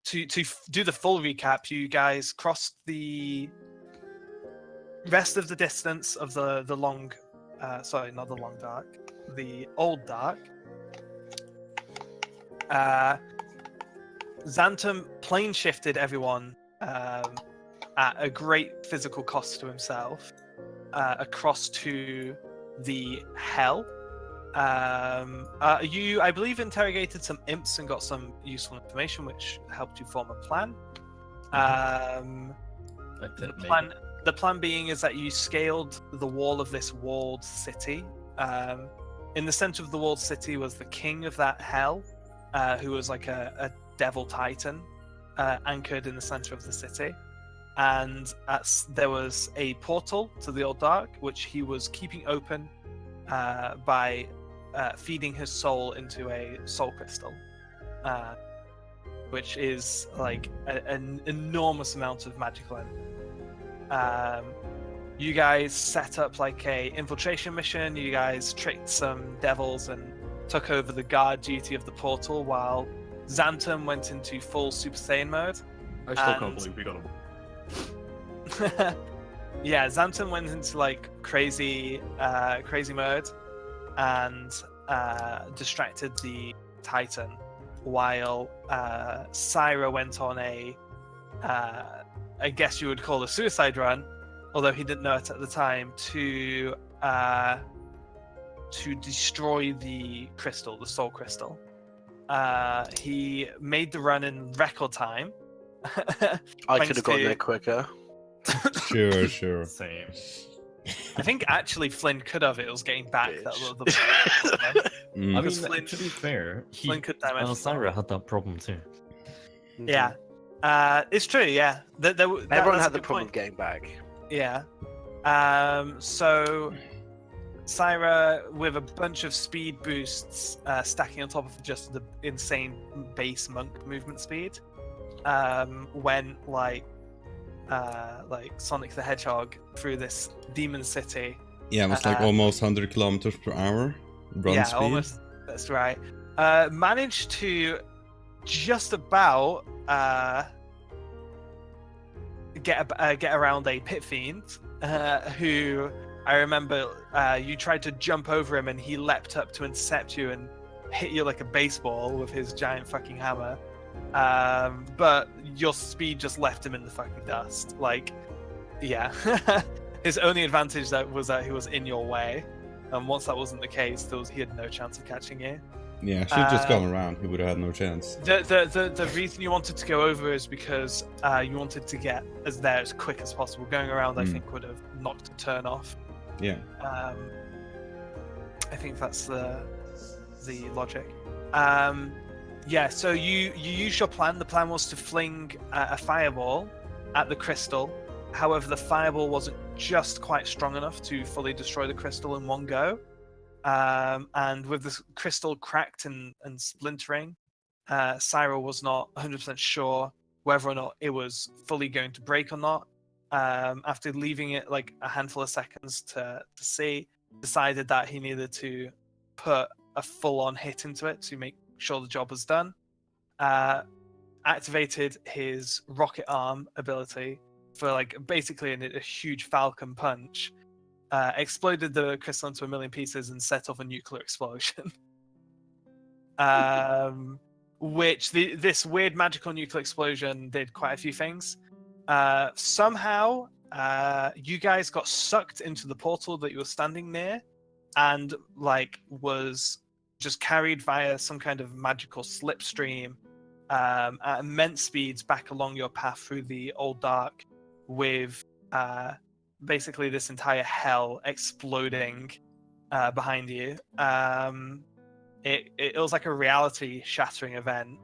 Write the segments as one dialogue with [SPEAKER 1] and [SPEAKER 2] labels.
[SPEAKER 1] do the full recap, you guys crossed the rest of the distance of the long, sorry, not the long dark, the old dark. Xantum plane shifted everyone at a great physical cost to himself across to the hell. You, I believe, interrogated some imps and got some useful information, which helped you form a plan. The plan being is that you scaled the wall of this walled city. In the center of the walled city was the king of that hell, who was like a devil titan, anchored in the center of the city. And there was a portal to the Old Dark, which he was keeping open by feeding his soul into a soul crystal, which is like an enormous amount of magical energy. You guys set up like a infiltration mission. You guys tricked some devils and took over the guard duty of the portal, while Xantum went into full Super Saiyan mode.
[SPEAKER 2] I still can't believe we got him.
[SPEAKER 1] Yeah, Xantum went into like crazy mode and distracted the Titan, while Syra went on a I guess you would call a suicide run, although he didn't know it at the time, to destroy the crystal, the soul crystal. He made the run in record time.
[SPEAKER 3] I could have gotten there quicker.
[SPEAKER 4] Sure.
[SPEAKER 2] Same.
[SPEAKER 1] I think actually Flynn could have. It was getting back.
[SPEAKER 2] I mean,
[SPEAKER 1] Flynn,
[SPEAKER 2] to be fair,
[SPEAKER 1] Flynn could dimension.
[SPEAKER 5] Syra had that problem too.
[SPEAKER 1] Yeah, it's true. Yeah,
[SPEAKER 3] Everyone had the problem of getting back.
[SPEAKER 1] Yeah. So Syra, with a bunch of speed boosts stacking on top of just the insane base monk movement speed, went like Sonic the Hedgehog through this demon city.
[SPEAKER 4] Yeah, it was like almost 100 kilometers per hour run speed.
[SPEAKER 1] Almost. That's right. Managed to just about get around a pit fiend who I remember you tried to jump over him and he leapt up to intercept you and hit you like a baseball with his giant fucking hammer. But your speed just left him in the fucking dust. Like, yeah. His only advantage was that he was in your way. And once that wasn't the case, he had no chance of catching you.
[SPEAKER 4] Yeah, should have just gone around. He would have had no chance.
[SPEAKER 1] The reason you wanted to go over is because you wanted to get there as quick as possible. Going around, I think, would have knocked a turn off.
[SPEAKER 4] Yeah.
[SPEAKER 1] I think that's the logic. Yeah, so you used your plan. The plan was to fling a fireball at the crystal. However, the fireball wasn't just quite strong enough to fully destroy the crystal in one go. And with the crystal cracked and splintering, Syra was not 100% sure whether or not it was fully going to break or not. After leaving it like a handful of seconds to see, decided that he needed to put a full-on hit into it to make sure the job was done. Activated his rocket arm ability for like basically a huge falcon punch. Exploded the crystal into a million pieces and set off a nuclear explosion. Which this weird magical nuclear explosion did quite a few things. Somehow, you guys got sucked into the portal that you were standing near, and like was just carried via some kind of magical slipstream at immense speeds back along your path through the Old Dark, with basically this entire hell exploding behind you. It was like a reality-shattering event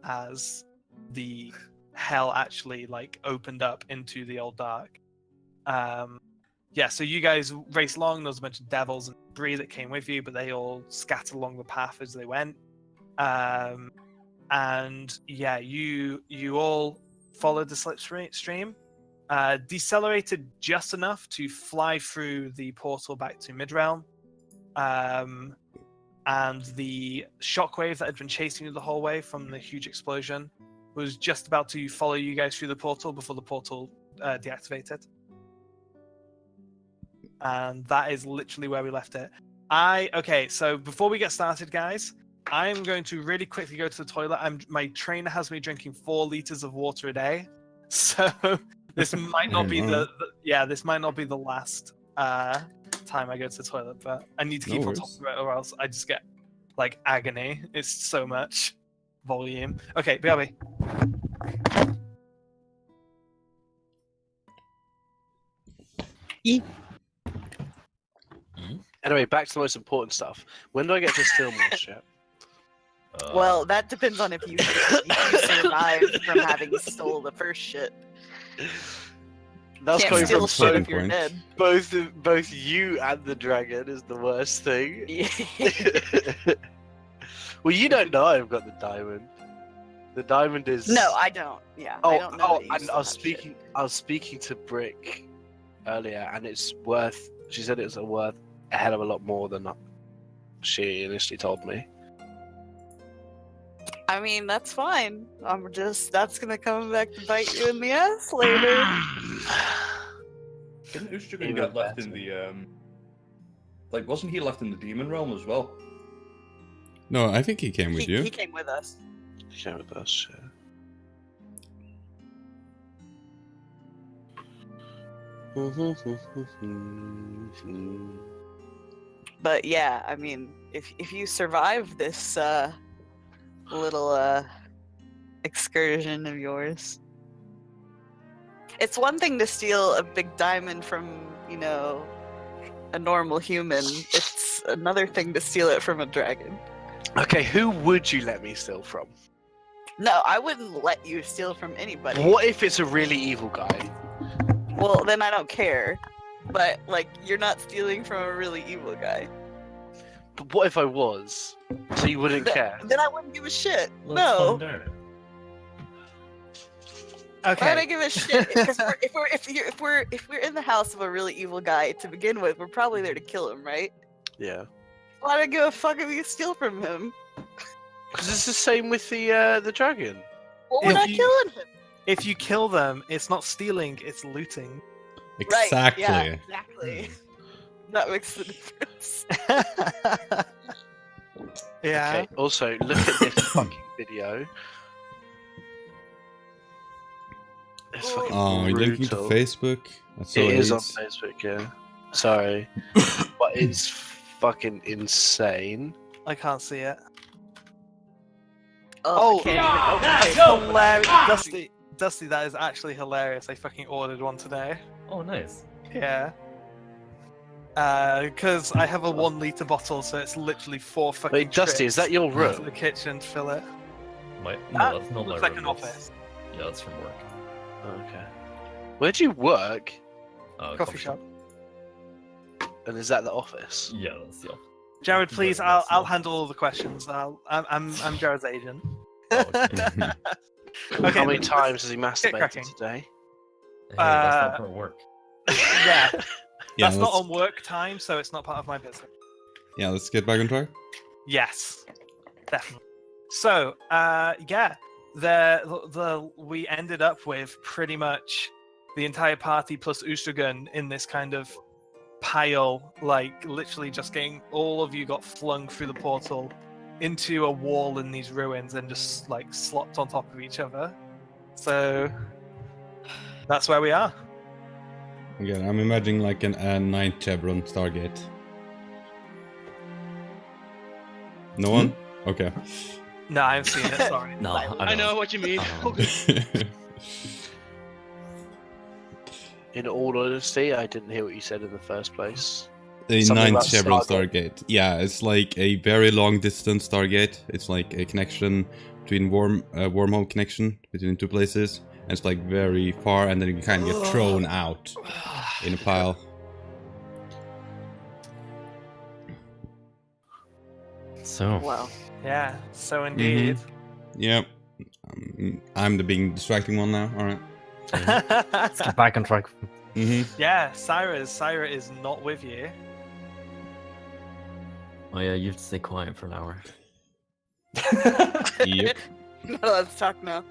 [SPEAKER 1] as the hell actually like opened up into the Old Dark. Yeah, so you guys race along. There was a bunch of devils and debris that came with you, but they all scattered along the path as they went. And yeah, you all followed the slipstream. Decelerated just enough to fly through the portal back to Midrealm. and the shockwave that had been chasing you the whole way from the huge explosion was just about to follow you guys through the portal before the portal deactivated. And that is literally where we left it. Okay, so before we get started, guys, I'm going to really quickly go to the toilet. My trainer has me drinking 4 liters of water a day, so this might not be this might not be the last time I go to the toilet, but I need to keep on top of it, or else I just get like agony. It's so much volume. Okay, BRB.
[SPEAKER 3] Anyway, back to the most important stuff. When do I get to steal more shit?
[SPEAKER 5] Well, that depends on if you survived from having stole the first shit.
[SPEAKER 3] That's
[SPEAKER 5] Can't
[SPEAKER 3] coming
[SPEAKER 5] steal
[SPEAKER 3] from
[SPEAKER 5] shit if
[SPEAKER 4] certain
[SPEAKER 5] you're
[SPEAKER 4] points.
[SPEAKER 5] dead.
[SPEAKER 3] both you and the dragon is the worst thing. Well, you don't know I've got the diamond. The diamond is.
[SPEAKER 5] No, I don't. Yeah, I don't know. That you
[SPEAKER 3] and
[SPEAKER 5] still
[SPEAKER 3] I was
[SPEAKER 5] have shit.
[SPEAKER 3] speaking. I was speaking to Brick earlier, and it's worth. She said it's worth a hell of a lot more than she initially told me.
[SPEAKER 5] I mean, that's fine. That's gonna come back to bite you in the ass later.
[SPEAKER 2] Didn't Ustrugan
[SPEAKER 3] Even
[SPEAKER 2] get left
[SPEAKER 3] better.
[SPEAKER 2] in the like? Wasn't he left in the demon realm as well?
[SPEAKER 4] No, I think he came with you.
[SPEAKER 5] He came with us.
[SPEAKER 3] She came with us.
[SPEAKER 5] But yeah, I mean, if you survive this little excursion of yours, it's one thing to steal a big diamond from, you know, a normal human. It's another thing to steal it from a dragon.
[SPEAKER 3] Okay, who would you let me steal from?
[SPEAKER 5] No, I wouldn't let you steal from anybody.
[SPEAKER 3] What if it's a really evil guy?
[SPEAKER 5] Well, then I don't care. But, like, you're not stealing from a really evil guy.
[SPEAKER 3] But what if I was? So you wouldn't care?
[SPEAKER 5] Then I wouldn't give a shit.
[SPEAKER 2] Let's
[SPEAKER 5] No.
[SPEAKER 2] find out.
[SPEAKER 5] Why would I
[SPEAKER 1] Okay.
[SPEAKER 5] give a shit? Because if we're in the house of a really evil guy to begin with, we're probably there to kill him, right?
[SPEAKER 3] Yeah.
[SPEAKER 5] Why do I give a fuck if you steal from him?
[SPEAKER 3] Because it's the same with the dragon.
[SPEAKER 5] Well, we're
[SPEAKER 1] If
[SPEAKER 5] not
[SPEAKER 1] you-
[SPEAKER 5] killing him.
[SPEAKER 1] If you kill them, it's not stealing, it's looting.
[SPEAKER 4] Exactly.
[SPEAKER 5] Right, yeah, exactly. That makes the difference.
[SPEAKER 1] Yeah.
[SPEAKER 3] Okay. Also, look at this fucking video. It's fucking
[SPEAKER 4] Oh, you're linking to
[SPEAKER 3] brutal.
[SPEAKER 4] Facebook? That's so
[SPEAKER 3] It is on
[SPEAKER 4] AIDS.
[SPEAKER 3] Facebook, yeah. Sorry. But it's fucking insane.
[SPEAKER 1] I can't see it.
[SPEAKER 5] Oh,
[SPEAKER 1] Oh,
[SPEAKER 5] I can't even
[SPEAKER 1] It's
[SPEAKER 5] open it.
[SPEAKER 1] hilarious. Dusty, that is actually hilarious. I fucking ordered one today.
[SPEAKER 2] Oh, nice.
[SPEAKER 1] Yeah. Because I have a 1 liter bottle, so it's literally 4 fucking
[SPEAKER 3] Wait, Dusty, is that your
[SPEAKER 1] to
[SPEAKER 3] room?
[SPEAKER 1] the kitchen to fill it.
[SPEAKER 2] No,
[SPEAKER 1] That
[SPEAKER 2] that's not my
[SPEAKER 1] looks like
[SPEAKER 2] room,
[SPEAKER 1] an
[SPEAKER 2] that's-
[SPEAKER 1] office.
[SPEAKER 2] Yeah, that's from work.
[SPEAKER 3] Okay. Where do you work?
[SPEAKER 1] Coffee shop.
[SPEAKER 3] And is that the office?
[SPEAKER 2] Yeah, that's the office.
[SPEAKER 1] Jared,
[SPEAKER 2] Yeah,
[SPEAKER 1] please,
[SPEAKER 2] that's
[SPEAKER 1] I'll
[SPEAKER 2] not-
[SPEAKER 1] handle all the questions. I'm Jared's agent.
[SPEAKER 2] Oh, okay.
[SPEAKER 1] Okay.
[SPEAKER 3] How many times has he masturbated
[SPEAKER 1] cracking.
[SPEAKER 3] today?
[SPEAKER 2] Hey, that's not part of work.
[SPEAKER 1] Yeah.
[SPEAKER 4] Yeah,
[SPEAKER 1] That's not
[SPEAKER 4] let's,
[SPEAKER 1] on work time, so it's not part of my business.
[SPEAKER 4] yeah, let's get back on track.
[SPEAKER 1] Yes, definitely. So, yeah, we ended up with pretty much the entire party plus Ustrugan in this kind of pile, like literally just getting all of you got flung through the portal into a wall in these ruins and just like slopped on top of each other. So that's where we are.
[SPEAKER 4] Again, I'm imagining like a 9th Chevron Stargate. No one? Okay.
[SPEAKER 1] No, I haven't seen it. Sorry.
[SPEAKER 2] No,
[SPEAKER 6] I know what you mean.
[SPEAKER 3] In all honesty, I didn't hear what you said in the first place.
[SPEAKER 4] A
[SPEAKER 3] Something
[SPEAKER 4] 9th
[SPEAKER 3] about
[SPEAKER 4] Chevron
[SPEAKER 3] Stargate.
[SPEAKER 4] Stargate. Yeah, it's like a very long distance Stargate. It's like a connection between wormhole connection between 2 places. And it's like very far, and then you kind of get thrown out in a pile.
[SPEAKER 2] So,
[SPEAKER 5] Wow.
[SPEAKER 1] Yeah. So indeed.
[SPEAKER 4] Yep. I'm the being distracting one now. All right.
[SPEAKER 2] let's get back on track.
[SPEAKER 4] Mm-hmm.
[SPEAKER 1] Yeah, Syra is not with you.
[SPEAKER 6] Oh yeah, you have to stay quiet for an hour.
[SPEAKER 4] Yep.
[SPEAKER 5] No, let's talk now.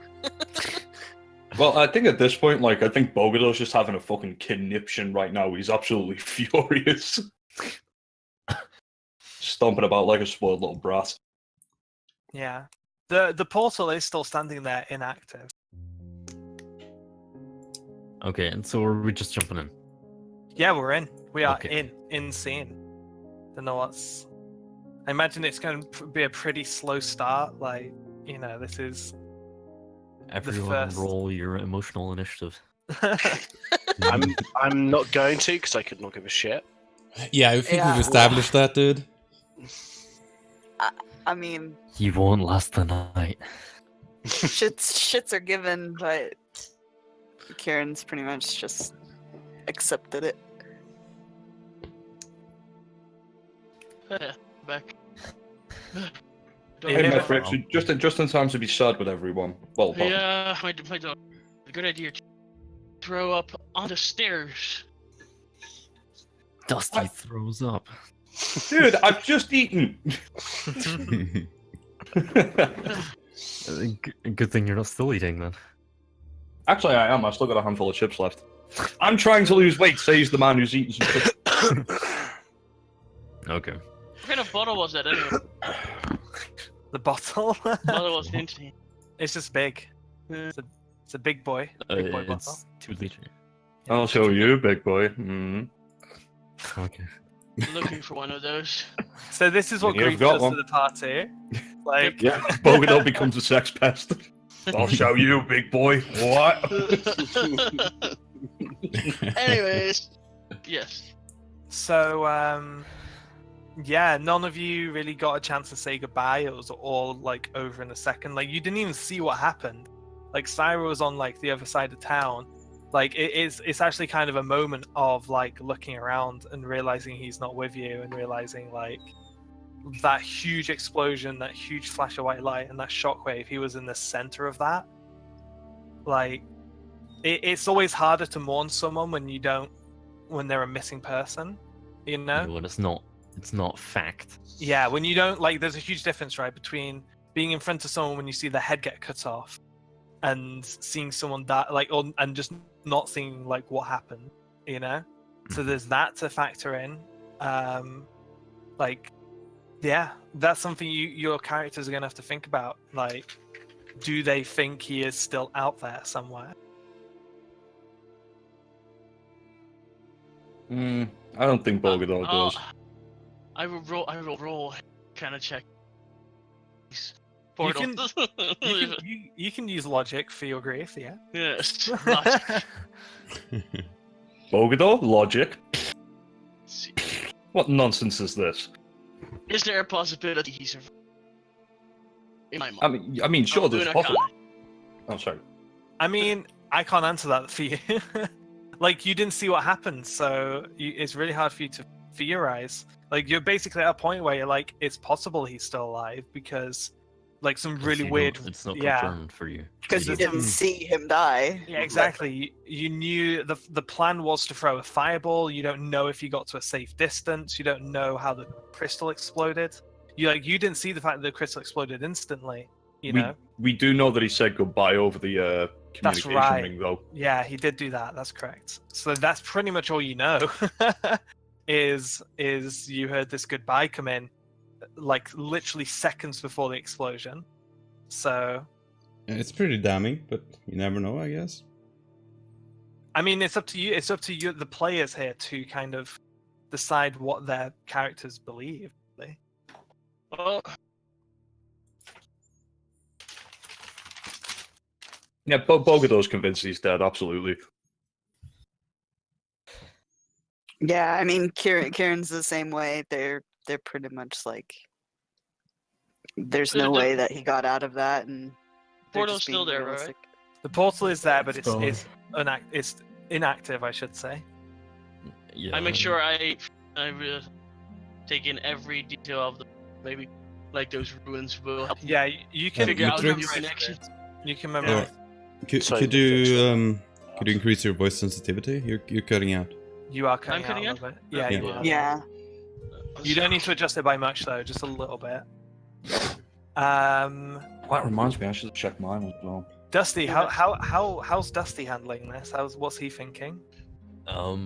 [SPEAKER 2] Well, I think at this point, like, I think Bogado's just having a fucking conniption right now. He's absolutely furious. Stomping about like a spoiled little brat.
[SPEAKER 1] Yeah. The portal is still standing there inactive.
[SPEAKER 6] Okay, and so are we just jumping in?
[SPEAKER 1] Yeah, we're in. We are
[SPEAKER 6] Okay.
[SPEAKER 1] in scene. Don't know what's. I imagine it's going to be a pretty slow start. Like, you know, this is.
[SPEAKER 6] Everyone
[SPEAKER 1] first-
[SPEAKER 6] roll your emotional initiative.
[SPEAKER 3] I'm not going to because I could not give a shit.
[SPEAKER 4] Yeah, I think
[SPEAKER 5] Yeah.
[SPEAKER 4] we've established that, dude.
[SPEAKER 5] I mean,
[SPEAKER 6] You won't last the night.
[SPEAKER 5] shits are given, but Kieran's pretty much just accepted it.
[SPEAKER 7] Back.
[SPEAKER 1] Yeah,
[SPEAKER 2] Hey,
[SPEAKER 1] but-
[SPEAKER 2] Matt, actually, just in time to be sad with everyone. Well, well,
[SPEAKER 7] Yeah, my dog. Good idea. Throw up on the stairs.
[SPEAKER 6] Dusty throws up.
[SPEAKER 2] dude, I've just eaten.
[SPEAKER 6] Good thing you're not still eating then.
[SPEAKER 2] Actually, I am. I've still got a handful of chips left. I'm trying to lose weight, says the man who's eating some chips.
[SPEAKER 6] Okay.
[SPEAKER 7] What kind of bottle was that anyway?
[SPEAKER 1] The bottle.
[SPEAKER 7] Bottle was empty.
[SPEAKER 1] It's just big.
[SPEAKER 7] Yeah.
[SPEAKER 1] It's a big boy. Big boy bottle.
[SPEAKER 6] It's 2 liter.
[SPEAKER 2] I'll show you, big boy. Mm.
[SPEAKER 6] Okay.
[SPEAKER 7] Looking for one of those.
[SPEAKER 1] So this is what
[SPEAKER 2] You've
[SPEAKER 1] Grief
[SPEAKER 2] got
[SPEAKER 1] does
[SPEAKER 2] one.
[SPEAKER 1] to the party. Like,
[SPEAKER 2] Yeah, Bogado becomes a sex pest. I'll show you, big boy. What?
[SPEAKER 7] Anyways, yes.
[SPEAKER 1] so yeah, none of you really got a chance to say goodbye. It was all like over in a second. Like you didn't even see what happened. Like Syra was on like the other side of town. Like it's actually kind of a moment of like looking around and realizing he's not with you and realizing like that huge explosion, that huge flash of white light and that shockwave, he was in the center of that. Like it's always harder to mourn someone when they're a missing person, you know?
[SPEAKER 6] When it's not fact.
[SPEAKER 1] Yeah, when you don't, like, there's a huge difference, right, between being in front of someone when you see their head get cut off and seeing someone die, like, and just not seeing, like, what happened, you know? So there's that to factor in. Like, yeah, that's something your characters are going to have to think about. Like, do they think he is still out there somewhere?
[SPEAKER 2] I don't think Bogado does.
[SPEAKER 7] I will roll. Kind of check.
[SPEAKER 1] You
[SPEAKER 7] Portal.
[SPEAKER 1] you can use logic for your grief, yeah.
[SPEAKER 7] Yes. Logic.
[SPEAKER 2] Bogado? Logic?
[SPEAKER 7] Let's see.
[SPEAKER 2] What nonsense is this?
[SPEAKER 7] Is there a possibility he survived? In my mind.
[SPEAKER 2] I mean, sure,
[SPEAKER 7] I'll do
[SPEAKER 2] there's
[SPEAKER 7] an
[SPEAKER 2] possible.
[SPEAKER 7] arcana.
[SPEAKER 2] Oh, sorry.
[SPEAKER 1] I mean, I can't answer that for you. Like, you didn't see what happened, so it's really hard for you to theorize. Like, you're basically at a point where you're like, it's possible he's still alive because, like, some really weird.
[SPEAKER 6] It's not
[SPEAKER 1] yeah.
[SPEAKER 6] confirmed for you.
[SPEAKER 5] Because you
[SPEAKER 1] There's
[SPEAKER 5] didn't
[SPEAKER 1] some-
[SPEAKER 5] see him die.
[SPEAKER 1] Yeah, exactly. You knew the plan was to throw a fireball. You don't know if you got to a safe distance. You don't know how the crystal exploded. You didn't see the fact that the crystal exploded instantly. You know.
[SPEAKER 2] We do know that he said goodbye over the
[SPEAKER 1] That's
[SPEAKER 2] communication
[SPEAKER 1] right.
[SPEAKER 2] ring, though.
[SPEAKER 1] Yeah, he did do that. That's correct. So that's pretty much all you know. is you heard this goodbye come in, like literally seconds before the explosion. So.
[SPEAKER 4] Yeah, it's pretty damning, but you never know, I guess.
[SPEAKER 1] I mean, it's up to you. It's up to you, the players here, to kind of decide what their characters believe. Really.
[SPEAKER 7] Well,
[SPEAKER 2] Yeah, Bogado's convinced he's dead, absolutely.
[SPEAKER 5] Yeah, I mean, Kieran's the same way. They're pretty much like, there's no way that he got out of that, and they're
[SPEAKER 7] Portal's
[SPEAKER 5] just
[SPEAKER 7] still
[SPEAKER 5] being
[SPEAKER 7] there, right?
[SPEAKER 5] realistic.
[SPEAKER 1] The portal is there, but
[SPEAKER 6] Oh.
[SPEAKER 1] it's inactive, I should say.
[SPEAKER 6] Yeah.
[SPEAKER 7] I make sure I take in every detail of the maybe like those ruins will help
[SPEAKER 1] Yeah, you can
[SPEAKER 7] figure out
[SPEAKER 4] Midrealm-
[SPEAKER 7] new connections.
[SPEAKER 1] You can memorize.
[SPEAKER 4] Could
[SPEAKER 3] So
[SPEAKER 4] you could you increase your voice sensitivity? You're cutting out.
[SPEAKER 1] You are cutting
[SPEAKER 7] cutting
[SPEAKER 1] out a
[SPEAKER 7] out?
[SPEAKER 1] little bit. Yeah,
[SPEAKER 4] Yeah.
[SPEAKER 1] you are.
[SPEAKER 5] Yeah,
[SPEAKER 1] You don't need to adjust it by much though, just a little bit.
[SPEAKER 2] That reminds me, I should check mine as well.
[SPEAKER 1] Dusty, how's Dusty handling this? What's he thinking?
[SPEAKER 7] How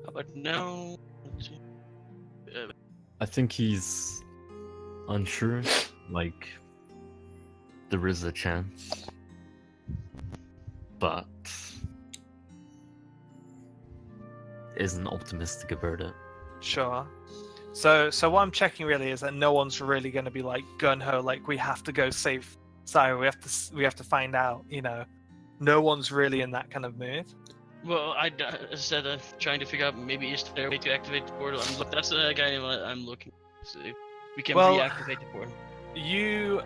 [SPEAKER 7] about now?
[SPEAKER 6] I think he's unsure. Like, there is a chance, but isn't optimistic about it.
[SPEAKER 1] Sure. So what I'm checking really is that no one's really going to be like gun ho, like we have to go save Syra. We have to find out. You know, no one's really in that kind of mood.
[SPEAKER 7] Well, instead of trying to figure out maybe is there a way to activate the portal. That's the guy I'm looking. So we can reactivate the portal.
[SPEAKER 1] You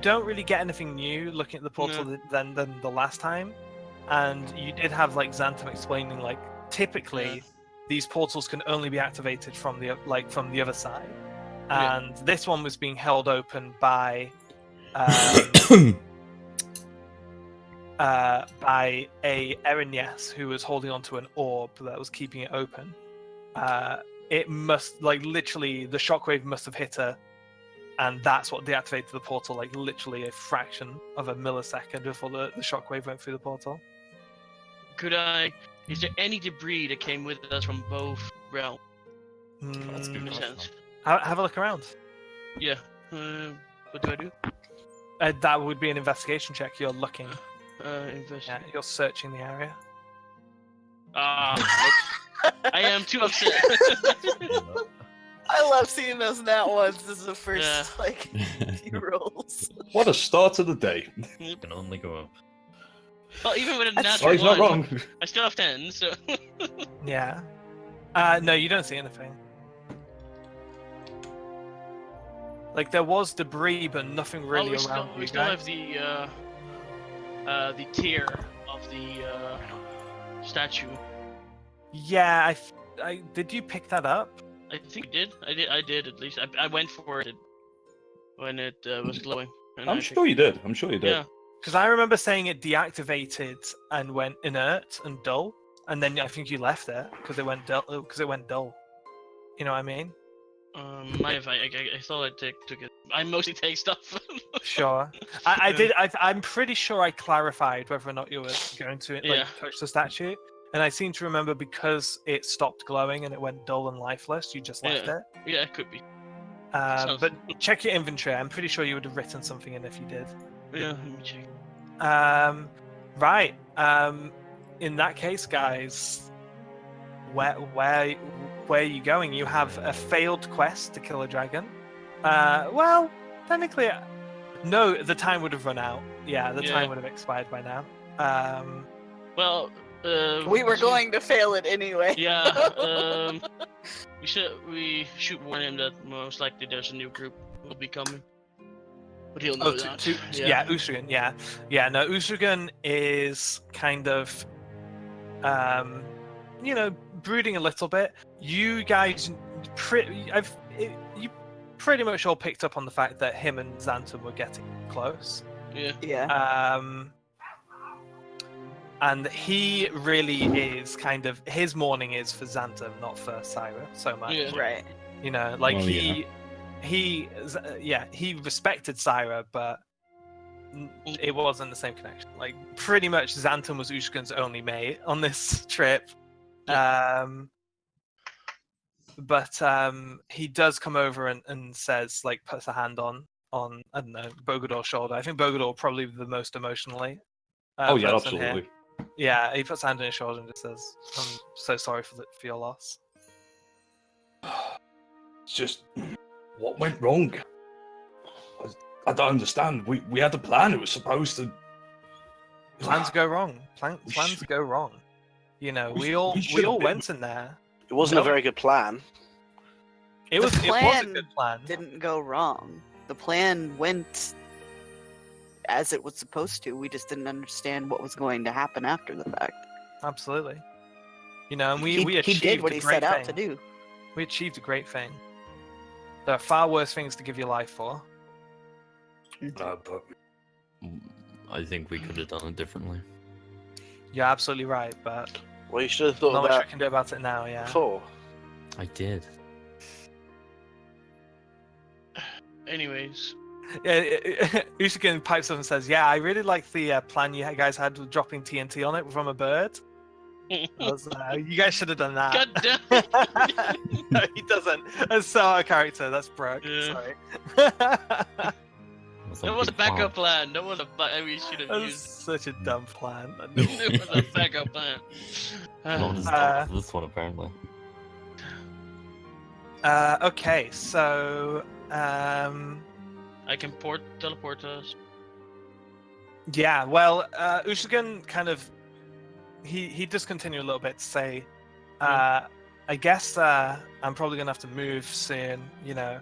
[SPEAKER 1] don't really get anything new looking at the portal than the last time, and you did have like Xantham explaining like typically these portals can only be activated from the other side, and this one was being held open by by a Erinyes who was holding onto an orb that was keeping it open. It must literally the shockwave must have hit her. And that's what deactivated the portal, like literally a fraction of a millisecond before the shockwave went through the portal.
[SPEAKER 7] Is there any debris that came with us from both realms?
[SPEAKER 2] That's good.
[SPEAKER 7] In a sense.
[SPEAKER 1] Have a look around.
[SPEAKER 7] Yeah. What do I do?
[SPEAKER 1] That would be an investigation check. You're looking.
[SPEAKER 7] Investigate.
[SPEAKER 1] Yeah, you're searching the area.
[SPEAKER 7] I am too upset.
[SPEAKER 5] I love seeing those nat ones as the first
[SPEAKER 7] Yeah.
[SPEAKER 5] few rolls.
[SPEAKER 2] What a start to the day.
[SPEAKER 6] Can only go up.
[SPEAKER 7] Well, even with a
[SPEAKER 5] That's
[SPEAKER 7] natural
[SPEAKER 2] He's not
[SPEAKER 7] one,
[SPEAKER 2] wrong.
[SPEAKER 7] I still have 10, so...
[SPEAKER 1] Yeah. No, you don't see anything. Like there was debris, but nothing really around you
[SPEAKER 7] we still
[SPEAKER 1] guys.
[SPEAKER 7] have the tier of the statue.
[SPEAKER 1] Yeah, I did. You pick that up?
[SPEAKER 7] I think you did. I did at least. I went for it when it was glowing. And
[SPEAKER 2] I'm sure you did.
[SPEAKER 7] Yeah.
[SPEAKER 1] Because I remember saying it deactivated and went inert and dull, and then I think you left it because it went dull. You know what I mean?
[SPEAKER 7] Might have. I thought I took it. I mostly take stuff.
[SPEAKER 1] Sure. I did. I'm pretty sure I clarified whether or not you were going to touch the statue, and I seem to remember because it stopped glowing and it went dull and lifeless, you just left it.
[SPEAKER 7] Yeah, it could be.
[SPEAKER 1] But check your inventory. I'm pretty sure you would have written something in if you did.
[SPEAKER 7] Yeah, let me check.
[SPEAKER 1] Right. In that case, guys, where are you going? You have a failed quest to kill a dragon. Well, technically, no. The time would have run out. Yeah, the time would have expired by now.
[SPEAKER 7] Well,
[SPEAKER 5] we were going to fail it anyway.
[SPEAKER 7] Yeah. We should warn him that most likely there's a new group will be coming. But he'll know that.
[SPEAKER 1] Yeah, Usrugan. Yeah. No, Usrugan is kind of, brooding a little bit. You guys, you pretty much all picked up on the fact that him and Xantham were getting close.
[SPEAKER 5] Yeah.
[SPEAKER 1] And he really is kind of his mourning is for Xantham, not for Syra so much.
[SPEAKER 7] Yeah.
[SPEAKER 5] Right.
[SPEAKER 1] You know, like he respected Syra, but it wasn't the same connection. Like pretty much Xantham was Ushkun's only mate on this trip. But he does come over and says, like, puts a hand on I don't know, Bogador's shoulder. I think Bogador probably the most emotionally.
[SPEAKER 2] Oh yeah,
[SPEAKER 1] person
[SPEAKER 2] absolutely.
[SPEAKER 1] here. Yeah, he puts a hand on his shoulder and just says, "I'm so sorry for your loss."
[SPEAKER 2] It's just what went wrong. I don't understand. We had a plan. It was supposed to.
[SPEAKER 1] Plans go wrong. Plans go wrong. You know, we all went in there.
[SPEAKER 3] It wasn't a very good plan.
[SPEAKER 1] It was a good plan.
[SPEAKER 5] Didn't go wrong. The plan went as it was supposed to. We just didn't understand what was going to happen after the fact.
[SPEAKER 1] Absolutely. You know, and we achieved
[SPEAKER 5] he did what
[SPEAKER 1] a
[SPEAKER 5] he
[SPEAKER 1] great
[SPEAKER 5] set out
[SPEAKER 1] thing.
[SPEAKER 5] to do.
[SPEAKER 1] We achieved a great thing. There are far worse things to give your life for.
[SPEAKER 2] But
[SPEAKER 6] I think we could have done it differently.
[SPEAKER 1] You're absolutely right, but
[SPEAKER 3] Well, you should have thought
[SPEAKER 1] not much
[SPEAKER 3] about
[SPEAKER 1] I can do about it now. Yeah.
[SPEAKER 3] before.
[SPEAKER 6] I did.
[SPEAKER 7] anyways.
[SPEAKER 1] Usukin pipes up and says, "Yeah, I really like the plan you guys had with dropping TNT on it from a bird. You guys should have done that."
[SPEAKER 7] God damn.
[SPEAKER 1] No, he doesn't. That's so out of character. That's Brooke.
[SPEAKER 7] Yeah.
[SPEAKER 1] Sorry.
[SPEAKER 7] That was a backup plan. That was a we should have
[SPEAKER 1] That's
[SPEAKER 7] used.
[SPEAKER 1] such a dumb plan.
[SPEAKER 7] It was a backup plan.
[SPEAKER 6] Not just thought of this one apparently.
[SPEAKER 1] Okay, so
[SPEAKER 7] I can teleport us.
[SPEAKER 1] yeah, well, Ushigan kind of he does continue a little bit to say, I guess I'm probably gonna have to move soon. You know,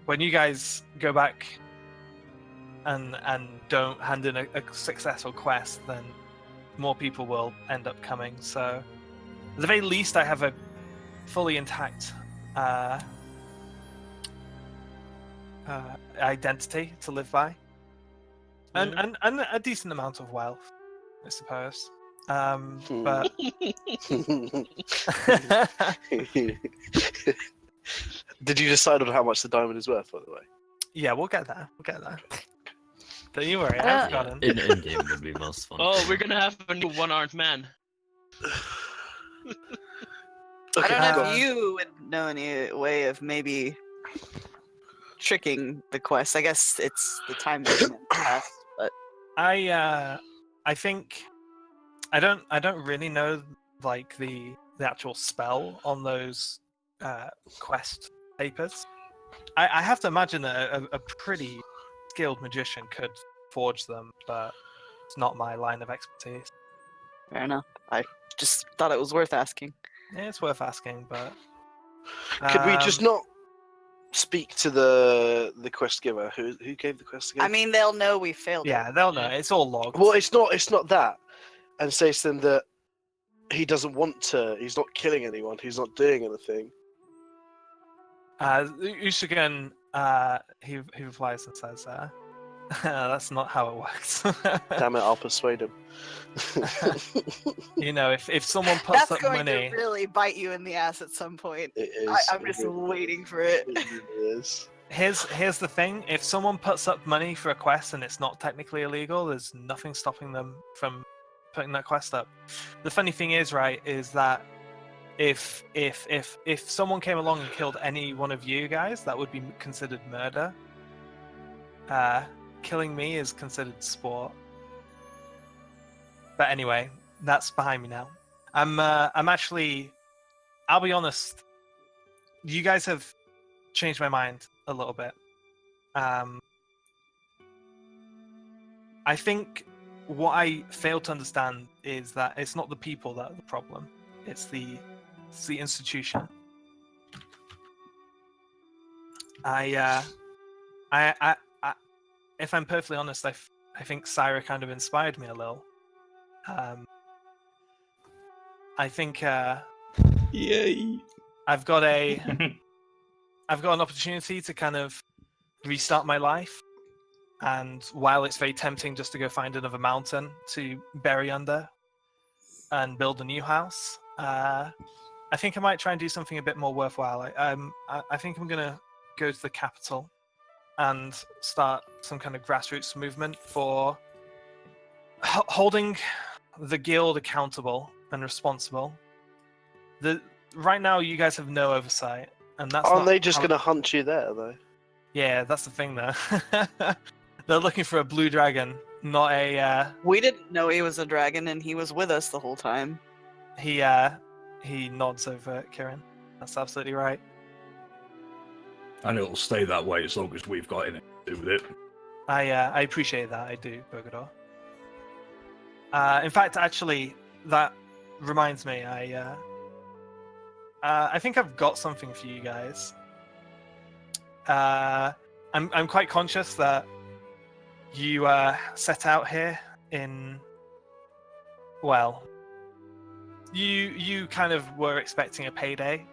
[SPEAKER 1] when you guys go back and don't hand in a successful quest, then more people will end up coming. So at the very least, I have a fully intact identity to live by, and a decent amount of wealth, I suppose. But
[SPEAKER 3] Did you decide on how much the diamond is worth, by the way?
[SPEAKER 1] yeah, we'll get there. We'll get there. Don't you worry, I've forgotten.
[SPEAKER 6] In game would be most fun.
[SPEAKER 7] Oh, we're gonna have a new one-armed man.
[SPEAKER 5] I don't know
[SPEAKER 1] uh,
[SPEAKER 5] if you would know any way of maybe tricking the quest. I guess it's the time that passed, but
[SPEAKER 1] I think I don't really know like the actual spell on those quest papers. I have to imagine that a pretty skilled magician could forge them, but it's not my line of expertise.
[SPEAKER 5] fair enough. I just thought it was worth asking.
[SPEAKER 1] Yeah, it's worth asking, but
[SPEAKER 3] Could we just not speak to the quest giver? Who gave the quest again?
[SPEAKER 5] I mean, they'll know we failed.
[SPEAKER 1] yeah, they'll know. It's all logged.
[SPEAKER 3] Well, it's not that. And say to them that he doesn't want to. He's not killing anyone. He's not doing anything.
[SPEAKER 1] Ushigan, he replies and says, "That's not how it works."
[SPEAKER 3] Damn it! I'll persuade him.
[SPEAKER 1] You know, if someone puts
[SPEAKER 5] That's
[SPEAKER 1] up
[SPEAKER 5] going
[SPEAKER 1] money,
[SPEAKER 5] to really bite you in the ass at some point.
[SPEAKER 3] It is.
[SPEAKER 5] I'm just waiting for it.
[SPEAKER 3] It really is.
[SPEAKER 1] here's the thing: if someone puts up money for a quest and it's not technically illegal, there's nothing stopping them from putting that quest up. The funny thing is, right, is that if someone came along and killed any one of you guys, that would be considered murder. Killing me is considered sport. But anyway, that's behind me now. I'm actually, I'll be honest, you guys have changed my mind a little bit. I think what I fail to understand is that it's not the people that are the problem. It's the institution. I if I'm perfectly honest, I think Syra kind of inspired me a little. I think
[SPEAKER 4] Yay!
[SPEAKER 1] I've got an opportunity to kind of restart my life, and while it's very tempting just to go find another mountain to bury under and build a new house, I think I might try and do something a bit more worthwhile. I think I'm gonna go to the capital and start some kind of grassroots movement for holding the guild accountable and responsible. Right now, you guys have no oversight, and that's
[SPEAKER 3] Aren't
[SPEAKER 1] not
[SPEAKER 3] they just
[SPEAKER 1] how-
[SPEAKER 3] going to hunt you there, though?
[SPEAKER 1] Yeah, that's the thing, though. They're looking for a blue dragon, not a.
[SPEAKER 5] We didn't know he was a dragon, and he was with us the whole time.
[SPEAKER 1] He nods over at Kieran. That's absolutely right.
[SPEAKER 2] And it'll stay that way as long as we've got anything to do with it.
[SPEAKER 1] I appreciate that. I do, Bogador. In fact, actually, that reminds me. I think I've got something for you guys. I'm quite conscious that you set out here in. Well, you kind of were expecting a payday,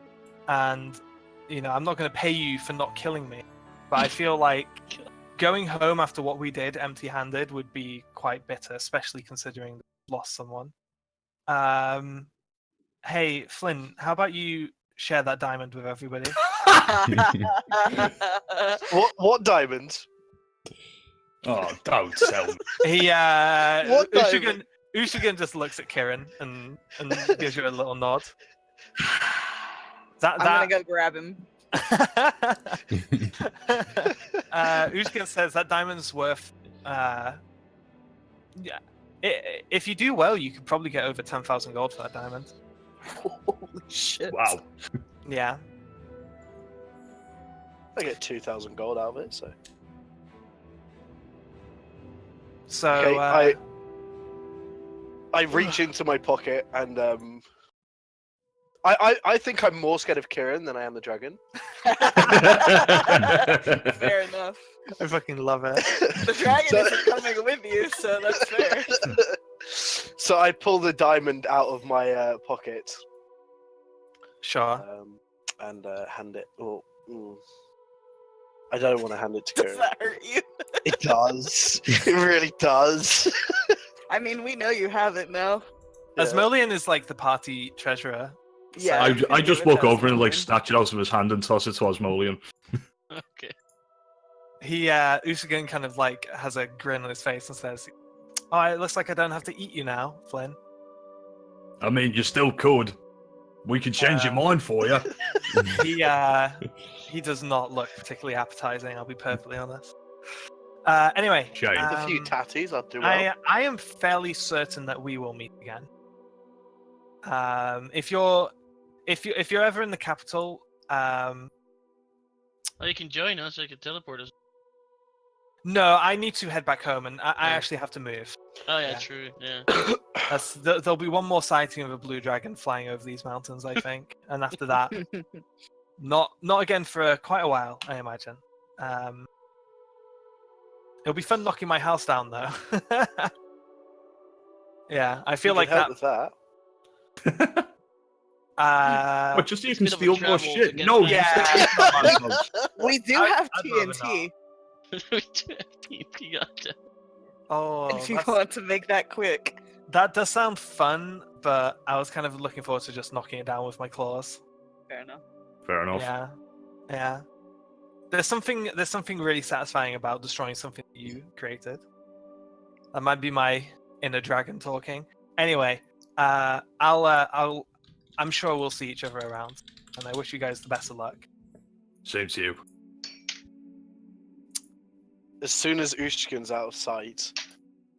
[SPEAKER 1] and you know I'm not going to pay you for not killing me, but I feel like going home after what we did empty-handed would be quite bitter, especially considering we lost someone. Hey, Flynn, how about you share that diamond with everybody?
[SPEAKER 3] What diamond?
[SPEAKER 2] Oh, don't tell me.
[SPEAKER 1] He
[SPEAKER 3] What diamond?
[SPEAKER 1] Ushigan just looks at Kieran and gives you a little nod.
[SPEAKER 5] I'm gonna go grab him.
[SPEAKER 1] Ushigan says that diamond's worth. Yeah, if you do well, you could probably get over 10,000 gold for that diamond.
[SPEAKER 5] Holy shit!
[SPEAKER 2] Wow.
[SPEAKER 1] Yeah.
[SPEAKER 3] I get 2,000 gold out of it, so.
[SPEAKER 1] So
[SPEAKER 3] Okay, I reach into my pocket and I think I'm more scared of Kieran than I am the dragon.
[SPEAKER 5] Fair enough.
[SPEAKER 1] I fucking love it.
[SPEAKER 5] The dragon isn't coming with you, so that's fair.
[SPEAKER 3] So I pull the diamond out of my pocket
[SPEAKER 1] Sure.
[SPEAKER 3] and hand it. I don't want to hand it to
[SPEAKER 5] Does
[SPEAKER 3] Kieran.
[SPEAKER 5] that hurt you?
[SPEAKER 3] It does. It really does.
[SPEAKER 5] I mean, we know you have it now.
[SPEAKER 1] Asmodean is like the party treasurer.
[SPEAKER 5] Yeah.
[SPEAKER 1] So-
[SPEAKER 2] I just
[SPEAKER 5] give it
[SPEAKER 2] walk
[SPEAKER 5] to
[SPEAKER 2] over and like
[SPEAKER 5] Asmodean.
[SPEAKER 2] snatch it out of his hand and toss it to Osmolian.
[SPEAKER 7] Okay.
[SPEAKER 1] He Ushigan kind of like has a grin on his face and says, "Oh, it looks like I don't have to eat you now, Flynn."
[SPEAKER 2] I mean, you still could. We could change your mind for you.
[SPEAKER 1] He does not look particularly appetizing. I'll be perfectly honest. Anyway,
[SPEAKER 2] Shame.
[SPEAKER 3] With a few tatties, I'll do well.
[SPEAKER 1] I am fairly certain that we will meet again. If you're ever in the capital,
[SPEAKER 7] Oh, you can join us. I can teleport us.
[SPEAKER 1] no, I need to head back home, and I actually have to move.
[SPEAKER 7] Oh yeah,
[SPEAKER 1] Yeah.
[SPEAKER 7] true. Yeah.
[SPEAKER 1] There'll be one more sighting of a blue dragon flying over these mountains, I think, and after that, not again for quite a while, I imagine. It'll be fun knocking my house down, though. Yeah, I feel
[SPEAKER 3] You
[SPEAKER 1] like
[SPEAKER 3] can help
[SPEAKER 1] that.
[SPEAKER 3] with that.
[SPEAKER 2] But just so you
[SPEAKER 7] it's
[SPEAKER 2] can
[SPEAKER 7] a bit of a
[SPEAKER 2] steal more
[SPEAKER 7] travel
[SPEAKER 2] shit.
[SPEAKER 7] to get
[SPEAKER 2] No,
[SPEAKER 7] back.
[SPEAKER 2] you
[SPEAKER 1] Yeah.
[SPEAKER 2] steal my
[SPEAKER 5] We do
[SPEAKER 1] I'd
[SPEAKER 5] have
[SPEAKER 1] rather
[SPEAKER 5] TNT
[SPEAKER 7] We do have TP, gotcha.
[SPEAKER 1] Oh,
[SPEAKER 5] if you
[SPEAKER 1] that's-
[SPEAKER 5] want to make that quick.
[SPEAKER 1] that does sound fun, but I was kind of looking forward to just knocking it down with my claws.
[SPEAKER 5] Fair enough.
[SPEAKER 2] Fair enough.
[SPEAKER 1] Yeah. There's something really satisfying about destroying something that you created. That might be my inner dragon talking. Anyway, I'm sure we'll see each other around, and I wish you guys the best of luck.
[SPEAKER 2] Same to you.
[SPEAKER 3] As soon as Ushkin's out of sight,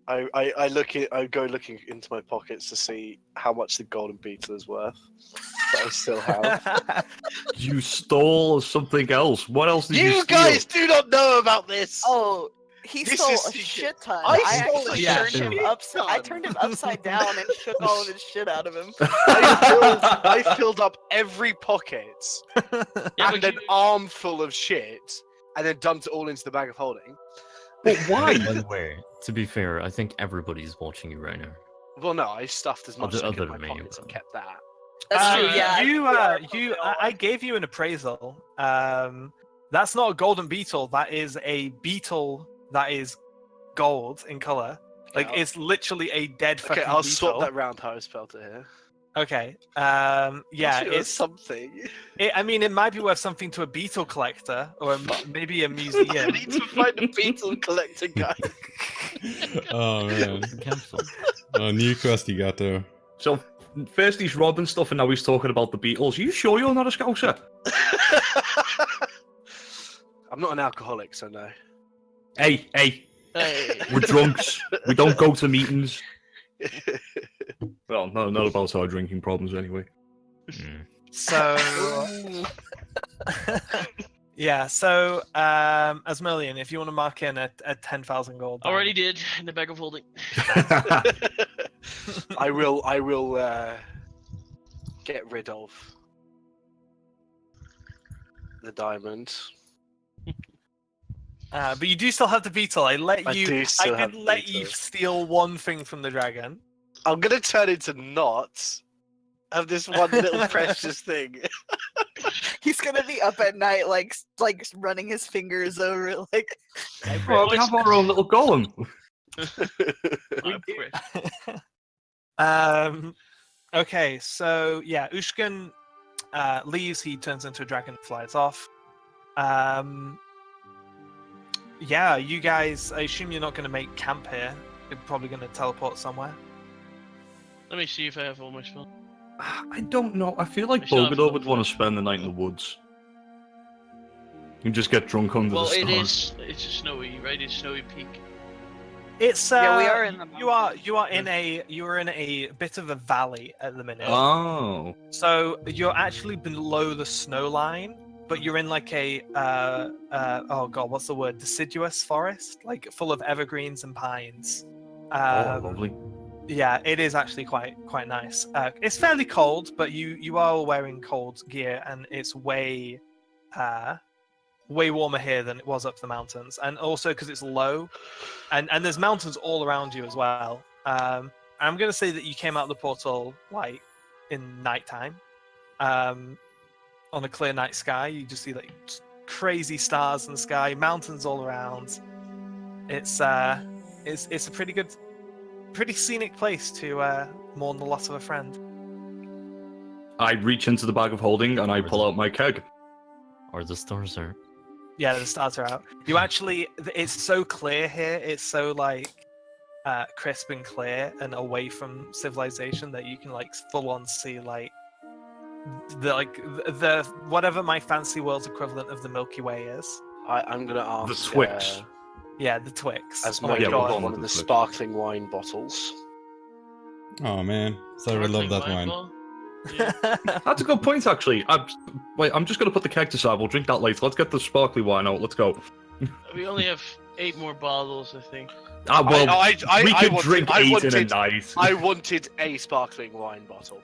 [SPEAKER 3] I go looking into my pockets to see how much the golden beetle is worth that I still have.
[SPEAKER 2] You stole something else. What else did you
[SPEAKER 3] You
[SPEAKER 2] steal?
[SPEAKER 3] guys do not know about this.
[SPEAKER 5] Oh, he
[SPEAKER 3] This
[SPEAKER 5] stole
[SPEAKER 3] is
[SPEAKER 5] a
[SPEAKER 3] secret.
[SPEAKER 5] shit ton.
[SPEAKER 3] I
[SPEAKER 5] I
[SPEAKER 3] stole
[SPEAKER 5] actually
[SPEAKER 3] a
[SPEAKER 1] shit
[SPEAKER 5] turned him
[SPEAKER 3] ton.
[SPEAKER 5] upside. I turned him upside down and shook all of his shit out of him.
[SPEAKER 3] I filled up every pocket
[SPEAKER 7] Yeah,
[SPEAKER 3] and
[SPEAKER 7] but
[SPEAKER 3] an armful of shit, and then dumped it all into the bag of holding.
[SPEAKER 2] But why?
[SPEAKER 6] By the way, to be fair, I think everybody's watching you right now.
[SPEAKER 3] Well, no, I stuffed as much as I could in my
[SPEAKER 6] Other than me,
[SPEAKER 3] pockets and
[SPEAKER 6] but-
[SPEAKER 3] kept that.
[SPEAKER 5] That's true. Yeah.
[SPEAKER 1] I gave you an appraisal. That's not a golden beetle. That is a beetle that is gold in color. Like
[SPEAKER 3] Okay,
[SPEAKER 1] it's literally a dead fucking
[SPEAKER 3] Okay, I'll
[SPEAKER 1] beetle.
[SPEAKER 3] swap that round how I spelled it here.
[SPEAKER 1] Okay. Yeah,
[SPEAKER 3] Actually, it was
[SPEAKER 1] it's.
[SPEAKER 3] something.
[SPEAKER 1] I mean, it might be worth something to a beetle collector or maybe a
[SPEAKER 3] I
[SPEAKER 1] museum.
[SPEAKER 3] need to find a beetle collector guy.
[SPEAKER 4] Oh man.
[SPEAKER 6] Cancel.
[SPEAKER 4] Oh, new quest you got there.
[SPEAKER 2] So first he's robbing stuff, and now he's talking about the Beatles. Are you sure you're not a Scouser?
[SPEAKER 3] I'm not an alcoholic, so no.
[SPEAKER 2] Hey,
[SPEAKER 7] Hey.
[SPEAKER 2] we're drunks. We don't go to meetings. Well, no, not about our drinking problems anyway.
[SPEAKER 6] Mm.
[SPEAKER 1] So. Yeah, so Asmolian, if you want to mark in at 10,000 gold.
[SPEAKER 7] Already did in the bag of holding.
[SPEAKER 3] I will get rid of the diamond.
[SPEAKER 1] But you do still have the beetle. I
[SPEAKER 3] I do still have
[SPEAKER 1] did
[SPEAKER 3] the
[SPEAKER 1] let you
[SPEAKER 3] beetle.
[SPEAKER 1] steal one thing from the dragon.
[SPEAKER 3] I'm gonna turn into knots of this one little precious thing.
[SPEAKER 5] He's gonna be up at night, like running his fingers over it, like.
[SPEAKER 2] Well, we have our own little golem.
[SPEAKER 1] Okay, so yeah, Ushkin leaves. He turns into a dragon, flies off. Yeah, you guys. I assume you're not going to make camp here. You're probably going to teleport somewhere.
[SPEAKER 7] Let me see if I have all my spells.
[SPEAKER 2] I don't know. I feel like
[SPEAKER 7] I still have
[SPEAKER 2] Bogador
[SPEAKER 7] some
[SPEAKER 2] would want to
[SPEAKER 7] flesh.
[SPEAKER 2] spend the night in the woods. And just get drunk under
[SPEAKER 7] Well,
[SPEAKER 2] the
[SPEAKER 7] it
[SPEAKER 2] stars.
[SPEAKER 7] is. It's a snowy, right? It's snowy peak.
[SPEAKER 1] It's
[SPEAKER 5] Yeah, we are in the
[SPEAKER 1] you are in a bit of a valley at the minute.
[SPEAKER 2] Oh.
[SPEAKER 1] So you're actually below the snow line, but you're in like a oh god, what's the word? Deciduous forest, like full of evergreens and pines.
[SPEAKER 2] Lovely.
[SPEAKER 1] Yeah, it is actually quite nice. It's fairly cold, but you are wearing cold gear, and it's way warmer here than it was up the mountains, and also because it's low, and there's mountains all around you as well. I'm gonna say that you came out of the portal like in nighttime, on a clear night sky. You just see like crazy stars in the sky, mountains all around. It's a pretty scenic place to mourn the loss of a friend.
[SPEAKER 2] I reach into the bag of holding and I pull out my keg.
[SPEAKER 6] Or the stars are.
[SPEAKER 1] Yeah, the stars are out. You actually, it's so clear here. It's so like crisp and clear and away from civilization that you can like full on see like the whatever my fancy world's equivalent of the Milky Way is.
[SPEAKER 3] I'm gonna ask
[SPEAKER 2] The Twix.
[SPEAKER 1] Yeah, the Twix.
[SPEAKER 3] As
[SPEAKER 1] Oh my
[SPEAKER 3] my
[SPEAKER 2] yeah, we'll
[SPEAKER 1] god.
[SPEAKER 2] go on
[SPEAKER 3] one
[SPEAKER 2] with
[SPEAKER 3] of the
[SPEAKER 2] the Twix.
[SPEAKER 3] sparkling wine bottles.
[SPEAKER 4] Oh man, so I love that
[SPEAKER 7] Sparkling
[SPEAKER 4] wine.
[SPEAKER 7] ball? Yeah.
[SPEAKER 2] That's a good point, actually. I'm just going to put the keg aside. We'll drink that later. Let's get the sparkly wine out. Let's go.
[SPEAKER 7] We only have 8 more bottles, I think.
[SPEAKER 2] Ah, well, we
[SPEAKER 3] I
[SPEAKER 2] could
[SPEAKER 3] wanted-
[SPEAKER 2] drink
[SPEAKER 3] I
[SPEAKER 2] 8 in a
[SPEAKER 3] wanted-
[SPEAKER 2] night.
[SPEAKER 3] I wanted a sparkling wine bottle.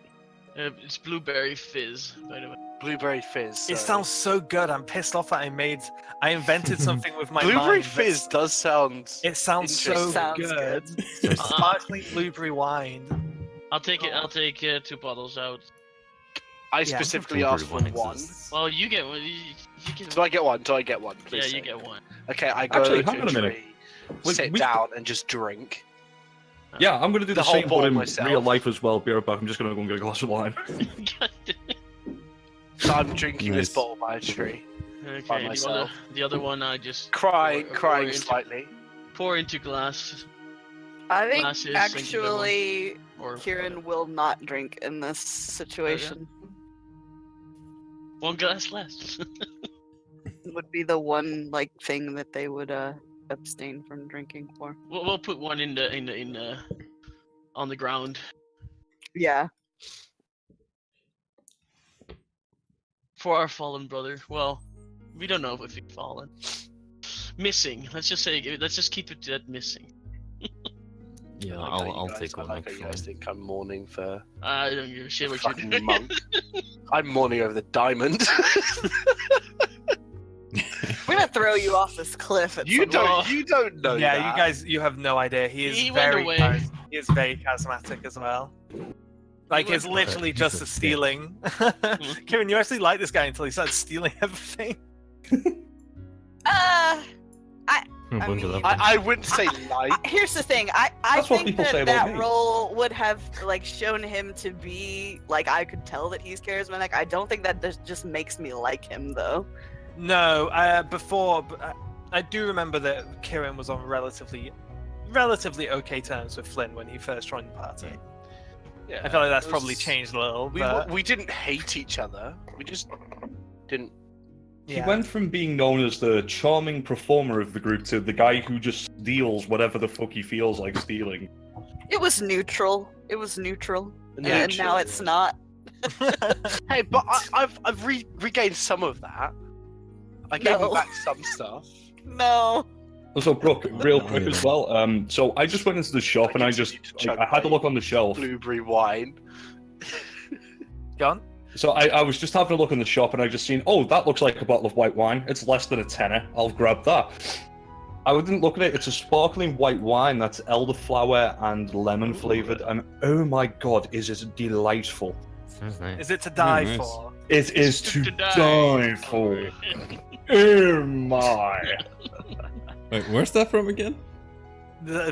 [SPEAKER 7] It's blueberry fizz, by the way.
[SPEAKER 3] Blueberry fizz.
[SPEAKER 1] It
[SPEAKER 3] so-
[SPEAKER 1] sounds so good. I'm pissed off that I invented something with my
[SPEAKER 3] Blueberry
[SPEAKER 1] mind.
[SPEAKER 3] fizz does sound.
[SPEAKER 1] It sounds so
[SPEAKER 3] Interesting.
[SPEAKER 5] Sounds
[SPEAKER 1] good.
[SPEAKER 5] good.
[SPEAKER 1] Sparkling blueberry wine.
[SPEAKER 7] I'll take it. I'll take 2 bottles out.
[SPEAKER 3] I specifically asked for one.
[SPEAKER 7] Well, you get one. You get.
[SPEAKER 3] Do I get one? Do I get one?
[SPEAKER 7] Yeah,
[SPEAKER 3] Please
[SPEAKER 7] you
[SPEAKER 3] say.
[SPEAKER 7] get one.
[SPEAKER 3] Okay, I go
[SPEAKER 2] Actually,
[SPEAKER 3] to
[SPEAKER 2] hang
[SPEAKER 3] a
[SPEAKER 2] on a minute.
[SPEAKER 3] tree,
[SPEAKER 2] Wait,
[SPEAKER 3] sit
[SPEAKER 2] we-
[SPEAKER 3] down, and just drink.
[SPEAKER 2] Yeah, I'm going to do
[SPEAKER 3] The
[SPEAKER 2] the,
[SPEAKER 3] whole
[SPEAKER 2] same, but
[SPEAKER 3] bottle
[SPEAKER 2] in
[SPEAKER 3] myself.
[SPEAKER 2] real life as well. Be right back. I'm just going to go and get a glass of wine.
[SPEAKER 3] So I'm drinking this
[SPEAKER 4] Nice.
[SPEAKER 3] bottle by a tree,
[SPEAKER 7] Okay.
[SPEAKER 3] myself.
[SPEAKER 7] The other one, I just
[SPEAKER 3] crying
[SPEAKER 7] pour
[SPEAKER 3] slightly.
[SPEAKER 7] Pour into glass.
[SPEAKER 5] I think
[SPEAKER 7] Glasses, singular one.
[SPEAKER 5] actually
[SPEAKER 7] Or
[SPEAKER 5] Kieran will not drink in this situation.
[SPEAKER 7] one glass less.
[SPEAKER 5] Would be the one like thing that they would abstain from drinking for.
[SPEAKER 7] We'll put one in the on the ground.
[SPEAKER 5] Yeah.
[SPEAKER 7] For our fallen brother. Well, we don't know if he's fallen. Missing. Let's just say. Let's just keep it at missing.
[SPEAKER 6] Yeah,
[SPEAKER 3] I like how
[SPEAKER 6] I'll
[SPEAKER 3] you guys-
[SPEAKER 6] take
[SPEAKER 3] I
[SPEAKER 6] one
[SPEAKER 3] like how you guys
[SPEAKER 6] actually.
[SPEAKER 3] think I'm mourning for
[SPEAKER 7] I don't give a shit
[SPEAKER 3] a
[SPEAKER 7] what you're
[SPEAKER 3] fucking
[SPEAKER 7] doing.
[SPEAKER 3] monk. I'm mourning over the diamond.
[SPEAKER 5] We're gonna throw you off this cliff at
[SPEAKER 3] you
[SPEAKER 5] some
[SPEAKER 3] don't.
[SPEAKER 5] point.
[SPEAKER 3] You don't know.
[SPEAKER 1] Yeah,
[SPEAKER 3] that.
[SPEAKER 1] you guys, you have no idea. He is
[SPEAKER 7] He went
[SPEAKER 1] very,
[SPEAKER 7] away.
[SPEAKER 1] he is very charismatic as well. Like it's
[SPEAKER 7] went-
[SPEAKER 1] literally
[SPEAKER 4] He's
[SPEAKER 1] just
[SPEAKER 4] a
[SPEAKER 1] a stealing. Kieran, you actually like this guy until he started stealing everything.
[SPEAKER 6] A bunch of
[SPEAKER 5] mean-
[SPEAKER 6] that.
[SPEAKER 3] I wouldn't say like.
[SPEAKER 5] Here's the thing. I
[SPEAKER 2] That's what
[SPEAKER 5] think
[SPEAKER 2] people say
[SPEAKER 5] that
[SPEAKER 2] about
[SPEAKER 5] that
[SPEAKER 2] me.
[SPEAKER 5] role would have like shown him to be like I could tell that he's charismatic. I don't think that just makes me like him though.
[SPEAKER 1] No, before I do remember that Kieran was on relatively okay terms with Flynn when he first joined the party.
[SPEAKER 3] Yeah,
[SPEAKER 1] I feel like that's
[SPEAKER 3] it
[SPEAKER 1] probably
[SPEAKER 3] was-
[SPEAKER 1] changed a little.
[SPEAKER 3] We
[SPEAKER 1] But
[SPEAKER 3] we didn't hate each other. We just didn't.
[SPEAKER 2] He
[SPEAKER 1] yeah.
[SPEAKER 2] went from being known as the charming performer of the group to the guy who just steals whatever the fuck he feels like stealing.
[SPEAKER 5] It was neutral. It was neutral,
[SPEAKER 1] Yeah,
[SPEAKER 5] and now it's not.
[SPEAKER 3] Hey, but I've regained some of that. I gave
[SPEAKER 5] No.
[SPEAKER 3] him back some stuff.
[SPEAKER 5] No.
[SPEAKER 2] So, Brooke, real quick as well. So I just went into the shop and I just I had to look on the shelf.
[SPEAKER 3] Blueberry wine.
[SPEAKER 1] Gone.
[SPEAKER 2] So I was just having a look in the shop and I just seen, oh, that looks like a bottle of white wine. It's less than a tenner. I'll grab that. I didn't look at it. It's a sparkling white wine that's elderflower and lemon flavored, and oh my god, is it delightful!
[SPEAKER 6] Sounds nice.
[SPEAKER 1] Is it to die
[SPEAKER 4] nice.
[SPEAKER 1] for?
[SPEAKER 2] It is
[SPEAKER 7] It's
[SPEAKER 2] to
[SPEAKER 7] to die
[SPEAKER 2] die for. Oh my!
[SPEAKER 4] Wait, where's that from again?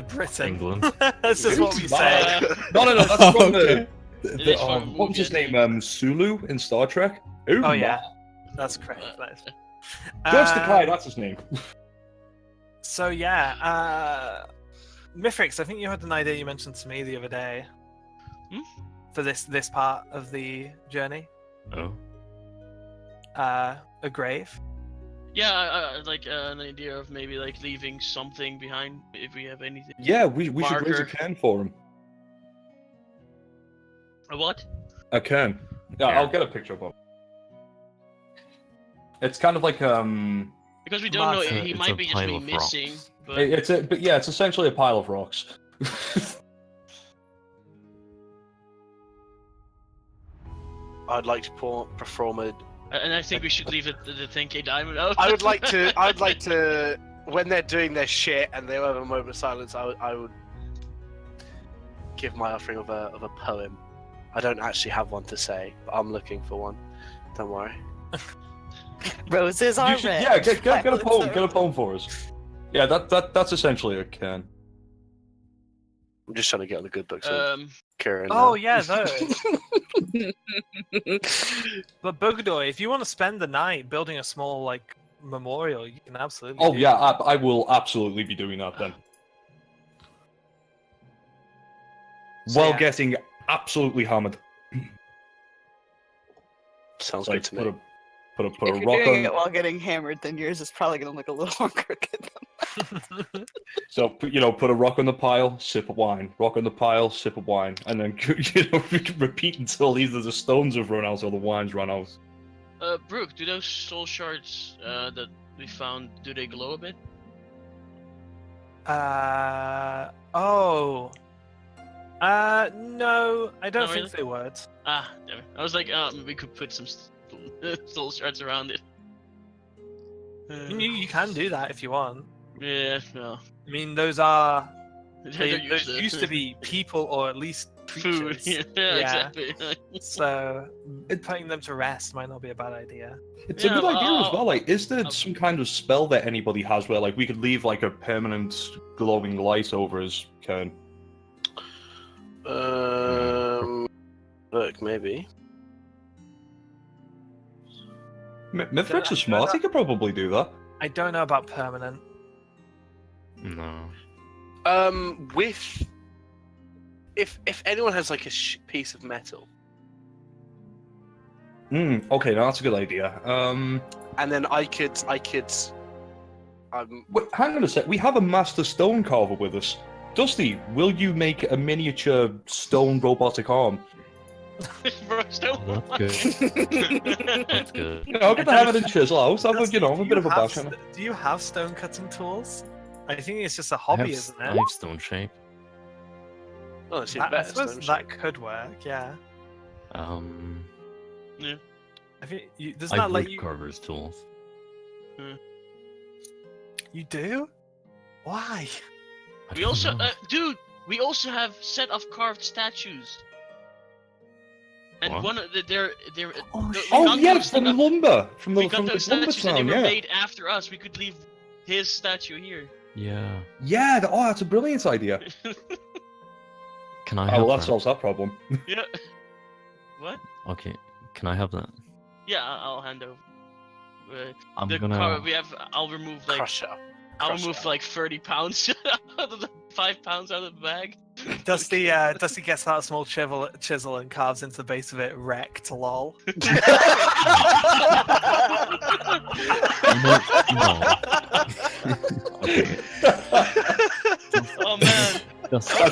[SPEAKER 1] Britain.
[SPEAKER 6] England.
[SPEAKER 1] That's just what we say.
[SPEAKER 2] No, that's from
[SPEAKER 4] Okay.
[SPEAKER 7] It is from
[SPEAKER 2] what was his
[SPEAKER 7] movie,
[SPEAKER 2] name? Sulu in Star Trek.
[SPEAKER 1] Oh yeah, that's correct. That is-
[SPEAKER 2] George the Kai, that's his name.
[SPEAKER 1] So yeah, Mithrix, I think you had an idea you mentioned to me the other day. For this part of the journey.
[SPEAKER 6] Oh.
[SPEAKER 1] A grave.
[SPEAKER 7] Yeah, I like an idea of maybe like leaving something behind if we have anything.
[SPEAKER 2] Yeah, we should raise a
[SPEAKER 7] Marker.
[SPEAKER 2] cairn for him.
[SPEAKER 7] A what?
[SPEAKER 2] A cairn. Yeah, I'll get a picture of him. It's kind of like
[SPEAKER 7] Because we don't know,
[SPEAKER 1] It's
[SPEAKER 7] he
[SPEAKER 6] a
[SPEAKER 7] might be just
[SPEAKER 6] pile
[SPEAKER 7] be
[SPEAKER 6] of
[SPEAKER 7] missing.
[SPEAKER 6] rocks.
[SPEAKER 7] But
[SPEAKER 2] but yeah, it's essentially a pile of rocks.
[SPEAKER 3] I'd like to perform a.
[SPEAKER 7] and I think we should leave the 10k diamond out.
[SPEAKER 3] I would like to. I'd like to. When they're doing their shit and they have a moment of silence, I would give my offering of a poem. I don't actually have one to say, but I'm looking for one. Don't worry.
[SPEAKER 5] Roses are
[SPEAKER 2] You should-
[SPEAKER 5] red.
[SPEAKER 2] yeah, get a
[SPEAKER 5] violets
[SPEAKER 2] poem.
[SPEAKER 5] are
[SPEAKER 2] Get a poem for us. Yeah, that's essentially a cairn.
[SPEAKER 3] I'm just trying to get on the good books of Kieran.
[SPEAKER 1] Oh yeah, those. But Bogadoy, if you want to spend the night building a small like memorial, you can absolutely.
[SPEAKER 2] Oh
[SPEAKER 1] do
[SPEAKER 2] yeah,
[SPEAKER 1] that.
[SPEAKER 2] I will absolutely be doing that then.
[SPEAKER 1] So,
[SPEAKER 2] While
[SPEAKER 1] yeah.
[SPEAKER 2] getting absolutely hammered.
[SPEAKER 3] Sounds
[SPEAKER 2] Like
[SPEAKER 3] good to
[SPEAKER 2] put
[SPEAKER 3] me.
[SPEAKER 2] a
[SPEAKER 5] If
[SPEAKER 2] rock
[SPEAKER 5] you're doing
[SPEAKER 2] on.
[SPEAKER 5] it while getting hammered, then yours is probably gonna look a little more crooked.
[SPEAKER 2] So put a rock on the pile, sip of wine. Rock on the pile, sip of wine, and then repeat until either the stones have run out or the wine's run out.
[SPEAKER 7] Brooke, do those soul shards that we found, do they glow a bit?
[SPEAKER 1] Oh. No, I don't
[SPEAKER 7] Not
[SPEAKER 1] think
[SPEAKER 7] really?
[SPEAKER 1] they would.
[SPEAKER 7] Ah, damn it. I was like, we could put some soul shards around it.
[SPEAKER 1] You can do that if you want.
[SPEAKER 7] Yeah, no.
[SPEAKER 1] I mean, those are.
[SPEAKER 7] They're
[SPEAKER 1] Those
[SPEAKER 7] useless.
[SPEAKER 1] used to be people or at least
[SPEAKER 7] food.
[SPEAKER 1] creatures.
[SPEAKER 7] Yeah, exactly.
[SPEAKER 1] So putting them to rest might not be a bad idea.
[SPEAKER 2] It's
[SPEAKER 7] Yeah,
[SPEAKER 2] a good
[SPEAKER 7] but
[SPEAKER 2] idea as well. Like, is there
[SPEAKER 7] I'll-
[SPEAKER 2] some kind of spell that anybody has where, like, we could leave like a permanent glowing light over his cairn?
[SPEAKER 3] Look, maybe.
[SPEAKER 2] Mithrix is smart. He could probably do that.
[SPEAKER 1] I don't know about permanent.
[SPEAKER 6] No.
[SPEAKER 3] With if anyone has like a piece of metal,
[SPEAKER 2] Okay, now that's a good idea.
[SPEAKER 3] and then I could.
[SPEAKER 2] Wait, hang on a sec. We have a master stone carver with us. Dusty, will you make a miniature stone robotic arm?
[SPEAKER 7] Bro, still.
[SPEAKER 6] Oh, that's good. That's good.
[SPEAKER 2] I'll get the hammer and chisel out. Have a,
[SPEAKER 1] Dusty,
[SPEAKER 2] have a
[SPEAKER 1] do
[SPEAKER 2] bit of
[SPEAKER 1] you
[SPEAKER 2] a
[SPEAKER 1] have
[SPEAKER 2] bash on it.
[SPEAKER 1] Do you have stone cutting tools? I think it's just a
[SPEAKER 6] I
[SPEAKER 1] hobby,
[SPEAKER 6] have,
[SPEAKER 1] isn't
[SPEAKER 6] I
[SPEAKER 1] it?
[SPEAKER 6] have stone shape.
[SPEAKER 3] Oh, it's
[SPEAKER 1] I
[SPEAKER 3] better.
[SPEAKER 1] suppose
[SPEAKER 3] don't
[SPEAKER 1] that could work. Yeah.
[SPEAKER 7] Yeah.
[SPEAKER 1] I think does
[SPEAKER 6] I
[SPEAKER 1] that
[SPEAKER 6] have
[SPEAKER 1] let
[SPEAKER 6] wood
[SPEAKER 1] you?
[SPEAKER 6] carver's tools.
[SPEAKER 1] You do? Why?
[SPEAKER 6] I
[SPEAKER 7] We
[SPEAKER 6] don't
[SPEAKER 7] also,
[SPEAKER 6] know.
[SPEAKER 7] dude, we also have set of carved statues. And
[SPEAKER 6] What?
[SPEAKER 7] one of they're
[SPEAKER 1] Oh,
[SPEAKER 7] we
[SPEAKER 1] shit.
[SPEAKER 2] Oh
[SPEAKER 7] got
[SPEAKER 2] yeah,
[SPEAKER 7] those-
[SPEAKER 2] from lumber, from
[SPEAKER 7] we
[SPEAKER 2] the
[SPEAKER 7] got
[SPEAKER 2] from the
[SPEAKER 7] those
[SPEAKER 2] lumber
[SPEAKER 7] statues and they
[SPEAKER 2] town.
[SPEAKER 7] were
[SPEAKER 2] Yeah,
[SPEAKER 7] made after us. We could leave his statue here.
[SPEAKER 6] Yeah.
[SPEAKER 2] yeah. Oh, that's a brilliant idea.
[SPEAKER 6] Can I
[SPEAKER 2] Oh,
[SPEAKER 6] have
[SPEAKER 2] well, that
[SPEAKER 6] that?
[SPEAKER 2] solves that problem.
[SPEAKER 7] Yeah. What?
[SPEAKER 6] Okay. Can I have that?
[SPEAKER 7] Yeah, I'll hand over.
[SPEAKER 6] I'm
[SPEAKER 7] The
[SPEAKER 6] gonna.
[SPEAKER 7] car we have. I'll remove like
[SPEAKER 3] Crusher.
[SPEAKER 7] I'll
[SPEAKER 3] Crusher.
[SPEAKER 7] remove like 30 pounds out of the 5 pounds out of the bag.
[SPEAKER 1] Dusty gets out a small chisel and carves into the base of it wrecked lol.
[SPEAKER 6] No. Okay.
[SPEAKER 7] Oh man,
[SPEAKER 6] Just,
[SPEAKER 7] I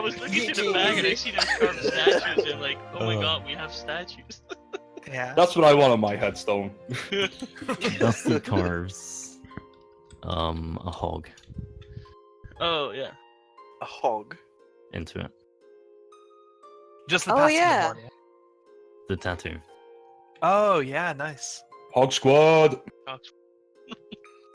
[SPEAKER 7] was looking through the bag and I see those carved statues and I'm like, oh my god, we have statues.
[SPEAKER 1] Yeah.
[SPEAKER 2] That's what I want on my headstone.
[SPEAKER 6] Dusty carves a hog
[SPEAKER 7] Oh yeah.
[SPEAKER 3] A hog.
[SPEAKER 6] into it.
[SPEAKER 1] Just the
[SPEAKER 5] Oh,
[SPEAKER 1] passive
[SPEAKER 5] yeah.
[SPEAKER 1] one, yeah.
[SPEAKER 6] The tattoo.
[SPEAKER 1] Oh yeah, nice.
[SPEAKER 2] Hog squad.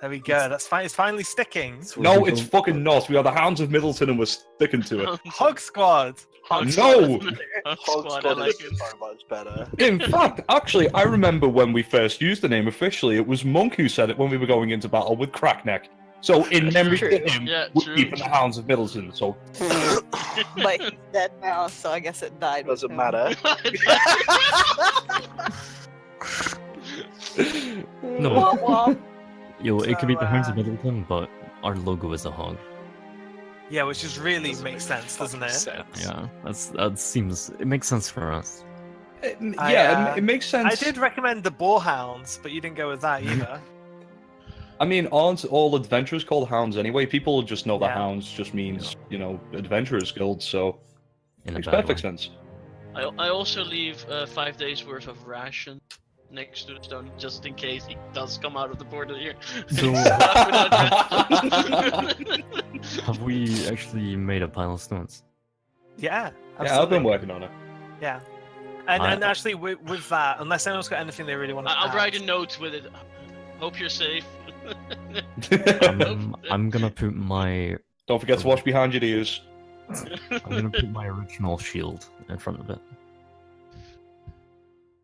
[SPEAKER 1] There we go. That's fine. It's finally sticking.
[SPEAKER 2] No, it's fucking not. We are the Hounds of Middleton and we're sticking to it.
[SPEAKER 1] Hog Squad.
[SPEAKER 7] Hog
[SPEAKER 2] No!
[SPEAKER 7] Squad. Hog
[SPEAKER 3] Hog
[SPEAKER 7] Squad, I
[SPEAKER 3] squad
[SPEAKER 7] like
[SPEAKER 3] is
[SPEAKER 7] it.
[SPEAKER 3] so much better.
[SPEAKER 2] In fact, actually, I remember when we first used the name officially, it was Monk who said it when we were going into battle with Crackneck. So, in memory
[SPEAKER 5] True.
[SPEAKER 2] to him,
[SPEAKER 7] Yeah,
[SPEAKER 2] we're
[SPEAKER 7] true.
[SPEAKER 2] keeping the Hounds of Middleton. So,
[SPEAKER 5] But he's dead now, so I guess it died. with
[SPEAKER 3] Doesn't
[SPEAKER 5] him.
[SPEAKER 3] matter.
[SPEAKER 6] No.
[SPEAKER 5] Womp womp.
[SPEAKER 6] Yo, it could be the Hounds of
[SPEAKER 1] So,
[SPEAKER 6] Middleton, but our logo is a hog.
[SPEAKER 1] Yeah, which just really
[SPEAKER 3] Doesn't
[SPEAKER 1] makes
[SPEAKER 3] make
[SPEAKER 1] sense, doesn't
[SPEAKER 3] fucking
[SPEAKER 1] it?
[SPEAKER 3] sense.
[SPEAKER 6] Yeah, it makes sense for us.
[SPEAKER 2] It makes sense.
[SPEAKER 1] I did recommend the boarhounds, but you didn't go with that either.
[SPEAKER 2] I mean, aren't all adventurers called hounds anyway? People just know that
[SPEAKER 1] Yeah.
[SPEAKER 2] hounds just means, adventurers guild, so
[SPEAKER 6] In a
[SPEAKER 2] makes
[SPEAKER 6] bad
[SPEAKER 2] perfect
[SPEAKER 6] way.
[SPEAKER 2] sense.
[SPEAKER 7] I also leave 5 days worth of ration next to the stone just in case he does come out of the portal here.
[SPEAKER 6] So-
[SPEAKER 7] Without-
[SPEAKER 6] Have we actually made a pile of stones?
[SPEAKER 1] Yeah, absolutely.
[SPEAKER 2] Yeah, I've been working on it.
[SPEAKER 1] Yeah. And,
[SPEAKER 6] I-
[SPEAKER 1] and actually, with that, unless anyone's got anything they really want to
[SPEAKER 7] I'll
[SPEAKER 1] add,
[SPEAKER 7] write a note with it. Hope you're safe.
[SPEAKER 6] I'm gonna put my
[SPEAKER 2] Don't forget to watch behind your ears.
[SPEAKER 6] I'm gonna put my original shield in front of it.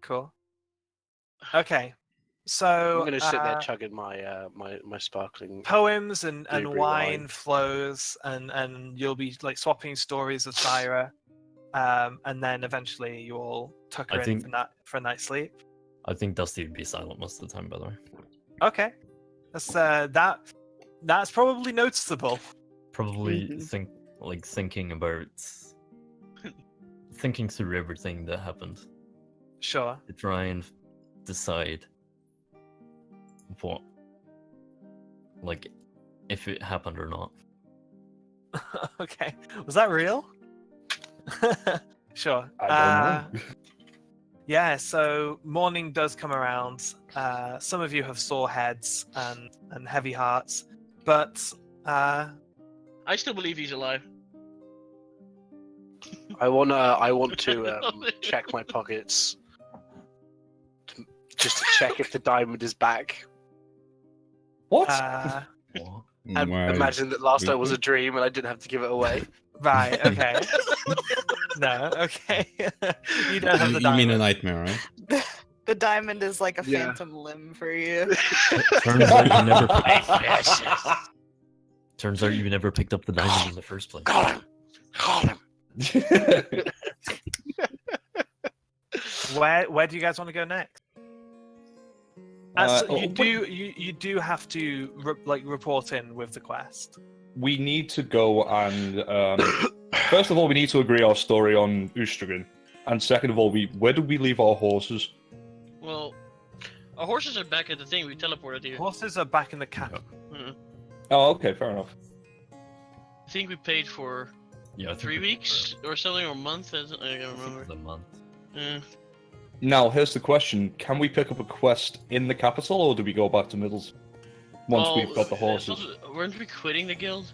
[SPEAKER 1] Cool. Okay. So
[SPEAKER 3] I'm gonna sit there chugging my my sparkling.
[SPEAKER 1] poems and
[SPEAKER 3] blueberry
[SPEAKER 1] wine
[SPEAKER 3] wine.
[SPEAKER 1] flows, and you'll be like swapping stories of Syra, and then eventually you all tuck her
[SPEAKER 6] I
[SPEAKER 1] in
[SPEAKER 6] think-
[SPEAKER 1] for a night's sleep.
[SPEAKER 6] I think Dusty would be silent most of the time, by the way.
[SPEAKER 1] Okay. That's that's probably noticeable.
[SPEAKER 6] Probably
[SPEAKER 5] Mhm.
[SPEAKER 6] thinking about thinking through everything that happened
[SPEAKER 1] Sure.
[SPEAKER 6] to try and decide what, like, if it happened or not.
[SPEAKER 1] Okay. Was that real? Sure.
[SPEAKER 2] I don't know.
[SPEAKER 1] Yeah, so morning does come around. Some of you have sore heads and heavy hearts, but
[SPEAKER 7] I still believe he's alive.
[SPEAKER 3] I want to check my pockets, just to check if the diamond is back.
[SPEAKER 2] What?
[SPEAKER 6] What?
[SPEAKER 3] And
[SPEAKER 4] Wow.
[SPEAKER 3] imagine that last night was a dream and I didn't have to give it away.
[SPEAKER 1] right, okay. No, okay. You don't have the
[SPEAKER 4] You mean a
[SPEAKER 1] diamond.
[SPEAKER 4] nightmare, right?
[SPEAKER 5] The diamond is like a
[SPEAKER 3] Yeah.
[SPEAKER 5] phantom limb for you.
[SPEAKER 6] Turns out you never. Turns out you never picked up the diamond in the first place.
[SPEAKER 3] Got him! Got him!
[SPEAKER 1] Where do you guys want to go next? You do have to report in with the quest.
[SPEAKER 2] We need to go and first of all, we need to agree our story on Ustragan, and second of all, where did we leave our horses?
[SPEAKER 7] Well, our horses are back at the thing. We teleported here.
[SPEAKER 1] Horses are back in the camp.
[SPEAKER 2] Oh, okay, fair enough.
[SPEAKER 7] I think we paid for
[SPEAKER 6] Yeah, I think
[SPEAKER 7] 3
[SPEAKER 6] we-
[SPEAKER 7] weeks or something, or a month. I can't
[SPEAKER 6] I think
[SPEAKER 7] remember.
[SPEAKER 6] it's a month.
[SPEAKER 7] Yeah.
[SPEAKER 2] Now, here's the question: can we pick up a quest in the capital, or do we go back to Middles once we've got the horses?
[SPEAKER 7] Weren't we quitting the guild?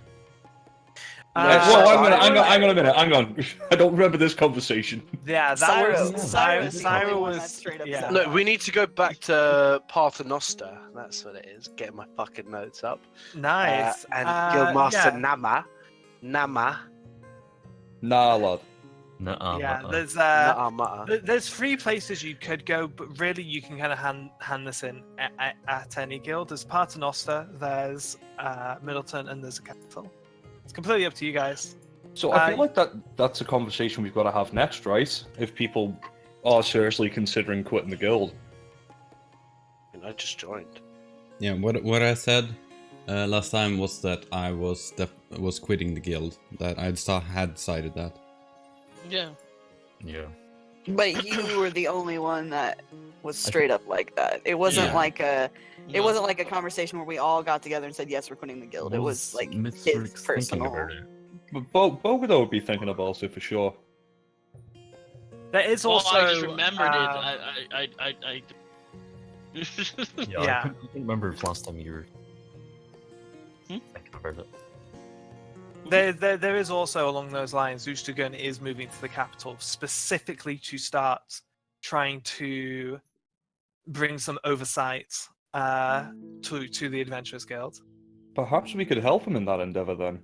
[SPEAKER 2] Well, hang
[SPEAKER 3] Syra-
[SPEAKER 2] on a minute. Hang on. I don't remember this conversation.
[SPEAKER 1] Yeah, that
[SPEAKER 5] Syra-
[SPEAKER 1] was
[SPEAKER 5] Syra's the
[SPEAKER 1] Syra
[SPEAKER 5] only one
[SPEAKER 1] was
[SPEAKER 5] that straight up
[SPEAKER 1] yeah.
[SPEAKER 5] said
[SPEAKER 3] No, we need to go back to Paternoster. That's what it is. Getting my fucking notes up.
[SPEAKER 1] Nice.
[SPEAKER 3] And Guildmaster
[SPEAKER 1] yeah.
[SPEAKER 3] Nama.
[SPEAKER 2] Nah, lad.
[SPEAKER 6] Nuh-uh,
[SPEAKER 1] Yeah,
[SPEAKER 6] nuh-uh.
[SPEAKER 1] there's 3 places you could go, but really you can kind of hand this in at any guild. There's Paternoster, there's Middleton, and there's a capital. It's completely up to you guys.
[SPEAKER 2] So I feel like that's a conversation we've got to have next, right? If people are seriously considering quitting the guild.
[SPEAKER 3] I just joined.
[SPEAKER 4] Yeah, what I said last time was that I was quitting the guild. That had decided that.
[SPEAKER 7] Yeah.
[SPEAKER 6] Yeah.
[SPEAKER 5] But you were the only one that was straight up like that. It wasn't
[SPEAKER 4] Yeah.
[SPEAKER 5] like a it
[SPEAKER 7] No.
[SPEAKER 5] wasn't like a conversation where we all got together and said yes, we're quitting the guild. It was like
[SPEAKER 6] Mythrick's
[SPEAKER 5] his
[SPEAKER 6] thinking
[SPEAKER 5] personal.
[SPEAKER 6] about it.
[SPEAKER 2] But Bogodo would be thinking about it for sure.
[SPEAKER 1] There is
[SPEAKER 7] Well,
[SPEAKER 1] also
[SPEAKER 7] I just remembered it.
[SPEAKER 1] um,
[SPEAKER 6] Yeah,
[SPEAKER 1] Yeah.
[SPEAKER 6] I couldn't remember if last time you were
[SPEAKER 7] Hmm?
[SPEAKER 6] thinking about it.
[SPEAKER 1] There is also along those lines. Ustragun is moving to the capital specifically to start trying to bring some oversight to the Adventurers Guild.
[SPEAKER 2] Perhaps we could help him in that endeavor then.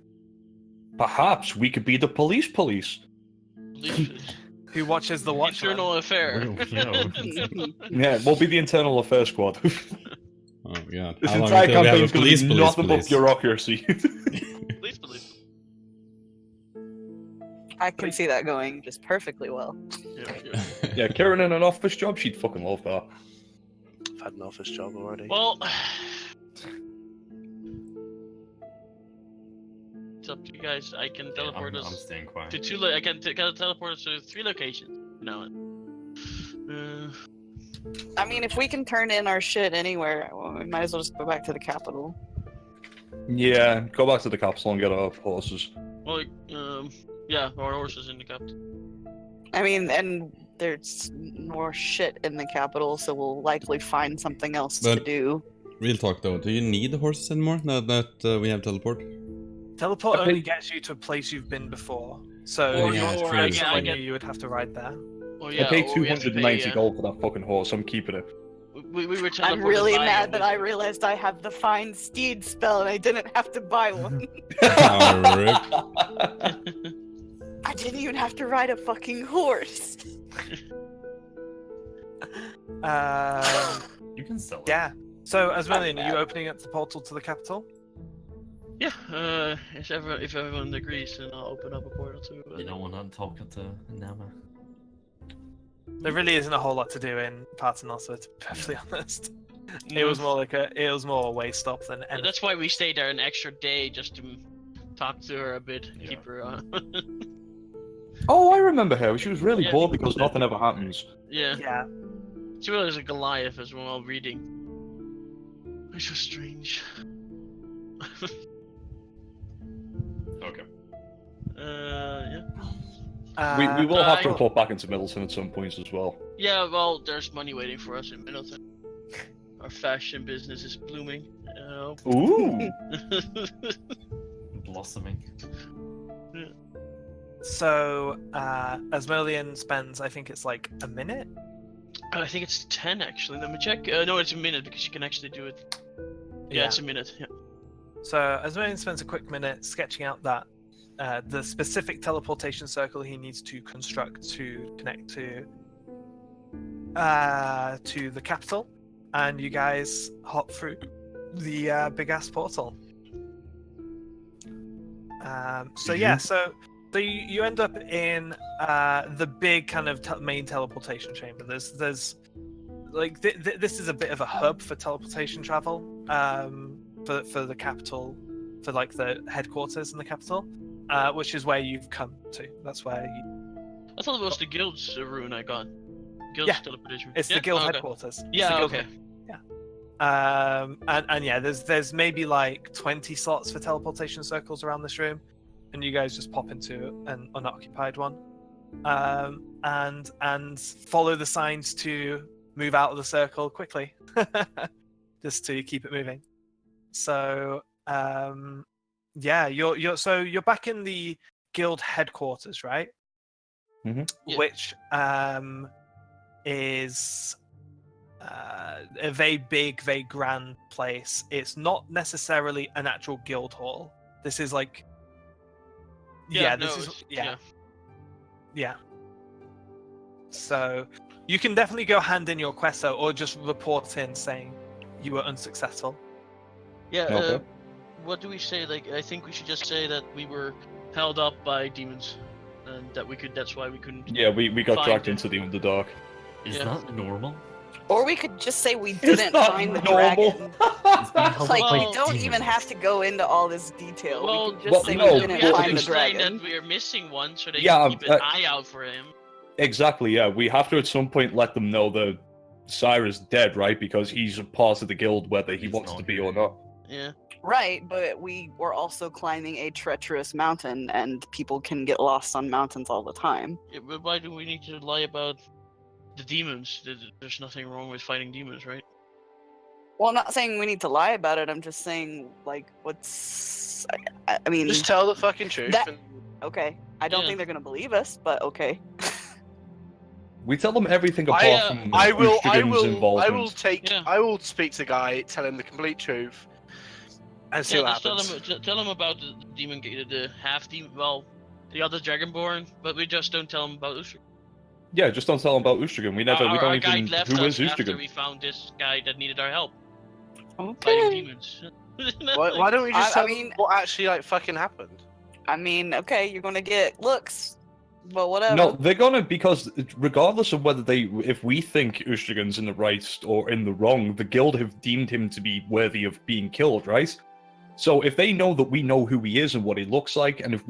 [SPEAKER 2] Perhaps we could be the police.
[SPEAKER 1] Who watches the Watchman?
[SPEAKER 7] Internal affair.
[SPEAKER 6] Well, you know,
[SPEAKER 2] Yeah, we'll be the internal affairs squad. This
[SPEAKER 4] Oh yeah.
[SPEAKER 2] entire campaign's going to be nothing but bureaucracy.
[SPEAKER 7] Police.
[SPEAKER 5] I can see that going just perfectly well.
[SPEAKER 7] Yeah.
[SPEAKER 2] Yeah, Kieran in an office job, she'd fucking love that.
[SPEAKER 3] I've had an office job already.
[SPEAKER 7] Well, it's up to you guys. I can teleport
[SPEAKER 6] I'm
[SPEAKER 7] us
[SPEAKER 6] staying quiet.
[SPEAKER 7] to I can teleport us to 3 locations. No.
[SPEAKER 5] I mean, if we can turn in our shit anywhere, well, we might as well just go back to the capital.
[SPEAKER 2] Yeah, go back to the capsule and get our horses.
[SPEAKER 7] Well, yeah, our horses in the capital.
[SPEAKER 5] I mean, and there's more shit in the capital, so we'll likely find something else to
[SPEAKER 4] But-
[SPEAKER 5] do.
[SPEAKER 4] Real talk though, do you need the horses anymore now that we have teleport?
[SPEAKER 1] Teleport
[SPEAKER 2] I
[SPEAKER 1] only
[SPEAKER 2] think-
[SPEAKER 1] gets you to a place you've been before. So
[SPEAKER 4] Oh,
[SPEAKER 1] if you
[SPEAKER 4] yeah,
[SPEAKER 1] want to
[SPEAKER 4] true.
[SPEAKER 1] ride
[SPEAKER 7] Yeah, I
[SPEAKER 1] someone
[SPEAKER 7] get-
[SPEAKER 1] new, you would have to ride there.
[SPEAKER 7] Oh
[SPEAKER 2] I
[SPEAKER 7] yeah,
[SPEAKER 2] paid
[SPEAKER 7] or we have to
[SPEAKER 2] 290
[SPEAKER 7] pay,
[SPEAKER 2] gold for that fucking horse. I'm keeping it.
[SPEAKER 7] We were teleported
[SPEAKER 5] I'm really
[SPEAKER 7] by
[SPEAKER 5] mad
[SPEAKER 7] a
[SPEAKER 5] that I
[SPEAKER 7] wizard.
[SPEAKER 5] realized I have the Find Steed spell and I didn't have to buy one.
[SPEAKER 4] Oh, rip.
[SPEAKER 5] I didn't even have to ride a fucking horse.
[SPEAKER 6] You can sell it.
[SPEAKER 1] Yeah. So, Asmelian, are you opening up the portal to the capital?
[SPEAKER 7] Yeah, if everyone agrees, then I'll open up a portal to.
[SPEAKER 6] You don't want to talk to Nama.
[SPEAKER 1] There really isn't a whole lot to do in Paternoster, to be perfectly honest. It was more like a way stop than anything.
[SPEAKER 7] That's why we stayed there an extra day just to talk to her a bit,
[SPEAKER 6] Yeah.
[SPEAKER 7] keep her on.
[SPEAKER 2] Oh, I remember her. She was really
[SPEAKER 7] Yeah.
[SPEAKER 2] bored because nothing ever happens.
[SPEAKER 7] Yeah,
[SPEAKER 1] Yeah.
[SPEAKER 7] she was a Goliath as well while reading, which was strange.
[SPEAKER 6] Okay.
[SPEAKER 7] Yeah.
[SPEAKER 2] We will have to
[SPEAKER 7] I-
[SPEAKER 2] report back into Middleton at some points as well.
[SPEAKER 7] Yeah, well, there's money waiting for us in Middleton. Our fashion business is blooming.
[SPEAKER 2] Ooh!
[SPEAKER 6] Blossoming.
[SPEAKER 1] So, Asmelian spends, I think it's like a minute.
[SPEAKER 7] I think it's 10 actually. Let me check. No, it's a minute because you can actually do it. Yeah, it's a minute. Yeah.
[SPEAKER 1] So, Asmelian spends a quick minute sketching out that the specific teleportation circle he needs to construct to connect to the capital, and you guys hop through the big ass portal. So yeah, so you end up in the big kind of main teleportation chamber. There's like this is a bit of a hub for teleportation travel for the capital, for like the headquarters in the capital, which is where you've come to. That's where
[SPEAKER 7] I thought it was the guild's rune I got. Guild's
[SPEAKER 1] Yeah,
[SPEAKER 7] teleportation.
[SPEAKER 1] it's
[SPEAKER 7] Yeah?
[SPEAKER 1] the guild
[SPEAKER 7] Oh, okay.
[SPEAKER 1] headquarters. It's the
[SPEAKER 7] Yeah,
[SPEAKER 1] guild
[SPEAKER 7] okay.
[SPEAKER 1] And yeah, there's maybe like 20 slots for teleportation circles around this room, and you guys just pop into an unoccupied one, and follow the signs to move out of the circle quickly, just to keep it moving. So yeah, you're back in the guild headquarters, right?
[SPEAKER 2] Mhm.
[SPEAKER 7] Yeah.
[SPEAKER 1] Which is a very big, very grand place. It's not necessarily an actual guild hall. This is like, yeah. So you can definitely go hand in your quest though, or just report in saying you were unsuccessful.
[SPEAKER 7] Yeah.
[SPEAKER 2] Okay.
[SPEAKER 7] What do we say? Like, I think we should just say that we were held up by demons, and that that's why we couldn't.
[SPEAKER 2] Yeah, we got
[SPEAKER 7] Find
[SPEAKER 2] dragged
[SPEAKER 7] it.
[SPEAKER 2] into the Underdark.
[SPEAKER 6] Is
[SPEAKER 7] Yeah.
[SPEAKER 6] that normal?
[SPEAKER 5] Or we could just say we
[SPEAKER 2] It's
[SPEAKER 5] didn't
[SPEAKER 2] not
[SPEAKER 5] find the
[SPEAKER 2] normal.
[SPEAKER 5] dragon.
[SPEAKER 6] It's being held
[SPEAKER 5] Like,
[SPEAKER 6] up
[SPEAKER 5] we
[SPEAKER 6] by
[SPEAKER 5] don't
[SPEAKER 6] demons.
[SPEAKER 5] even have to go into all this detail.
[SPEAKER 7] Well,
[SPEAKER 5] we can just
[SPEAKER 2] well,
[SPEAKER 5] say
[SPEAKER 2] no,
[SPEAKER 5] we
[SPEAKER 7] we
[SPEAKER 5] didn't
[SPEAKER 7] have to
[SPEAKER 5] find the
[SPEAKER 7] explain
[SPEAKER 5] dragon.
[SPEAKER 7] that we are missing one, so they
[SPEAKER 2] Yeah,
[SPEAKER 7] can keep an eye out for him.
[SPEAKER 2] Exactly, yeah. We have to at some point let them know that Cyrus dead, right? Because he's a part of the guild, whether he
[SPEAKER 6] He's
[SPEAKER 2] wants
[SPEAKER 6] not
[SPEAKER 2] to be
[SPEAKER 6] here.
[SPEAKER 2] or not.
[SPEAKER 7] Yeah.
[SPEAKER 5] Right, but we were also climbing a treacherous mountain, and people can get lost on mountains all the time.
[SPEAKER 7] Yeah, but why do we need to lie about the demons? There's nothing wrong with fighting demons, right?
[SPEAKER 5] Well, I'm not saying we need to lie about it. I'm just saying, like, what's... I mean,
[SPEAKER 3] Just tell the fucking truth.
[SPEAKER 5] That-
[SPEAKER 3] and-
[SPEAKER 5] okay. I don't
[SPEAKER 7] Yeah.
[SPEAKER 5] think they're going to believe us, but okay.
[SPEAKER 2] We tell them everything apart from
[SPEAKER 3] I will
[SPEAKER 2] Ustrigan's involvement.
[SPEAKER 7] Yeah.
[SPEAKER 3] I will speak to the guy, tell him the complete truth, and see
[SPEAKER 7] Yeah,
[SPEAKER 3] what
[SPEAKER 7] just tell
[SPEAKER 3] happens.
[SPEAKER 7] them, tell them about the demon, the half demon, well, the other dragonborn, but we just don't tell them about Ustrigan.
[SPEAKER 2] Yeah, just don't tell them about Ustrigan. We don't
[SPEAKER 7] our
[SPEAKER 2] even
[SPEAKER 7] guide left
[SPEAKER 2] who
[SPEAKER 7] us
[SPEAKER 2] is
[SPEAKER 7] after
[SPEAKER 2] Ustrigan.
[SPEAKER 7] we found this guy that needed our help fighting
[SPEAKER 5] Okay.
[SPEAKER 7] demons.
[SPEAKER 3] Why don't we just
[SPEAKER 5] I
[SPEAKER 3] tell
[SPEAKER 5] mean-
[SPEAKER 3] them what actually like fucking happened?
[SPEAKER 5] I mean, okay, you're going to get looks. But whatever.
[SPEAKER 2] No, they're gonna, because regardless of whether if we think Ustrigan's in the right or in the wrong, the guild have deemed him to be worthy of being killed, right? So if they know that we know who he is and what he looks like, and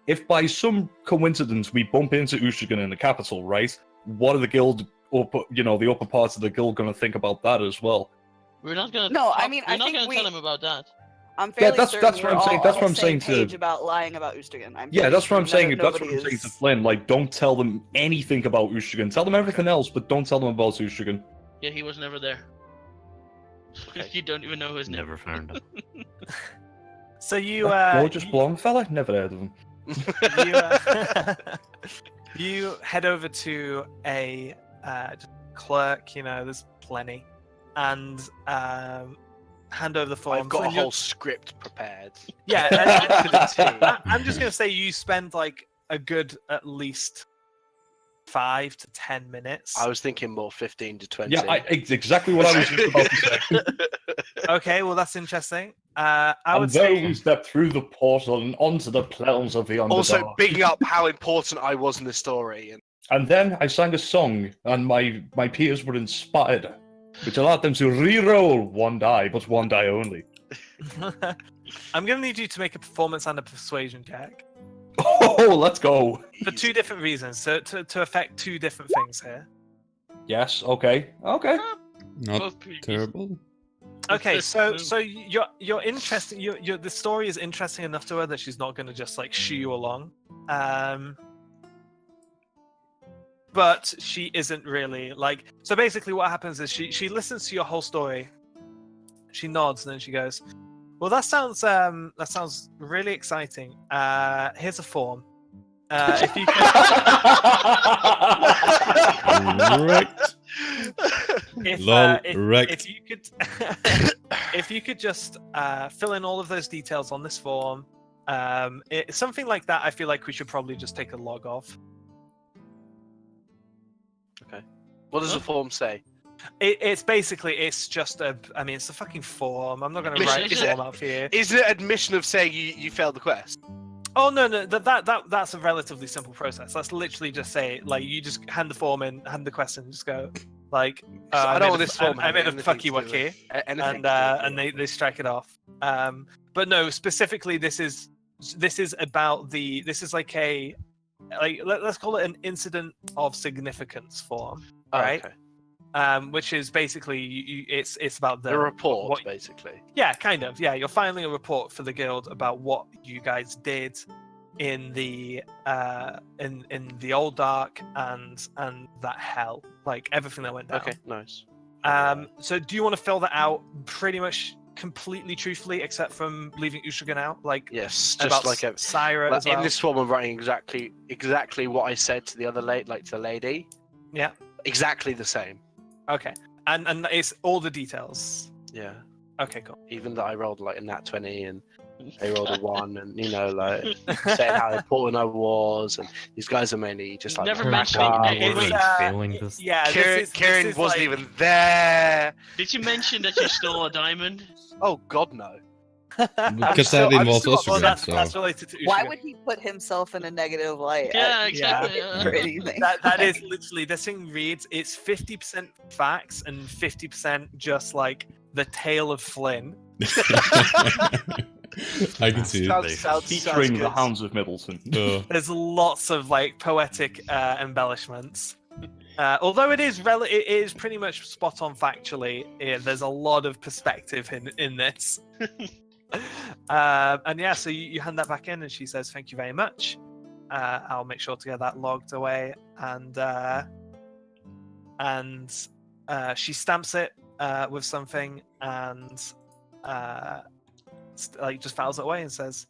[SPEAKER 2] if by some coincidence we bump into Ustrigan in the capital, right? What are the guild, the upper parts of the guild gonna think about that as well?
[SPEAKER 7] We're not gonna.
[SPEAKER 5] No, I
[SPEAKER 7] talk-
[SPEAKER 5] mean,
[SPEAKER 7] we're
[SPEAKER 5] I
[SPEAKER 7] not
[SPEAKER 5] think
[SPEAKER 7] gonna tell him about that.
[SPEAKER 5] I'm fairly
[SPEAKER 2] that's
[SPEAKER 5] certain
[SPEAKER 2] what
[SPEAKER 5] we're
[SPEAKER 2] I'm saying.
[SPEAKER 5] all
[SPEAKER 2] That's
[SPEAKER 5] on
[SPEAKER 2] what
[SPEAKER 5] the
[SPEAKER 2] I'm
[SPEAKER 5] same
[SPEAKER 2] saying to-
[SPEAKER 5] page about lying about Ustrigan.
[SPEAKER 2] Yeah, that's what I'm saying. That's what
[SPEAKER 5] Nobody
[SPEAKER 2] I'm saying to
[SPEAKER 5] is.
[SPEAKER 2] Flynn. Like, don't tell them anything about Ustrigan. Tell them everything else, but don't tell them about Ustrigan.
[SPEAKER 7] Yeah, he was never there.
[SPEAKER 3] Okay.
[SPEAKER 7] You don't even know his name.
[SPEAKER 6] Never found out.
[SPEAKER 1] So you,
[SPEAKER 2] Gorgeous blonde fella. Never heard of him.
[SPEAKER 1] you head over to a clerk. There's plenty, and hand over the forms.
[SPEAKER 3] I've got a
[SPEAKER 1] and you're-
[SPEAKER 3] whole script prepared.
[SPEAKER 1] Yeah, I'm just gonna say you spend like a good at least 5 to 10 minutes.
[SPEAKER 3] I was thinking more 15 to 20.
[SPEAKER 2] Yeah, it's exactly what I was just about to say.
[SPEAKER 1] Okay, well that's interesting. I
[SPEAKER 2] And
[SPEAKER 1] would
[SPEAKER 2] there
[SPEAKER 1] say
[SPEAKER 2] we step through the portal and onto the realms of the Underdark.
[SPEAKER 3] Also, bigging up how important I was in the story.
[SPEAKER 2] And then I sang a song, and my peers were inspired, which allowed them to re-roll one die, but one die only.
[SPEAKER 1] I'm gonna need you to make a performance and a persuasion check
[SPEAKER 2] Oh, let's go.
[SPEAKER 1] for 2 different reasons. So to affect 2 different things here.
[SPEAKER 2] Yes, okay.
[SPEAKER 4] Not
[SPEAKER 7] Both pretty
[SPEAKER 4] terrible.
[SPEAKER 1] Okay, so you're interesting. The story is interesting enough to her that she's not gonna just like shoo you along. But she isn't really like. So basically, what happens is she listens to your whole story. She nods and then she goes, "Well, that sounds really exciting. Here's a form. If you could,
[SPEAKER 4] Wrecked.
[SPEAKER 1] if,
[SPEAKER 4] Lol,
[SPEAKER 1] if
[SPEAKER 4] wrecked.
[SPEAKER 1] you could, if you could just fill in all of those details on this form, something like that. I feel like we should probably just take a log of.
[SPEAKER 3] What does the form say?
[SPEAKER 1] It's basically it's just it's a fucking form. I'm not going to write the
[SPEAKER 3] Is it-
[SPEAKER 1] form out for you.
[SPEAKER 3] Is it admission of saying you failed the quest?
[SPEAKER 1] Oh no, that's a relatively simple process. That's literally just say like you just hand the form in, hand the question, just go like
[SPEAKER 3] I don't want this form.
[SPEAKER 1] I made a
[SPEAKER 3] having
[SPEAKER 1] fucky
[SPEAKER 3] anything to do
[SPEAKER 1] wucky,
[SPEAKER 3] with- anything
[SPEAKER 1] and
[SPEAKER 3] to do with
[SPEAKER 1] they strike it off. But no, specifically this is about this is like a let's call it an incident of significance form,
[SPEAKER 3] Oh,
[SPEAKER 1] right?
[SPEAKER 3] okay.
[SPEAKER 1] Which is basically it's about
[SPEAKER 3] The report,
[SPEAKER 1] what-
[SPEAKER 3] basically.
[SPEAKER 1] Yeah, kind of. Yeah, you're filing a report for the guild about what you guys did in the in the old dark and that hell, like everything that went down.
[SPEAKER 3] Okay, nice.
[SPEAKER 1] So do you want to fill that out pretty much completely truthfully, except from leaving Ustrigan out? Like
[SPEAKER 3] Yes,
[SPEAKER 1] about
[SPEAKER 3] just like a.
[SPEAKER 1] Syra
[SPEAKER 3] Like,
[SPEAKER 1] as well?
[SPEAKER 3] in this form, I'm writing exactly what I said to the other to the lady.
[SPEAKER 1] Yeah.
[SPEAKER 3] Exactly the same.
[SPEAKER 1] Okay. And it's all the details.
[SPEAKER 3] Yeah.
[SPEAKER 1] Okay, cool.
[SPEAKER 3] Even that I rolled like a nat 20 and they rolled a 1, and like saying how important I was, and these guys are mainly just like
[SPEAKER 7] Never
[SPEAKER 3] back
[SPEAKER 7] mentioned
[SPEAKER 3] up.
[SPEAKER 7] it.
[SPEAKER 6] We're
[SPEAKER 1] It's,
[SPEAKER 6] failing this.
[SPEAKER 1] Yeah,
[SPEAKER 3] Kieran
[SPEAKER 1] this is
[SPEAKER 3] wasn't
[SPEAKER 1] like-
[SPEAKER 3] even there.
[SPEAKER 7] Did you mention that you stole a diamond?
[SPEAKER 3] Oh God, no.
[SPEAKER 4] Because
[SPEAKER 3] still-
[SPEAKER 4] that
[SPEAKER 3] I'm
[SPEAKER 4] involves
[SPEAKER 3] still-
[SPEAKER 1] Well,
[SPEAKER 4] Ustrigan,
[SPEAKER 1] that's
[SPEAKER 4] so...
[SPEAKER 1] related to Ustrigan.
[SPEAKER 5] Why would he put himself in a negative light?
[SPEAKER 7] Yeah, exactly.
[SPEAKER 5] Or anything?
[SPEAKER 1] That is literally, this thing reads, it's 50% facts and 50% just like the tale of Flynn.
[SPEAKER 4] I can see it.
[SPEAKER 3] Sounds
[SPEAKER 2] Featuring the
[SPEAKER 3] good.
[SPEAKER 2] Hounds of Middleton.
[SPEAKER 1] There's lots of like poetic embellishments. Although it is it is pretty much spot on factually. There's a lot of perspective in this. And yeah, so you hand that back in, and she says, "Thank you very much. I'll make sure to get that logged away." And she stamps it with something, and just files it away and says,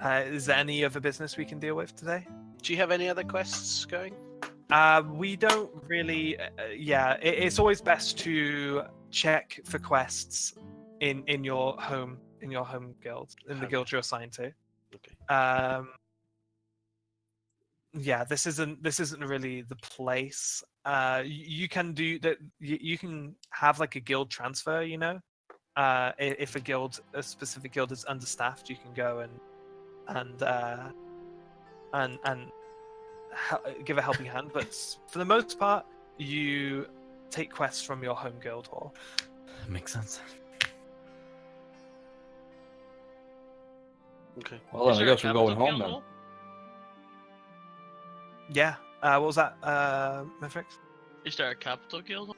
[SPEAKER 1] "Is there any other business we can deal with today?"
[SPEAKER 3] Do you have any other quests going?
[SPEAKER 1] We don't really. It's always best to check for quests in your home guild, in the guild you're assigned to.
[SPEAKER 3] Okay.
[SPEAKER 1] Yeah, this isn't really the place. You can do that. You can have like a guild transfer. If a specific guild is understaffed, you can go and give a helping hand, but for the most part, you take quests from your home guild hall.
[SPEAKER 6] Makes sense.
[SPEAKER 3] Okay.
[SPEAKER 2] Well,
[SPEAKER 7] Is
[SPEAKER 2] then I
[SPEAKER 7] there a
[SPEAKER 2] guess we're
[SPEAKER 7] capital
[SPEAKER 2] going home
[SPEAKER 7] guild
[SPEAKER 2] then.
[SPEAKER 7] hall?
[SPEAKER 1] Yeah. What was that, Mithrix?
[SPEAKER 7] Is there a capital guild hall?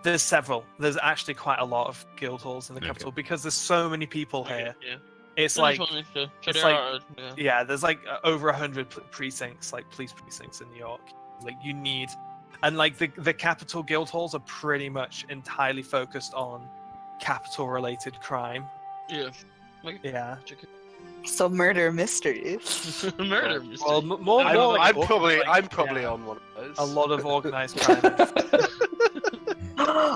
[SPEAKER 1] There's several. There's actually quite a lot of guild halls in the
[SPEAKER 6] Okay.
[SPEAKER 1] capital because there's so many people
[SPEAKER 7] Okay,
[SPEAKER 1] here.
[SPEAKER 7] yeah.
[SPEAKER 1] It's
[SPEAKER 7] I just
[SPEAKER 1] like
[SPEAKER 7] wanted to- so
[SPEAKER 1] it's
[SPEAKER 7] there
[SPEAKER 1] like-
[SPEAKER 7] are, yeah.
[SPEAKER 1] yeah, there's like over 100 precincts, like police precincts in New York. Like you need, and like the capital guild halls are pretty much entirely focused on capital related crime.
[SPEAKER 7] Yeah. Like,
[SPEAKER 1] Yeah.
[SPEAKER 5] So murder mysteries.
[SPEAKER 7] murder.
[SPEAKER 1] Well,
[SPEAKER 7] mystery.
[SPEAKER 1] more
[SPEAKER 3] I'm,
[SPEAKER 1] like
[SPEAKER 3] I'm probably
[SPEAKER 1] yeah,
[SPEAKER 3] on one of those.
[SPEAKER 1] a lot of organized crime.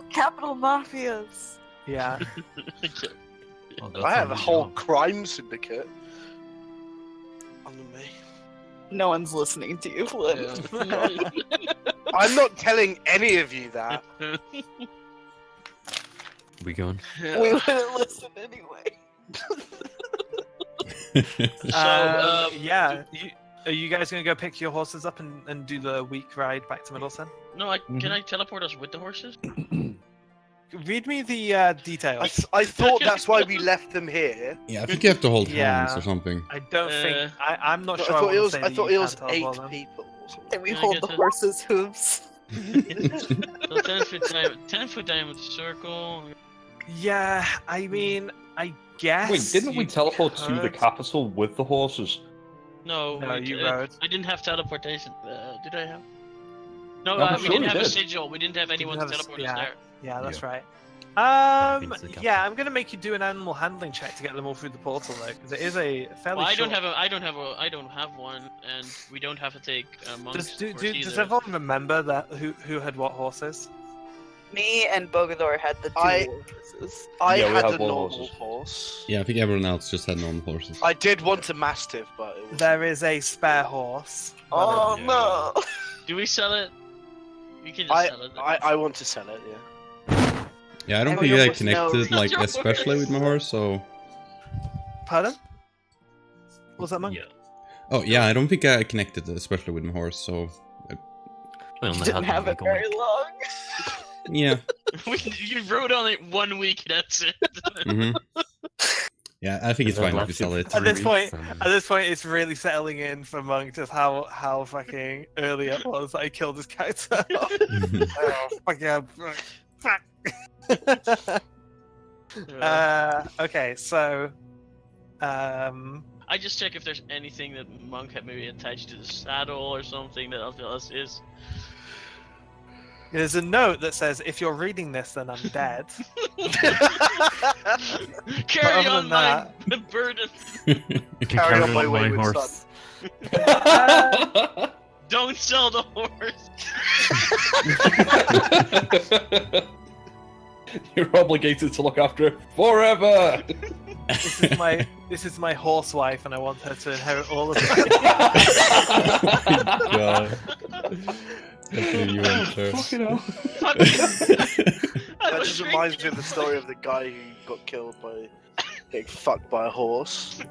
[SPEAKER 5] Capital mafias.
[SPEAKER 1] Yeah.
[SPEAKER 6] Oh, that
[SPEAKER 3] I have
[SPEAKER 6] sounds
[SPEAKER 3] a whole
[SPEAKER 6] good.
[SPEAKER 3] crime syndicate under me.
[SPEAKER 5] No one's listening to you, Flynn.
[SPEAKER 7] Yeah.
[SPEAKER 3] I'm not telling any of you that.
[SPEAKER 6] We going?
[SPEAKER 5] We wouldn't listen anyway.
[SPEAKER 7] So,
[SPEAKER 1] yeah. Are you guys gonna go pick your horses up and do the week ride back to Middleton?
[SPEAKER 7] No, can I teleport us with the horses?
[SPEAKER 1] Read me the details.
[SPEAKER 3] I thought that's why we left them here.
[SPEAKER 4] Yeah, I think you have to hold
[SPEAKER 1] Yeah.
[SPEAKER 4] hands or something.
[SPEAKER 1] I don't think I'm not
[SPEAKER 3] I
[SPEAKER 1] sure.
[SPEAKER 3] thought it was.
[SPEAKER 1] I
[SPEAKER 3] I thought it was
[SPEAKER 1] can't
[SPEAKER 3] 8
[SPEAKER 1] teleport them.
[SPEAKER 3] people. Or something.
[SPEAKER 5] And we
[SPEAKER 7] Can I
[SPEAKER 5] hold
[SPEAKER 7] get
[SPEAKER 5] the
[SPEAKER 7] to-
[SPEAKER 5] horses' hooves.
[SPEAKER 7] So 10-foot diameter circle.
[SPEAKER 1] Yeah, I mean, I guess.
[SPEAKER 2] Wait, didn't we
[SPEAKER 1] you
[SPEAKER 2] teleport to the
[SPEAKER 1] could-
[SPEAKER 2] capital with the horses?
[SPEAKER 7] No,
[SPEAKER 1] No,
[SPEAKER 7] wait,
[SPEAKER 1] you rode.
[SPEAKER 7] I didn't have teleportation. Did I have? No,
[SPEAKER 2] I'm
[SPEAKER 7] we
[SPEAKER 2] sure
[SPEAKER 7] didn't
[SPEAKER 2] you
[SPEAKER 7] have a
[SPEAKER 2] did.
[SPEAKER 7] sigil. We didn't have anyone to
[SPEAKER 1] have a s-
[SPEAKER 7] teleport us
[SPEAKER 1] yeah.
[SPEAKER 7] there.
[SPEAKER 1] Yeah, that's
[SPEAKER 6] Yeah.
[SPEAKER 1] right.
[SPEAKER 6] it's the
[SPEAKER 1] Yeah,
[SPEAKER 6] capital.
[SPEAKER 1] I'm gonna make you do an animal handling check to get them all through the portal though, because it is a fairly.
[SPEAKER 7] Well, I don't
[SPEAKER 1] short-
[SPEAKER 7] have one, and we don't have to take monks.
[SPEAKER 1] Does everyone remember that who had what horses?
[SPEAKER 5] Me and Bogador had the two
[SPEAKER 3] I-
[SPEAKER 5] horses.
[SPEAKER 3] I
[SPEAKER 2] Yeah, we
[SPEAKER 3] had
[SPEAKER 2] have
[SPEAKER 3] a
[SPEAKER 2] one
[SPEAKER 3] normal
[SPEAKER 2] horses.
[SPEAKER 3] horse.
[SPEAKER 4] Yeah, I think everyone else just had normal horses.
[SPEAKER 3] I did want a mastiff, but it was.
[SPEAKER 1] There is a spare horse.
[SPEAKER 5] Oh
[SPEAKER 6] Yeah.
[SPEAKER 5] no!
[SPEAKER 7] Do we sell it? We can just
[SPEAKER 3] I,
[SPEAKER 7] sell it.
[SPEAKER 3] I want to sell it. Yeah.
[SPEAKER 4] Yeah, I don't
[SPEAKER 5] Oh,
[SPEAKER 4] think
[SPEAKER 5] your
[SPEAKER 4] I
[SPEAKER 5] horse knows.
[SPEAKER 4] connected like
[SPEAKER 7] Your
[SPEAKER 4] especially with my horse. So,
[SPEAKER 1] Pardon? What was that, Monk?
[SPEAKER 6] Yeah.
[SPEAKER 4] oh yeah, I don't think I connected especially with my horse. So,
[SPEAKER 6] We only
[SPEAKER 5] Didn't
[SPEAKER 6] had
[SPEAKER 5] have
[SPEAKER 6] like
[SPEAKER 5] it
[SPEAKER 6] a
[SPEAKER 5] very
[SPEAKER 6] week.
[SPEAKER 5] long.
[SPEAKER 4] yeah.
[SPEAKER 7] You rode on it 1 week. That's it.
[SPEAKER 4] hmm Yeah, I think it's
[SPEAKER 6] That
[SPEAKER 4] fine if
[SPEAKER 6] left
[SPEAKER 4] we sell
[SPEAKER 6] you
[SPEAKER 4] it.
[SPEAKER 6] for
[SPEAKER 1] At this
[SPEAKER 6] 3 weeks,
[SPEAKER 1] point-
[SPEAKER 6] and-
[SPEAKER 1] At this point, it's really settling in for Monk just how fucking early it was that he killed his character. Oh, fuck yeah. Fuck. Okay, so
[SPEAKER 7] I just check if there's anything that Monk had maybe attached to the saddle or something that else is.
[SPEAKER 1] there's a note that says, "If you're reading this, then I'm dead."
[SPEAKER 7] Carry
[SPEAKER 1] other
[SPEAKER 7] on
[SPEAKER 1] than
[SPEAKER 7] my burden.
[SPEAKER 3] Carry on my wayward son.
[SPEAKER 7] Don't sell the horse.
[SPEAKER 2] You're obligated to look after it forever.
[SPEAKER 1] This is my horse wife, and I want her to inherit all of it.
[SPEAKER 4] God. Definitely you enter.
[SPEAKER 2] Fucking hell.
[SPEAKER 3] That just reminds me of the story of the guy who got killed by getting fucked by a horse.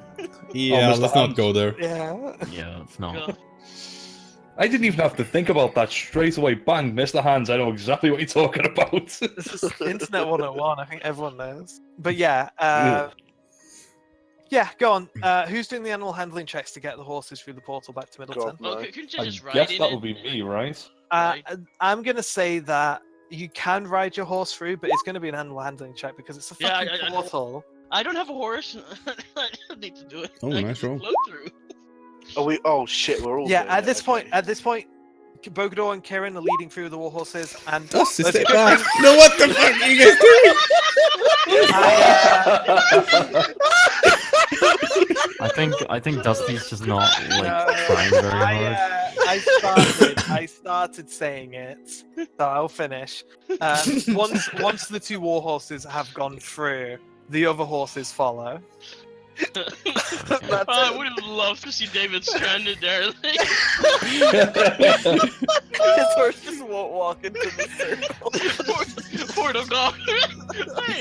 [SPEAKER 4] Yeah,
[SPEAKER 2] Mr.
[SPEAKER 4] let's not
[SPEAKER 2] Hans.
[SPEAKER 4] go there.
[SPEAKER 1] Yeah.
[SPEAKER 6] Yeah, it's not.
[SPEAKER 7] God.
[SPEAKER 2] I didn't even have to think about that straight away. Bang, Mr. Hands, I know exactly what you're talking about.
[SPEAKER 1] This is Internet 101. I think everyone knows. But yeah, yeah. Go on. Who's doing the animal handling checks to get the horses through the portal back to Middleton?
[SPEAKER 3] God.
[SPEAKER 7] Well,
[SPEAKER 3] No.
[SPEAKER 7] couldn't you
[SPEAKER 2] I
[SPEAKER 7] just ride
[SPEAKER 2] guess
[SPEAKER 7] in
[SPEAKER 2] that
[SPEAKER 7] it?
[SPEAKER 2] would be me, right?
[SPEAKER 7] Right.
[SPEAKER 1] I'm gonna say that you can ride your horse through, but it's gonna be an animal handling check because it's a
[SPEAKER 7] Yeah,
[SPEAKER 1] fucking
[SPEAKER 7] I know.
[SPEAKER 1] portal.
[SPEAKER 7] I don't have a horse. I don't need to do it.
[SPEAKER 4] Oh,
[SPEAKER 7] I
[SPEAKER 4] nice
[SPEAKER 7] can
[SPEAKER 4] roll.
[SPEAKER 7] float through.
[SPEAKER 3] Oh shit, we're all.
[SPEAKER 1] Yeah.
[SPEAKER 3] doing
[SPEAKER 1] At
[SPEAKER 3] it,
[SPEAKER 1] this point,
[SPEAKER 3] okay.
[SPEAKER 1] Bogador and Kieran are leading through the war horses, and
[SPEAKER 4] Oh, stay
[SPEAKER 1] Let's
[SPEAKER 4] back. No, what the fuck are you guys doing?
[SPEAKER 6] I think Dusty's just not like
[SPEAKER 1] No,
[SPEAKER 6] trying very hard.
[SPEAKER 1] I started saying it, so I'll finish. Once the two war horses have gone through, the other horses follow.
[SPEAKER 7] I would have loved to see David stranded there. Like,
[SPEAKER 5] His horse just won't walk into the circle.
[SPEAKER 7] Port of God.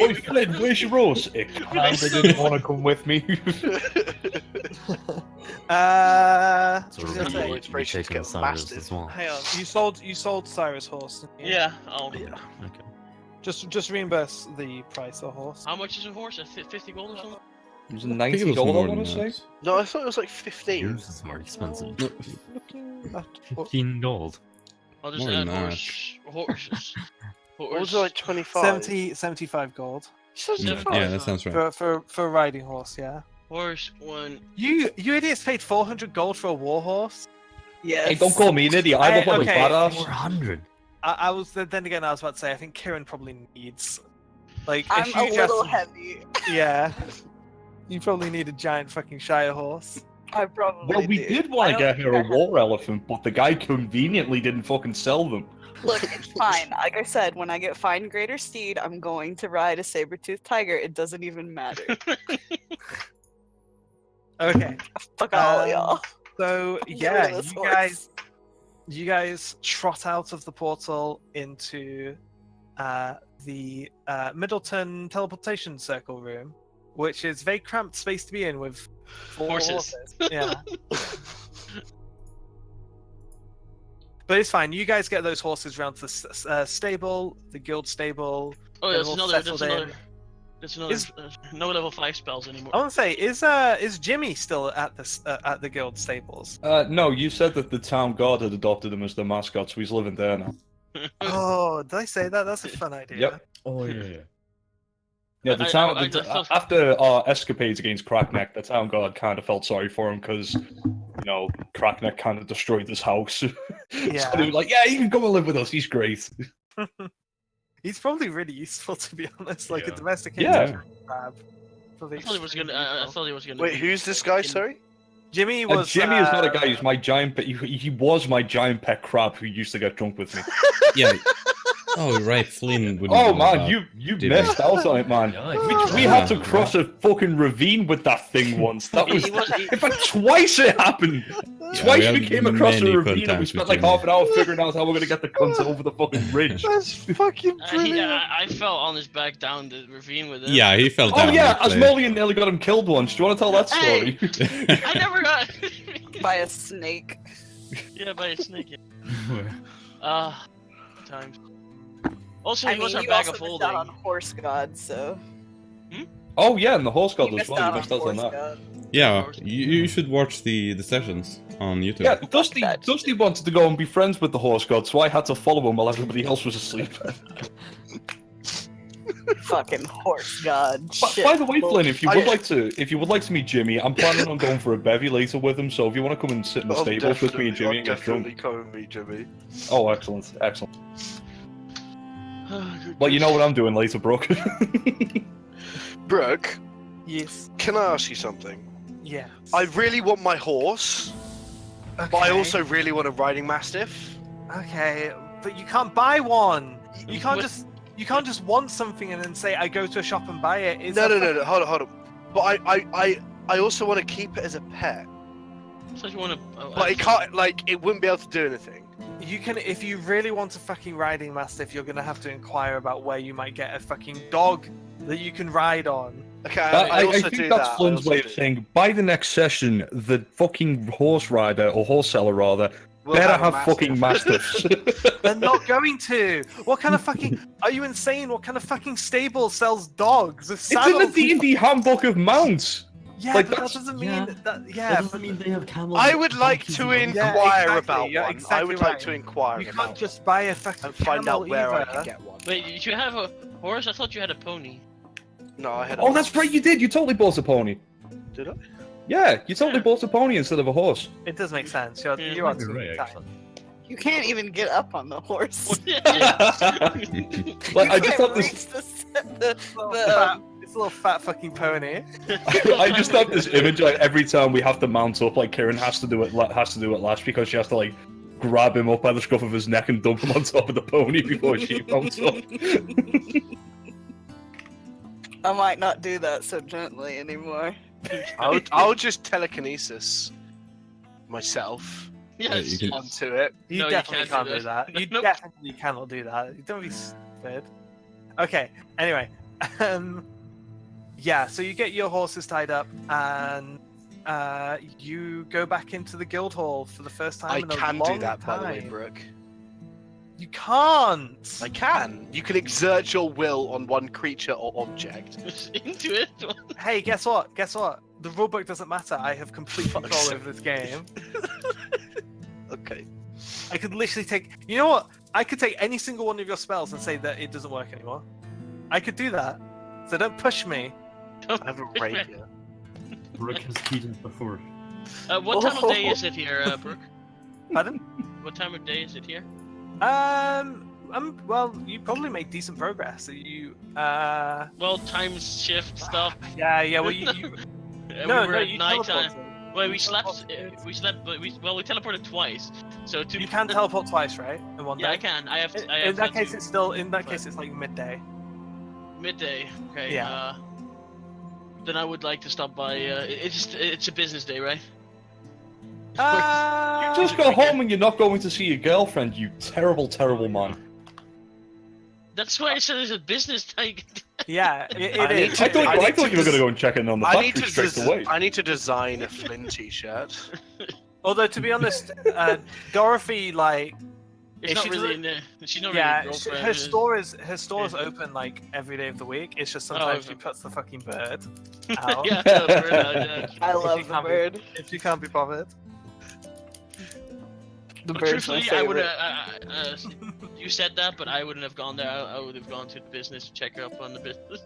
[SPEAKER 2] Oi, Flynn, where's your horse? It kinda didn't want to come with me.
[SPEAKER 6] So
[SPEAKER 1] what was I
[SPEAKER 6] we're
[SPEAKER 1] gonna say?
[SPEAKER 6] be
[SPEAKER 3] Inspiration to
[SPEAKER 6] taking
[SPEAKER 3] get
[SPEAKER 6] Cyrus
[SPEAKER 3] mastiff.
[SPEAKER 6] as well.
[SPEAKER 1] Hang on, you sold Cyrus horse. Didn't you?
[SPEAKER 7] Yeah.
[SPEAKER 3] Yeah.
[SPEAKER 6] Okay.
[SPEAKER 1] Just reimburse the price of horse.
[SPEAKER 7] How much is a horse? 50 gold or something?
[SPEAKER 2] It was
[SPEAKER 4] I think it was
[SPEAKER 2] $90, I
[SPEAKER 4] more
[SPEAKER 2] want
[SPEAKER 4] than
[SPEAKER 2] to
[SPEAKER 4] that.
[SPEAKER 2] say.
[SPEAKER 3] No, I thought it was like 15.
[SPEAKER 6] Yours is more expensive.
[SPEAKER 4] No,
[SPEAKER 1] Looking at what-
[SPEAKER 6] 15 gold.
[SPEAKER 7] I'll just
[SPEAKER 4] More than
[SPEAKER 7] add
[SPEAKER 4] that.
[SPEAKER 7] horses.
[SPEAKER 3] What was it, like 25?
[SPEAKER 1] 75 gold
[SPEAKER 3] 75.
[SPEAKER 4] Yeah, that sounds right.
[SPEAKER 1] for a riding horse. Yeah.
[SPEAKER 7] Horse one.
[SPEAKER 1] You idiots paid 400 gold for a war horse.
[SPEAKER 5] Yes.
[SPEAKER 2] Hey, don't call me an idiot. I look like
[SPEAKER 1] Okay.
[SPEAKER 2] a badass.
[SPEAKER 6] 400.
[SPEAKER 1] I was then again. I was about to say. I think Kieran probably needs like
[SPEAKER 5] I'm
[SPEAKER 1] if
[SPEAKER 5] a
[SPEAKER 1] you
[SPEAKER 5] little
[SPEAKER 1] just
[SPEAKER 5] heavy.
[SPEAKER 1] yeah. You probably need a giant fucking Shire horse.
[SPEAKER 5] I probably
[SPEAKER 2] Well, we
[SPEAKER 5] do.
[SPEAKER 2] did want
[SPEAKER 5] I
[SPEAKER 2] to
[SPEAKER 5] don't
[SPEAKER 2] get her a
[SPEAKER 5] think I have-
[SPEAKER 2] war elephant, but the guy conveniently didn't fucking sell them.
[SPEAKER 5] Look, it's fine. Like I said, when I get fine greater steed, I'm going to ride a saber-toothed tiger. It doesn't even matter.
[SPEAKER 1] Okay.
[SPEAKER 5] Fuck all
[SPEAKER 1] Um,
[SPEAKER 5] y'all.
[SPEAKER 1] So
[SPEAKER 5] Get rid
[SPEAKER 1] yeah,
[SPEAKER 5] of this
[SPEAKER 1] you
[SPEAKER 5] horse.
[SPEAKER 1] guys trot out of the portal into the Middleton teleportation circle room, which is very cramped space to be in with 4
[SPEAKER 7] Horses.
[SPEAKER 1] Yeah. But it's fine. You guys get those horses round to the stable, the guild stable.
[SPEAKER 7] Oh,
[SPEAKER 1] They're
[SPEAKER 7] that's
[SPEAKER 1] all
[SPEAKER 7] another.
[SPEAKER 1] settled in.
[SPEAKER 7] That's another.
[SPEAKER 1] Is-
[SPEAKER 7] No level 5 spells anymore.
[SPEAKER 1] I want to say, is Jimmy still at the guild stables?
[SPEAKER 2] No, you said that the town guard had adopted him as their mascot, so he's living there now.
[SPEAKER 1] Oh, did I say that? That's a fun idea.
[SPEAKER 2] Yep.
[SPEAKER 6] Oh, yeah.
[SPEAKER 2] Yeah, the
[SPEAKER 7] I-
[SPEAKER 2] town.
[SPEAKER 7] I- I
[SPEAKER 2] the-
[SPEAKER 7] thought-
[SPEAKER 2] after our escapades against Crackneck, the town guard kind of felt sorry for him because, you know, Crackneck kind of destroyed his house.
[SPEAKER 1] Yeah.
[SPEAKER 2] So they were like, "Yeah, he can come and live with us. He's great."
[SPEAKER 1] He's probably really useful, to be honest. Like a
[SPEAKER 6] Yeah.
[SPEAKER 1] domesticated
[SPEAKER 2] Yeah.
[SPEAKER 1] crab. Probably
[SPEAKER 7] I thought he was gonna.
[SPEAKER 1] extremely
[SPEAKER 7] I
[SPEAKER 1] useful.
[SPEAKER 7] thought he was gonna.
[SPEAKER 3] Wait, who's this guy? Sorry.
[SPEAKER 1] Jimmy was.
[SPEAKER 2] Jimmy is not a guy. He's my giant. He was my giant pet crab who used to get drunk with me.
[SPEAKER 4] Yeah. Oh, right, Flynn would.
[SPEAKER 2] Oh man, you
[SPEAKER 4] Jimmy.
[SPEAKER 2] missed out on it, man.
[SPEAKER 6] Yeah,
[SPEAKER 2] We had to cross a fucking ravine with that thing once. That was.
[SPEAKER 7] He was- he-
[SPEAKER 2] In fact, twice it happened. Twice
[SPEAKER 4] we
[SPEAKER 2] we
[SPEAKER 4] had
[SPEAKER 2] came across a
[SPEAKER 4] many fun
[SPEAKER 2] ravine and we
[SPEAKER 4] times
[SPEAKER 2] spent
[SPEAKER 4] with
[SPEAKER 2] like
[SPEAKER 4] Jimmy.
[SPEAKER 2] half an hour figuring out how we're gonna get the cunts over the fucking bridge.
[SPEAKER 3] That's fucking brilliant.
[SPEAKER 7] I fell on his back down the ravine with him.
[SPEAKER 4] Yeah, he fell
[SPEAKER 2] Oh
[SPEAKER 4] down.
[SPEAKER 2] yeah,
[SPEAKER 4] that place.
[SPEAKER 2] Asmodean nearly got him killed once. Do you want to tell that
[SPEAKER 7] Hey!
[SPEAKER 2] story?
[SPEAKER 7] I never got.
[SPEAKER 5] By a snake.
[SPEAKER 7] Yeah, by a snake. Times. Also,
[SPEAKER 5] I
[SPEAKER 7] he was
[SPEAKER 5] mean,
[SPEAKER 7] our
[SPEAKER 5] you
[SPEAKER 7] bag
[SPEAKER 5] also
[SPEAKER 7] of
[SPEAKER 5] missed
[SPEAKER 7] holding.
[SPEAKER 5] out on horse god, so.
[SPEAKER 2] Oh yeah, and the horse god
[SPEAKER 5] You
[SPEAKER 2] as
[SPEAKER 5] missed
[SPEAKER 2] well. You
[SPEAKER 5] out
[SPEAKER 2] missed out on
[SPEAKER 5] horse
[SPEAKER 2] that.
[SPEAKER 5] god.
[SPEAKER 4] Yeah, you should watch the sessions on YouTube.
[SPEAKER 2] Yeah, Dusty
[SPEAKER 5] that.
[SPEAKER 2] Dusty wanted to go and be friends with the horse god, so I had to follow him while everybody else was asleep.
[SPEAKER 5] Fucking horse god. Shit.
[SPEAKER 2] By the way, Flynn, if you
[SPEAKER 3] I-
[SPEAKER 2] would like to meet Jimmy, I'm planning on going for a bevy later with him. So if you want to come and sit in the
[SPEAKER 3] I'm
[SPEAKER 2] stables with me and Jimmy
[SPEAKER 3] I'm
[SPEAKER 2] and get
[SPEAKER 3] definitely
[SPEAKER 2] drunk.
[SPEAKER 3] coming with me, Jimmy.
[SPEAKER 2] Oh, excellent, excellent. Well, you know what I'm doing later, Brooke.
[SPEAKER 3] Brooke,
[SPEAKER 1] Yes.
[SPEAKER 3] can I ask you something?
[SPEAKER 1] Yeah.
[SPEAKER 3] I really want my horse, but I also really want a riding mastiff.
[SPEAKER 1] Okay, but you can't buy one. You can't
[SPEAKER 7] What-
[SPEAKER 1] you can't just want something and then say I go to a shop and buy it. It's
[SPEAKER 3] No,
[SPEAKER 1] a
[SPEAKER 3] no, no, no, hold on. But I also want to keep it as a pet.
[SPEAKER 7] So you want to?
[SPEAKER 3] But it can't, like, it wouldn't be able to do anything.
[SPEAKER 1] You can, if you really want a fucking riding mastiff, you're gonna have to inquire about where you might get a fucking dog that you can ride on.
[SPEAKER 3] Okay,
[SPEAKER 2] I
[SPEAKER 3] also
[SPEAKER 2] think
[SPEAKER 3] do
[SPEAKER 2] that's
[SPEAKER 3] that.
[SPEAKER 2] Flynn's
[SPEAKER 3] I also
[SPEAKER 2] way of
[SPEAKER 3] do.
[SPEAKER 2] saying by the next session, the fucking horse rider or horse seller rather
[SPEAKER 3] We'll
[SPEAKER 2] better
[SPEAKER 3] a
[SPEAKER 2] have fucking
[SPEAKER 3] mastiff.
[SPEAKER 2] mastiffs.
[SPEAKER 1] They're not going to. What kind of fucking? Are you insane? What kind of fucking stable sells dogs with
[SPEAKER 2] It's in the
[SPEAKER 1] saddles?
[SPEAKER 2] D&D handbook of mounts.
[SPEAKER 1] Yeah,
[SPEAKER 2] like,
[SPEAKER 1] but that
[SPEAKER 2] that's-
[SPEAKER 1] doesn't mean
[SPEAKER 6] yeah.
[SPEAKER 1] that.
[SPEAKER 6] That
[SPEAKER 1] Yeah,
[SPEAKER 6] doesn't
[SPEAKER 1] but
[SPEAKER 6] mean they have camels.
[SPEAKER 3] I would like
[SPEAKER 6] donkeys,
[SPEAKER 3] to
[SPEAKER 6] and
[SPEAKER 1] Yeah,
[SPEAKER 3] inquire
[SPEAKER 1] exactly,
[SPEAKER 3] about
[SPEAKER 1] you're
[SPEAKER 3] one. I
[SPEAKER 1] exactly
[SPEAKER 3] would like
[SPEAKER 1] right.
[SPEAKER 3] to inquire
[SPEAKER 1] you
[SPEAKER 3] about
[SPEAKER 1] can't just buy a fucking
[SPEAKER 3] and find
[SPEAKER 1] camel
[SPEAKER 3] out where I
[SPEAKER 1] either.
[SPEAKER 3] can get one.
[SPEAKER 7] Wait, did you have a horse? I thought you had a pony.
[SPEAKER 3] No, I had.
[SPEAKER 2] Oh, that's right, you did. You totally bought a pony.
[SPEAKER 3] Did I?
[SPEAKER 2] Yeah, you totally bought a pony instead of a horse.
[SPEAKER 1] It does make sense. You're,
[SPEAKER 7] Yeah,
[SPEAKER 1] you are
[SPEAKER 6] Might be
[SPEAKER 1] totally
[SPEAKER 6] right,
[SPEAKER 1] right.
[SPEAKER 6] actually.
[SPEAKER 5] You can't even get up on the horse.
[SPEAKER 2] Like, I just have this.
[SPEAKER 5] Reach
[SPEAKER 1] It's a little fat fucking pony.
[SPEAKER 2] I just have this image like every time we have to mount up, like Kieran has to do it last because she has to like grab him up by the scruff of his neck and dump him on top of the pony before she mounts up.
[SPEAKER 5] I might not do that so gently anymore.
[SPEAKER 3] I'll just telekinesis myself
[SPEAKER 7] Yes.
[SPEAKER 4] you can-
[SPEAKER 3] onto it.
[SPEAKER 1] You
[SPEAKER 7] No, you
[SPEAKER 1] definitely
[SPEAKER 7] can't
[SPEAKER 1] can't
[SPEAKER 7] do
[SPEAKER 1] do that. You
[SPEAKER 7] Nope.
[SPEAKER 1] definitely cannot do that. Don't be stupid. Okay. Anyway, yeah. So you get your horses tied up, and you go back into the guild hall for the first time
[SPEAKER 3] I
[SPEAKER 1] in a
[SPEAKER 3] can
[SPEAKER 1] long
[SPEAKER 3] do that,
[SPEAKER 1] time.
[SPEAKER 3] by the way, Brooke.
[SPEAKER 1] You can't.
[SPEAKER 3] I can. You can exert your will on one creature or object.
[SPEAKER 7] Into it.
[SPEAKER 1] Hey, guess what? Guess what? The rulebook doesn't matter. I have complete
[SPEAKER 3] Fuck's
[SPEAKER 1] control
[SPEAKER 3] sake.
[SPEAKER 1] over this game.
[SPEAKER 3] Okay.
[SPEAKER 1] I could literally take. You know what? I could take any single one of your spells and say that it doesn't work anymore. I could do that. So don't push me.
[SPEAKER 3] I have a rapier.
[SPEAKER 8] Brooke has cheated before.
[SPEAKER 7] What time of day is it here, Brooke?
[SPEAKER 1] Pardon?
[SPEAKER 7] What time of day is it here?
[SPEAKER 1] Well, you probably made decent progress.
[SPEAKER 7] Well, time shift stuff.
[SPEAKER 1] Yeah. Well, you
[SPEAKER 7] No, we were at
[SPEAKER 1] you
[SPEAKER 7] nighttime.
[SPEAKER 1] teleported.
[SPEAKER 7] Well, we
[SPEAKER 1] You
[SPEAKER 7] slept.
[SPEAKER 1] teleported.
[SPEAKER 7] We slept, but we teleported twice. So two.
[SPEAKER 1] You can teleport twice, right? In one
[SPEAKER 7] Yeah, I
[SPEAKER 1] day.
[SPEAKER 7] can. I have.
[SPEAKER 1] In that case,
[SPEAKER 7] to-
[SPEAKER 1] it's still. In that case, it's like midday.
[SPEAKER 7] midday. Okay.
[SPEAKER 1] Yeah.
[SPEAKER 7] Then I would like to stop by. It's a business day, right?
[SPEAKER 2] You just go home and you're not going to see your girlfriend, you terrible, terrible man.
[SPEAKER 7] That's why I said it's a business day.
[SPEAKER 1] Yeah, it
[SPEAKER 3] I need
[SPEAKER 1] is.
[SPEAKER 3] to-
[SPEAKER 2] I thought
[SPEAKER 3] I
[SPEAKER 2] you
[SPEAKER 3] need to
[SPEAKER 2] were going to go and check in on the
[SPEAKER 3] I
[SPEAKER 2] factory
[SPEAKER 3] need to
[SPEAKER 2] straight away.
[SPEAKER 3] I need to design a Flynn t-shirt.
[SPEAKER 1] Although to be honest, Dorothy like
[SPEAKER 7] It's
[SPEAKER 1] If
[SPEAKER 7] not
[SPEAKER 1] she
[SPEAKER 7] really.
[SPEAKER 1] doesn't-
[SPEAKER 7] She's not
[SPEAKER 1] yeah,
[SPEAKER 7] really a girlfriend.
[SPEAKER 1] her store is open like every day of the week. It's just sometimes she
[SPEAKER 7] okay.
[SPEAKER 1] puts the fucking bird out.
[SPEAKER 7] yeah, no, bird out, yeah.
[SPEAKER 5] I
[SPEAKER 1] If
[SPEAKER 5] love
[SPEAKER 1] you
[SPEAKER 5] the
[SPEAKER 1] can't be-
[SPEAKER 5] bird.
[SPEAKER 1] If you can't be bothered.
[SPEAKER 5] The
[SPEAKER 7] But
[SPEAKER 5] bird's my
[SPEAKER 7] truthfully, I would.
[SPEAKER 5] favorite.
[SPEAKER 7] You said that, but I wouldn't have gone there. I would have gone to the business, check up on the business.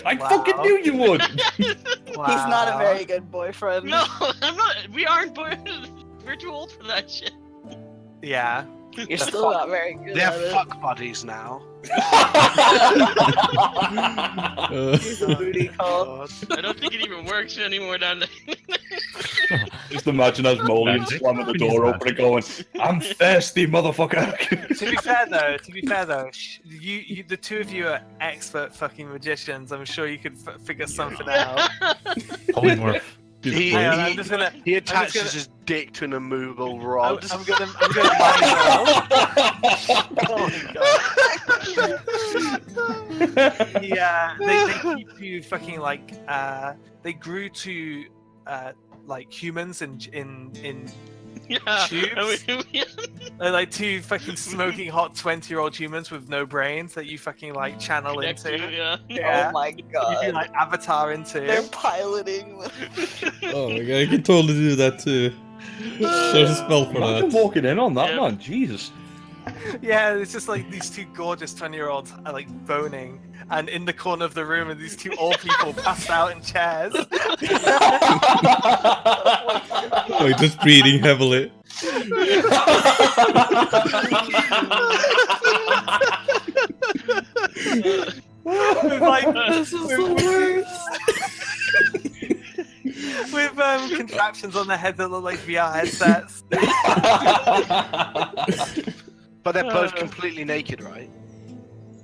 [SPEAKER 2] I
[SPEAKER 1] Wow.
[SPEAKER 2] fucking knew you would!
[SPEAKER 5] He's not a very good boyfriend.
[SPEAKER 7] No, I'm not. We aren't. We're too old for that shit.
[SPEAKER 1] Yeah.
[SPEAKER 5] You're still not very good
[SPEAKER 3] They're
[SPEAKER 5] at it.
[SPEAKER 3] fuck buddies now.
[SPEAKER 5] He's a booty call.
[SPEAKER 7] I don't think it even works anymore down there.
[SPEAKER 2] Just imagine as Molian slamming the door open and going, I'm thirsty, motherfucker!
[SPEAKER 1] To be fair though, you the two of you are expert fucking magicians. I'm sure you could figure something out.
[SPEAKER 8] Polymorph.
[SPEAKER 3] He,
[SPEAKER 1] Hang on,
[SPEAKER 3] he,
[SPEAKER 1] I'm just gonna.
[SPEAKER 3] he attaches
[SPEAKER 1] gonna-
[SPEAKER 3] his dick to an immovable
[SPEAKER 1] I'm
[SPEAKER 3] rod.
[SPEAKER 1] gonna mind roll.
[SPEAKER 3] Oh my god.
[SPEAKER 1] Yeah, they keep you fucking like they grew to like humans in
[SPEAKER 7] Yeah.
[SPEAKER 1] Tubes? they're like two fucking smoking hot 20-year-old humans with no brains that you fucking like channel
[SPEAKER 7] Next to
[SPEAKER 1] into.
[SPEAKER 7] you, yeah.
[SPEAKER 1] Yeah.
[SPEAKER 5] Oh my
[SPEAKER 1] You
[SPEAKER 5] god.
[SPEAKER 1] can like avatar into.
[SPEAKER 5] They're piloting.
[SPEAKER 4] Oh my god, I can totally do that too. There's a spell for
[SPEAKER 2] Imagine
[SPEAKER 4] that.
[SPEAKER 2] walking in on that,
[SPEAKER 7] Yeah.
[SPEAKER 2] man. Jesus.
[SPEAKER 1] Yeah, it's just like these two gorgeous 20-year-olds are like boning, and in the corner of the room are these two old people passed out in chairs.
[SPEAKER 4] Like just breathing heavily.
[SPEAKER 1] with like
[SPEAKER 5] This is the worst.
[SPEAKER 1] with contraptions on their head that look like VR headsets.
[SPEAKER 3] But they're both completely naked, right?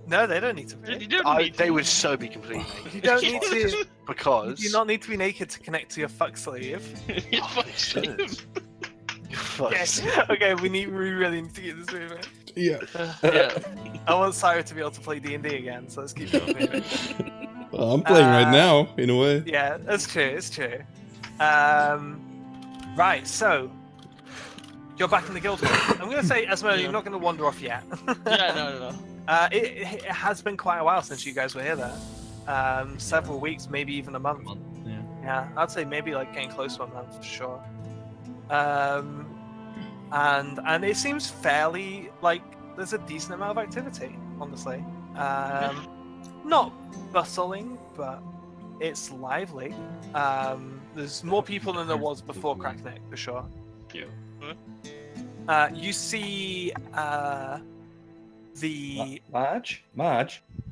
[SPEAKER 1] No, they don't need to
[SPEAKER 7] You
[SPEAKER 1] be.
[SPEAKER 7] don't need
[SPEAKER 3] They would so be completely naked.
[SPEAKER 1] You don't need to. You
[SPEAKER 3] Because.
[SPEAKER 1] do not need to be naked to connect to your fuck sleeve.
[SPEAKER 7] You
[SPEAKER 3] Oh,
[SPEAKER 7] fucking
[SPEAKER 3] shit.
[SPEAKER 7] sleep.
[SPEAKER 1] Yes. Okay, we really need to get this moving.
[SPEAKER 4] Yeah.
[SPEAKER 7] Yeah.
[SPEAKER 1] I want Syra to be able to play D&D again, so let's keep it moving.
[SPEAKER 4] Well, I'm playing right now, in a way.
[SPEAKER 1] Yeah, that's true. It's true. Right, so you're back in the guild hall. I'm gonna say, Esmeralda,
[SPEAKER 7] Yeah.
[SPEAKER 1] you're not gonna wander off yet.
[SPEAKER 7] Yeah, no.
[SPEAKER 1] It has been quite a while since you guys were here. There, several weeks, maybe even a month.
[SPEAKER 8] Yeah.
[SPEAKER 1] Yeah, I'd say maybe like getting close to a month for sure. And it seems fairly like there's a decent amount of activity, honestly. Not bustling, but it's lively. There's more people than there was before Crackneck, for sure.
[SPEAKER 7] Yeah.
[SPEAKER 1] You see the
[SPEAKER 2] Marge?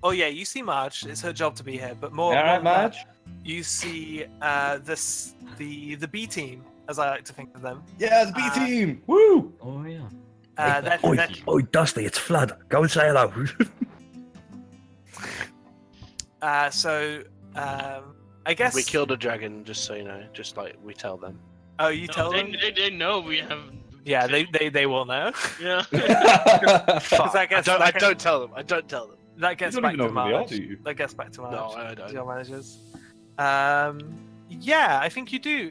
[SPEAKER 1] oh yeah, you see Marge. It's her job to be here, but more.
[SPEAKER 2] Alright,
[SPEAKER 1] more than that,
[SPEAKER 2] Marge?
[SPEAKER 1] you see the B team, as I like to think of them.
[SPEAKER 2] Yeah, the B team! Woo!
[SPEAKER 8] Oh yeah.
[SPEAKER 1] They're-
[SPEAKER 9] Dusty, it's Flood. Go and say hello.
[SPEAKER 1] I guess.
[SPEAKER 3] We killed a dragon, just so you know. Just like we tell them.
[SPEAKER 1] Oh, you tell them.
[SPEAKER 7] They know we have.
[SPEAKER 1] Yeah, they will know.
[SPEAKER 7] Yeah.
[SPEAKER 3] Fuck.
[SPEAKER 1] I guess
[SPEAKER 3] I
[SPEAKER 1] that
[SPEAKER 3] don't tell them. I don't tell them.
[SPEAKER 1] That gets
[SPEAKER 2] You don't
[SPEAKER 1] back
[SPEAKER 2] even
[SPEAKER 1] to
[SPEAKER 2] know who they are,
[SPEAKER 1] Marge.
[SPEAKER 2] do you?
[SPEAKER 1] That gets back to Marge.
[SPEAKER 3] No, I don't.
[SPEAKER 1] Your managers. Yeah, I think you do.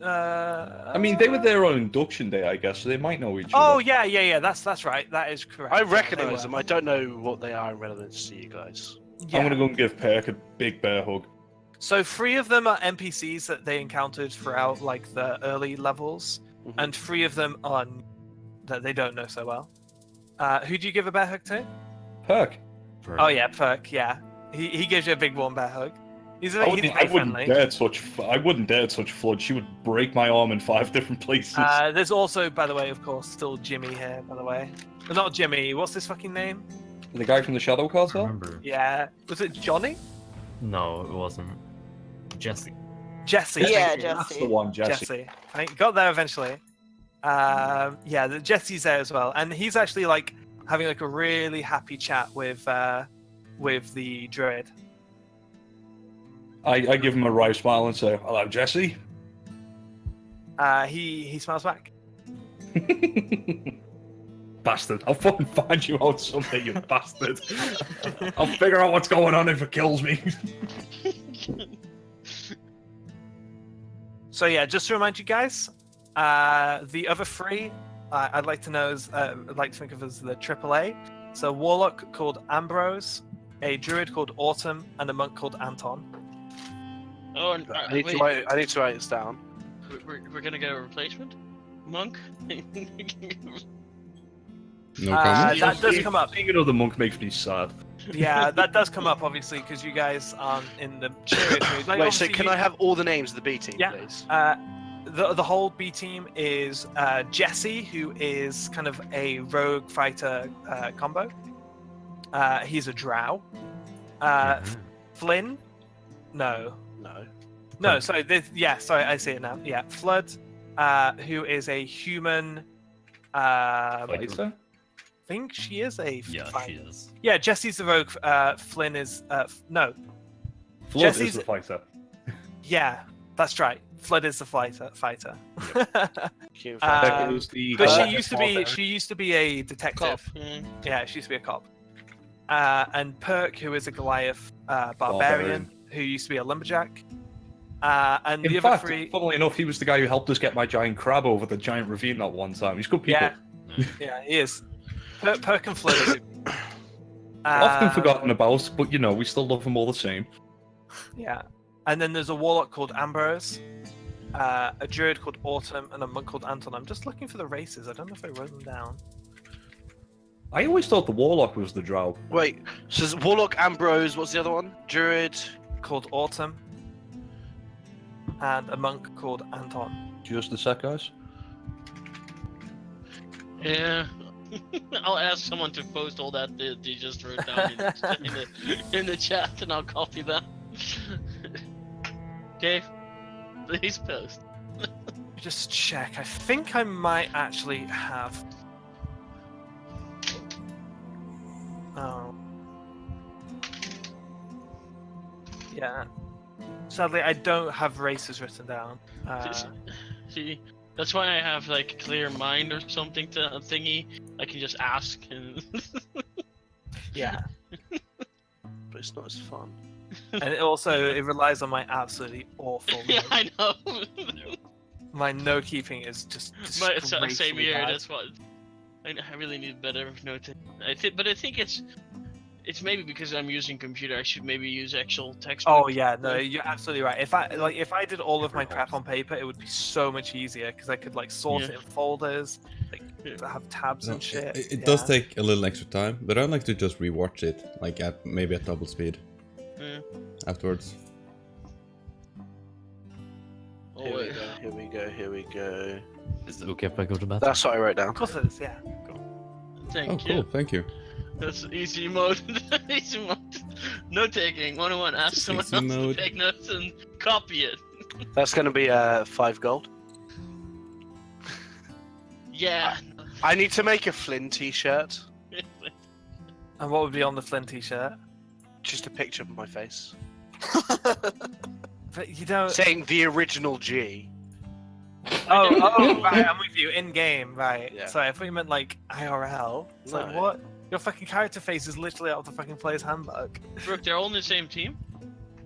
[SPEAKER 2] I mean, they were there on induction day, I guess, so they might know each
[SPEAKER 1] Oh
[SPEAKER 2] other.
[SPEAKER 1] yeah. That's right. That is correct.
[SPEAKER 3] I
[SPEAKER 1] Yeah,
[SPEAKER 3] recognise
[SPEAKER 1] they
[SPEAKER 3] them.
[SPEAKER 1] were.
[SPEAKER 3] I don't know what they are in relevance to you guys.
[SPEAKER 1] Yeah.
[SPEAKER 2] I'm gonna go and give Perk a big bear hug.
[SPEAKER 1] So 3 of them are NPCs that they encountered throughout like the early levels,
[SPEAKER 3] Mhm.
[SPEAKER 1] and 3 of them are that they don't know so well. Who do you give a bear hug to?
[SPEAKER 2] Perk.
[SPEAKER 8] For-
[SPEAKER 1] Oh yeah, Perk. Yeah, he gives you a big warm bear hug. He's
[SPEAKER 2] I
[SPEAKER 1] very
[SPEAKER 2] wouldn't
[SPEAKER 1] friendly.
[SPEAKER 2] dare touch. I wouldn't dare touch Flood. She would break my arm in 5 different places.
[SPEAKER 1] There's also, by the way, of course, still Jimmy here. By the way, not Jimmy. What's his fucking name?
[SPEAKER 2] The guy from the Shadow Cartel.
[SPEAKER 8] Remember?
[SPEAKER 1] Yeah, was it Johnny?
[SPEAKER 8] No, it wasn't. Jesse.
[SPEAKER 1] Jesse.
[SPEAKER 5] Yeah,
[SPEAKER 1] thank you.
[SPEAKER 2] That's
[SPEAKER 5] Jesse.
[SPEAKER 2] the one, Jesse.
[SPEAKER 1] Jesse. I got there eventually. Yeah, Jesse's there as well, and he's actually like having like a really happy chat with the druid.
[SPEAKER 2] I give him a wry smile and say, "Hello, Jesse."
[SPEAKER 1] He smiles back.
[SPEAKER 2] Bastard! I'll fucking find you out someday, you bastard. I'll figure out what's going on if it kills me.
[SPEAKER 1] So yeah, just to remind you guys, the other 3 I'd like to know is I'd like to think of as the AAA. So a warlock called Ambrose, a druid called Autumn, and a monk called Anton.
[SPEAKER 7] Oh, and,
[SPEAKER 3] I need,
[SPEAKER 7] wait,
[SPEAKER 3] to write, I need to write this down.
[SPEAKER 7] we're gonna get a replacement? Monk?
[SPEAKER 4] No comment.
[SPEAKER 1] That does come up.
[SPEAKER 2] Being another monk makes me sad.
[SPEAKER 1] Yeah, that does come up obviously because you guys aren't in the cheeriest mood. Like,
[SPEAKER 3] Wait, so
[SPEAKER 1] obviously
[SPEAKER 3] can I have all the names of the B team,
[SPEAKER 1] Yeah.
[SPEAKER 3] please?
[SPEAKER 1] The whole B team is Jesse, who is kind of a rogue fighter combo. He's a drow. Flynn, no,
[SPEAKER 3] No.
[SPEAKER 1] Sorry, sorry, I see it now. Yeah, Flood, who is a human.
[SPEAKER 2] Fighter?
[SPEAKER 1] I think she is a.
[SPEAKER 6] Yeah,
[SPEAKER 1] fighter.
[SPEAKER 6] she is.
[SPEAKER 1] Yeah, Jesse's the rogue. Flynn is no.
[SPEAKER 2] Flood
[SPEAKER 1] Jesse's-
[SPEAKER 2] is the fighter.
[SPEAKER 1] Yeah, that's right. Flood is the fighter.
[SPEAKER 3] Human
[SPEAKER 1] Uh,
[SPEAKER 3] fighter.
[SPEAKER 2] Perk is the
[SPEAKER 1] But
[SPEAKER 2] guy
[SPEAKER 1] she used to
[SPEAKER 2] that's
[SPEAKER 1] be.
[SPEAKER 2] not
[SPEAKER 1] She used to be a detective.
[SPEAKER 7] Cop. Yeah.
[SPEAKER 1] Yeah, she used to be a cop. And Perk, who is a Goliath barbarian, who used to be a lumberjack. And
[SPEAKER 2] In
[SPEAKER 1] the
[SPEAKER 2] fact,
[SPEAKER 1] other 3.
[SPEAKER 2] funnily enough, he was the guy who helped us get my giant crab over the giant ravine that one time. He's good people.
[SPEAKER 1] Yeah, yeah, he is. Perk and Flood are good.
[SPEAKER 2] Often forgotten about, but you know, we still love them all the same.
[SPEAKER 1] Yeah. And then there's a warlock called Ambrose, a druid called Autumn, and a monk called Anton. I'm just looking for the races. I don't know if I wrote them down.
[SPEAKER 2] I always thought the warlock was the drow.
[SPEAKER 3] Wait, so there's Warlock, Ambrose, what's the other one? Druid.
[SPEAKER 1] Called Autumn, and a monk called Anton.
[SPEAKER 2] Just a sec, guys.
[SPEAKER 7] Yeah. I'll ask someone to post all that they just wrote down in the chat, and I'll copy that. Okay, please post.
[SPEAKER 1] Just check. I think I might actually have. Oh. Yeah. Sadly, I don't have races written down.
[SPEAKER 7] See, that's why I have like a clear mind or something to a thingy. I can just ask and.
[SPEAKER 1] Yeah.
[SPEAKER 3] But it's not as fun.
[SPEAKER 1] And it relies on my absolutely awful.
[SPEAKER 7] Yeah,
[SPEAKER 1] note.
[SPEAKER 7] I know.
[SPEAKER 1] My note keeping is just.
[SPEAKER 7] But it's same
[SPEAKER 1] disgracefully
[SPEAKER 7] here.
[SPEAKER 1] bad.
[SPEAKER 7] That's what I really need better noting. I think it's maybe because I'm using computer. I should maybe use actual text.
[SPEAKER 1] Oh yeah, no, you're absolutely right. If I did all of my crap on paper, it would be so much easier because I could like sort it in folders, like have tabs
[SPEAKER 4] No,
[SPEAKER 1] and shit.
[SPEAKER 4] it does
[SPEAKER 1] Yeah.
[SPEAKER 4] take a little extra time, but I like to just rewatch it, like maybe at double speed
[SPEAKER 7] Yeah.
[SPEAKER 4] afterwards.
[SPEAKER 7] Oh,
[SPEAKER 3] Here we
[SPEAKER 7] wait.
[SPEAKER 3] go, here we go, here we go.
[SPEAKER 6] Is it okay if I go to the bathroom?
[SPEAKER 3] That's what I wrote down.
[SPEAKER 1] Of course it is. Yeah.
[SPEAKER 7] Thank
[SPEAKER 4] Oh,
[SPEAKER 7] you.
[SPEAKER 4] cool, thank you.
[SPEAKER 7] That's easy mode. Easy mode. Note taking. 101. Ask
[SPEAKER 4] Easy
[SPEAKER 7] someone else
[SPEAKER 4] mode.
[SPEAKER 7] to take notes and copy it.
[SPEAKER 3] That's going to be 5 gold.
[SPEAKER 7] Yeah.
[SPEAKER 3] I need to make a Flynn t-shirt.
[SPEAKER 1] And what would be on the Flynn t-shirt?
[SPEAKER 3] Just a picture of my face.
[SPEAKER 1] But you don't.
[SPEAKER 3] Saying the original G.
[SPEAKER 1] Oh, right. I'm with you. In game, right?
[SPEAKER 3] Yeah.
[SPEAKER 1] Sorry, I thought you meant like IRL. It's like
[SPEAKER 3] No.
[SPEAKER 1] what? Your fucking character face is literally out of the fucking player's handbook.
[SPEAKER 7] Brooke, they're all in the same team?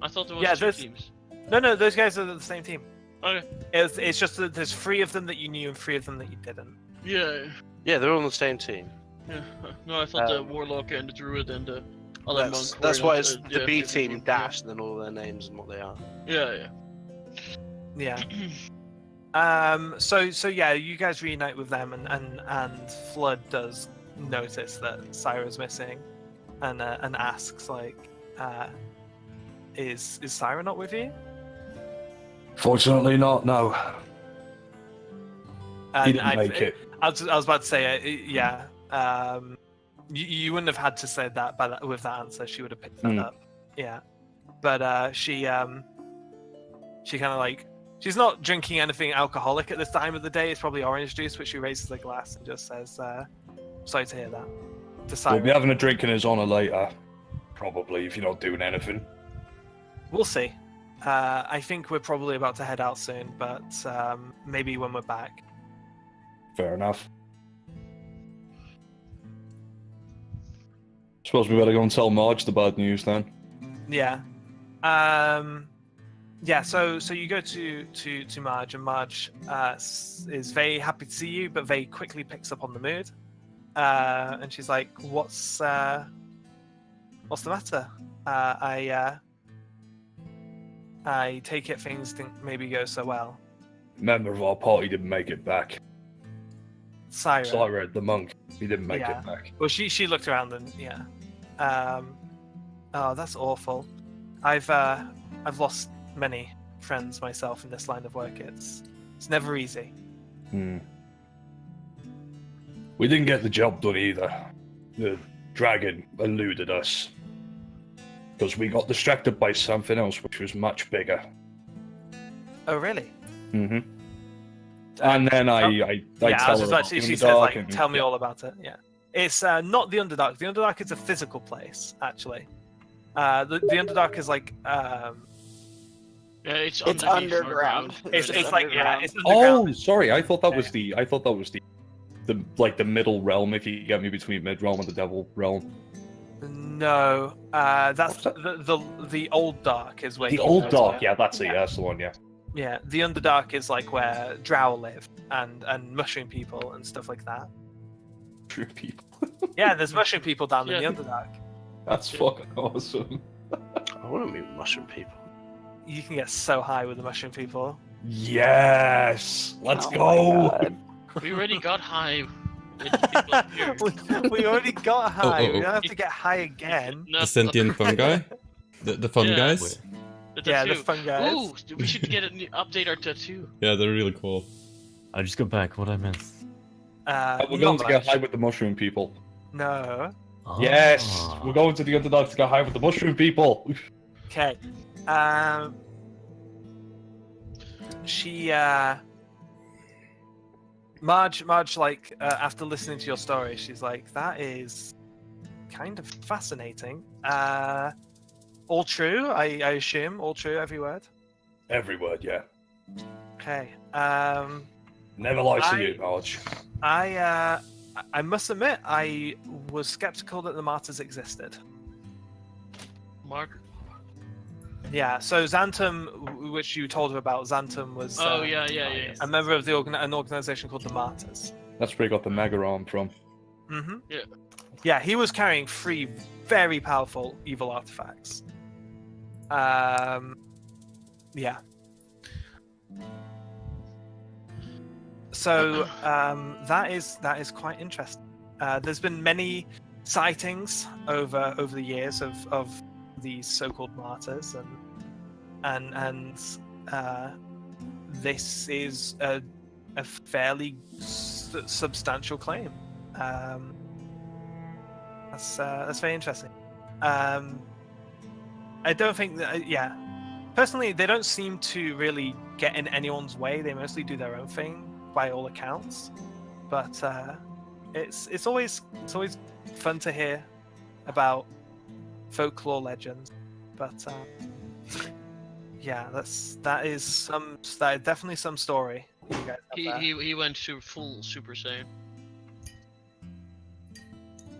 [SPEAKER 7] I thought there was
[SPEAKER 1] Yeah,
[SPEAKER 7] two
[SPEAKER 1] there's-
[SPEAKER 7] teams.
[SPEAKER 1] No, those guys are the same team.
[SPEAKER 7] Okay.
[SPEAKER 1] It's just that there's 3 of them that you knew and 3 of them that you didn't.
[SPEAKER 7] Yeah.
[SPEAKER 3] Yeah, they're all on the same team.
[SPEAKER 7] Yeah. No, I thought the warlock and the druid and the other monk.
[SPEAKER 3] That's
[SPEAKER 7] were
[SPEAKER 3] why
[SPEAKER 7] not,
[SPEAKER 3] it's the
[SPEAKER 7] yeah,
[SPEAKER 3] B
[SPEAKER 7] different
[SPEAKER 3] team
[SPEAKER 7] team.
[SPEAKER 3] dash and then all their names and what they are.
[SPEAKER 7] Yeah.
[SPEAKER 1] Yeah. So yeah, you guys reunite with them, and Flood does notice that Syra's missing, and asks like, is Syra not with you?
[SPEAKER 2] Fortunately not, no.
[SPEAKER 1] And
[SPEAKER 2] He didn't make it.
[SPEAKER 1] I was about to say, yeah. You wouldn't have had to say that with that answer. She would have picked that up. Yeah, but she kind of like, she's not drinking anything alcoholic at this time of the day. It's probably orange juice, but she raises a glass and just says, "Sorry to hear that." To Syra.
[SPEAKER 2] We'll be having a drink in his honor later, probably, if you're not doing anything.
[SPEAKER 1] We'll see. I think we're probably about to head out soon, but maybe when we're back.
[SPEAKER 2] Fair enough. Suppose we better go and tell Marge the bad news then.
[SPEAKER 1] Yeah. Yeah, so you go to Marge, and Marge is very happy to see you, but very quickly picks up on the mood. And she's like, what's the matter? I take it things didn't maybe go so well.
[SPEAKER 2] Member of our party didn't make it back.
[SPEAKER 1] Syra,
[SPEAKER 2] the monk, he didn't make
[SPEAKER 1] Yeah.
[SPEAKER 2] it back.
[SPEAKER 1] Well, she looked around and yeah. Oh, that's awful. I've lost many friends myself in this line of work. It's never easy.
[SPEAKER 2] We didn't get the job done either. The dragon eluded us. Because we got distracted by something else which was much bigger.
[SPEAKER 1] Oh, really?
[SPEAKER 2] Mm-hmm. And then I
[SPEAKER 1] yeah,
[SPEAKER 2] tell
[SPEAKER 1] I was
[SPEAKER 2] her
[SPEAKER 1] just about
[SPEAKER 2] about
[SPEAKER 1] to,
[SPEAKER 2] the
[SPEAKER 1] she
[SPEAKER 2] Underdark
[SPEAKER 1] says like,
[SPEAKER 2] and-
[SPEAKER 1] tell me all about it. Yeah, it's not the Underdark. The Underdark is a physical place, actually. The Underdark is like
[SPEAKER 7] Yeah, it's
[SPEAKER 5] It's
[SPEAKER 7] underground.
[SPEAKER 5] underground.
[SPEAKER 1] it's like yeah, it's
[SPEAKER 2] Oh,
[SPEAKER 1] underground.
[SPEAKER 2] sorry. I thought that was the like the middle realm. If you get me between Midrealm and the Devil realm.
[SPEAKER 1] No, that's
[SPEAKER 2] What's that?
[SPEAKER 1] the old dark is where
[SPEAKER 2] The
[SPEAKER 1] you
[SPEAKER 2] old
[SPEAKER 1] go to.
[SPEAKER 2] dark. Yeah, that's it. Yeah, that's the one. Yeah.
[SPEAKER 1] Yeah, the Underdark is like where Drow live and mushroom people and stuff like that.
[SPEAKER 2] True people.
[SPEAKER 1] Yeah, there's mushroom people down in
[SPEAKER 7] Yeah.
[SPEAKER 1] the Underdark.
[SPEAKER 2] That's fucking awesome.
[SPEAKER 3] I want to meet mushroom people.
[SPEAKER 1] You can get so high with the mushroom people.
[SPEAKER 2] Yes. Let's
[SPEAKER 5] Oh my
[SPEAKER 2] go.
[SPEAKER 5] God.
[SPEAKER 7] We already got high. With people up here.
[SPEAKER 1] We already got high.
[SPEAKER 4] oh.
[SPEAKER 1] We don't have to get high again.
[SPEAKER 7] No,
[SPEAKER 4] The sentient fungi? The fun
[SPEAKER 7] Yeah.
[SPEAKER 4] guys?
[SPEAKER 7] the
[SPEAKER 1] Yeah, the
[SPEAKER 7] tattoo.
[SPEAKER 1] fun guys.
[SPEAKER 7] Ooh, we should update our tattoo.
[SPEAKER 4] Yeah, they're really cool.
[SPEAKER 8] I just got back. What I missed?
[SPEAKER 2] We're
[SPEAKER 1] Not
[SPEAKER 2] going to get
[SPEAKER 1] much.
[SPEAKER 2] high with the mushroom people.
[SPEAKER 1] No.
[SPEAKER 2] Yes,
[SPEAKER 8] Ah.
[SPEAKER 2] we're going to the Underdark to get high with the mushroom people.
[SPEAKER 1] Okay. She Marge like after listening to your story, she's like, that is kind of fascinating. All true, I assume. All true, every word.
[SPEAKER 2] Every word, yeah.
[SPEAKER 1] Okay.
[SPEAKER 2] Never lies
[SPEAKER 1] I-
[SPEAKER 2] to you, Marge.
[SPEAKER 1] I must admit, I was skeptical that the martyrs existed.
[SPEAKER 7] Mark.
[SPEAKER 1] Yeah, so Xantum, which you told her about, Xantum was
[SPEAKER 7] Oh yeah.
[SPEAKER 1] a member of an organization called the Martyrs.
[SPEAKER 2] That's where he got the mega arm from.
[SPEAKER 1] Mm-hmm.
[SPEAKER 7] Yeah.
[SPEAKER 1] Yeah, he was carrying 3 very powerful evil artifacts. Yeah. So that is quite interesting. There's been many sightings over the years of these so-called martyrs, and this is a fairly substantial claim. That's very interesting. I don't think that. Yeah, personally, they don't seem to really get in anyone's way. They mostly do their own thing, by all accounts. But it's always fun to hear about folklore legends. But yeah, that is definitely some story. You guys have there.
[SPEAKER 7] He went to full Super Saiyan.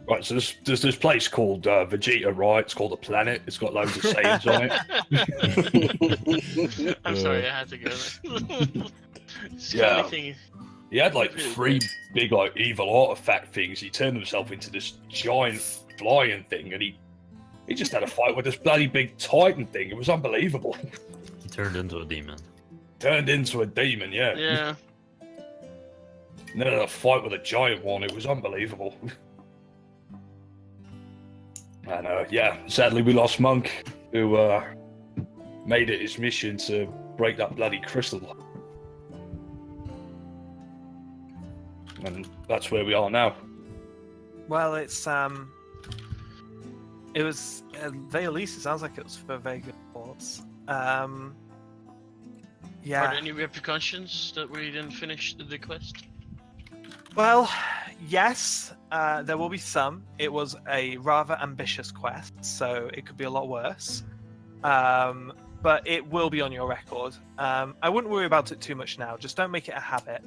[SPEAKER 2] Right, so there's this place called Vegeta, right? It's called a planet. It's got loads of sayings on it.
[SPEAKER 7] I'm sorry, I had to go there.
[SPEAKER 2] Yeah.
[SPEAKER 7] Thing.
[SPEAKER 2] He had like 3 big like evil artifact things. He turned himself into this giant flying thing, and he just had a fight with this bloody big Titan thing. It was unbelievable.
[SPEAKER 6] He turned into a demon.
[SPEAKER 2] Turned into a demon, yeah.
[SPEAKER 7] Yeah.
[SPEAKER 2] And then had a fight with a giant one. It was unbelievable. And yeah, sadly we lost Monk, who made it his mission to break that bloody crystal. And that's where we are now.
[SPEAKER 1] Well, it was very least. It sounds like it was for very good cause. Yeah.
[SPEAKER 7] Are there any repercussions that we didn't finish the quest?
[SPEAKER 1] Well, yes, there will be some. It was a rather ambitious quest, so it could be a lot worse. But it will be on your record. I wouldn't worry about it too much now. Just don't make it a habit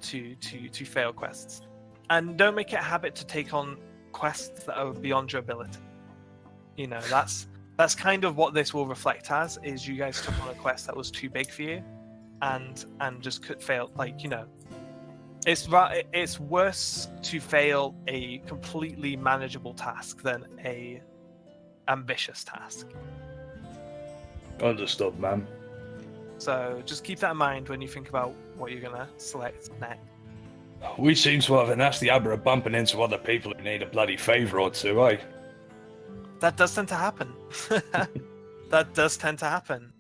[SPEAKER 1] to fail quests, and don't make it a habit to take on quests that are beyond your ability. You know, that's kind of what this will reflect as. Is you guys took on a quest that was too big for you, and just could fail. Like, you know. It's worse to fail a completely manageable task than a ambitious task.
[SPEAKER 2] Understood, man.
[SPEAKER 1] So just keep that in mind when you think about what you're gonna select next.
[SPEAKER 2] We seem to have a nasty habit of bumping into other people who need a bloody favour or two, eh?
[SPEAKER 1] That does tend to happen. That does tend to happen.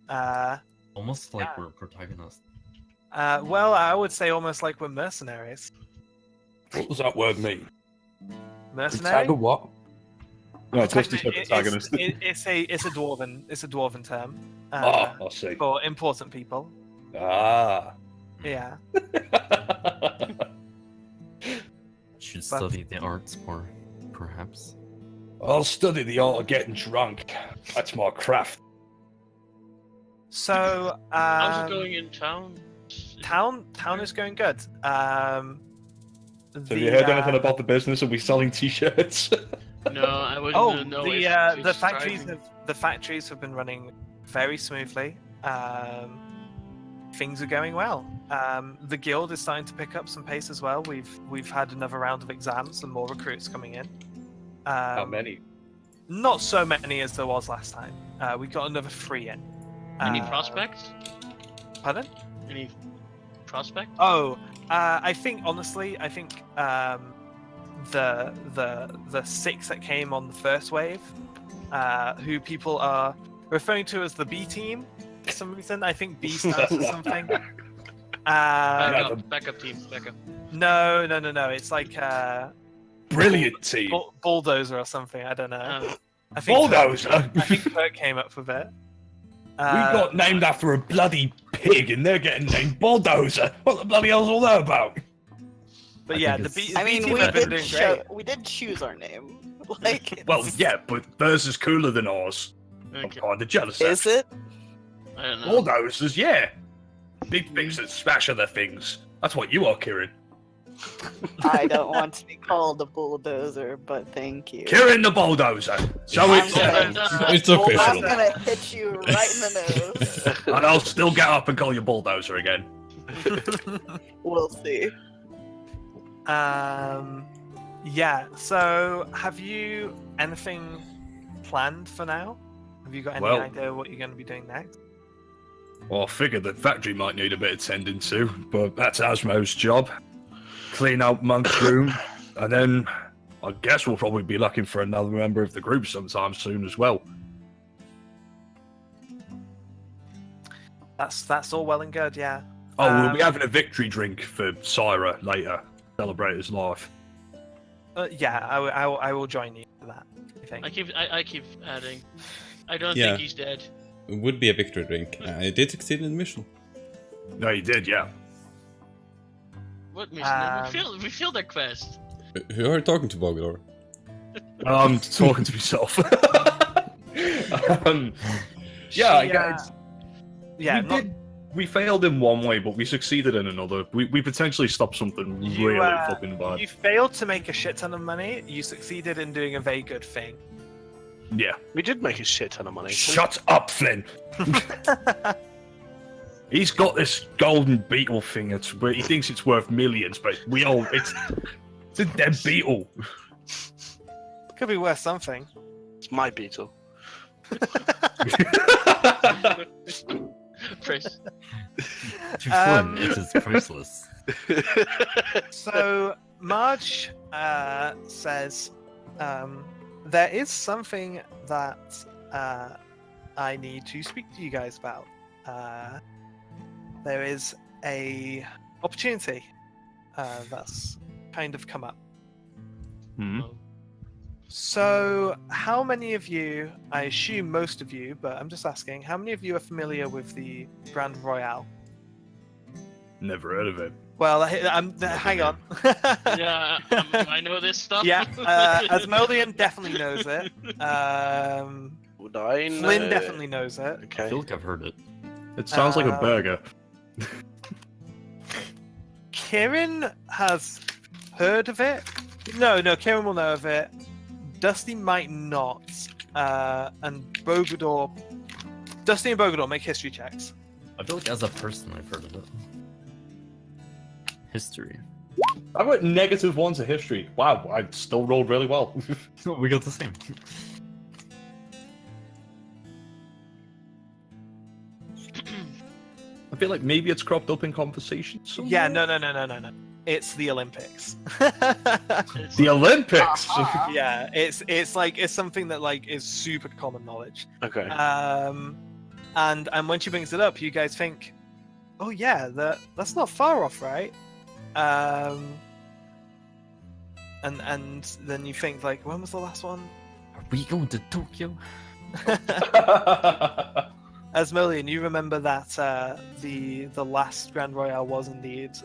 [SPEAKER 8] Almost like we're protagonists.
[SPEAKER 1] Well, I would say almost like we're mercenaries.
[SPEAKER 2] What does that word mean?
[SPEAKER 1] Mercenary?
[SPEAKER 2] Protagon what? No, it's just a protagonist.
[SPEAKER 1] It's a dwarven term.
[SPEAKER 2] I see.
[SPEAKER 1] For important people.
[SPEAKER 2] Ah.
[SPEAKER 1] Yeah.
[SPEAKER 8] Should study the arts more, perhaps.
[SPEAKER 2] I'll study the art of getting drunk. That's my craft.
[SPEAKER 1] So,
[SPEAKER 7] how's it going in town?
[SPEAKER 1] Town is going good.
[SPEAKER 2] Have you heard anything about the business? Are we selling T-shirts?
[SPEAKER 7] No, I wouldn't know.
[SPEAKER 1] The factories have been running very smoothly. Things are going well. The guild is starting to pick up some pace as well. We've had another round of exams and more recruits coming in.
[SPEAKER 2] How many?
[SPEAKER 1] Not so many as there was last time. We got another 3 in.
[SPEAKER 7] Any prospects?
[SPEAKER 1] Pardon?
[SPEAKER 7] Any prospects?
[SPEAKER 1] Oh, I think honestly, the 6 that came on the first wave, who people are referring to as the B team for some reason. I think B stands for something.
[SPEAKER 7] Backup team.
[SPEAKER 1] No. It's like
[SPEAKER 2] brilliant team.
[SPEAKER 1] Bulldozer or something. I don't know. I think
[SPEAKER 2] Bulldozer.
[SPEAKER 1] I think Kurt came up with it.
[SPEAKER 2] We got named after a bloody pig, and they're getting named Bulldozer. What the bloody hell's all that about?
[SPEAKER 1] But yeah, the B
[SPEAKER 5] I mean,
[SPEAKER 1] team
[SPEAKER 5] we
[SPEAKER 1] have been doing great.
[SPEAKER 5] we did choose our name. Like,
[SPEAKER 2] Well, yeah, but theirs is cooler than ours. I'm
[SPEAKER 7] Okay.
[SPEAKER 2] kind of jealous.
[SPEAKER 5] is it?
[SPEAKER 7] I don't know.
[SPEAKER 2] Bulldozers, yeah. Big things that smash other things. That's what you are, Kieran.
[SPEAKER 5] I don't want to be called a bulldozer, but thank you.
[SPEAKER 2] Kieran the Bulldozer. So
[SPEAKER 5] I'm
[SPEAKER 2] it's...
[SPEAKER 5] gonna,
[SPEAKER 4] It's
[SPEAKER 5] I'm
[SPEAKER 4] official.
[SPEAKER 5] gonna hit you right in the nose.
[SPEAKER 2] And I'll still get up and call you Bulldozer again.
[SPEAKER 5] We'll see.
[SPEAKER 1] Yeah. So, have you anything planned for now? Have you got any
[SPEAKER 2] Well-
[SPEAKER 1] idea what you're going to be doing next?
[SPEAKER 2] Well, I figured the factory might need a bit of tending to, but that's Asmo's job. Clean out Monk's room, and then I guess we'll probably be looking for another member of the group sometime soon as well.
[SPEAKER 1] That's all well and good. Yeah.
[SPEAKER 2] Oh, we'll be having a victory drink for Syra later. Celebrate his life.
[SPEAKER 1] Yeah. I will join you for that. I think.
[SPEAKER 7] I keep adding. I don't
[SPEAKER 4] Yeah.
[SPEAKER 7] think he's dead.
[SPEAKER 4] It would be a victory drink. I did succeed in the mission.
[SPEAKER 2] No, you did, yeah.
[SPEAKER 7] What mission? We failed our quest.
[SPEAKER 4] Who are you talking to, Bogalor?
[SPEAKER 2] I'm talking to myself. Yeah, I guess.
[SPEAKER 1] Yeah.
[SPEAKER 2] we
[SPEAKER 1] Not,
[SPEAKER 2] did we failed in one way, but we succeeded in another. We potentially stopped something really fucking bad.
[SPEAKER 1] You failed to make a shit ton of money. You succeeded in doing a very good thing.
[SPEAKER 2] Yeah.
[SPEAKER 3] We did make a shit ton of money.
[SPEAKER 2] Shut up, Flynn. He's got this golden beetle thing. He thinks it's worth millions, but it's a dead beetle.
[SPEAKER 1] Could be worth something.
[SPEAKER 3] It's my beetle.
[SPEAKER 7] Price.
[SPEAKER 8] To Flynn, it is priceless.
[SPEAKER 1] So Marge says, there is something that I need to speak to you guys about. There is a opportunity that's kind of come up. So, how many of you, I assume most of you, but I'm just asking, how many of you are familiar with the Grand Royale?
[SPEAKER 2] Never heard of it.
[SPEAKER 1] Well, hang on.
[SPEAKER 7] Yeah, I know this stuff.
[SPEAKER 1] Yeah, Asmodean definitely knows it.
[SPEAKER 3] Would I know?
[SPEAKER 1] Flynn definitely knows it.
[SPEAKER 8] I
[SPEAKER 3] Okay.
[SPEAKER 8] feel like I've heard it.
[SPEAKER 2] It sounds like a burger.
[SPEAKER 1] Kieran has heard of it. No, Kieran will know of it. Dusty might not. And Bogador. Dusty and Bogador, make history checks.
[SPEAKER 8] I feel like as a person I've heard of it. History.
[SPEAKER 2] I've got -1 to history. Wow, I still rolled really well.
[SPEAKER 8] We got the same.
[SPEAKER 2] I feel like maybe it's cropped up in conversation somewhere.
[SPEAKER 1] Yeah, no. It's the Olympics.
[SPEAKER 2] The Olympics!
[SPEAKER 1] Yeah, it's something that is super common knowledge.
[SPEAKER 3] Okay.
[SPEAKER 1] And when she brings it up, you guys think, oh yeah, that's not far off, right? And then you think when was the last one?
[SPEAKER 8] Are we going to Tokyo?
[SPEAKER 1] Asmodean, you remember that the last Grand Royale was indeed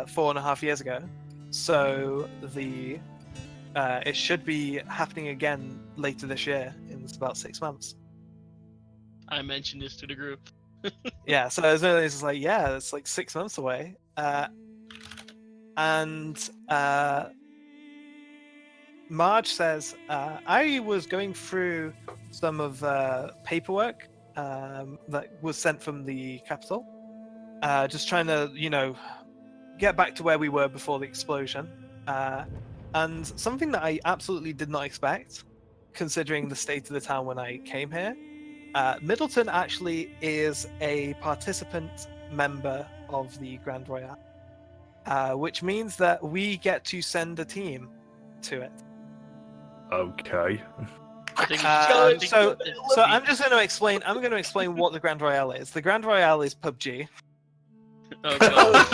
[SPEAKER 1] 4.5 years ago. So it should be happening again later this year in about 6 months.
[SPEAKER 7] I mentioned this to the group.
[SPEAKER 1] Yeah, so Asmodean is just yeah, it's 6 months away. And Marge says, I was going through some of paperwork that was sent from the capital, just trying to get back to where we were before the explosion, and something that I absolutely did not expect, considering the state of the town when I came here. Middleton actually is a participant member of the Grand Royale, which means that we get to send a team to it.
[SPEAKER 2] Okay.
[SPEAKER 7] I think
[SPEAKER 1] So I'm just going to explain. I'm going to explain what the Grand Royale is. The Grand Royale is PUBG.
[SPEAKER 7] Oh, God.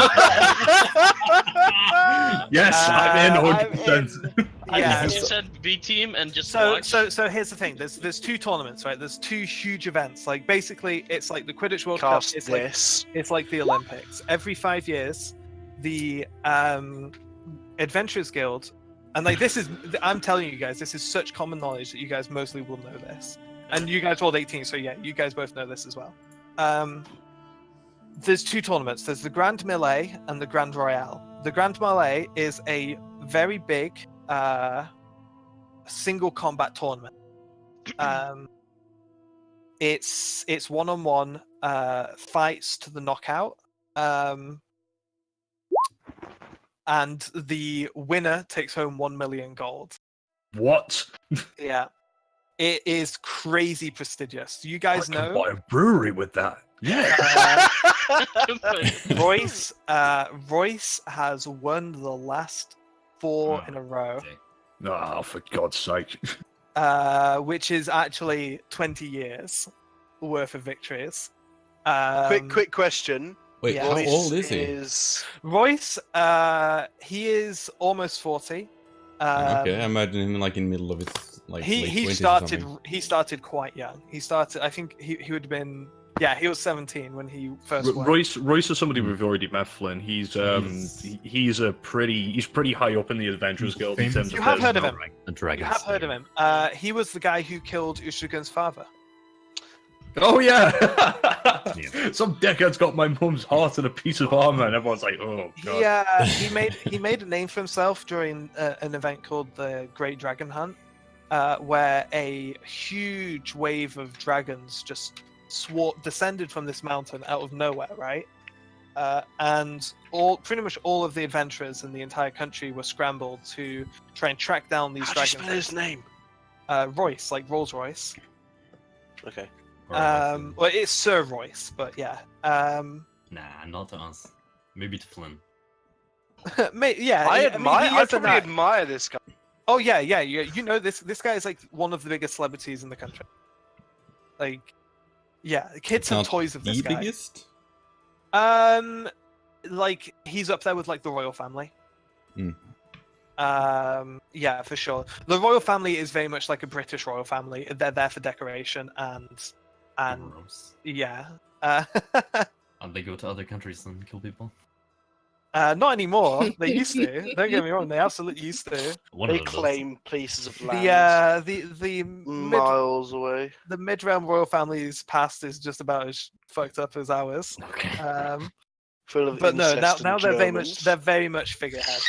[SPEAKER 2] Yes, I'm in 100%.
[SPEAKER 1] Yeah.
[SPEAKER 7] You said B team and just
[SPEAKER 1] So
[SPEAKER 7] watch.
[SPEAKER 1] here's the thing. There's 2 tournaments, right? There's 2 huge events. Basically, it's like the Quidditch World
[SPEAKER 3] Cast
[SPEAKER 1] Cup. It's
[SPEAKER 3] this.
[SPEAKER 1] it's like the Olympics. Every 5 years, the Adventurers Guild, and I'm telling you guys, this is such common knowledge that you guys mostly will know this. And you guys rolled 18, so yeah, you guys both know this as well. There's 2 tournaments. There's the Grand Melee and the Grand Royale. The Grand Melee is a very big single combat tournament. It's 1-on-1 fights to the knockout. And the winner takes home 1 million gold.
[SPEAKER 2] What?
[SPEAKER 1] Yeah. It is crazy prestigious. You guys
[SPEAKER 9] I can
[SPEAKER 1] know
[SPEAKER 9] buy a brewery with that.
[SPEAKER 2] Yeah.
[SPEAKER 1] Royce has won the last 4 in a row,
[SPEAKER 2] Oh, for God's sake.
[SPEAKER 1] which is actually 20 years worth of victories.
[SPEAKER 3] Quick question.
[SPEAKER 4] Wait,
[SPEAKER 1] Yeah.
[SPEAKER 4] how
[SPEAKER 3] Royce
[SPEAKER 4] old is he?
[SPEAKER 1] Royce, he is almost 40.
[SPEAKER 4] Okay, I imagine him in the middle of his late
[SPEAKER 1] he
[SPEAKER 4] 20s or
[SPEAKER 1] started
[SPEAKER 4] something.
[SPEAKER 1] he started quite young. He started, I think he would have been, he was 17 when he first won.
[SPEAKER 2] Royce is somebody we've already met, Flynn. He's pretty high up in the Adventurers Guild in terms
[SPEAKER 1] You
[SPEAKER 2] of
[SPEAKER 1] have heard of him.
[SPEAKER 8] A dragon.
[SPEAKER 1] You have heard of him. He was the guy who killed Ushigun's father.
[SPEAKER 2] Oh yeah.
[SPEAKER 8] Yeah.
[SPEAKER 2] Some dickhead's got my mum's heart in a piece of armor, and everyone's like, "Oh god."
[SPEAKER 1] Yeah, he made a name for himself during an event called the Great Dragon Hunt, where a huge wave of dragons just descended from this mountain out of nowhere, right? And pretty much all of the adventurers in the entire country were scrambled to try and track down these
[SPEAKER 3] How do you
[SPEAKER 1] dragons.
[SPEAKER 3] spell his name?
[SPEAKER 1] Royce, like Rolls Royce.
[SPEAKER 3] Okay.
[SPEAKER 1] Well, it's Sir Royce, but yeah.
[SPEAKER 8] Nah, not to us. Maybe to Flynn.
[SPEAKER 1] Yeah.
[SPEAKER 3] I probably admire this guy.
[SPEAKER 1] Oh yeah. You know this guy is like one of the biggest celebrities in the country. Like, yeah, kids have
[SPEAKER 4] Not
[SPEAKER 1] toys of this
[SPEAKER 4] the
[SPEAKER 1] guy.
[SPEAKER 4] biggest?
[SPEAKER 1] Like he's up there with like the royal family.
[SPEAKER 4] Hmm.
[SPEAKER 1] Yeah, for sure. The royal family is very much like a British royal family. They're there for decoration and
[SPEAKER 8] Gross.
[SPEAKER 1] yeah.
[SPEAKER 8] And they go to other countries and kill people.
[SPEAKER 1] Not anymore. They used to. Don't get me wrong. They absolutely used to.
[SPEAKER 8] One
[SPEAKER 3] They
[SPEAKER 8] of them does.
[SPEAKER 3] claim pieces of land
[SPEAKER 1] The
[SPEAKER 3] miles away.
[SPEAKER 1] the Midrealm royal family's past is just about as fucked up as ours.
[SPEAKER 8] Okay.
[SPEAKER 3] Full of
[SPEAKER 1] But no,
[SPEAKER 3] incest
[SPEAKER 1] now
[SPEAKER 3] and
[SPEAKER 1] they're very much figureheads.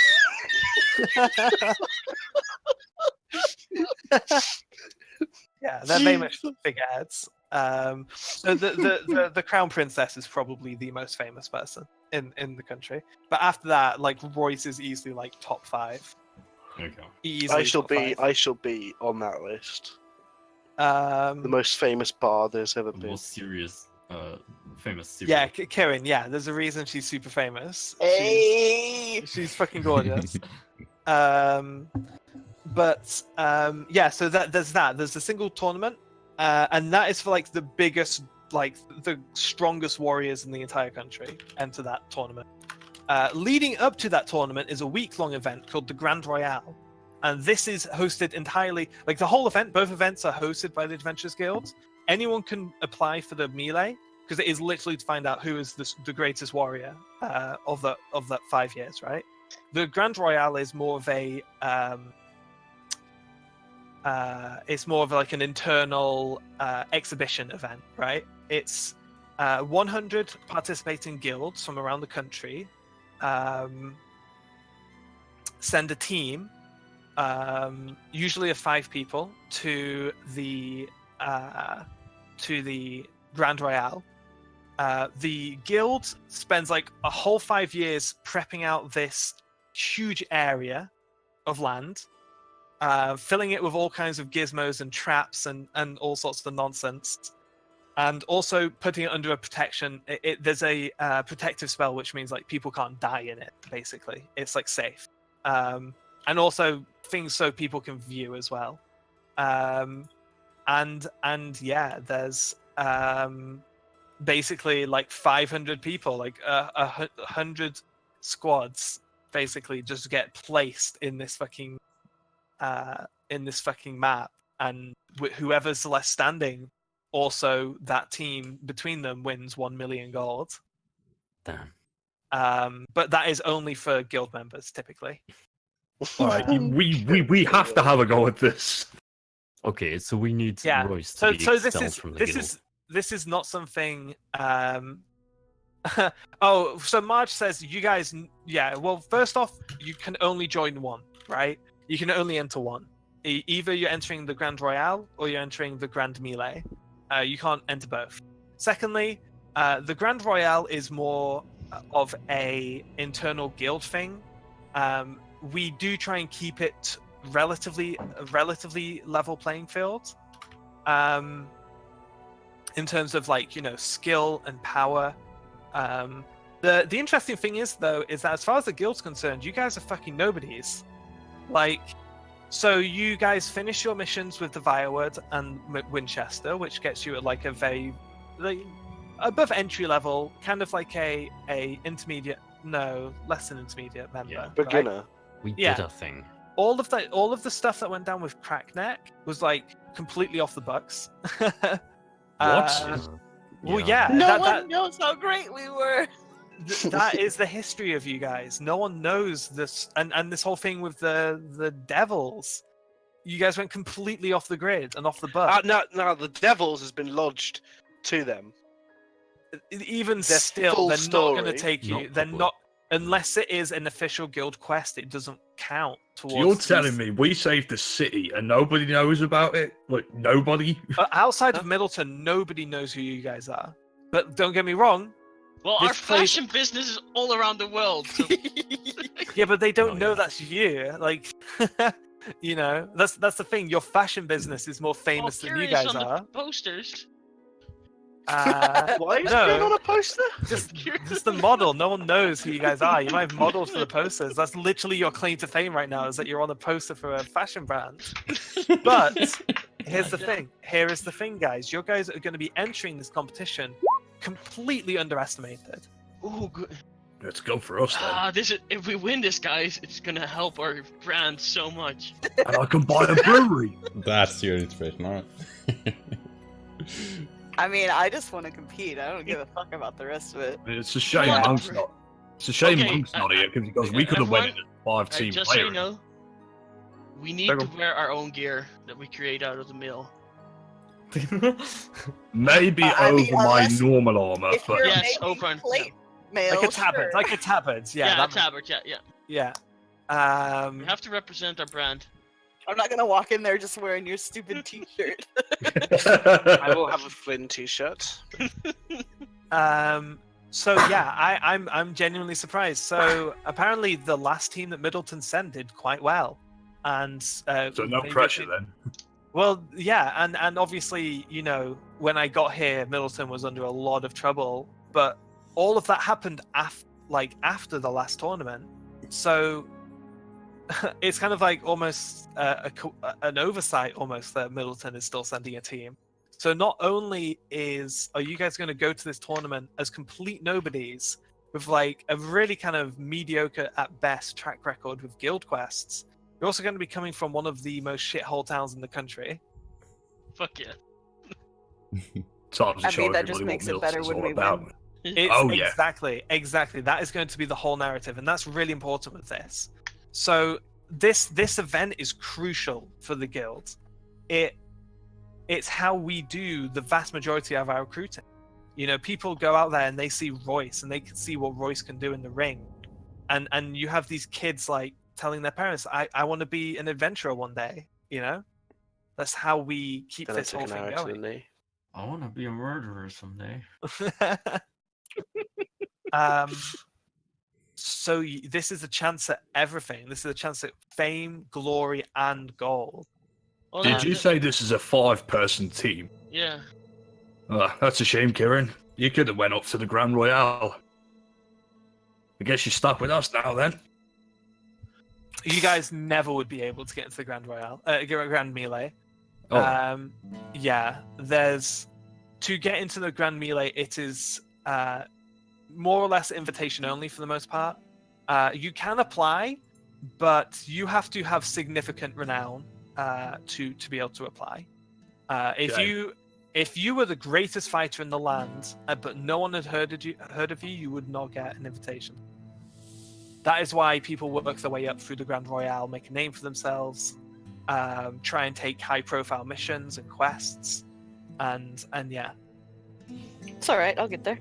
[SPEAKER 1] Yeah, they're very much figureheads. So the crown princess is probably the most famous person in the country. But after that, like Royce is easily like top 5.
[SPEAKER 8] Okay.
[SPEAKER 1] Easily top 5.
[SPEAKER 3] I shall be on that list.
[SPEAKER 1] The
[SPEAKER 3] The most famous bard there's ever
[SPEAKER 8] The
[SPEAKER 3] been.
[SPEAKER 8] most serious, famous series.
[SPEAKER 1] Yeah, Kieran. Yeah, there's a reason she's super famous.
[SPEAKER 5] Hey!
[SPEAKER 1] She's fucking gorgeous. But yeah, so there's the single tournament, and that is for like the biggest, like the strongest warriors in the entire country enter that tournament. Leading up to that tournament is a week-long event called the Grand Royale, and this is hosted entirely, like the whole event, both events are hosted by the Adventurers Guild. Anyone can apply for the melee because it is literally to find out who is the greatest warrior of that 5 years, right? The Grand Royale is more of a it's more of like an internal exhibition event, right? It's 100 participating guilds from around the country send a team, usually of 5 people, to the Grand Royale. The guild spends like a whole 5 years prepping out this huge area of land, filling it with all kinds of gizmos and traps and all sorts of nonsense, and also putting it under a protection. There's a protective spell, which means like people can't die in it. Basically, it's like safe, and also things so people can view as well. And yeah, there's basically like 500 people, like 100 squads, basically just get placed in this fucking map, and whoever's left standing, also that team between them wins 1 million gold.
[SPEAKER 8] Damn.
[SPEAKER 1] But that is only for guild members typically.
[SPEAKER 2] All right, we have to have a go at this.
[SPEAKER 8] Okay, so we need
[SPEAKER 1] Yeah.
[SPEAKER 8] Royce to
[SPEAKER 1] So
[SPEAKER 8] be
[SPEAKER 1] this
[SPEAKER 8] expelled
[SPEAKER 1] is
[SPEAKER 8] from the
[SPEAKER 1] this
[SPEAKER 8] guild.
[SPEAKER 1] is not something. Oh, so Marge says you guys. Yeah. Well, first off, you can only join one, right? You can only enter one. Either you're entering the Grand Royale or you're entering the Grand Melee. You can't enter both. Secondly, the Grand Royale is more of a internal guild thing. We do try and keep it relatively level playing field. In terms of like, you know, skill and power. The interesting thing is though, is that as far as the guild's concerned, you guys are fucking nobodies. Like, so you guys finish your missions with the Vireward and Winchester, which gets you at like a very like above entry level, kind of like a intermediate, no, less than intermediate member.
[SPEAKER 8] Yeah.
[SPEAKER 1] right?
[SPEAKER 3] Beginner.
[SPEAKER 8] We
[SPEAKER 1] yeah.
[SPEAKER 8] did a thing.
[SPEAKER 1] All of the stuff that went down with Crackneck was like completely off the books. Well, yeah.
[SPEAKER 5] No one knows how great we were.
[SPEAKER 1] That is the history of you guys. No one knows this, and this whole thing with the devils. You guys went completely off the grid and off the book.
[SPEAKER 3] Now the Devils has been lodged to them.
[SPEAKER 1] Even
[SPEAKER 3] Their
[SPEAKER 1] still,
[SPEAKER 3] full
[SPEAKER 1] they're not going to
[SPEAKER 3] story.
[SPEAKER 1] take you.
[SPEAKER 8] Not
[SPEAKER 1] They're
[SPEAKER 8] public.
[SPEAKER 1] not, unless it is an official guild quest. It doesn't count towards.
[SPEAKER 9] So you're
[SPEAKER 1] these-
[SPEAKER 9] telling me we saved the city and nobody knows about it? Like, nobody?
[SPEAKER 1] Outside of Middleton, nobody knows who you guys are. But don't get me wrong.
[SPEAKER 7] Well, our
[SPEAKER 1] This place-
[SPEAKER 7] fashion business is all around the world. So
[SPEAKER 1] Yeah, but they don't
[SPEAKER 8] Oh,
[SPEAKER 1] know
[SPEAKER 8] yeah.
[SPEAKER 1] that's you. Like, you know, that's the thing. Your fashion business is more famous than you
[SPEAKER 7] curious
[SPEAKER 1] guys
[SPEAKER 7] on
[SPEAKER 1] are.
[SPEAKER 7] the posters.
[SPEAKER 3] Why is
[SPEAKER 1] No.
[SPEAKER 3] it going on a poster?
[SPEAKER 1] Just the model. No one knows who you guys are. You might have modeled for the posters. That's literally your claim to fame right now, is that you're on a poster for a fashion brand. But here's the thing. Here is the thing, guys. You guys are going to be entering this competition completely underestimated.
[SPEAKER 7] Ooh, good.
[SPEAKER 9] Let's go for us then.
[SPEAKER 7] This is if we win this, guys, it's gonna help our brand so much.
[SPEAKER 9] And I can buy a brewery.
[SPEAKER 4] That's your inspiration, alright.
[SPEAKER 5] I mean, I just want to compete. I don't give a fuck about the rest of it.
[SPEAKER 9] It's a shame
[SPEAKER 7] Come on.
[SPEAKER 9] Monk's not. It's a shame
[SPEAKER 7] Okay,
[SPEAKER 9] Monk's not here because we could have won it
[SPEAKER 7] everyone,
[SPEAKER 9] as 5-team
[SPEAKER 7] just so you
[SPEAKER 9] player.
[SPEAKER 7] know, we need
[SPEAKER 9] There
[SPEAKER 7] to
[SPEAKER 9] we go.
[SPEAKER 7] wear our own gear that we create out of the mill.
[SPEAKER 9] Maybe
[SPEAKER 5] I mean,
[SPEAKER 9] over my
[SPEAKER 5] unless-
[SPEAKER 9] normal armor,
[SPEAKER 5] If
[SPEAKER 9] but
[SPEAKER 5] you're
[SPEAKER 7] Yes,
[SPEAKER 5] making
[SPEAKER 7] open,
[SPEAKER 5] plate mail,
[SPEAKER 1] Like a tabard.
[SPEAKER 5] sure.
[SPEAKER 1] Like a tabard. Yeah.
[SPEAKER 7] Yeah,
[SPEAKER 1] that-
[SPEAKER 7] tabard. Yeah.
[SPEAKER 1] yeah.
[SPEAKER 7] We have to represent our brand.
[SPEAKER 5] I'm not gonna walk in there just wearing your stupid T-shirt.
[SPEAKER 3] I will have a Flynn t-shirt.
[SPEAKER 1] So yeah, I'm genuinely surprised. So apparently the last team that Middleton sent did quite well, and
[SPEAKER 9] so no
[SPEAKER 1] they-
[SPEAKER 9] pressure then.
[SPEAKER 1] Well, yeah, and obviously, you know, when I got here, Middleton was under a lot of trouble, but all of that happened after the last tournament. So it's kind of like almost an oversight, almost, that Middleton is still sending a team. So not only are you guys going to go to this tournament as complete nobodies with like a really kind of mediocre at best track record with guild quests, you're also going to be coming from one of the most shithole towns in the country.
[SPEAKER 7] Fuck yeah.
[SPEAKER 9] Time to
[SPEAKER 5] I
[SPEAKER 9] show
[SPEAKER 5] mean, that
[SPEAKER 9] everybody
[SPEAKER 5] just
[SPEAKER 9] what
[SPEAKER 5] makes it better
[SPEAKER 9] Middleton's
[SPEAKER 5] when
[SPEAKER 9] all
[SPEAKER 5] we
[SPEAKER 9] about.
[SPEAKER 5] win.
[SPEAKER 1] It's
[SPEAKER 9] Oh, yeah.
[SPEAKER 1] exactly. That is going to be the whole narrative, and that's really important with this. So this event is crucial for the guild. It's how we do the vast majority of our recruiting. You know, people go out there and they see Royce, and they can see what Royce can do in the ring, and you have these kids like telling their parents, "I want to be an adventurer one day." You know, that's how we keep
[SPEAKER 3] Then I
[SPEAKER 1] this
[SPEAKER 3] took
[SPEAKER 1] whole
[SPEAKER 3] an
[SPEAKER 1] thing
[SPEAKER 3] arrow to the
[SPEAKER 1] going.
[SPEAKER 3] knee.
[SPEAKER 8] I want to be a murderer someday.
[SPEAKER 1] So this is a chance at everything. This is a chance at fame, glory, and gold.
[SPEAKER 7] Well,
[SPEAKER 9] Did you say this is a 5-person team?
[SPEAKER 7] Yeah.
[SPEAKER 9] That's a shame, Kieran. You could have went up to the Grand Royale. I guess you're stuck with us now then.
[SPEAKER 1] You guys never would be able to get into the Grand Royale, Grand Melee.
[SPEAKER 9] Oh,
[SPEAKER 1] Yeah, to get into the Grand Melee, it is more or less invitation only for the most part. You can apply, but you have to have significant renown to be able to apply.
[SPEAKER 9] Okay.
[SPEAKER 1] If you were the greatest fighter in the land, but no one had heard of you, you would not get an invitation. That is why people work their way up through the Grand Royale, make a name for themselves, try and take high-profile missions and quests, and yeah.
[SPEAKER 5] It's all right. I'll get there.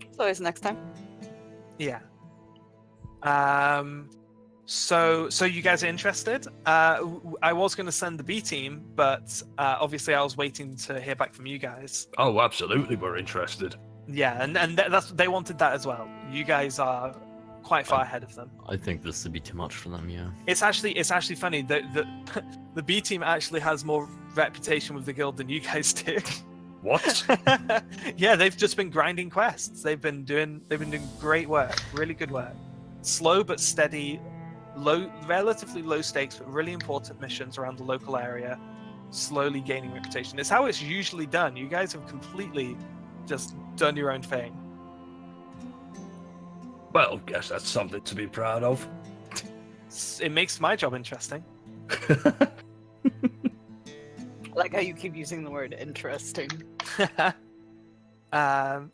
[SPEAKER 5] It's always next time.
[SPEAKER 1] Yeah. So you guys are interested? I was going to send the B team, but obviously I was waiting to hear back from you guys.
[SPEAKER 9] oh, absolutely, we're interested.
[SPEAKER 1] Yeah, and they wanted that as well. You guys are quite far ahead of them.
[SPEAKER 6] I think this would be too much for them, yeah.
[SPEAKER 1] It's actually funny that the B team actually has more reputation with the guild than you guys do.
[SPEAKER 9] What?
[SPEAKER 1] Yeah, they've just been grinding quests. They've been doing great work, really good work. Slow but steady, relatively low stakes, but really important missions around the local area. Slowly gaining reputation. It's how it's usually done. You guys have completely just done your own thing.
[SPEAKER 9] Well, guess that's something to be proud of.
[SPEAKER 1] It makes my job interesting.
[SPEAKER 5] I like how you keep using the word interesting.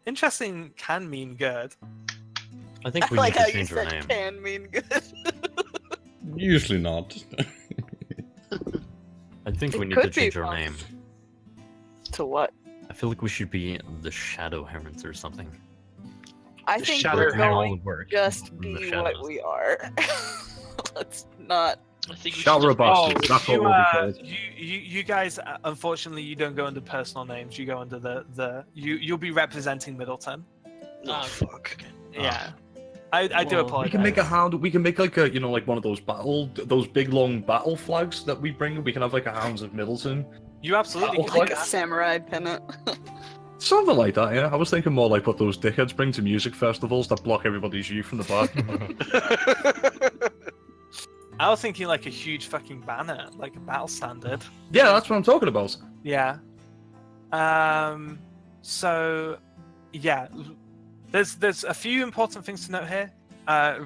[SPEAKER 1] Interesting can mean good.
[SPEAKER 6] I think
[SPEAKER 5] I
[SPEAKER 6] we
[SPEAKER 5] like
[SPEAKER 6] need
[SPEAKER 5] how
[SPEAKER 6] to
[SPEAKER 5] you
[SPEAKER 6] change our
[SPEAKER 5] said
[SPEAKER 6] name.
[SPEAKER 5] can mean good.
[SPEAKER 4] Usually not.
[SPEAKER 6] I think we
[SPEAKER 5] It
[SPEAKER 6] need to
[SPEAKER 5] could be
[SPEAKER 6] change our
[SPEAKER 5] fun.
[SPEAKER 6] name.
[SPEAKER 5] To what?
[SPEAKER 8] I feel like we should be the Shadow Herons or something.
[SPEAKER 5] I
[SPEAKER 3] The
[SPEAKER 5] think
[SPEAKER 3] shadow
[SPEAKER 5] we're
[SPEAKER 8] Doing all
[SPEAKER 5] going
[SPEAKER 8] the work
[SPEAKER 5] to just
[SPEAKER 8] in the
[SPEAKER 5] be what
[SPEAKER 8] shadows.
[SPEAKER 5] we are. Let's not.
[SPEAKER 7] I think we
[SPEAKER 9] Shower
[SPEAKER 7] should just
[SPEAKER 9] bastards. That's what we'll be called.
[SPEAKER 1] you guys, unfortunately, you don't go under personal names. You go under you'll be representing Middleton.
[SPEAKER 3] Oh, fuck.
[SPEAKER 1] Yeah, I do
[SPEAKER 7] Well,
[SPEAKER 1] apologize.
[SPEAKER 9] We can make a hound. We can make like a, like one of those big long battle flags that we bring. We can have like a Hounds of Middleton,
[SPEAKER 1] You absolutely
[SPEAKER 9] Oh,
[SPEAKER 1] can.
[SPEAKER 5] Like
[SPEAKER 1] do
[SPEAKER 5] a
[SPEAKER 1] that.
[SPEAKER 5] samurai pennant.
[SPEAKER 9] something like that. Yeah, I was thinking more like what those dickheads bring to music festivals that block everybody's view from the back.
[SPEAKER 1] I was thinking like a huge fucking banner, like a battle standard.
[SPEAKER 9] Yeah, that's what I'm talking about.
[SPEAKER 1] Yeah. So, yeah, there's a few important things to note here.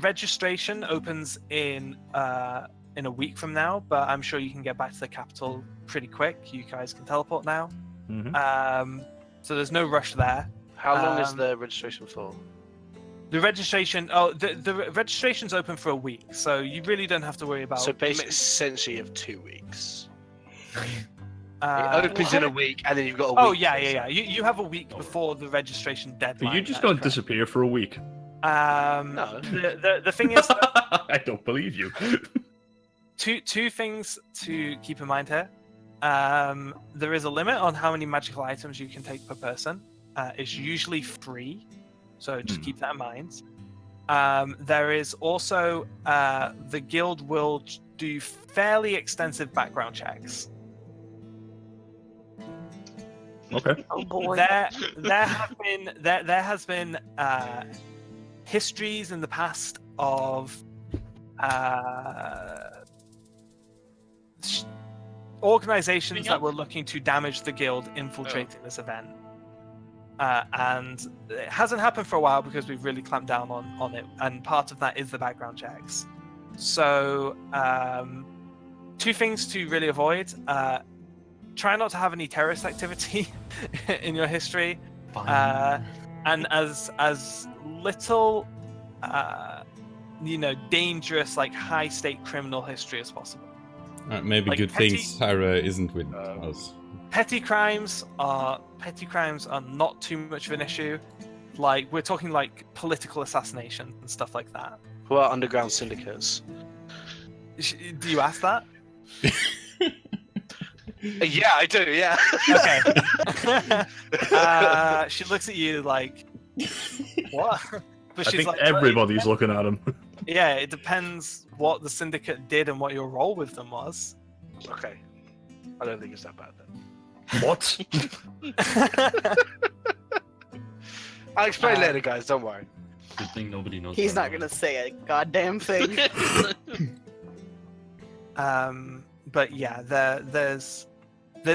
[SPEAKER 1] Registration opens in a week from now, but I'm sure you can get back to the capital pretty quick. You guys can teleport now.
[SPEAKER 9] Mhm.
[SPEAKER 1] So there's no rush there.
[SPEAKER 3] How long is
[SPEAKER 1] Um,
[SPEAKER 3] the registration for?
[SPEAKER 1] The registration, the registration's open for a week, so you really don't have to worry about.
[SPEAKER 3] So basically, essentially, you have 2 weeks.
[SPEAKER 1] uh,
[SPEAKER 3] It opens in a week, and then you've got a week.
[SPEAKER 1] Oh yeah. You have a week before the registration
[SPEAKER 9] Are
[SPEAKER 1] deadline.
[SPEAKER 9] you just
[SPEAKER 1] that's
[SPEAKER 9] going to
[SPEAKER 1] correct.
[SPEAKER 9] disappear for a week?
[SPEAKER 3] No.
[SPEAKER 1] The thing is,
[SPEAKER 9] I don't believe you.
[SPEAKER 1] two things to keep in mind here. There is a limit on how many magical items you can take per person. It's usually free, so just keep that in mind. There is also the guild will do fairly extensive background checks.
[SPEAKER 9] Okay.
[SPEAKER 5] Oh boy.
[SPEAKER 1] There has been histories in the past of organizations that were looking to damage the guild infiltrating this event. And it hasn't happened for a while because we've really clamped down on it, and part of that is the background checks. So, two things to really avoid. Try not to have any terrorist activity in your history, and as little, dangerous, like high-stake criminal history as possible.
[SPEAKER 4] Maybe
[SPEAKER 1] Like
[SPEAKER 4] good
[SPEAKER 1] petty-
[SPEAKER 4] things Sarah isn't with us.
[SPEAKER 1] Petty crimes are not too much of an issue. Like we're talking like political assassination and stuff like that.
[SPEAKER 3] Who are underground syndicates?
[SPEAKER 1] Do you ask that?
[SPEAKER 3] Yeah, I do. Yeah.
[SPEAKER 1] Okay. She looks at you like, what? But
[SPEAKER 9] I think everybody's looking at him.
[SPEAKER 1] Yeah, it depends what the syndicate did and what your role with them was.
[SPEAKER 3] Okay. I don't think it's that bad then.
[SPEAKER 9] What?
[SPEAKER 3] I'll explain later, guys. Don't worry.
[SPEAKER 8] Good thing nobody knows.
[SPEAKER 5] He's
[SPEAKER 8] our
[SPEAKER 5] not
[SPEAKER 8] names.
[SPEAKER 5] gonna say a goddamn thing.
[SPEAKER 1] But yeah, there's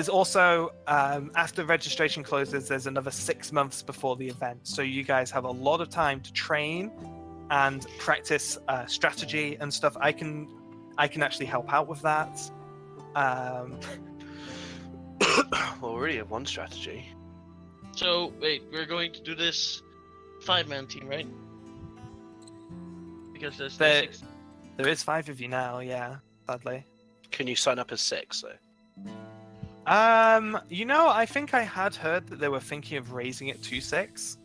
[SPEAKER 1] also after registration closes, there's another 6 months before the event, so you guys have a lot of time to train and practice strategy and stuff. I can actually help out with that.
[SPEAKER 3] Well, we already have one strategy.
[SPEAKER 7] So wait, we're going to do this 5-man team, right? Because there's
[SPEAKER 1] There-
[SPEAKER 7] 6.
[SPEAKER 1] There is 5 of you now, yeah, sadly.
[SPEAKER 3] Can you sign up as 6 though?
[SPEAKER 1] I think I had heard that they were thinking of raising it to 6.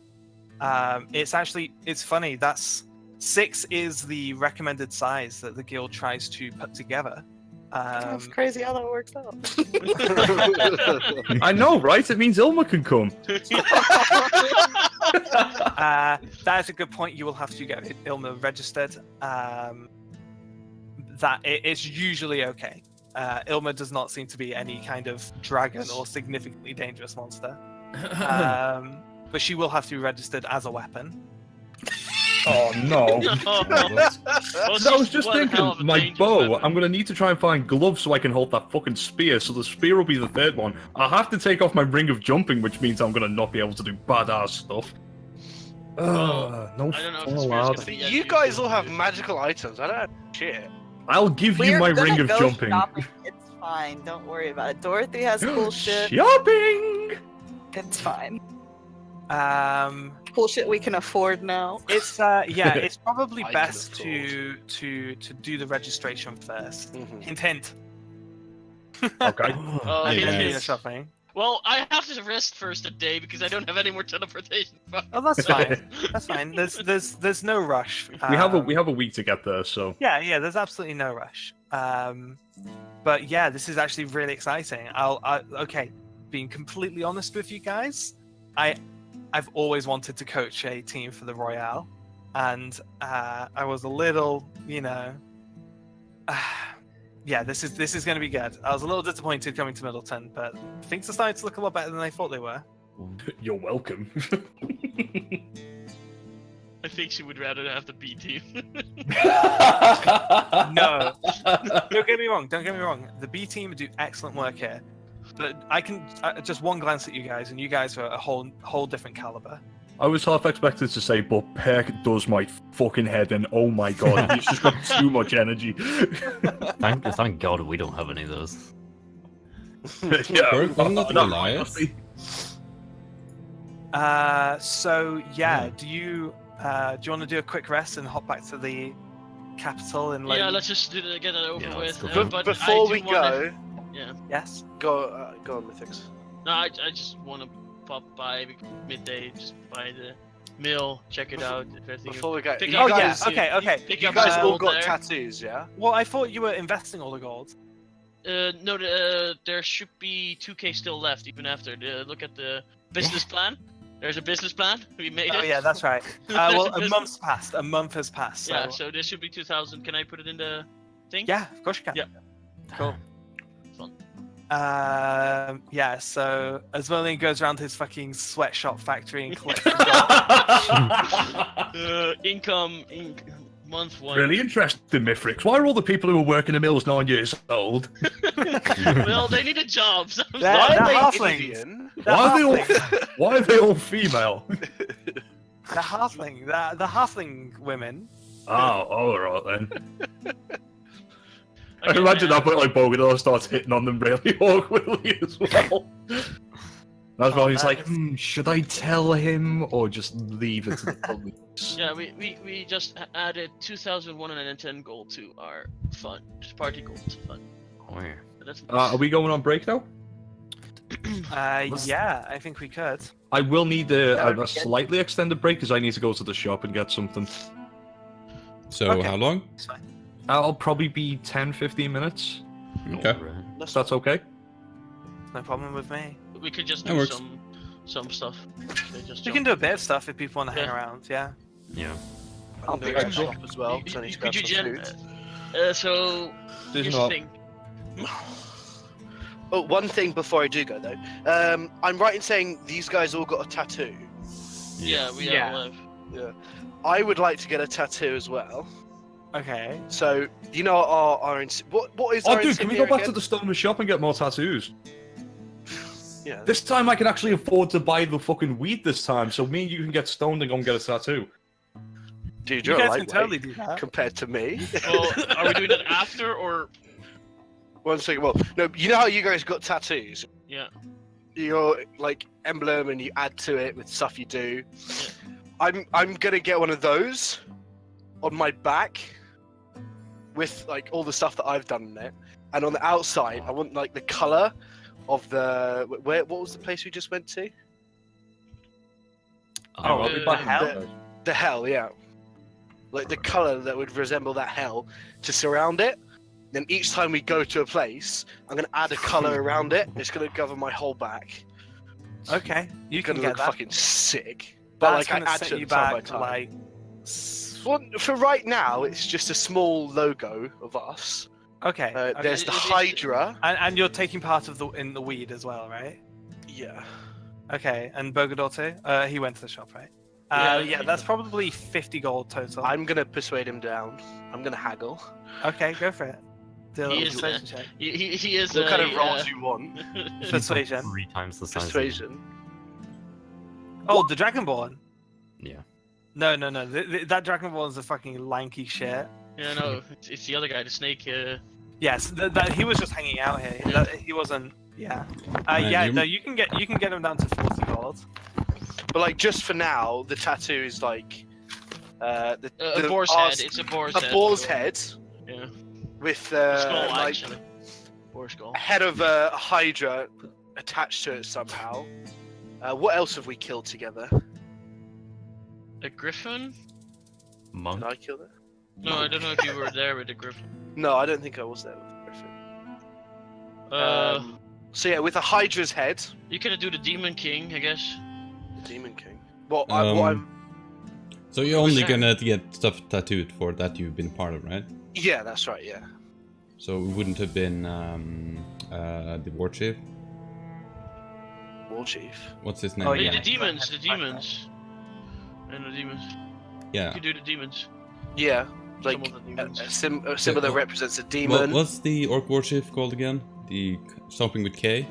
[SPEAKER 1] It's funny, that's 6 is the recommended size that the guild tries to put together.
[SPEAKER 5] That's crazy how that works out.
[SPEAKER 9] I know, right? It means Ilma can come.
[SPEAKER 1] That is a good point. You will have to get Ilma registered. That it's usually okay. Ilma does not seem to be any kind of dragon or significantly dangerous monster. But she will have to be registered as a weapon.
[SPEAKER 9] Oh no.
[SPEAKER 7] Well,
[SPEAKER 9] So I was
[SPEAKER 7] she's
[SPEAKER 9] just
[SPEAKER 7] one hell of
[SPEAKER 9] thinking,
[SPEAKER 7] a
[SPEAKER 9] my
[SPEAKER 7] dangerous
[SPEAKER 9] bow,
[SPEAKER 7] weapon.
[SPEAKER 9] I'm gonna need to try and find gloves so I can hold that fucking spear, so the spear will be the third one. I'll have to take off my ring of jumping, which means I'm gonna not be able to do badass stuff. No
[SPEAKER 7] I don't know if
[SPEAKER 9] fun
[SPEAKER 7] the spear's
[SPEAKER 9] allowed.
[SPEAKER 7] gonna be
[SPEAKER 3] You guys all have magical items. I don't have shit.
[SPEAKER 9] I'll give you
[SPEAKER 5] We're
[SPEAKER 9] my
[SPEAKER 5] gonna
[SPEAKER 9] ring of
[SPEAKER 5] go
[SPEAKER 9] jumping.
[SPEAKER 5] shopping. It's fine. Don't worry about it. Dorothy has cool shit.
[SPEAKER 9] Shopping!
[SPEAKER 5] It's fine.
[SPEAKER 1] Um,
[SPEAKER 5] Cool shit we can afford now.
[SPEAKER 1] it's it's probably
[SPEAKER 3] I can
[SPEAKER 1] best
[SPEAKER 3] afford.
[SPEAKER 1] to do the registration first.
[SPEAKER 3] Mhm.
[SPEAKER 1] Hint, hint.
[SPEAKER 9] Okay.
[SPEAKER 7] Oh,
[SPEAKER 1] And
[SPEAKER 7] yeah,
[SPEAKER 1] then do
[SPEAKER 7] yeah.
[SPEAKER 1] your shopping.
[SPEAKER 7] Well, I have to rest first a day because I don't have any more teleportation.
[SPEAKER 1] Oh, that's fine. That's fine. There's no rush.
[SPEAKER 9] We have a week to get there, so.
[SPEAKER 1] Yeah. There's absolutely no rush. But yeah, this is actually really exciting. Okay, being completely honest with you guys, I've always wanted to coach a team for the Royale, and I was a little, yeah, this is going to be good. I was a little disappointed coming to Middleton, but things are starting to look a lot better than I thought they were.
[SPEAKER 9] You're welcome.
[SPEAKER 7] I think she would rather have the B team.
[SPEAKER 1] No, don't get me wrong. The B team do excellent work here, but I can just one glance at you guys, and you guys are a whole different caliber.
[SPEAKER 9] I was half expected to say, but Peck does my fucking head in. Oh my god, he's just got too much energy.
[SPEAKER 6] Thank God we don't have any of those.
[SPEAKER 9] Yeah,
[SPEAKER 4] Wasn't that the Goliath?
[SPEAKER 1] So yeah, do you want to do a quick rest and hop back to the capital and
[SPEAKER 7] Yeah, let's just get it over
[SPEAKER 6] Yeah,
[SPEAKER 7] with.
[SPEAKER 6] let's go.
[SPEAKER 7] But
[SPEAKER 3] Before
[SPEAKER 7] I
[SPEAKER 3] we
[SPEAKER 7] do wanna-
[SPEAKER 3] go,
[SPEAKER 7] Yeah.
[SPEAKER 1] Yes.
[SPEAKER 3] go on, Mythics.
[SPEAKER 7] No, I just want to pop by midday, just by the mill, check it out. If everything
[SPEAKER 3] Before we go,
[SPEAKER 7] Pick
[SPEAKER 3] you
[SPEAKER 7] up-
[SPEAKER 3] guys,
[SPEAKER 1] Okay.
[SPEAKER 7] Pick
[SPEAKER 3] you
[SPEAKER 7] up
[SPEAKER 3] guys
[SPEAKER 7] the
[SPEAKER 3] all
[SPEAKER 7] gold
[SPEAKER 3] got
[SPEAKER 7] there.
[SPEAKER 3] tattoos, yeah?
[SPEAKER 1] Well, I thought you were investing all the gold.
[SPEAKER 7] No, there should be 2k still left even after. Look at the business plan. There's a business plan. We made
[SPEAKER 1] Oh
[SPEAKER 7] it.
[SPEAKER 1] yeah, that's right. Well, a
[SPEAKER 7] Business-
[SPEAKER 1] month's passed. A month has passed. So...
[SPEAKER 7] Yeah, so there should be 2,000. Can I put it in the thing?
[SPEAKER 1] Yeah, of course you can.
[SPEAKER 7] Yeah.
[SPEAKER 1] Cool.
[SPEAKER 7] Fun.
[SPEAKER 1] Yeah, so Asmolian goes around his fucking sweatshop factory and collects
[SPEAKER 7] Income month 1.
[SPEAKER 9] Really interesting, Mithrix. Why are all the people who are working the mills 9 years old?
[SPEAKER 7] Well, they need a job. So I'm
[SPEAKER 1] They're
[SPEAKER 3] Why
[SPEAKER 7] sorry.
[SPEAKER 3] are they
[SPEAKER 1] halflings.
[SPEAKER 3] Indian?
[SPEAKER 9] Why are they all female?
[SPEAKER 1] The halfling, the halfling women.
[SPEAKER 9] Oh, alright then. I
[SPEAKER 7] Okay,
[SPEAKER 9] can imagine
[SPEAKER 7] man.
[SPEAKER 9] that point like Bogador starts hitting on them really awkwardly as well. That's why he's like, should I tell him or just leave it to the police?
[SPEAKER 7] Yeah, we just added 2,110 gold to our fund, party gold fund.
[SPEAKER 6] Oh, yeah.
[SPEAKER 7] So that's
[SPEAKER 9] Are we going on break now?
[SPEAKER 1] Yeah, I think we could.
[SPEAKER 9] I will need
[SPEAKER 1] That would
[SPEAKER 9] a
[SPEAKER 1] be good.
[SPEAKER 9] slightly extended break because I need to go to the shop and get something.
[SPEAKER 4] So
[SPEAKER 1] Okay.
[SPEAKER 4] how long?
[SPEAKER 1] It's fine.
[SPEAKER 9] I'll probably be 10-15 minutes.
[SPEAKER 4] Okay.
[SPEAKER 6] Alright.
[SPEAKER 9] If that's okay.
[SPEAKER 1] No problem with me.
[SPEAKER 7] we could just
[SPEAKER 4] That
[SPEAKER 7] do
[SPEAKER 4] works.
[SPEAKER 7] some stuff. They just
[SPEAKER 1] We
[SPEAKER 7] jump.
[SPEAKER 1] can do a bit of stuff if people want to hang
[SPEAKER 7] Yeah.
[SPEAKER 1] around. Yeah.
[SPEAKER 6] Yeah.
[SPEAKER 3] I'll do
[SPEAKER 1] Alright,
[SPEAKER 3] a shop as well, because I need to grab
[SPEAKER 7] Could you
[SPEAKER 3] some
[SPEAKER 7] gen-
[SPEAKER 3] food.
[SPEAKER 7] So
[SPEAKER 2] There's
[SPEAKER 7] here's
[SPEAKER 2] not.
[SPEAKER 7] the thing.
[SPEAKER 3] Oh, one thing before I do go though. I'm right in saying these guys all got a tattoo.
[SPEAKER 7] Yeah, we
[SPEAKER 1] Yeah.
[SPEAKER 7] all have.
[SPEAKER 3] I would like to get a tattoo as well.
[SPEAKER 1] Okay.
[SPEAKER 3] So you know our what is
[SPEAKER 9] Oh,
[SPEAKER 3] our
[SPEAKER 9] dude, can we
[SPEAKER 3] insignia
[SPEAKER 9] go back to
[SPEAKER 3] again?
[SPEAKER 9] the stoner shop and get more tattoos?
[SPEAKER 3] Yeah.
[SPEAKER 9] This time I can actually afford to buy the fucking weed this time, so me and you can get stoned and go and get a tattoo.
[SPEAKER 3] Dude,
[SPEAKER 1] You
[SPEAKER 3] you're a
[SPEAKER 1] guys can
[SPEAKER 3] lightweight
[SPEAKER 1] totally do that.
[SPEAKER 3] compared to me.
[SPEAKER 7] Well, are we doing that after or?
[SPEAKER 3] One second. Well, no, you know how you guys got tattoos?
[SPEAKER 7] Yeah.
[SPEAKER 3] Your like emblem, and you add to it with stuff you do. I'm gonna get one of those on my back with like all the stuff that I've done in it, and on the outside, I want like the color of the what was the place we just went to?
[SPEAKER 1] Oh,
[SPEAKER 7] I'll be back in
[SPEAKER 1] hell?
[SPEAKER 3] The hell, yeah. Like the color that would resemble that hell to surround it. Then each time we go to a place, I'm gonna add a color around it. It's gonna cover my whole back.
[SPEAKER 1] Okay. You
[SPEAKER 3] It's
[SPEAKER 1] can
[SPEAKER 3] gonna
[SPEAKER 1] get
[SPEAKER 3] look
[SPEAKER 1] that.
[SPEAKER 3] fucking sick. But
[SPEAKER 1] That's
[SPEAKER 3] like I
[SPEAKER 1] gonna
[SPEAKER 3] add
[SPEAKER 1] set
[SPEAKER 3] to
[SPEAKER 1] you
[SPEAKER 3] it time by
[SPEAKER 1] back
[SPEAKER 3] time.
[SPEAKER 1] like.
[SPEAKER 3] Well, for right now, it's just a small logo of us.
[SPEAKER 1] Okay. okay.
[SPEAKER 3] There's the
[SPEAKER 7] It- it's-
[SPEAKER 3] Hydra.
[SPEAKER 1] And you're taking part of in the weed as well, right?
[SPEAKER 3] Yeah.
[SPEAKER 1] Okay. And Bogador too? He went to the shop, right?
[SPEAKER 7] Yeah.
[SPEAKER 1] Yeah, that's probably 50 gold total.
[SPEAKER 3] I'm gonna persuade him down. I'm gonna haggle.
[SPEAKER 1] Okay, go for it. Do a
[SPEAKER 7] He
[SPEAKER 1] little
[SPEAKER 7] is,
[SPEAKER 1] persuasion check.
[SPEAKER 7] He is
[SPEAKER 3] What kind of
[SPEAKER 7] a,
[SPEAKER 3] rolls you want?
[SPEAKER 1] Persuasion.
[SPEAKER 6] 3 times the size. of
[SPEAKER 3] Persuasion.
[SPEAKER 1] Oh, the Dragonborn.
[SPEAKER 6] you. Yeah.
[SPEAKER 1] No. That Dragonborn's a fucking lanky shit.
[SPEAKER 7] Yeah, no, it's the other guy, the snake.
[SPEAKER 1] Yes, that he was just hanging out here. He wasn't. Yeah.
[SPEAKER 4] Man,
[SPEAKER 1] Yeah.
[SPEAKER 4] you-
[SPEAKER 1] No, you can get him down to 40 gold.
[SPEAKER 3] But like, just for now, the tattoo is like
[SPEAKER 7] A
[SPEAKER 3] the
[SPEAKER 7] boar's
[SPEAKER 3] ours-
[SPEAKER 7] head. It's a boar's
[SPEAKER 3] a
[SPEAKER 7] head.
[SPEAKER 3] boar's head
[SPEAKER 7] Yeah.
[SPEAKER 3] with
[SPEAKER 7] Skull,
[SPEAKER 3] like
[SPEAKER 7] actually. Boar skull.
[SPEAKER 3] a head of a Hydra attached to it somehow. What else have we killed together?
[SPEAKER 7] A griffin?
[SPEAKER 8] Monk.
[SPEAKER 3] Did I kill it?
[SPEAKER 7] No, I don't know if you were there with the griffin.
[SPEAKER 3] No, I don't think I was there with the griffin.
[SPEAKER 7] Uh,
[SPEAKER 3] So yeah, with a Hydra's head,
[SPEAKER 7] you could do the demon king, I guess.
[SPEAKER 3] the Demon King. What
[SPEAKER 4] Um,
[SPEAKER 3] I'm
[SPEAKER 4] So you're only
[SPEAKER 3] that?
[SPEAKER 4] gonna get stuff tattooed for that you've been part of, right?
[SPEAKER 3] Yeah, that's right. Yeah.
[SPEAKER 4] So it wouldn't have been the war chief.
[SPEAKER 3] War Chief.
[SPEAKER 4] What's his name?
[SPEAKER 1] Oh,
[SPEAKER 7] Hey,
[SPEAKER 1] yeah.
[SPEAKER 7] the demons, the
[SPEAKER 1] Right, right.
[SPEAKER 7] demons. And the demons.
[SPEAKER 4] Yeah.
[SPEAKER 7] You could do the demons.
[SPEAKER 3] Yeah, like
[SPEAKER 7] Some of the demons.
[SPEAKER 3] a symbol that represents a demon.
[SPEAKER 4] What's the orc war chief called again? The something with K.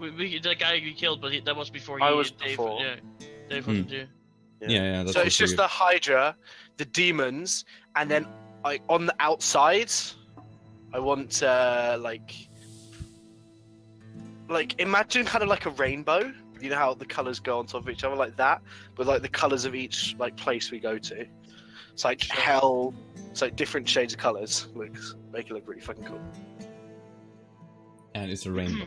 [SPEAKER 7] The guy we killed, but that was before he.
[SPEAKER 3] I was
[SPEAKER 7] Dave,
[SPEAKER 3] before.
[SPEAKER 7] Yeah, Dave wasn't here.
[SPEAKER 4] Yeah, that's
[SPEAKER 3] So it's
[SPEAKER 4] what
[SPEAKER 3] just
[SPEAKER 4] you-
[SPEAKER 3] the Hydra, the demons, and then like on the outside, I want like imagine kind of like a rainbow. You know how the colors go on top of each other like that, but like the colors of each like place we go to. It's like hell. It's like different shades of colors. Make it look really fucking cool.
[SPEAKER 4] And it's a rainbow.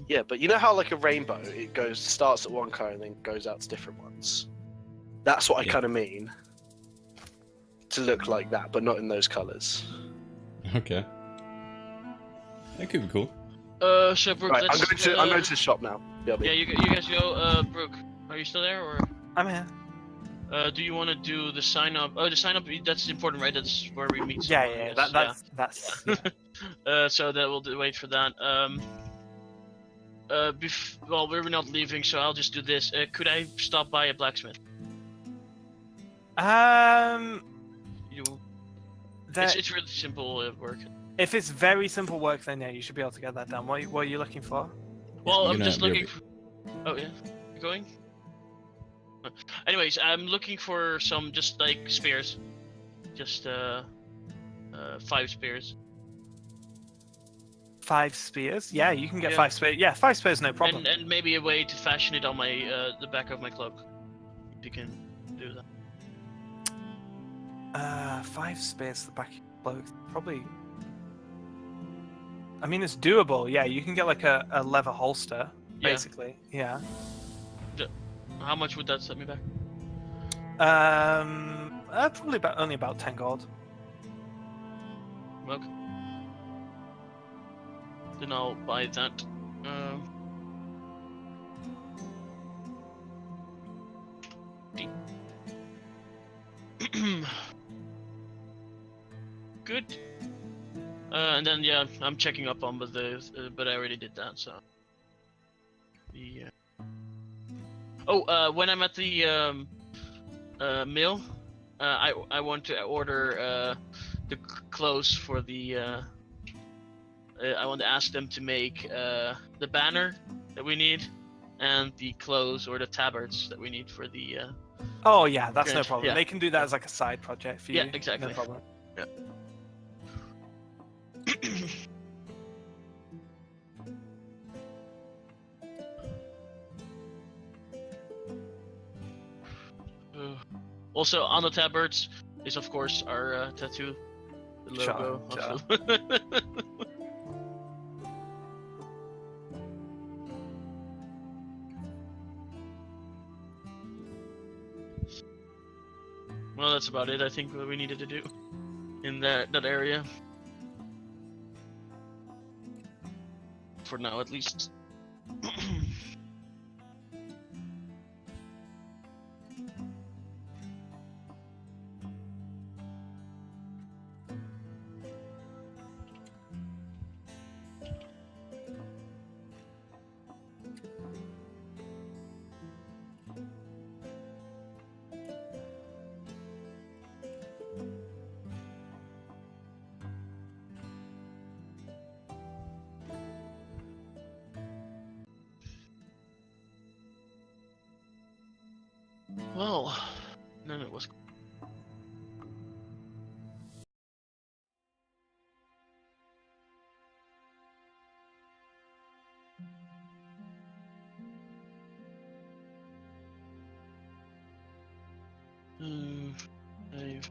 [SPEAKER 3] Yeah, but you know how like a rainbow, it starts at one color and then goes out to different ones. That's what I
[SPEAKER 4] Yeah.
[SPEAKER 3] kind of mean. To look like that, but not in those colors.
[SPEAKER 4] Okay. That could be cool.
[SPEAKER 7] So Brooke,
[SPEAKER 3] Right,
[SPEAKER 7] let's,
[SPEAKER 3] I'm going to the shop now. BRB.
[SPEAKER 7] Yeah, you guys go. Brooke, are you still there, or
[SPEAKER 1] I'm here.
[SPEAKER 7] do you want to do the sign up? Oh, the sign up. That's important, right? That's where we meet.
[SPEAKER 1] Yeah,
[SPEAKER 7] someone, I
[SPEAKER 1] yeah,
[SPEAKER 7] guess.
[SPEAKER 1] that's.
[SPEAKER 7] So that we'll wait for that. Well, we're not leaving, so I'll just do this. Could I stop by a blacksmith? You. It's really simple work.
[SPEAKER 1] If it's very simple work, then yeah, you should be able to get that done. What are you looking for?
[SPEAKER 7] Well,
[SPEAKER 4] You
[SPEAKER 7] I'm
[SPEAKER 4] know,
[SPEAKER 7] just looking.
[SPEAKER 4] you're-
[SPEAKER 7] Oh yeah, you going? Anyways, I'm looking for some just like spears, just 5 spears.
[SPEAKER 1] 5 spears? Yeah, you can get
[SPEAKER 7] Yeah.
[SPEAKER 1] 5 spears. Yeah, 5 spears, no problem.
[SPEAKER 7] And maybe a way to fashion it on my the back of my cloak. If you can do that.
[SPEAKER 1] 5 spears to the back of your cloak. Probably. I mean, it's doable. Yeah, you can get like a leather holster,
[SPEAKER 7] Yeah.
[SPEAKER 1] basically. Yeah.
[SPEAKER 7] How much would that set me back?
[SPEAKER 1] Probably only about 10 gold.
[SPEAKER 7] Okay. Then I'll buy that. Good. And then yeah, I'm checking up on but I already did that, so. The. When I'm at the mill, I want to order the clothes for the. I want to ask them to make the banner that we need, and the clothes or the tabards that we need for the.
[SPEAKER 1] Oh yeah, that's no
[SPEAKER 7] Great,
[SPEAKER 1] problem.
[SPEAKER 7] yeah.
[SPEAKER 1] They can do that as like a side project for you.
[SPEAKER 7] Yeah, exactly.
[SPEAKER 1] No problem.
[SPEAKER 7] Also, on the tabards is of course our tattoo, the
[SPEAKER 1] Sure,
[SPEAKER 7] logo.
[SPEAKER 1] sure.
[SPEAKER 7] also. Well, that's about it. I think what we needed to do in that area. For now, at least. Well, then it was. I've...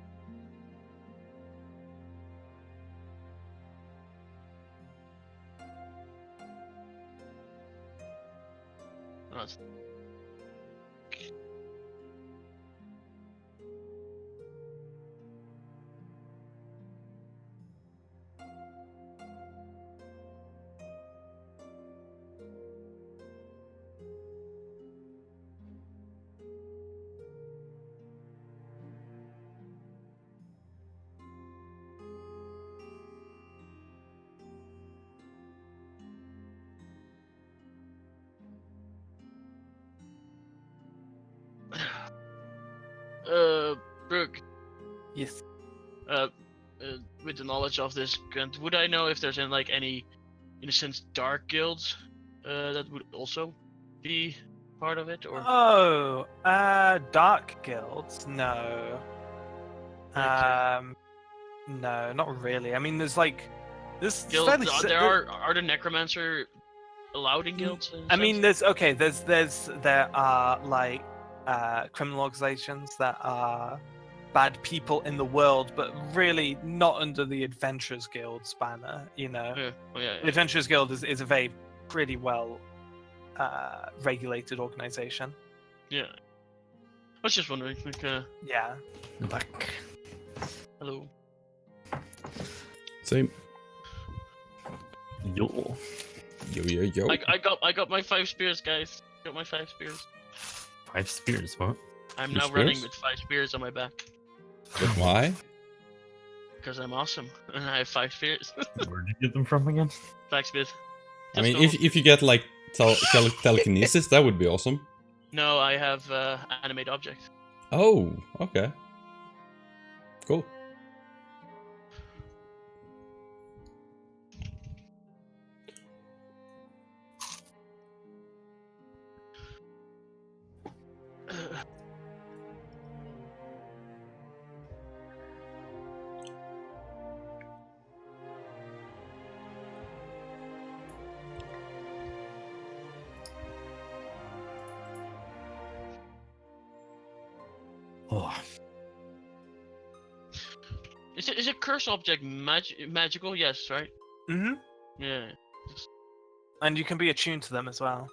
[SPEAKER 7] Right. Brooke,
[SPEAKER 1] Yes.
[SPEAKER 7] with the knowledge of this, would I know if there's any, in a sense, dark guilds that would also be part of it, or?
[SPEAKER 1] Oh, dark guilds? No.
[SPEAKER 7] Okay.
[SPEAKER 1] No, not really. I mean, there's
[SPEAKER 7] Guild,
[SPEAKER 1] fairly
[SPEAKER 7] are the necromancer allowed in guilds? In a
[SPEAKER 1] I mean,
[SPEAKER 7] sense?
[SPEAKER 1] there are criminal organizations that are bad people in the world, but really not under the Adventurers Guild's banner. You know,
[SPEAKER 7] Yeah. Oh, yeah,
[SPEAKER 1] the
[SPEAKER 7] yeah.
[SPEAKER 1] Adventurers Guild is a very pretty well regulated organization.
[SPEAKER 7] Yeah. I was just wondering,
[SPEAKER 1] Yeah.
[SPEAKER 8] Back.
[SPEAKER 7] hello.
[SPEAKER 4] Same.
[SPEAKER 8] Yo.
[SPEAKER 4] Yo.
[SPEAKER 7] I got my 5 spears, guys. Got my 5 spears.
[SPEAKER 8] 5 spears, what?
[SPEAKER 7] I'm
[SPEAKER 4] Your
[SPEAKER 7] now running
[SPEAKER 4] spears?
[SPEAKER 7] with 5 spears on my back
[SPEAKER 4] But why?
[SPEAKER 7] because I'm awesome and I have 5 spears.
[SPEAKER 8] Where did you get them from again?
[SPEAKER 7] Blacksmith.
[SPEAKER 4] I mean,
[SPEAKER 7] Just
[SPEAKER 4] if you get like telekinesis, that would be awesome.
[SPEAKER 7] No, I have animate object.
[SPEAKER 4] Oh, okay. Cool.
[SPEAKER 8] Oh,
[SPEAKER 7] Is a curse object magical? Yes, right?
[SPEAKER 1] Mm-hmm.
[SPEAKER 7] Yeah.
[SPEAKER 1] And you can be attuned to them as well.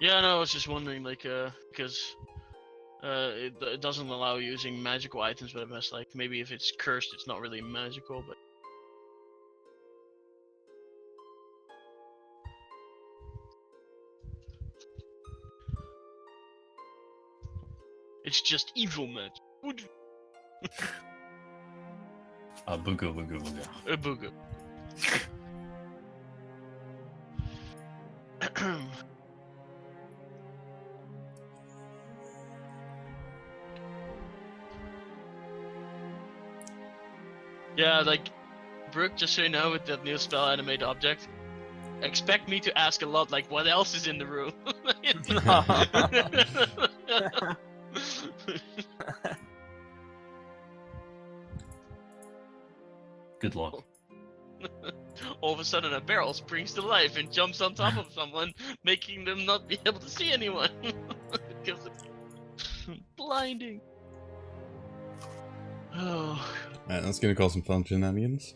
[SPEAKER 7] Yeah, no, I was just wondering, because it doesn't allow using magical items, but I guess, maybe if it's cursed, it's not really magical, but. It's just evil magic.
[SPEAKER 8] a booga booga booga.
[SPEAKER 7] A booga. Yeah, Brooke, just so you know, with that new spell animate object, expect me to ask a lot, what else is in the room?
[SPEAKER 8] Good luck.
[SPEAKER 7] All of a sudden, a barrel springs to life and jumps on top of someone, making them not be able to see anyone. Because it's blinding. Oh,
[SPEAKER 4] That's gonna cause some fun shenanigans.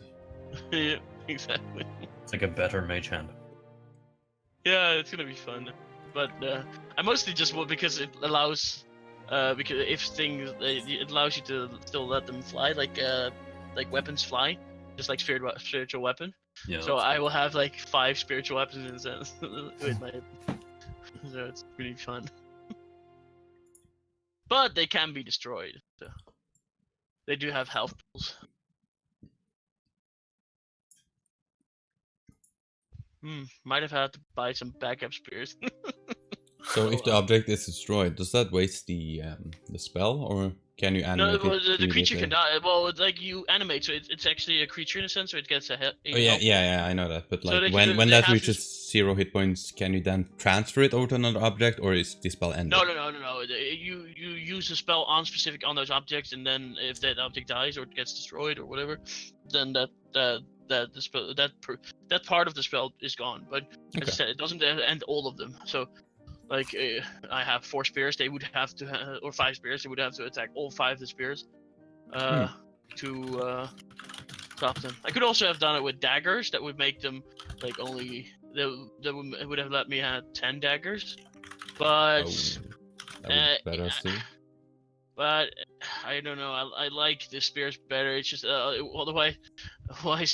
[SPEAKER 7] yeah, exactly.
[SPEAKER 8] It's like a better mage hand.
[SPEAKER 7] Yeah, it's gonna be fun. But I mostly just want because it allows, because if things, it allows you to still let them fly, like weapons fly, just like spiritual weapon.
[SPEAKER 8] Yeah.
[SPEAKER 7] So I will have 5 spiritual weapons in a sense with my. So it's really fun. But they can be destroyed. So they do have health pools. Might have had to buy some backup spears.
[SPEAKER 4] So if the object is destroyed, does that waste the spell, or can you
[SPEAKER 7] No,
[SPEAKER 4] animate
[SPEAKER 7] well,
[SPEAKER 4] it?
[SPEAKER 7] the creature
[SPEAKER 4] immediately?
[SPEAKER 7] can die. Well, you animate, so it's actually a creature in a sense, so it gets a hit.
[SPEAKER 4] Oh yeah, I know that. But
[SPEAKER 7] So they
[SPEAKER 4] when
[SPEAKER 7] they
[SPEAKER 4] that
[SPEAKER 7] have
[SPEAKER 4] reaches
[SPEAKER 7] this-
[SPEAKER 4] 0 hit points, can you then transfer it over to another object, or is the spell ended?
[SPEAKER 7] No. You use the spell on those objects, and then if that object dies or it gets destroyed or whatever, then that spell that part of the spell is gone. But as I said, it doesn't end all of them. So. I have 4 spears. They would have to, or 5 spears. They would have to attack all 5 of the spears, to stop them. I could also have done it with daggers. That would make them only. That would have let me have 10 daggers. but
[SPEAKER 4] That would better too.
[SPEAKER 7] but I don't know. I like the spears better. It's just otherwise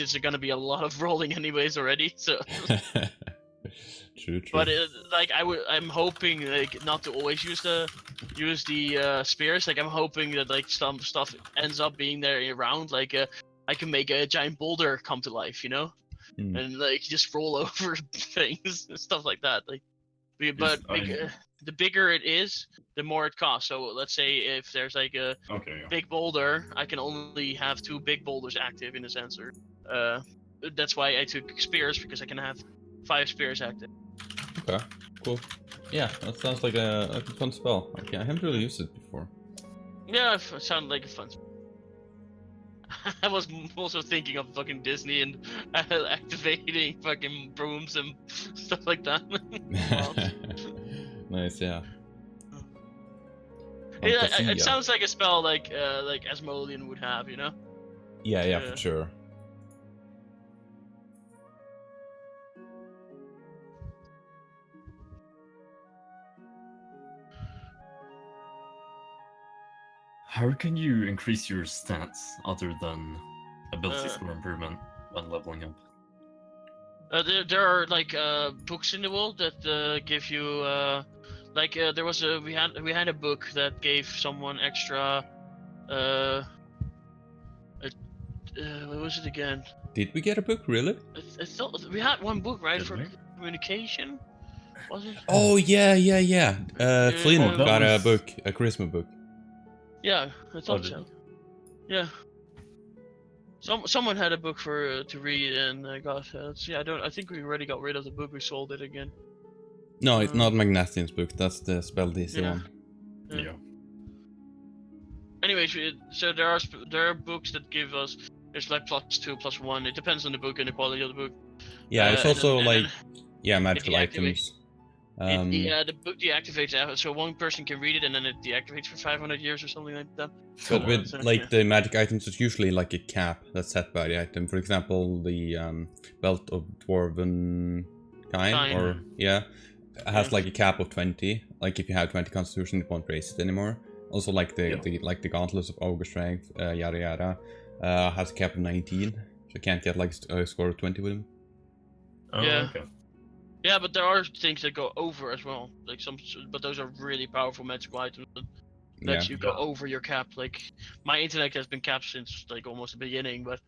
[SPEAKER 7] it's gonna be a lot of rolling anyways already. So.
[SPEAKER 4] True.
[SPEAKER 7] But like I'm hoping like not to always use the spears. Like I'm hoping that like some stuff ends up being there around. Like I can make a giant boulder come to life, you know, and like just roll over things and stuff like that. Like, but the bigger it is, the more it costs. So let's say if there's like a big boulder, I can only have 2 big boulders active in a sensor. That's why I took spears, because I can have 5 spears active.
[SPEAKER 4] Okay, cool. Yeah, that sounds like a fun spell. Okay, I haven't really used it before.
[SPEAKER 7] Yeah, it sounded like a fun spell. I was also thinking of fucking Disney and activating fucking brooms and stuff like that.
[SPEAKER 4] Nice, yeah.
[SPEAKER 7] It sounds like a spell like Asmodean would have, you know?
[SPEAKER 4] Yeah, for sure.
[SPEAKER 8] How can you increase your stats other than ability score improvement when leveling up?
[SPEAKER 7] There are like books in the world that give you there was we had a book that gave someone extra what was it again?
[SPEAKER 4] Did we get a book, really?
[SPEAKER 7] I thought we had one book, right, for communication. Was it?
[SPEAKER 4] Oh yeah. Flynn got a book, a charisma book.
[SPEAKER 7] Yeah, I thought so. Yeah. Someone had a book for to read, and I got. I think we already got rid of the book. We sold it again.
[SPEAKER 4] No, it's not Magnesium's book. That's the spell DC one.
[SPEAKER 7] Yeah. Anyways, so there are books that give us. There's like +2, +1. It depends on the book and the quality of the book.
[SPEAKER 4] Yeah, it's also magical items.
[SPEAKER 7] The book deactivates, so one person can read it and then it deactivates for 500 years or something like that.
[SPEAKER 4] But with the magic items, it's usually like a cap that's set by the item. For example, the belt of dwarven kind, has like a cap of 20. Like if you have 20 constitution, it won't raise it anymore. Also, like the gauntlets of ogre strength, yada yada, has a cap of 19, so you can't get like a score of 20 with him.
[SPEAKER 8] Oh, yeah. Okay.
[SPEAKER 7] Yeah, but there are things that go over as well. Like but those are really powerful magical items that let you go over your cap. Like my intellect has been capped since like almost the beginning, but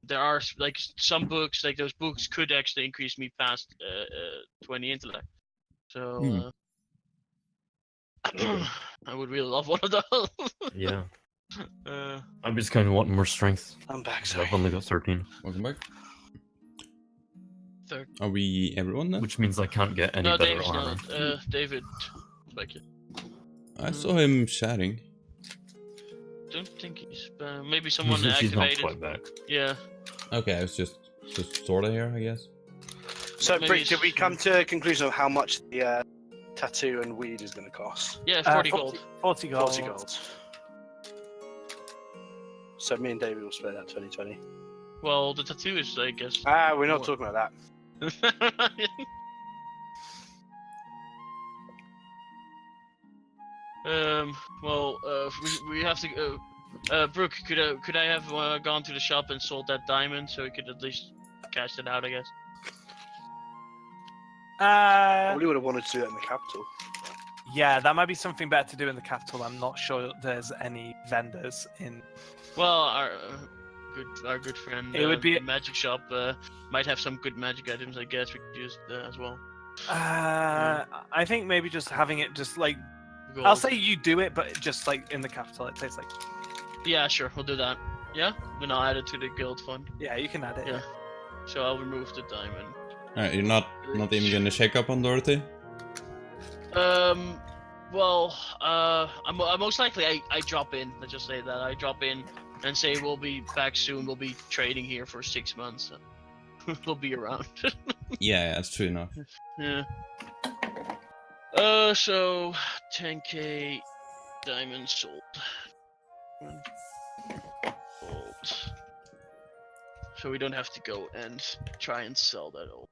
[SPEAKER 7] there are like some books, like those books could actually increase me past 20 intellect. So I would really love one of those.
[SPEAKER 8] Yeah. I'm just kind of wanting more strength.
[SPEAKER 3] I'm back. Sorry.
[SPEAKER 8] I've only got 13.
[SPEAKER 4] Welcome back. Are we everyone then?
[SPEAKER 8] Which means I can't get any better
[SPEAKER 7] David's
[SPEAKER 8] armor.
[SPEAKER 7] not. David, back here.
[SPEAKER 4] I saw him chatting.
[SPEAKER 7] Don't think he's. Maybe someone activated.
[SPEAKER 8] He's not quite back.
[SPEAKER 7] Yeah.
[SPEAKER 4] Okay, I was just sort of here, I guess.
[SPEAKER 3] So, Brick, did we come to a conclusion of how much the tattoo and weed is going to cost?
[SPEAKER 7] Yeah, 40 gold.
[SPEAKER 1] 40 gold.
[SPEAKER 3] 40 gold. So me and David will split that 20-20.
[SPEAKER 7] Well, the tattoo is, I guess.
[SPEAKER 3] We're not talking about that.
[SPEAKER 7] We have to. Brooke, could I have gone to the shop and sold that diamond so we could at least cash it out? I guess.
[SPEAKER 3] I really would have wanted to do that in the capital.
[SPEAKER 1] Yeah, that might be something better to do in the capital. I'm not sure there's any vendors in.
[SPEAKER 7] Well, our good friend.
[SPEAKER 1] It would be
[SPEAKER 7] the magic shop. Might have some good magic items. I guess we could use as well.
[SPEAKER 1] I think maybe just having it just like.
[SPEAKER 7] Gold.
[SPEAKER 1] I'll say you do it, but just like in the capital, it takes like.
[SPEAKER 7] Yeah, sure, we'll do that. Yeah, then I'll add it to the guild fund.
[SPEAKER 1] Yeah, you can add it.
[SPEAKER 7] Yeah. So I'll remove the diamond.
[SPEAKER 4] Alright, you're not even gonna check up on Dorothy?
[SPEAKER 7] Well, I'm most likely I drop in. Let's just say that I drop in and say we'll be back soon. We'll be trading here for 6 months. We'll be around.
[SPEAKER 4] Yeah, that's true enough.
[SPEAKER 7] Yeah. So 10k diamonds sold. Gold. So we don't have to go and try and sell that old.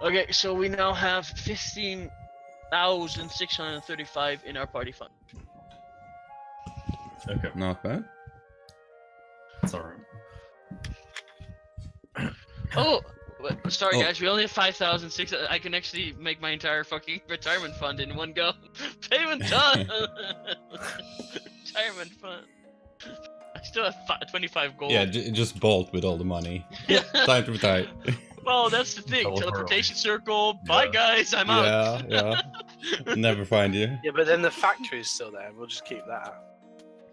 [SPEAKER 7] Okay, so we now have 15 1,635 in our party fund.
[SPEAKER 8] Okay,
[SPEAKER 4] Not bad.
[SPEAKER 8] that's alright.
[SPEAKER 7] Oh, sorry
[SPEAKER 4] Oh.
[SPEAKER 7] guys, we only have 5,600. I can actually make my entire fucking retirement fund in one go. Payment done. Retirement fund. I still have 25 gold.
[SPEAKER 4] Yeah, just bolt with all the money. Time to retire.
[SPEAKER 7] Well, that's the thing.
[SPEAKER 8] Tell her
[SPEAKER 7] Teleportation circle. Bye,
[SPEAKER 8] Yeah.
[SPEAKER 7] guys. I'm out.
[SPEAKER 4] Yeah. Never find you.
[SPEAKER 3] Yeah, but then the factory is still there. We'll just keep that.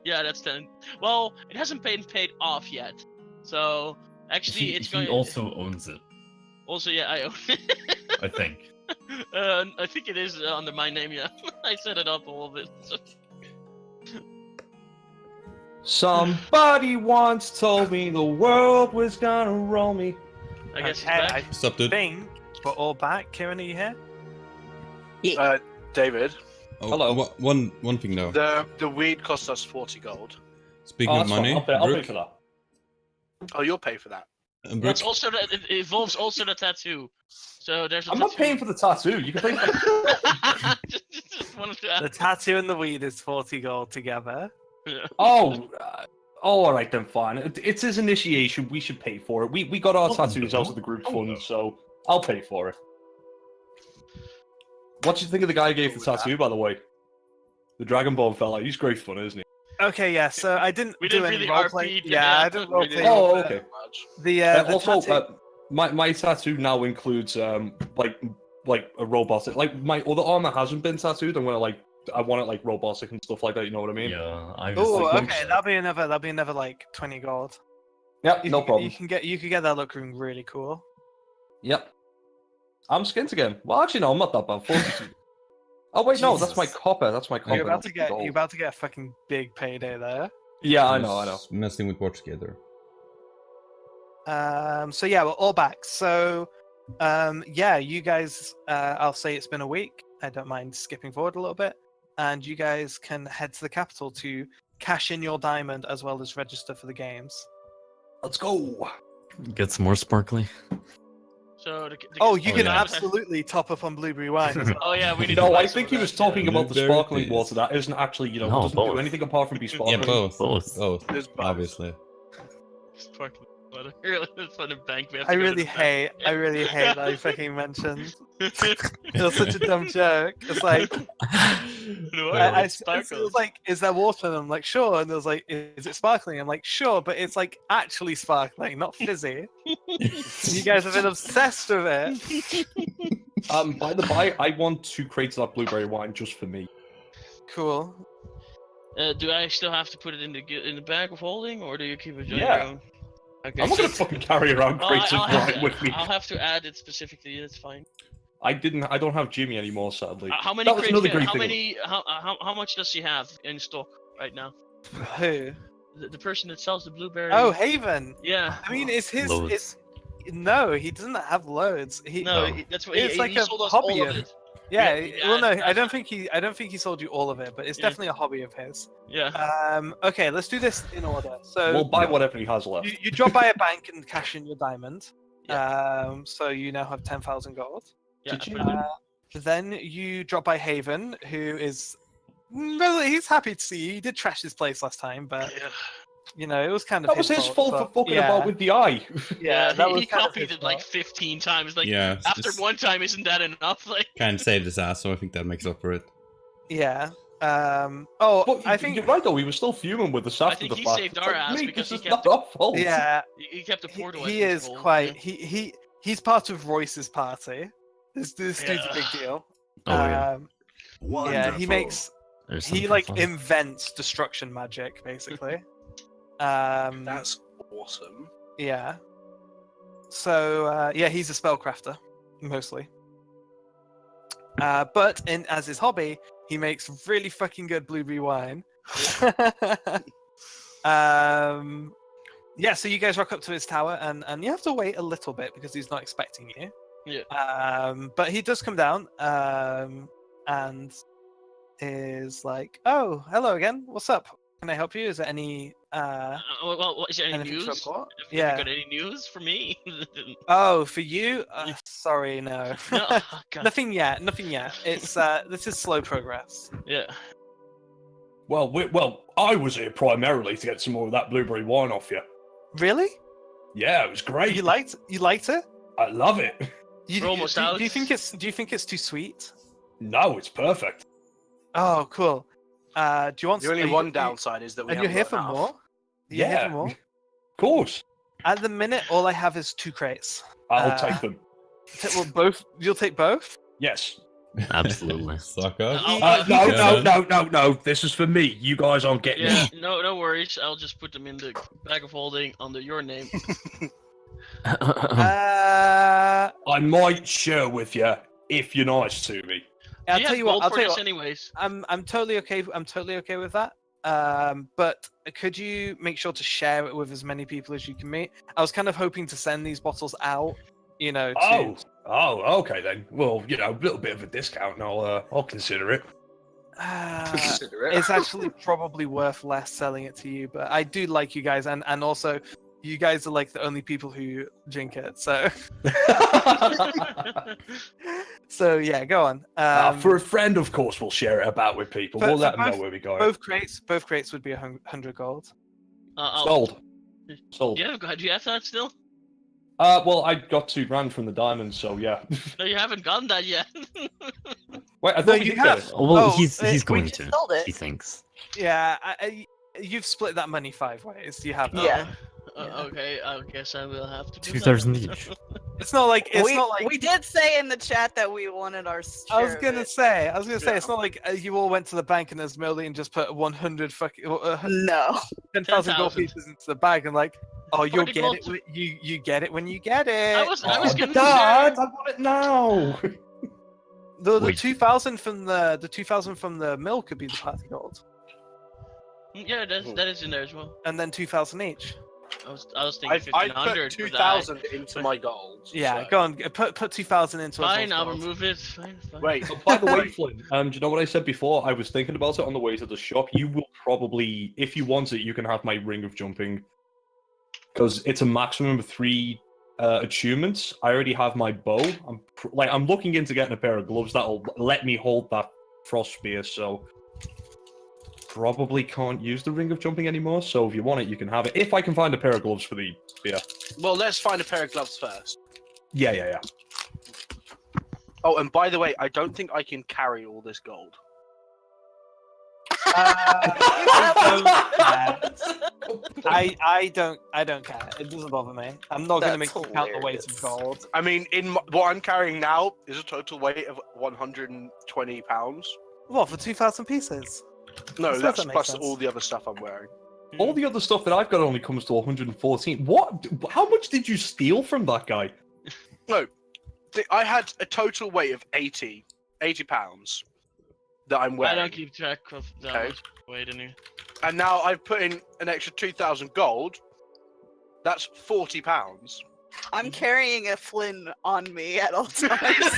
[SPEAKER 7] Yeah, that's 10. Well, it hasn't been paid off yet. So actually, it's going.
[SPEAKER 8] He also owns it,
[SPEAKER 7] Also, yeah, I own it.
[SPEAKER 8] I think.
[SPEAKER 7] I think it is under my name. Yeah, I set it up a little bit. So.
[SPEAKER 2] Somebody once told me the world was gonna roll me.
[SPEAKER 7] I guess
[SPEAKER 1] Okay,
[SPEAKER 7] it's back.
[SPEAKER 1] I
[SPEAKER 4] Stop, dude.
[SPEAKER 1] think we're all back. Kieran, are you here?
[SPEAKER 3] David,
[SPEAKER 4] Oh,
[SPEAKER 2] Hello.
[SPEAKER 4] One thing though.
[SPEAKER 3] the weed cost us 40 gold.
[SPEAKER 4] Speaking of
[SPEAKER 2] that's fine.
[SPEAKER 4] money,
[SPEAKER 2] I'll pay
[SPEAKER 4] Brooke,
[SPEAKER 2] for that.
[SPEAKER 3] Oh, you'll pay for that.
[SPEAKER 4] Brooke,
[SPEAKER 7] That's also it involves also the tattoo. So there's. A
[SPEAKER 2] I'm not
[SPEAKER 7] tattoo.
[SPEAKER 2] paying for the tattoo. You can pay for the...
[SPEAKER 7] just wanted to ask.
[SPEAKER 1] The tattoo and the weed is 40 gold together.
[SPEAKER 7] Yeah.
[SPEAKER 2] Oh, all right then, fine. It's his initiation. We should pay for it. We got our tattoos out of the group fund, so I'll pay for it. What do you think of the guy who gave the tattoo, by the way? The Dragonborn fella. He's great fun, isn't he?
[SPEAKER 1] Okay, yeah. So I didn't
[SPEAKER 7] We
[SPEAKER 1] do
[SPEAKER 7] didn't
[SPEAKER 1] any
[SPEAKER 7] really
[SPEAKER 1] roleplay.
[SPEAKER 7] RP,
[SPEAKER 1] Yeah, I didn't
[SPEAKER 3] We
[SPEAKER 1] roleplay.
[SPEAKER 3] didn't
[SPEAKER 2] Oh,
[SPEAKER 3] do that
[SPEAKER 2] okay.
[SPEAKER 3] much.
[SPEAKER 1] The
[SPEAKER 2] Also,
[SPEAKER 1] tattoo-
[SPEAKER 2] my tattoo now includes like a robotic. Like my other armor hasn't been tattooed. I want it like robotic and stuff like that. You know what I mean?
[SPEAKER 8] Yeah, I was
[SPEAKER 1] Oh,
[SPEAKER 8] like,
[SPEAKER 1] okay. That'll be another like 20 gold.
[SPEAKER 2] Yep,
[SPEAKER 1] You
[SPEAKER 2] no
[SPEAKER 1] could-
[SPEAKER 2] problem.
[SPEAKER 1] You could get that looking really cool.
[SPEAKER 2] Yep. I'm skint again. Well, actually, no, I'm not that bad. 42. Oh wait, no, that's my
[SPEAKER 8] Jesus.
[SPEAKER 2] copper. That's my copper.
[SPEAKER 1] You're about
[SPEAKER 2] not
[SPEAKER 1] to get
[SPEAKER 2] gold.
[SPEAKER 1] you're about to get a fucking big payday there.
[SPEAKER 2] Yeah, I know.
[SPEAKER 4] just messing with watch together.
[SPEAKER 1] So yeah, we're all back. So yeah, you guys I'll say it's been a week. I don't mind skipping forward a little bit. And you guys can head to the capital to cash in your diamond as well as register for the games.
[SPEAKER 2] Let's go.
[SPEAKER 8] get some more sparkly.
[SPEAKER 7] So
[SPEAKER 1] Oh, you
[SPEAKER 8] Oh,
[SPEAKER 1] can
[SPEAKER 8] yeah.
[SPEAKER 1] absolutely top up on blueberry wine as well.
[SPEAKER 7] Oh yeah, we need.
[SPEAKER 2] No,
[SPEAKER 7] to buy
[SPEAKER 2] I
[SPEAKER 7] some
[SPEAKER 2] think
[SPEAKER 7] of
[SPEAKER 2] he
[SPEAKER 7] that,
[SPEAKER 2] was
[SPEAKER 7] yeah.
[SPEAKER 2] talking about the
[SPEAKER 4] Blueberry
[SPEAKER 2] sparkling
[SPEAKER 4] please.
[SPEAKER 2] water. That isn't actually,
[SPEAKER 8] No,
[SPEAKER 2] doesn't do
[SPEAKER 8] both.
[SPEAKER 2] anything apart from be
[SPEAKER 4] Yeah,
[SPEAKER 2] sparkling.
[SPEAKER 4] both.
[SPEAKER 8] Both.
[SPEAKER 4] Both.
[SPEAKER 3] There's both.
[SPEAKER 4] Obviously.
[SPEAKER 7] Sparkling water. It's fun and bank. We have
[SPEAKER 1] I
[SPEAKER 7] to go to
[SPEAKER 1] really
[SPEAKER 7] the
[SPEAKER 1] hate that I fucking mentioned. It was such a dumb joke. It's like
[SPEAKER 7] No,
[SPEAKER 1] it
[SPEAKER 7] sparkles.
[SPEAKER 1] was like, is there water? And I'm like, sure. And it was like, is it sparkling? I'm like, sure, but it's like actually sparkling, not fizzy. You guys have been obsessed with it.
[SPEAKER 2] By the by, I want 2 crates of that blueberry wine just for me.
[SPEAKER 1] Cool.
[SPEAKER 7] Do I still have to put it in the bag of holding, or do you keep it on
[SPEAKER 2] Yeah.
[SPEAKER 7] your own? Okay.
[SPEAKER 2] I'm not gonna fucking carry around
[SPEAKER 7] Oh,
[SPEAKER 2] crates of
[SPEAKER 7] I'll have
[SPEAKER 2] wine
[SPEAKER 7] to-
[SPEAKER 2] with me.
[SPEAKER 7] I'll have to add it specifically. That's fine.
[SPEAKER 2] I don't have Jimmy anymore, sadly.
[SPEAKER 7] How many?
[SPEAKER 2] That was
[SPEAKER 7] crates
[SPEAKER 2] another
[SPEAKER 7] can-
[SPEAKER 2] great
[SPEAKER 7] how
[SPEAKER 2] thing.
[SPEAKER 7] many? How much does he have in stock right now?
[SPEAKER 1] Who?
[SPEAKER 7] The person that sells the blueberry.
[SPEAKER 1] Oh, Haven.
[SPEAKER 7] yeah.
[SPEAKER 1] I mean, it's his.
[SPEAKER 8] Loads.
[SPEAKER 1] It's no, he doesn't have loads. He
[SPEAKER 7] No,
[SPEAKER 8] No.
[SPEAKER 7] that's what
[SPEAKER 1] It's
[SPEAKER 7] he,
[SPEAKER 1] like
[SPEAKER 7] he
[SPEAKER 1] a
[SPEAKER 7] sold us
[SPEAKER 1] hobby
[SPEAKER 7] all of
[SPEAKER 1] of-
[SPEAKER 7] it.
[SPEAKER 1] yeah.
[SPEAKER 7] Yeah,
[SPEAKER 1] Well, no,
[SPEAKER 7] yeah,
[SPEAKER 1] I don't think he sold you all of it, but it's
[SPEAKER 7] Yeah.
[SPEAKER 1] definitely a hobby of his.
[SPEAKER 7] Yeah.
[SPEAKER 1] Okay, let's do this in order. So
[SPEAKER 2] We'll buy whatever he has left.
[SPEAKER 1] you drop by a bank and cash in your diamond.
[SPEAKER 7] Yeah.
[SPEAKER 1] So you now have 10,000 gold.
[SPEAKER 7] Yeah.
[SPEAKER 2] Did you-
[SPEAKER 1] Then you drop by Haven, who is well, he's happy to see you. He did trash his place last time, but
[SPEAKER 3] Yeah.
[SPEAKER 1] you know it was kind of
[SPEAKER 2] That was his fault for
[SPEAKER 1] but-
[SPEAKER 2] fucking
[SPEAKER 1] yeah,
[SPEAKER 2] about with the eye.
[SPEAKER 1] Yeah, that
[SPEAKER 7] he,
[SPEAKER 1] was
[SPEAKER 7] he
[SPEAKER 1] kind of
[SPEAKER 7] copied
[SPEAKER 1] his
[SPEAKER 7] it like
[SPEAKER 1] fault.
[SPEAKER 7] 15 times. Like
[SPEAKER 4] Yeah.
[SPEAKER 7] after
[SPEAKER 4] Just
[SPEAKER 7] one time, isn't that enough? Like
[SPEAKER 4] kind of saved his ass, so I think that makes up for it.
[SPEAKER 1] Yeah.
[SPEAKER 2] But
[SPEAKER 1] I think
[SPEAKER 2] you're right though. He was still fuming with the
[SPEAKER 7] I
[SPEAKER 2] after
[SPEAKER 7] think
[SPEAKER 2] the
[SPEAKER 7] he
[SPEAKER 2] fact.
[SPEAKER 7] saved
[SPEAKER 2] It's
[SPEAKER 7] our
[SPEAKER 2] like,
[SPEAKER 7] ass
[SPEAKER 2] mate,
[SPEAKER 7] because
[SPEAKER 2] this
[SPEAKER 7] he
[SPEAKER 2] is
[SPEAKER 7] kept
[SPEAKER 2] not our fault.
[SPEAKER 1] yeah,
[SPEAKER 7] he kept the portal.
[SPEAKER 1] he is quite he's part of Royce's party. This dude's a big deal.
[SPEAKER 8] Oh yeah.
[SPEAKER 1] Yeah, he makes
[SPEAKER 8] There's
[SPEAKER 1] he
[SPEAKER 8] some
[SPEAKER 1] like
[SPEAKER 8] fun.
[SPEAKER 1] invents destruction magic basically.
[SPEAKER 3] That's awesome.
[SPEAKER 1] Yeah. So yeah, he's a spellcrafter mostly. But as his hobby, he makes really fucking good blueberry wine. Yeah, so you guys rock up to his tower, and you have to wait a little bit because he's not expecting you.
[SPEAKER 7] Yeah.
[SPEAKER 1] But he does come down, and is like, "Oh, hello again. What's up? can I help you? Is there any
[SPEAKER 7] Well, is there any
[SPEAKER 1] anything to
[SPEAKER 7] news?
[SPEAKER 1] report?
[SPEAKER 7] Have you
[SPEAKER 1] Yeah.
[SPEAKER 7] got any news for me?
[SPEAKER 1] Oh, for you? Sorry, no.
[SPEAKER 7] No, oh, God.
[SPEAKER 1] Nothing yet. Nothing yet. It's this is slow progress.
[SPEAKER 7] Yeah.
[SPEAKER 9] Well, I was here primarily to get some more of that blueberry wine off you.
[SPEAKER 1] Really?
[SPEAKER 9] Yeah, it was great.
[SPEAKER 1] You liked it?
[SPEAKER 9] I love it.
[SPEAKER 7] We're almost out.
[SPEAKER 1] Do you think it's too sweet?
[SPEAKER 9] No, it's perfect.
[SPEAKER 1] Oh, cool. Do you want?
[SPEAKER 3] The only one downside is that we
[SPEAKER 1] And you're
[SPEAKER 3] haven't
[SPEAKER 1] here
[SPEAKER 3] got
[SPEAKER 1] for
[SPEAKER 3] enough.
[SPEAKER 1] more? You're here
[SPEAKER 9] Yeah.
[SPEAKER 1] for more?
[SPEAKER 9] Of course.
[SPEAKER 1] At the minute, all I have is 2 crates.
[SPEAKER 9] I'll take them.
[SPEAKER 1] Well, both. You'll take both.
[SPEAKER 9] Yes.
[SPEAKER 8] Absolutely.
[SPEAKER 4] Sucker.
[SPEAKER 9] No. This is for me. You guys aren't getting
[SPEAKER 7] Yeah,
[SPEAKER 9] it.
[SPEAKER 7] no worries. I'll just put them in the bag of holding under your name.
[SPEAKER 1] Uh,
[SPEAKER 9] I might share with you if you're nice to me.
[SPEAKER 1] I'll
[SPEAKER 7] You
[SPEAKER 1] tell
[SPEAKER 7] have
[SPEAKER 1] you what.
[SPEAKER 7] gold
[SPEAKER 1] I'll
[SPEAKER 7] for
[SPEAKER 1] tell you
[SPEAKER 7] this
[SPEAKER 1] what.
[SPEAKER 7] anyways.
[SPEAKER 1] I'm totally okay. I'm totally okay with that. But could you make sure to share it with as many people as you can meet? I was kind of hoping to send these bottles out. You know.
[SPEAKER 9] Okay then. Well, a little bit of a discount, and I'll consider it.
[SPEAKER 1] It's actually probably worth less selling it to you, but I do like you guys, and also you guys are like the only people who drink it. So so yeah, go on.
[SPEAKER 9] For a friend, of course, we'll share it about with people.
[SPEAKER 1] for-
[SPEAKER 9] We'll
[SPEAKER 1] for
[SPEAKER 9] let them know
[SPEAKER 1] both-
[SPEAKER 9] where we go.
[SPEAKER 1] both crates would be 100 gold.
[SPEAKER 9] Sold.
[SPEAKER 7] Yeah, do you have that still?
[SPEAKER 9] Well, I got 2 grand from the diamonds, so yeah.
[SPEAKER 7] No, you haven't gotten that yet.
[SPEAKER 9] Wait, I thought
[SPEAKER 1] No,
[SPEAKER 9] we
[SPEAKER 1] you
[SPEAKER 9] did
[SPEAKER 1] have.
[SPEAKER 9] get it.
[SPEAKER 8] Well,
[SPEAKER 1] Oh,
[SPEAKER 8] he's
[SPEAKER 1] we
[SPEAKER 8] going
[SPEAKER 5] just
[SPEAKER 8] to.
[SPEAKER 5] sold it.
[SPEAKER 8] He thinks.
[SPEAKER 1] Yeah, you've split that money 5 ways. You have.
[SPEAKER 5] Yeah.
[SPEAKER 7] Okay, I guess I will have to do
[SPEAKER 8] 2,000
[SPEAKER 7] that.
[SPEAKER 8] each.
[SPEAKER 1] It's not like
[SPEAKER 5] we did say in the chat that we wanted our share
[SPEAKER 1] I was
[SPEAKER 5] of
[SPEAKER 1] gonna
[SPEAKER 5] it.
[SPEAKER 1] say. It's
[SPEAKER 7] Yeah.
[SPEAKER 1] not like you all went to the bank and Esmeralda and just put 100 fucking
[SPEAKER 5] No.
[SPEAKER 1] 10,000 gold
[SPEAKER 7] 10,000.
[SPEAKER 1] pieces into the bag and like, oh, you'll
[SPEAKER 7] 40
[SPEAKER 1] get
[SPEAKER 7] gold.
[SPEAKER 1] it. You get it when you get it.
[SPEAKER 7] I was gonna
[SPEAKER 9] Dad,
[SPEAKER 7] share.
[SPEAKER 9] I want it now.
[SPEAKER 1] The
[SPEAKER 8] Wait.
[SPEAKER 1] 2,000 from the 2,000 from the mill could be the party gold,
[SPEAKER 7] Yeah, that is in there as well.
[SPEAKER 1] and then 2,000 each.
[SPEAKER 7] I was thinking
[SPEAKER 3] I
[SPEAKER 7] 1,500.
[SPEAKER 3] put 2,000 into my gold.
[SPEAKER 1] Yeah,
[SPEAKER 3] so-
[SPEAKER 1] go on. Put 2,000 into.
[SPEAKER 7] Fine, I'll
[SPEAKER 1] gold.
[SPEAKER 7] remove it. Fine.
[SPEAKER 3] Wait,
[SPEAKER 9] By the way, Flynn, do you know what I said before? I was thinking about it on the way to the shop. You will probably, if you want it, you can have my ring of jumping. Because it's a maximum of 3 achievements. I already have my bow. I'm looking into getting a pair of gloves that'll let me hold that frost spear, so probably can't use the ring of jumping anymore. So if you want it, you can have it. If I can find a pair of gloves for the spear.
[SPEAKER 3] well, let's find a pair of gloves first.
[SPEAKER 9] Yeah.
[SPEAKER 3] Oh, and by the way, I don't think I can carry all this gold.
[SPEAKER 1] I don't care. It doesn't bother me. I'm not going to make
[SPEAKER 5] That's
[SPEAKER 1] you count the weight
[SPEAKER 5] hilarious.
[SPEAKER 1] of gold.
[SPEAKER 3] I mean, what I'm carrying now is a total weight of 120 pounds.
[SPEAKER 1] What, for 2,000 pieces?
[SPEAKER 3] No,
[SPEAKER 1] Does
[SPEAKER 3] that's
[SPEAKER 1] that make
[SPEAKER 3] plus
[SPEAKER 1] sense?
[SPEAKER 3] all the other stuff I'm wearing.
[SPEAKER 9] All the other stuff that I've got only comes to 114. What? How much did you steal from that guy?
[SPEAKER 3] No, I had a total weight of 80 pounds that I'm
[SPEAKER 7] I
[SPEAKER 3] wearing.
[SPEAKER 7] don't keep track of that
[SPEAKER 3] Okay.
[SPEAKER 7] much weight in here.
[SPEAKER 3] And now I've put in an extra 2,000 gold. That's 40 pounds.
[SPEAKER 5] I'm carrying a Flynn on me at all times.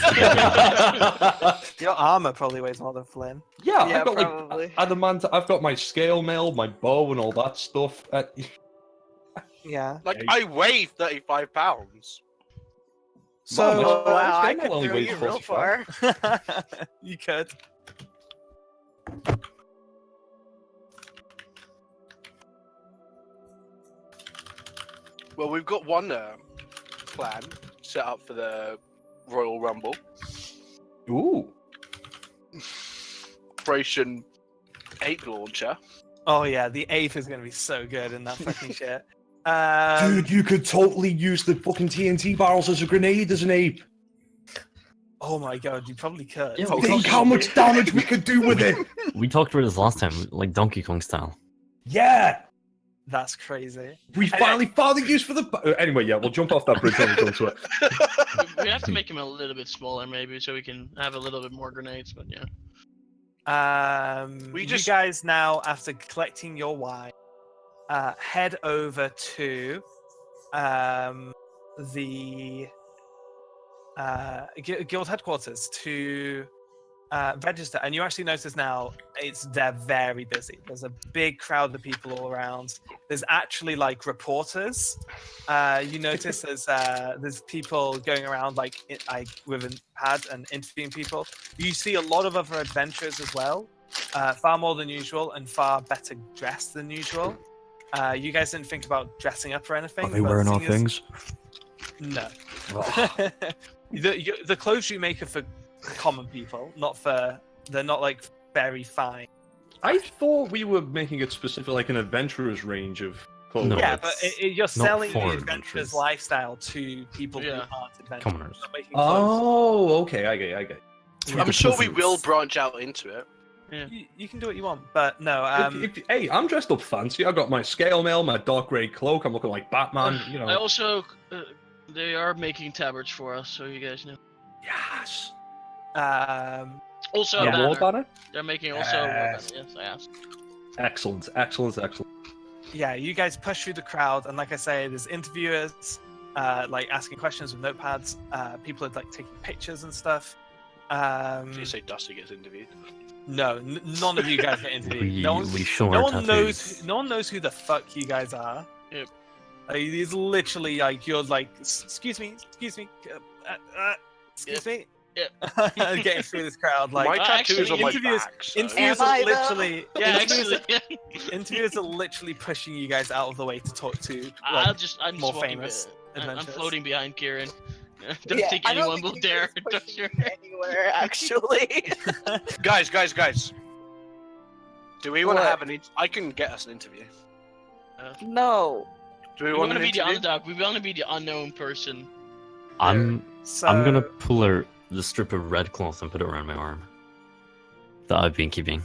[SPEAKER 1] Your armor probably weighs more than Flynn.
[SPEAKER 9] Yeah,
[SPEAKER 5] Yeah,
[SPEAKER 9] I've got
[SPEAKER 5] probably.
[SPEAKER 9] like adamant. I've got my scale mail, my bow, and all that stuff.
[SPEAKER 1] Yeah.
[SPEAKER 3] Like,
[SPEAKER 9] Okay.
[SPEAKER 3] I weigh 35 pounds.
[SPEAKER 1] So
[SPEAKER 9] Well,
[SPEAKER 5] Oh, wow, I
[SPEAKER 9] Scale
[SPEAKER 5] could
[SPEAKER 9] only
[SPEAKER 5] throw
[SPEAKER 9] weighs
[SPEAKER 5] you real
[SPEAKER 9] 45.
[SPEAKER 5] far.
[SPEAKER 1] you could.
[SPEAKER 3] Well, we've got one plan set up for the Royal Rumble.
[SPEAKER 9] Ooh.
[SPEAKER 3] Operation Ape Launcher.
[SPEAKER 1] Oh yeah, the ape is gonna be so good in that fucking shit.
[SPEAKER 9] Dude, you could totally use the fucking TNT barrels as a grenade as an ape.
[SPEAKER 1] Oh my god, you probably could.
[SPEAKER 8] Yeah,
[SPEAKER 9] Think how much damage we could do with it.
[SPEAKER 8] We talked about this last time, like Donkey Kong style.
[SPEAKER 9] Yeah.
[SPEAKER 1] That's crazy.
[SPEAKER 9] We finally found the use for the. Anyway, yeah, we'll jump off that bridge when we come to it.
[SPEAKER 7] We have to make him a little bit smaller, maybe, so we can have a little bit more grenades. But yeah.
[SPEAKER 3] We
[SPEAKER 1] You
[SPEAKER 3] just-
[SPEAKER 1] guys now, after collecting your wine, head over to the guild headquarters to register, and you actually notice now they're very busy. There's a big crowd of people all around. There's actually like reporters. You notice there's people going around like with a pad and interviewing people. You see a lot of other adventurers as well, far more than usual and far better dressed than usual. You guys didn't think about dressing up or anything.
[SPEAKER 9] Are they wearing our things?
[SPEAKER 1] No. The clothes you make are for common people, they're not like very fine.
[SPEAKER 9] I thought we were making it specific, like an adventurer's range of clothes.
[SPEAKER 8] No,
[SPEAKER 1] Yeah, but you're selling the
[SPEAKER 8] for
[SPEAKER 1] adventurer's
[SPEAKER 8] adventurers.
[SPEAKER 1] lifestyle to people who aren't adventurers.
[SPEAKER 8] Commoners.
[SPEAKER 1] Not making clothes.
[SPEAKER 9] Oh, okay, I get it.
[SPEAKER 3] I'm sure we will branch out into it.
[SPEAKER 1] You can do what you want, but no.
[SPEAKER 9] Hey, I'm dressed up fancy. I got my scale mail, my dark grey cloak. I'm looking like Batman. You know.
[SPEAKER 7] I also, they are making tabards for us, so you guys know.
[SPEAKER 9] Yes.
[SPEAKER 7] Also,
[SPEAKER 1] Yeah.
[SPEAKER 7] a banner.
[SPEAKER 9] War banner?
[SPEAKER 7] They're making also. A
[SPEAKER 9] Yes.
[SPEAKER 7] banner, yes, I asked.
[SPEAKER 9] Excellent.
[SPEAKER 1] Yeah, you guys push through the crowd, and like I say, there's interviewers, like asking questions with notepads. People are like taking pictures and stuff.
[SPEAKER 3] Did you say Dusty gets interviewed?
[SPEAKER 1] No, none of you guys get interviewed.
[SPEAKER 8] We show
[SPEAKER 1] no
[SPEAKER 8] our
[SPEAKER 1] one knows.
[SPEAKER 8] tattoos.
[SPEAKER 1] No one knows who the fuck you guys are.
[SPEAKER 7] Yep.
[SPEAKER 1] It's literally like you're like, excuse me, excuse me. Getting through this crowd, like
[SPEAKER 3] My tattoo's on my
[SPEAKER 1] interviewers-
[SPEAKER 3] back. So.
[SPEAKER 1] interviewers
[SPEAKER 5] Am
[SPEAKER 1] are
[SPEAKER 5] I, though?
[SPEAKER 1] literally,
[SPEAKER 7] Yeah,
[SPEAKER 1] interviewers,
[SPEAKER 7] actually.
[SPEAKER 1] interviewers are literally pushing you guys out of the way to talk to.
[SPEAKER 7] I'm
[SPEAKER 1] Like,
[SPEAKER 7] just
[SPEAKER 1] more
[SPEAKER 7] walking
[SPEAKER 1] famous
[SPEAKER 7] I'm
[SPEAKER 1] adventurers.
[SPEAKER 7] floating behind Kieran. Don't
[SPEAKER 5] Yeah,
[SPEAKER 7] think
[SPEAKER 5] I don't
[SPEAKER 7] anyone
[SPEAKER 5] think
[SPEAKER 7] will
[SPEAKER 5] you
[SPEAKER 7] dare
[SPEAKER 5] guys push
[SPEAKER 7] touch your.
[SPEAKER 5] me anywhere, actually.
[SPEAKER 3] Guys. Do we want to
[SPEAKER 5] What?
[SPEAKER 3] have an? I can get us an interview.
[SPEAKER 5] No.
[SPEAKER 3] Do we
[SPEAKER 7] We
[SPEAKER 3] want
[SPEAKER 7] want
[SPEAKER 3] an
[SPEAKER 7] to be the
[SPEAKER 3] interview?
[SPEAKER 7] underdog. We want to be the unknown person.
[SPEAKER 8] I'm
[SPEAKER 1] So,
[SPEAKER 8] gonna pull the strip of red cloth and put it around my arm. That I've been keeping.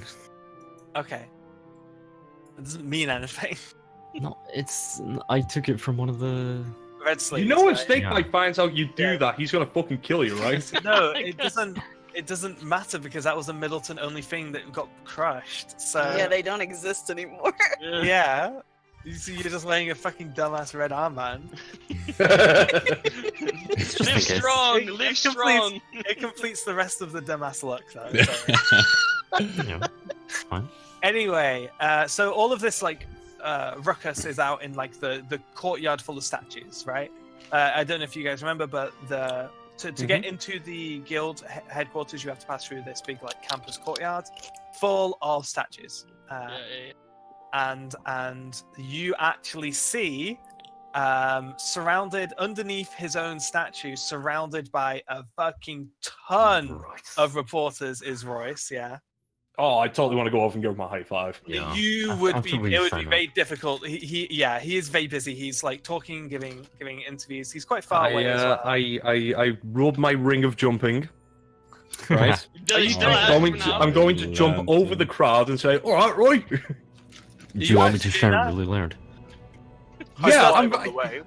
[SPEAKER 1] Okay. It doesn't mean anything.
[SPEAKER 8] No, I took it from one of the.
[SPEAKER 1] Red sleeves.
[SPEAKER 9] You know when
[SPEAKER 1] right?
[SPEAKER 9] Snake
[SPEAKER 8] Yeah.
[SPEAKER 9] Bite finds out you do
[SPEAKER 1] Yeah.
[SPEAKER 9] that, he's gonna fucking kill you, right?
[SPEAKER 1] No, it doesn't. It doesn't matter because that was a Middleton only thing that got crushed. So
[SPEAKER 5] Yeah, they don't exist anymore.
[SPEAKER 1] yeah. You're just wearing a fucking dumbass red armband.
[SPEAKER 8] Just in
[SPEAKER 7] Live
[SPEAKER 8] case.
[SPEAKER 7] strong.
[SPEAKER 1] It
[SPEAKER 7] Live strong.
[SPEAKER 1] It completes the rest of the dumbass look, though. So.
[SPEAKER 8] Yeah, it's fine.
[SPEAKER 1] Anyway, so all of this like ruckus is out in like the courtyard full of statues, right? I don't know if you guys remember, but to get into the guild headquarters, you have to pass through this big like campus courtyard, full of statues.
[SPEAKER 7] Yeah.
[SPEAKER 1] And you actually see surrounded underneath his own statue, surrounded by a fucking ton of reporters, is Royce. Yeah.
[SPEAKER 9] Oh, I totally want to go over and give him a high five.
[SPEAKER 8] Yeah.
[SPEAKER 1] You
[SPEAKER 8] After
[SPEAKER 1] would be.
[SPEAKER 8] we
[SPEAKER 1] It would
[SPEAKER 8] sign
[SPEAKER 1] be
[SPEAKER 8] up.
[SPEAKER 1] very difficult. He is very busy. He's like talking, giving interviews. He's quite far away as well.
[SPEAKER 9] I rub my ring of jumping. Right.
[SPEAKER 7] Does he still
[SPEAKER 8] I'm
[SPEAKER 7] ask
[SPEAKER 9] going
[SPEAKER 7] for
[SPEAKER 9] to,
[SPEAKER 7] now?
[SPEAKER 9] I'm going to jump over the crowd and say, "All right, Roy."
[SPEAKER 8] Do
[SPEAKER 1] You
[SPEAKER 8] you want me
[SPEAKER 1] actually
[SPEAKER 8] to
[SPEAKER 1] do
[SPEAKER 8] shout
[SPEAKER 1] that?
[SPEAKER 8] really loud?
[SPEAKER 3] I
[SPEAKER 9] Yeah,
[SPEAKER 3] still
[SPEAKER 9] I'm.
[SPEAKER 3] on the way.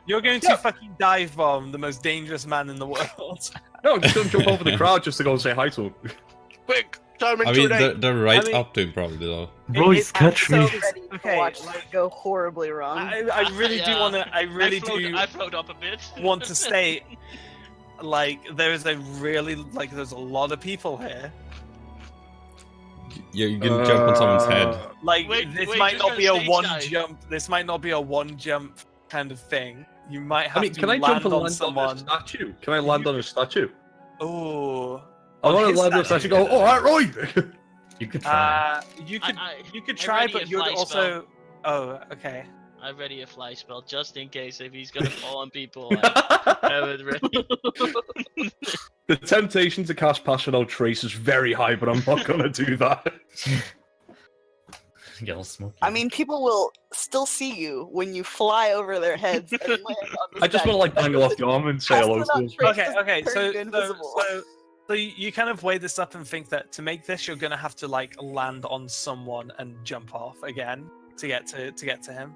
[SPEAKER 1] You're going to fucking dive bomb the most dangerous man in the world.
[SPEAKER 9] No, I'm just going to jump over the crowd just to go and say hi to him.
[SPEAKER 3] Quick, turn
[SPEAKER 4] I
[SPEAKER 3] into
[SPEAKER 4] mean,
[SPEAKER 3] an
[SPEAKER 4] they're,
[SPEAKER 3] ape.
[SPEAKER 4] they're right
[SPEAKER 1] I mean-
[SPEAKER 4] up to him probably though.
[SPEAKER 8] Royce, catch
[SPEAKER 1] so-
[SPEAKER 8] me!
[SPEAKER 5] Ready to
[SPEAKER 1] Okay,
[SPEAKER 5] watch
[SPEAKER 1] like-
[SPEAKER 5] it go horribly wrong.
[SPEAKER 1] I really do
[SPEAKER 7] Yeah.
[SPEAKER 1] want to. I really do
[SPEAKER 7] I float up a bit.
[SPEAKER 1] want to state, like, there's a lot of people here.
[SPEAKER 4] You can jump on someone's head.
[SPEAKER 1] Like,
[SPEAKER 7] Wait,
[SPEAKER 1] this
[SPEAKER 7] wait,
[SPEAKER 1] might
[SPEAKER 7] just
[SPEAKER 1] not
[SPEAKER 7] go
[SPEAKER 1] be a
[SPEAKER 7] stage
[SPEAKER 1] one
[SPEAKER 7] dive.
[SPEAKER 1] jump. This might not be a one jump kind of thing. You might have
[SPEAKER 9] I mean,
[SPEAKER 1] to
[SPEAKER 9] can I
[SPEAKER 1] land
[SPEAKER 9] jump and
[SPEAKER 1] on
[SPEAKER 9] land
[SPEAKER 1] someone.
[SPEAKER 9] on a statue? Can I land on a statue?
[SPEAKER 1] Oh,
[SPEAKER 9] I want
[SPEAKER 1] his
[SPEAKER 9] to land on a statue. Go, all right, Roy.
[SPEAKER 8] You could try.
[SPEAKER 1] you could you could
[SPEAKER 7] I
[SPEAKER 1] try,
[SPEAKER 7] ready
[SPEAKER 1] but
[SPEAKER 7] a
[SPEAKER 1] you'd
[SPEAKER 7] fly
[SPEAKER 1] also. Oh, okay.
[SPEAKER 7] I ready a fly spell just in case if he's gonna fall on people. I have it ready.
[SPEAKER 9] The temptation to cast Pass Without Trace is very high, but I'm not going to do that.
[SPEAKER 8] Get all smoky.
[SPEAKER 5] I mean, people will still see you when you fly over their heads and land on the
[SPEAKER 9] I just want to like dangle off the arm and say hello to him.
[SPEAKER 1] Okay.
[SPEAKER 5] Turn
[SPEAKER 1] So,
[SPEAKER 5] you invisible.
[SPEAKER 1] so you kind of weigh this up and think that to make this, you're gonna have to like land on someone and jump off again to get to him.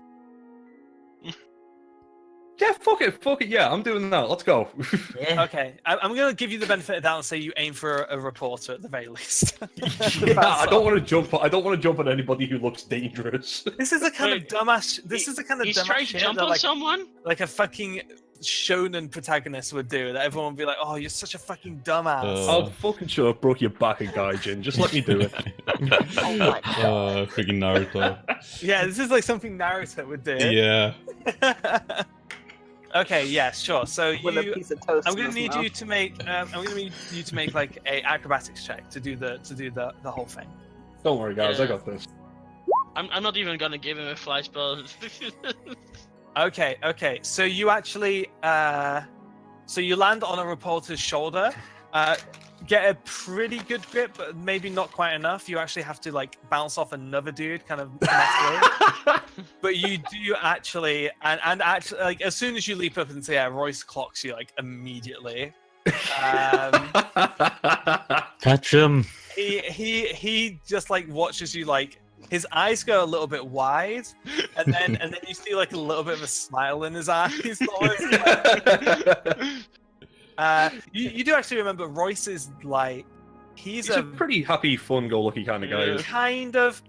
[SPEAKER 9] Yeah, fuck it, yeah, I'm doing that. Let's go.
[SPEAKER 8] Yeah.
[SPEAKER 1] Okay, I'm gonna give you the benefit of the doubt and say you aim for a reporter at the very least.
[SPEAKER 9] Yeah, I don't want to jump. I don't want to jump on anybody who looks dangerous.
[SPEAKER 1] This is the kind of
[SPEAKER 7] Wait,
[SPEAKER 1] dumbass. This is the kind of
[SPEAKER 7] He's
[SPEAKER 1] dumbass
[SPEAKER 7] trying to
[SPEAKER 1] shit
[SPEAKER 7] jump
[SPEAKER 1] that,
[SPEAKER 7] on
[SPEAKER 1] like,
[SPEAKER 7] someone.
[SPEAKER 1] like a fucking shonen protagonist would do. That everyone would be like, "Oh, you're such a fucking dumbass."
[SPEAKER 9] I'll fucking sure I've broke your back and Gaijin. Just let me do it.
[SPEAKER 5] Oh my god.
[SPEAKER 4] Freaking Naruto.
[SPEAKER 1] Yeah, this is like something Naruto would do.
[SPEAKER 4] Yeah.
[SPEAKER 1] Okay, yeah, sure. So
[SPEAKER 5] With a piece of toast.
[SPEAKER 1] I'm
[SPEAKER 5] in
[SPEAKER 1] gonna
[SPEAKER 5] his
[SPEAKER 1] need
[SPEAKER 5] mouth.
[SPEAKER 1] you to make. I'm gonna need you to make like a acrobatics check to do the whole thing.
[SPEAKER 9] Don't worry, guys. I
[SPEAKER 7] Yeah.
[SPEAKER 9] got this.
[SPEAKER 7] I'm not even gonna give him a fly spell.
[SPEAKER 1] Okay. So you actually, so you land on a reporter's shoulder, get a pretty good grip, but maybe not quite enough. You actually have to like bounce off another dude, kind of messily. But you do actually, and actually, like as soon as you leap up into the air, Royce clocks you like immediately.
[SPEAKER 6] Catch him.
[SPEAKER 1] He just like watches you like. His eyes go a little bit wide, and then you see like a little bit of a smile in his eyes. You do actually remember Royce is like he's
[SPEAKER 9] He's a pretty happy, fun-go-lucky kind of guy.
[SPEAKER 1] kind of.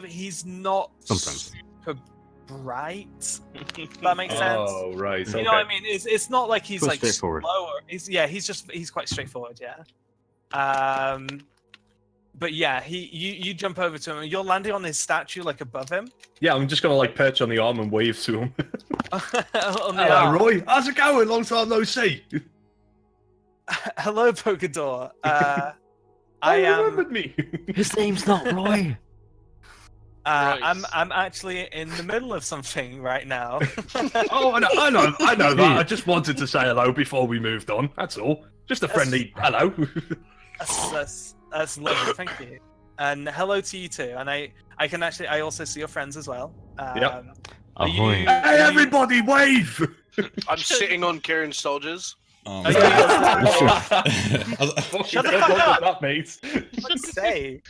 [SPEAKER 1] He's not
[SPEAKER 6] Sometimes.
[SPEAKER 1] super bright. If that makes sense.
[SPEAKER 9] Oh, right.
[SPEAKER 1] You know what I mean? It's not like he's
[SPEAKER 6] Quite
[SPEAKER 1] like
[SPEAKER 6] straightforward.
[SPEAKER 1] slower. He's quite straightforward. Yeah. But yeah, you jump over to him. And you're landing on his statue, like above him.
[SPEAKER 9] Yeah, I'm just gonna like perch on the arm and wave to him.
[SPEAKER 1] On the
[SPEAKER 9] Hello,
[SPEAKER 1] arm.
[SPEAKER 9] Roy. How's it going? Long time no see.
[SPEAKER 1] Hello, Polkador.
[SPEAKER 9] I
[SPEAKER 1] I am.
[SPEAKER 9] remembered me.
[SPEAKER 6] His name's not Roy.
[SPEAKER 1] I'm
[SPEAKER 7] Royce.
[SPEAKER 1] actually in the middle of something right now.
[SPEAKER 9] Oh, I know that. I just wanted to say hello before we moved on. That's all. Just a friendly hello.
[SPEAKER 1] That's lovely. Thank you. And hello to you too. And I also see your friends as well.
[SPEAKER 9] Yep.
[SPEAKER 1] Are you-
[SPEAKER 6] Ahoy.
[SPEAKER 9] Hey,
[SPEAKER 1] are you-
[SPEAKER 9] everybody, wave!
[SPEAKER 3] I'm sitting on Kieran's soldiers.
[SPEAKER 4] Oh,
[SPEAKER 1] Are
[SPEAKER 4] man.
[SPEAKER 1] you-
[SPEAKER 9] Shut
[SPEAKER 1] the fuck up.
[SPEAKER 9] that, mate.
[SPEAKER 1] Let's say.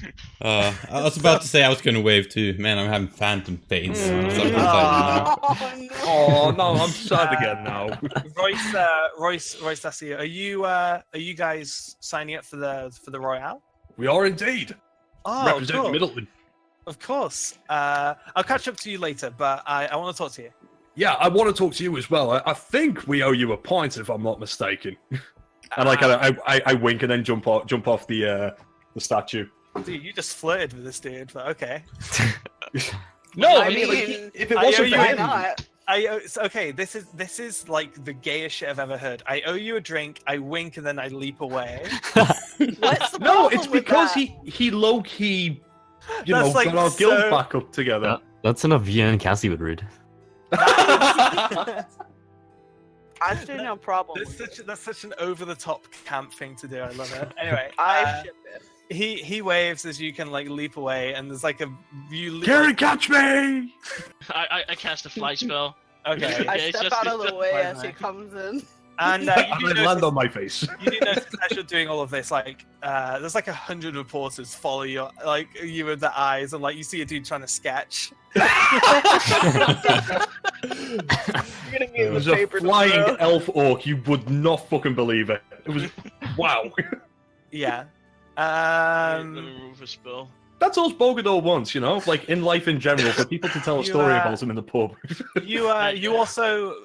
[SPEAKER 4] I was about to say I was gonna wave too. Man, I'm having phantom pains. So I'm gonna
[SPEAKER 5] Oh, no.
[SPEAKER 9] Oh no, I'm sad again now.
[SPEAKER 1] Royce, that's you. Are you guys signing up for the Royale?
[SPEAKER 9] We are indeed
[SPEAKER 1] Oh,
[SPEAKER 9] representing
[SPEAKER 1] cool.
[SPEAKER 9] Middleton.
[SPEAKER 1] Of course. I'll catch up to you later, but I want to talk to you.
[SPEAKER 9] Yeah, I want to talk to you as well. I think we owe you a point, if I'm not mistaken. And like I wink and then jump off the statue.
[SPEAKER 1] Dude, you just flirted with this dude, but okay.
[SPEAKER 9] No,
[SPEAKER 5] I
[SPEAKER 9] I mean, like,
[SPEAKER 5] mean,
[SPEAKER 9] if it
[SPEAKER 1] I
[SPEAKER 9] wasn't
[SPEAKER 1] owe
[SPEAKER 9] for
[SPEAKER 1] you
[SPEAKER 5] Why
[SPEAKER 9] him,
[SPEAKER 5] not?
[SPEAKER 1] Okay, this is like the gayest shit I've ever heard. I owe you a drink. I wink and then I leap away.
[SPEAKER 5] What's the
[SPEAKER 9] no,
[SPEAKER 5] problem
[SPEAKER 9] it's
[SPEAKER 5] with
[SPEAKER 9] because
[SPEAKER 5] that?
[SPEAKER 9] he low key,
[SPEAKER 1] That's, like,
[SPEAKER 9] got our guild
[SPEAKER 1] so-
[SPEAKER 9] back up together.
[SPEAKER 6] That's enough Vienna and Cassie would read.
[SPEAKER 5] Actually, no problem.
[SPEAKER 1] That's such an over the top camp thing to do. I love it. Anyway,
[SPEAKER 5] I ship it.
[SPEAKER 1] he waves as you can like leap away, and there's like a you.
[SPEAKER 9] Karen, catch me!
[SPEAKER 7] I cast a fly spell.
[SPEAKER 1] Okay,
[SPEAKER 5] I
[SPEAKER 7] it's
[SPEAKER 5] step
[SPEAKER 7] just-
[SPEAKER 5] out of the way
[SPEAKER 1] Fine,
[SPEAKER 5] as he
[SPEAKER 1] man.
[SPEAKER 5] comes in.
[SPEAKER 1] and
[SPEAKER 9] And
[SPEAKER 1] you
[SPEAKER 9] I
[SPEAKER 1] do
[SPEAKER 9] land
[SPEAKER 1] notice,
[SPEAKER 9] on my face.
[SPEAKER 1] you do notice as you're doing all of this, like there's like 100 reporters follow you, like you with the eyes, and like you see a dude trying to sketch.
[SPEAKER 5] You're gonna be
[SPEAKER 9] It
[SPEAKER 5] in
[SPEAKER 9] was
[SPEAKER 5] the
[SPEAKER 9] a
[SPEAKER 5] paper
[SPEAKER 9] flying
[SPEAKER 5] tomorrow.
[SPEAKER 9] elf orc. You would not fucking believe it. It was wow.
[SPEAKER 1] Yeah.
[SPEAKER 7] Let me remove a spell.
[SPEAKER 9] That's all Bogador wants, you know, like in life in general, for people to tell a
[SPEAKER 1] You,
[SPEAKER 9] story about him in the pub.
[SPEAKER 1] You also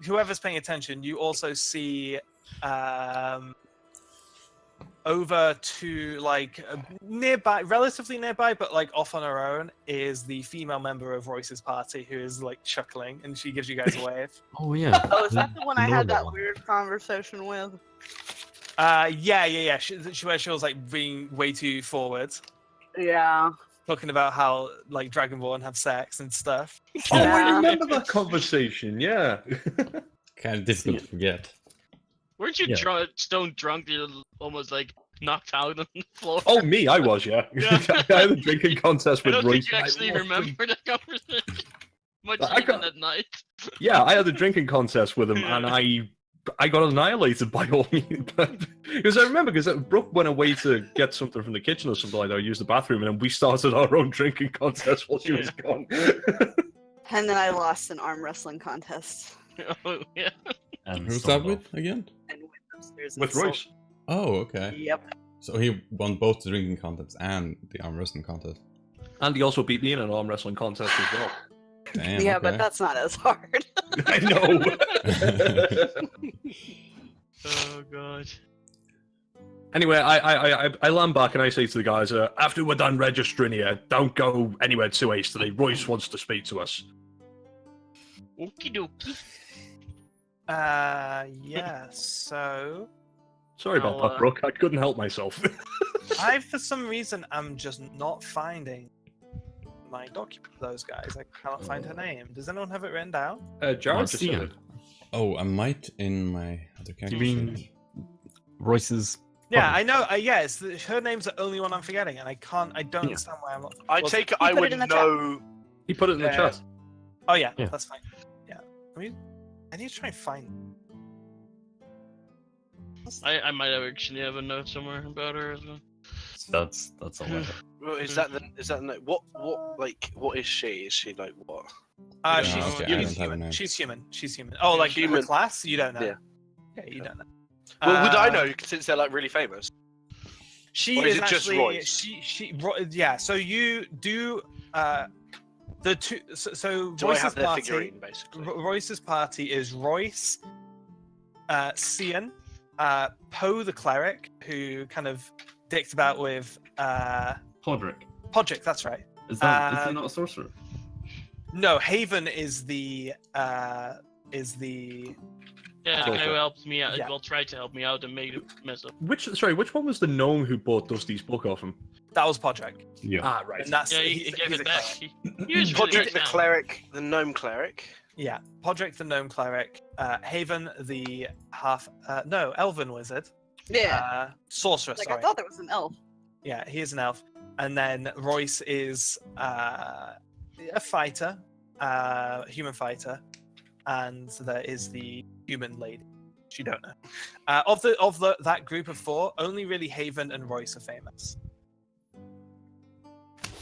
[SPEAKER 1] whoever's paying attention, you also see over to like nearby, relatively nearby, but like off on her own, is the female member of Royce's party who is like chuckling, and she gives you guys a wave.
[SPEAKER 6] Oh yeah.
[SPEAKER 5] Oh, is that the one I had that
[SPEAKER 6] normal.
[SPEAKER 5] weird conversation with?
[SPEAKER 1] Yeah. She was like being way too forward,
[SPEAKER 5] Yeah.
[SPEAKER 1] talking about how like Dragonborn have sex and stuff.
[SPEAKER 9] Oh, I
[SPEAKER 5] Yeah.
[SPEAKER 9] remember that conversation. Yeah.
[SPEAKER 4] Kind of difficult to forget.
[SPEAKER 7] Weren't you
[SPEAKER 6] Yeah.
[SPEAKER 7] stone drunk? You're almost like knocked out on the floor.
[SPEAKER 9] Oh, me, I was, yeah.
[SPEAKER 7] Yeah.
[SPEAKER 9] I had a drinking contest
[SPEAKER 7] I
[SPEAKER 9] with
[SPEAKER 7] don't
[SPEAKER 9] Royce.
[SPEAKER 7] think you actually remember that conversation. Much
[SPEAKER 9] I
[SPEAKER 7] even
[SPEAKER 9] got-
[SPEAKER 7] at night.
[SPEAKER 9] Yeah, I had a drinking contest with him, and I got annihilated by all means. Because I remember, because Brooke went away to get something from the kitchen or something like that, or use the bathroom, and then we started our own drinking contest while she was gone.
[SPEAKER 5] And then I lost an arm wrestling contest.
[SPEAKER 7] Oh, yeah.
[SPEAKER 6] And
[SPEAKER 4] Who's
[SPEAKER 6] stormed
[SPEAKER 4] that with
[SPEAKER 6] off.
[SPEAKER 4] again?
[SPEAKER 5] And went upstairs and
[SPEAKER 9] With
[SPEAKER 5] sold-
[SPEAKER 9] Royce.
[SPEAKER 4] Oh, okay.
[SPEAKER 5] Yep.
[SPEAKER 4] So he won both the drinking contest and the arm wrestling contest.
[SPEAKER 9] And he also beat me in an arm wrestling contest as well.
[SPEAKER 4] Damn.
[SPEAKER 5] Yeah,
[SPEAKER 4] okay.
[SPEAKER 5] but that's not as hard.
[SPEAKER 9] I know.
[SPEAKER 7] Oh god.
[SPEAKER 9] Anyway, I land back and I say to the guys, after we're done registering here, don't go anywhere too hastily. Royce wants to speak to us.
[SPEAKER 7] Okie dokie.
[SPEAKER 1] Yeah, so
[SPEAKER 9] Sorry about
[SPEAKER 7] I'll,
[SPEAKER 9] that, Brooke. I couldn't help myself.
[SPEAKER 1] for some reason, I'm just not finding my document for those guys. I cannot find her name. Does anyone have it written down?
[SPEAKER 9] Jared just
[SPEAKER 8] Marcia.
[SPEAKER 9] said it.
[SPEAKER 4] Oh, I might in my other character.
[SPEAKER 8] You mean Royce's?
[SPEAKER 1] Yeah, I know. Yeah, her name's the only one I'm forgetting, and I don't understand why I'm not.
[SPEAKER 3] I
[SPEAKER 1] Was-
[SPEAKER 3] take it.
[SPEAKER 5] He
[SPEAKER 3] I
[SPEAKER 5] put
[SPEAKER 3] would
[SPEAKER 5] it in the chat.
[SPEAKER 3] know.
[SPEAKER 9] He put it in the
[SPEAKER 1] Yeah.
[SPEAKER 9] chat.
[SPEAKER 1] Oh yeah,
[SPEAKER 8] Yeah.
[SPEAKER 1] that's fine. Yeah, I need to try and find.
[SPEAKER 7] I might have actually have a note somewhere about her as well.
[SPEAKER 8] That's a letter.
[SPEAKER 3] Well, is that the what is she? Is she like what?
[SPEAKER 4] Yeah,
[SPEAKER 1] She's,
[SPEAKER 4] okay, I
[SPEAKER 1] she's
[SPEAKER 4] don't have a
[SPEAKER 1] human.
[SPEAKER 4] name.
[SPEAKER 1] She's human. She's human. Oh, like
[SPEAKER 3] Human.
[SPEAKER 1] her class? You don't know.
[SPEAKER 3] Yeah.
[SPEAKER 1] Yeah, you don't know.
[SPEAKER 3] Well, would I know since they're like really famous?
[SPEAKER 1] She
[SPEAKER 3] Or is
[SPEAKER 1] is
[SPEAKER 3] it just
[SPEAKER 1] actually
[SPEAKER 3] Royce?
[SPEAKER 1] yeah. So you do the two. So
[SPEAKER 3] Do I
[SPEAKER 1] Royce's
[SPEAKER 3] have their
[SPEAKER 1] party.
[SPEAKER 3] figurine basically?
[SPEAKER 1] Royce's party is Royce, Cian, Poe the cleric, who kind of dicked about with
[SPEAKER 8] Podrick.
[SPEAKER 1] Podrick. That's right.
[SPEAKER 8] Is he not a sorcerer?
[SPEAKER 1] No, Haven is the
[SPEAKER 7] Yeah, the
[SPEAKER 9] Cool.
[SPEAKER 7] guy who helped me out.
[SPEAKER 1] Yeah.
[SPEAKER 7] Well, tried to help me out and made a mess up.
[SPEAKER 9] Which one was the gnome who bought Dusty's book off him?
[SPEAKER 1] that was Podrick,
[SPEAKER 8] Yeah.
[SPEAKER 9] Ah, right.
[SPEAKER 1] and that's
[SPEAKER 7] Yeah, he
[SPEAKER 1] he's
[SPEAKER 7] gave
[SPEAKER 1] a
[SPEAKER 7] it back.
[SPEAKER 1] cleric.
[SPEAKER 7] He was really
[SPEAKER 3] Podrick the
[SPEAKER 7] down.
[SPEAKER 3] cleric, the gnome cleric.
[SPEAKER 1] Yeah, Podrick the gnome cleric, Haven the elven wizard,
[SPEAKER 5] Yeah.
[SPEAKER 1] sorcerer.
[SPEAKER 5] Like
[SPEAKER 1] sorry.
[SPEAKER 5] I thought there was an elf.
[SPEAKER 1] Yeah, he is an elf. And then Royce is a fighter, human fighter, and there is the human lady. You don't know. Of that group of four, only really Haven and Royce are famous.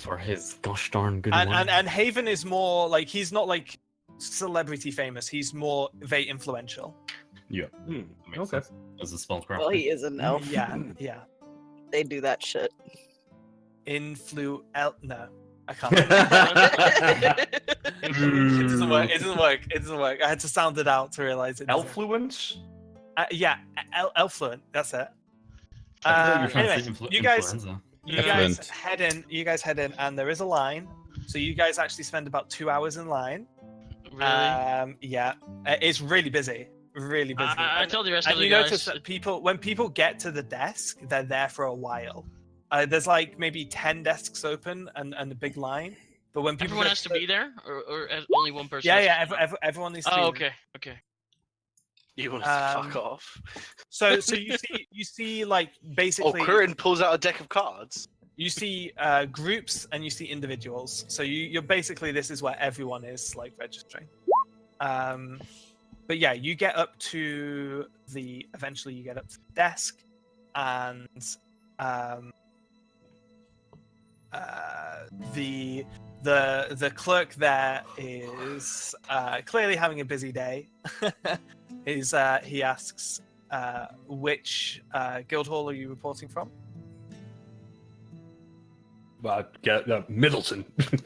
[SPEAKER 8] For his gosh darn good
[SPEAKER 1] And,
[SPEAKER 8] wine.
[SPEAKER 1] and Haven is more like, he's not like celebrity famous. He's more very influential.
[SPEAKER 8] That makes
[SPEAKER 9] Okay.
[SPEAKER 8] sense. As a spellcraft.
[SPEAKER 5] Well, he is an elf.
[SPEAKER 1] Yeah, yeah.
[SPEAKER 5] They do that shit.
[SPEAKER 1] No, I can't. It doesn't work. It doesn't work. It doesn't work. I had to sound it out to realize it. doesn't.
[SPEAKER 9] Elfluence?
[SPEAKER 1] Yeah, Elfluent. That's it.
[SPEAKER 8] I thought you were trying to
[SPEAKER 1] Anyway,
[SPEAKER 8] say
[SPEAKER 1] you guys,
[SPEAKER 8] influenza.
[SPEAKER 1] you guys
[SPEAKER 4] Excellent.
[SPEAKER 1] head in. You guys head in, and there is a line. So you guys actually spend about 2 hours in line.
[SPEAKER 7] Really?
[SPEAKER 1] Yeah, it's really busy. Really busy.
[SPEAKER 7] I told the rest of
[SPEAKER 1] And
[SPEAKER 7] the
[SPEAKER 1] you
[SPEAKER 7] guys.
[SPEAKER 1] notice that when people get to the desk, they're there for a while. There's like maybe 10 desks open and a big line. But when people
[SPEAKER 7] Everyone
[SPEAKER 1] get
[SPEAKER 7] has to
[SPEAKER 1] the-
[SPEAKER 7] be there, or only one person?
[SPEAKER 1] Yeah,
[SPEAKER 7] has
[SPEAKER 1] yeah.
[SPEAKER 7] to be?
[SPEAKER 1] Everyone needs to be
[SPEAKER 7] Oh,
[SPEAKER 1] there.
[SPEAKER 7] okay.
[SPEAKER 3] You want to
[SPEAKER 1] Um,
[SPEAKER 3] fuck off?
[SPEAKER 1] So you see like
[SPEAKER 3] Oh,
[SPEAKER 1] basically
[SPEAKER 3] Quirin pulls out a deck of cards.
[SPEAKER 1] you see groups and you see individuals. So you're basically, this is where everyone is like registering. But yeah, you get up to eventually you get up to the desk, and the clerk there is clearly having a busy day. He asks, which guild hall are you reporting from?
[SPEAKER 9] Middleton.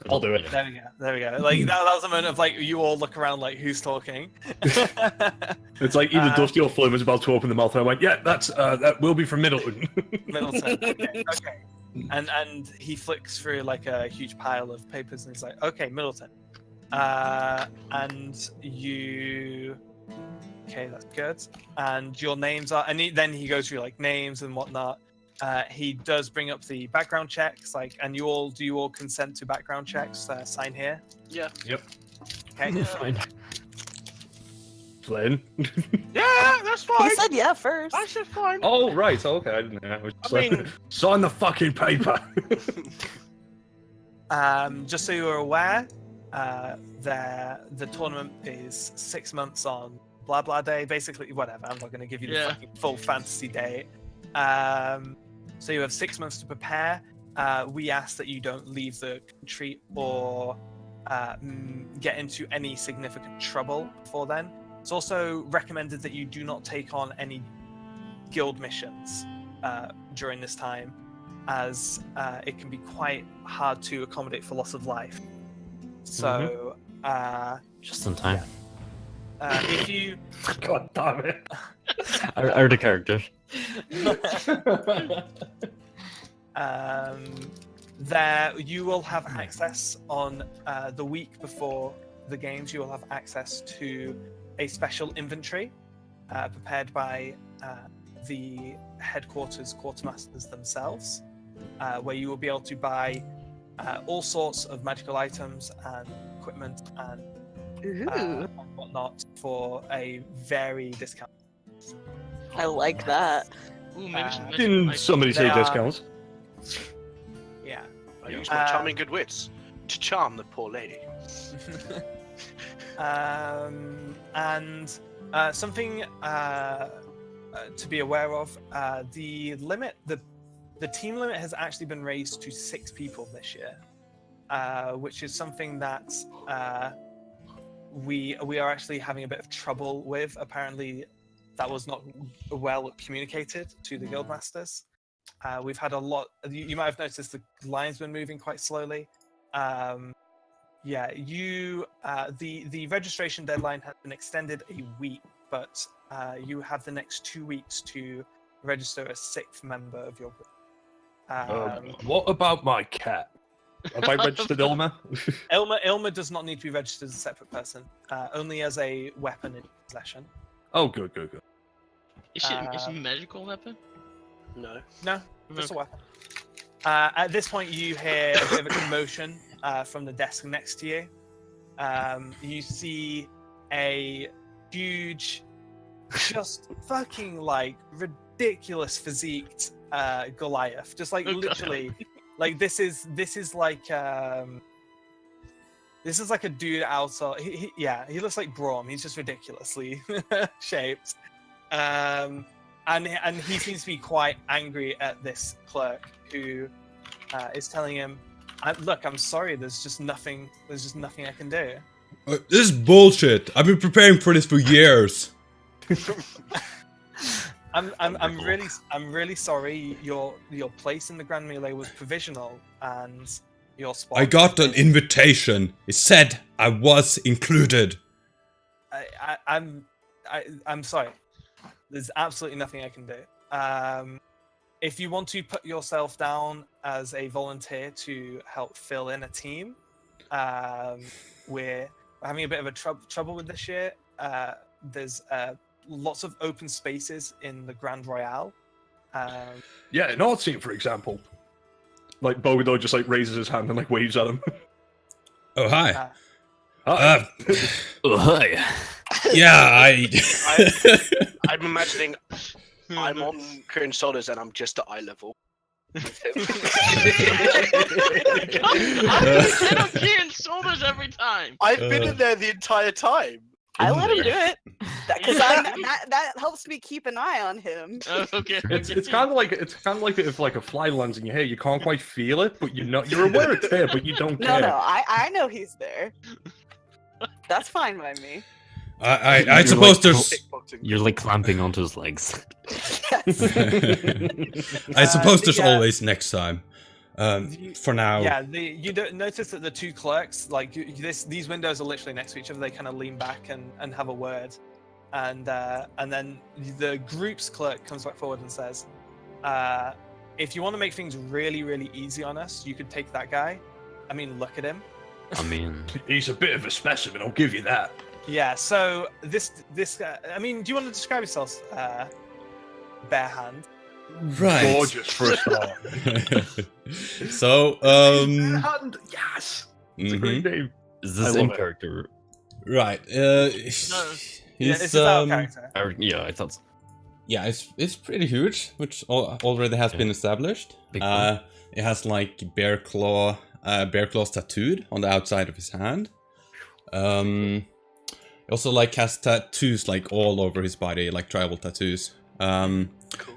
[SPEAKER 9] I'll do it.
[SPEAKER 1] There we go. Like that was a moment of like you all look around like who's talking.
[SPEAKER 9] It's like either Dusty or Flynn was about to open the mouth, and I went, "Yeah, that will be from Middleton."
[SPEAKER 1] Middleton. Okay. And he flicks through like a huge pile of papers, and he's like, "Okay, Middleton." And you. Okay, that's good. And your names are, and then he goes through like names and whatnot. He does bring up the background checks, like, and do you all consent to background checks? Sign here.
[SPEAKER 3] Yeah.
[SPEAKER 9] Yep.
[SPEAKER 1] Okay.
[SPEAKER 8] Fine.
[SPEAKER 9] Flynn.
[SPEAKER 3] Yeah, that's
[SPEAKER 5] He
[SPEAKER 3] fine.
[SPEAKER 5] said yeah first.
[SPEAKER 3] I said fine.
[SPEAKER 9] Oh right. Okay, I didn't know. I was just
[SPEAKER 3] I
[SPEAKER 9] like,
[SPEAKER 3] mean-
[SPEAKER 9] sign the fucking paper.
[SPEAKER 1] Just so you're aware, the tournament is 6 months on blah blah day. Basically, whatever. I'm not going to give you the
[SPEAKER 7] Yeah.
[SPEAKER 1] fucking full fantasy date. So you have 6 months to prepare. We ask that you don't leave the country or get into any significant trouble before then. It's also recommended that you do not take on any guild missions during this time, as it can be quite hard to accommodate for loss of life. So,
[SPEAKER 8] Just in time.
[SPEAKER 1] If you
[SPEAKER 9] God damn it.
[SPEAKER 6] Are the characters?
[SPEAKER 1] there you will have access on the week before the games. You will have access to a special inventory prepared by the headquarters quartermasters themselves, where you will be able to buy all sorts of magical items and equipment and whatnot for a very discount.
[SPEAKER 5] I like that.
[SPEAKER 7] Ooh, maybe some
[SPEAKER 9] Didn't
[SPEAKER 7] magic
[SPEAKER 9] somebody say
[SPEAKER 1] They are-
[SPEAKER 9] discounts?
[SPEAKER 1] Yeah.
[SPEAKER 3] I use my charming good wits to charm the poor lady.
[SPEAKER 1] And something to be aware of: the limit, the team limit has actually been raised to 6 people this year, which is something that we are actually having a bit of trouble with. Apparently, that was not well communicated to the guildmasters. We've had a lot. You might have noticed the line's been moving quite slowly. Yeah, the registration deadline has been extended a week, but you have the next 2 weeks to register a 6th member of your group.
[SPEAKER 9] What about my cat? Have I registered Ilma?
[SPEAKER 1] Ilma does not need to be registered as a separate person, only as a weapon in possession.
[SPEAKER 9] Oh, good.
[SPEAKER 7] Is it a magical weapon?
[SPEAKER 3] No.
[SPEAKER 1] No, just a weapon. At this point, you hear a bit of a commotion from the desk next to you. You see a huge, just fucking like ridiculous physiqued Goliath, just like literally, like this is like this is like a dude outside. He looks like Braum. He's just ridiculously shaped. And he seems to be quite angry at this clerk who is telling him, "Look, I'm sorry. There's just nothing I can do."
[SPEAKER 4] This is bullshit. I've been preparing for this for years.
[SPEAKER 1] I'm really sorry. Your place in the Grand Melee was provisional, and your spot.
[SPEAKER 4] I got an invitation. It said I was included.
[SPEAKER 1] I'm sorry. There's absolutely nothing I can do. If you want to put yourself down as a volunteer to help fill in a team, we're having a bit of a trouble with this year. There's lots of open spaces in the Grand Royale.
[SPEAKER 9] Yeah, in our team, for example. Like, Bogador just, like, raises his hand and, like, waves at him.
[SPEAKER 4] Oh, hi.
[SPEAKER 9] Hi.
[SPEAKER 6] Oh, hi.
[SPEAKER 4] Yeah,
[SPEAKER 3] I'm imagining I'm on Kieran's shoulders and I'm just at eye level.
[SPEAKER 7] I sit on Kieran's shoulders every time.
[SPEAKER 3] I've been in there the entire time.
[SPEAKER 5] I let him do it because that helps me keep an eye on him.
[SPEAKER 7] Okay.
[SPEAKER 9] It's kind of like if like a fly lands in your hair, you can't quite feel it, but you're aware it's there, but you don't care.
[SPEAKER 5] No, I know he's there. That's fine by me.
[SPEAKER 4] I suppose there's.
[SPEAKER 6] You're like clamping onto his legs.
[SPEAKER 4] I suppose there's
[SPEAKER 1] yeah.
[SPEAKER 4] always next time. For now.
[SPEAKER 1] Yeah, you don't notice that the 2 clerks, like these windows are literally next to each other. They kind of lean back and have a word, and then the group's clerk comes back forward and says, "If you want to make things really, really easy on us, you could take that guy. I mean, look at him.
[SPEAKER 6] I mean,
[SPEAKER 9] He's a bit of a specimen, I'll give you that.
[SPEAKER 1] Yeah. So this I mean, do you want to describe yourself, bare hand?
[SPEAKER 4] Right.
[SPEAKER 9] Gorgeous for a start.
[SPEAKER 4] So,
[SPEAKER 9] And yes! It's a great name.
[SPEAKER 6] is
[SPEAKER 9] I
[SPEAKER 6] this
[SPEAKER 9] love
[SPEAKER 6] in
[SPEAKER 9] it.
[SPEAKER 6] character?
[SPEAKER 4] right.
[SPEAKER 1] Yeah,
[SPEAKER 4] He's
[SPEAKER 1] this is our character.
[SPEAKER 6] Yeah, I thought so.
[SPEAKER 4] yeah, it's pretty huge, which already has been established.
[SPEAKER 6] Big one.
[SPEAKER 4] It has like bear claws tattooed on the outside of his hand. It also like has tattoos like all over his body, like tribal tattoos.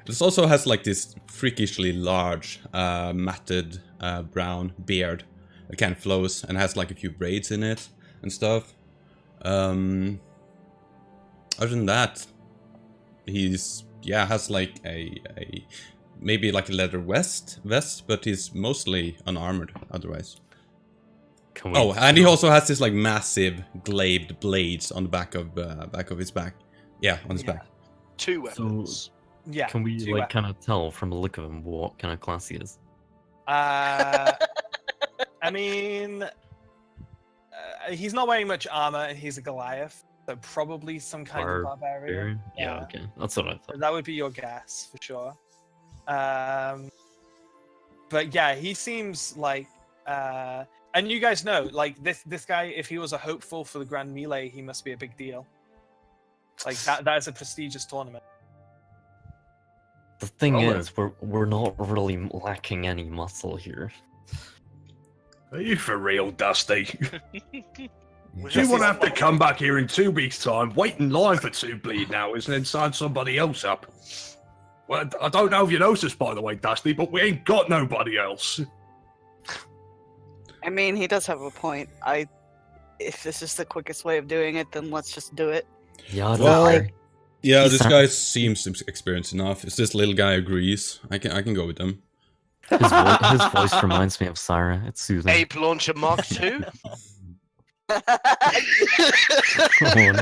[SPEAKER 4] This also has like this freakishly large, matted brown beard that kind of flows and has like a few braids in it and stuff. Other than that, he's has like a maybe like a leather vest, but he's mostly unarmored otherwise.
[SPEAKER 6] Can we?
[SPEAKER 4] Oh, and he also has this like massive glaive blades on the back of his back. Yeah, on his
[SPEAKER 1] Yeah.
[SPEAKER 4] back.
[SPEAKER 3] 2 weapons.
[SPEAKER 1] Yeah.
[SPEAKER 6] Can we
[SPEAKER 1] two
[SPEAKER 6] like kind of tell from the look of him what kind of class he is?
[SPEAKER 1] I mean, he's not wearing much armor, and he's a Goliath, so probably some kind of barbarian.
[SPEAKER 6] Yeah, okay, that's what I thought.
[SPEAKER 1] That would be your guess for sure. But yeah, he seems like, and you guys know, like this guy, if he was a hopeful for the Grand Melee, he must be a big deal. Like that is a prestigious tournament.
[SPEAKER 6] The thing
[SPEAKER 9] Oh,
[SPEAKER 6] is, we're not really lacking any muscle here.
[SPEAKER 9] Are you for real, Dusty?
[SPEAKER 3] Was
[SPEAKER 9] You
[SPEAKER 3] that
[SPEAKER 9] won't
[SPEAKER 3] his-
[SPEAKER 9] have to come back here in 2 weeks' time, wait in line for 2 bleeding hours, and then sign somebody else up. Well, I don't know if you noticed, by the way, Dusty, but we ain't got nobody else.
[SPEAKER 5] I mean, he does have a point. If this is the quickest way of doing it, then let's just do it.
[SPEAKER 6] Yeah,
[SPEAKER 4] Well,
[SPEAKER 5] like-
[SPEAKER 4] yeah,
[SPEAKER 6] He's
[SPEAKER 4] this
[SPEAKER 6] not-
[SPEAKER 4] guy seems experienced enough. If this little guy agrees, I can go with him.
[SPEAKER 6] his voice reminds me of Syra. It's soothing.
[SPEAKER 3] Ape Launcher Mark II?
[SPEAKER 6] Oh no.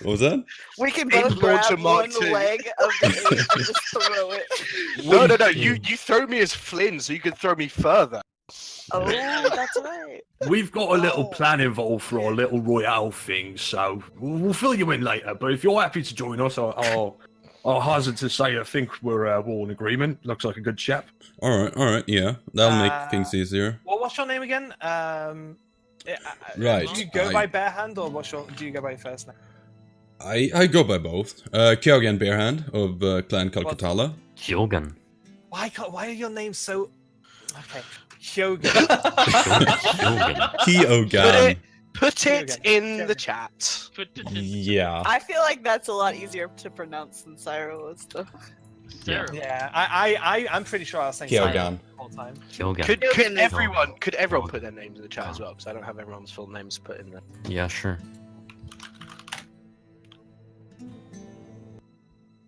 [SPEAKER 4] What was that?
[SPEAKER 5] We can
[SPEAKER 3] Ape
[SPEAKER 5] both grab
[SPEAKER 3] Launcher Mark
[SPEAKER 5] one
[SPEAKER 3] II.
[SPEAKER 5] leg of the ape and just throw it.
[SPEAKER 3] No. You throw me as Flynn, so you can throw me further.
[SPEAKER 5] Oh, that's right.
[SPEAKER 9] We've got a little
[SPEAKER 5] Oh.
[SPEAKER 9] plan involved for our little royale thing, so we'll fill you in later. But if you're happy to join us, I'll hazard to say I think we're all in agreement. Looks like a good chap.
[SPEAKER 4] All right, yeah, that'll make things easier.
[SPEAKER 1] Well, what's your name again?
[SPEAKER 4] Right,
[SPEAKER 1] Do you go
[SPEAKER 4] I-
[SPEAKER 1] by Barehand, or do you go by your first name?
[SPEAKER 4] I go by both. Kyogen Bearhand of Clan Calcutala.
[SPEAKER 6] Kyogen.
[SPEAKER 1] Why are your names so? Okay, Hyogen.
[SPEAKER 6] Kyogen.
[SPEAKER 4] Kyogan.
[SPEAKER 3] Put it
[SPEAKER 1] Kyogen.
[SPEAKER 3] in the
[SPEAKER 1] Kyogen.
[SPEAKER 3] chat.
[SPEAKER 7] Put it in
[SPEAKER 4] Yeah.
[SPEAKER 5] I feel like that's a lot easier to pronounce than Syra was, though.
[SPEAKER 7] Sarah.
[SPEAKER 1] Yeah, I'm pretty sure I was saying
[SPEAKER 4] Kyogan.
[SPEAKER 1] Simon the whole time.
[SPEAKER 6] Kyogen.
[SPEAKER 3] Could
[SPEAKER 5] Kyogen is-
[SPEAKER 3] everyone put their names in the chat as well? Because I don't have everyone's full names put in there.
[SPEAKER 6] Yeah, sure.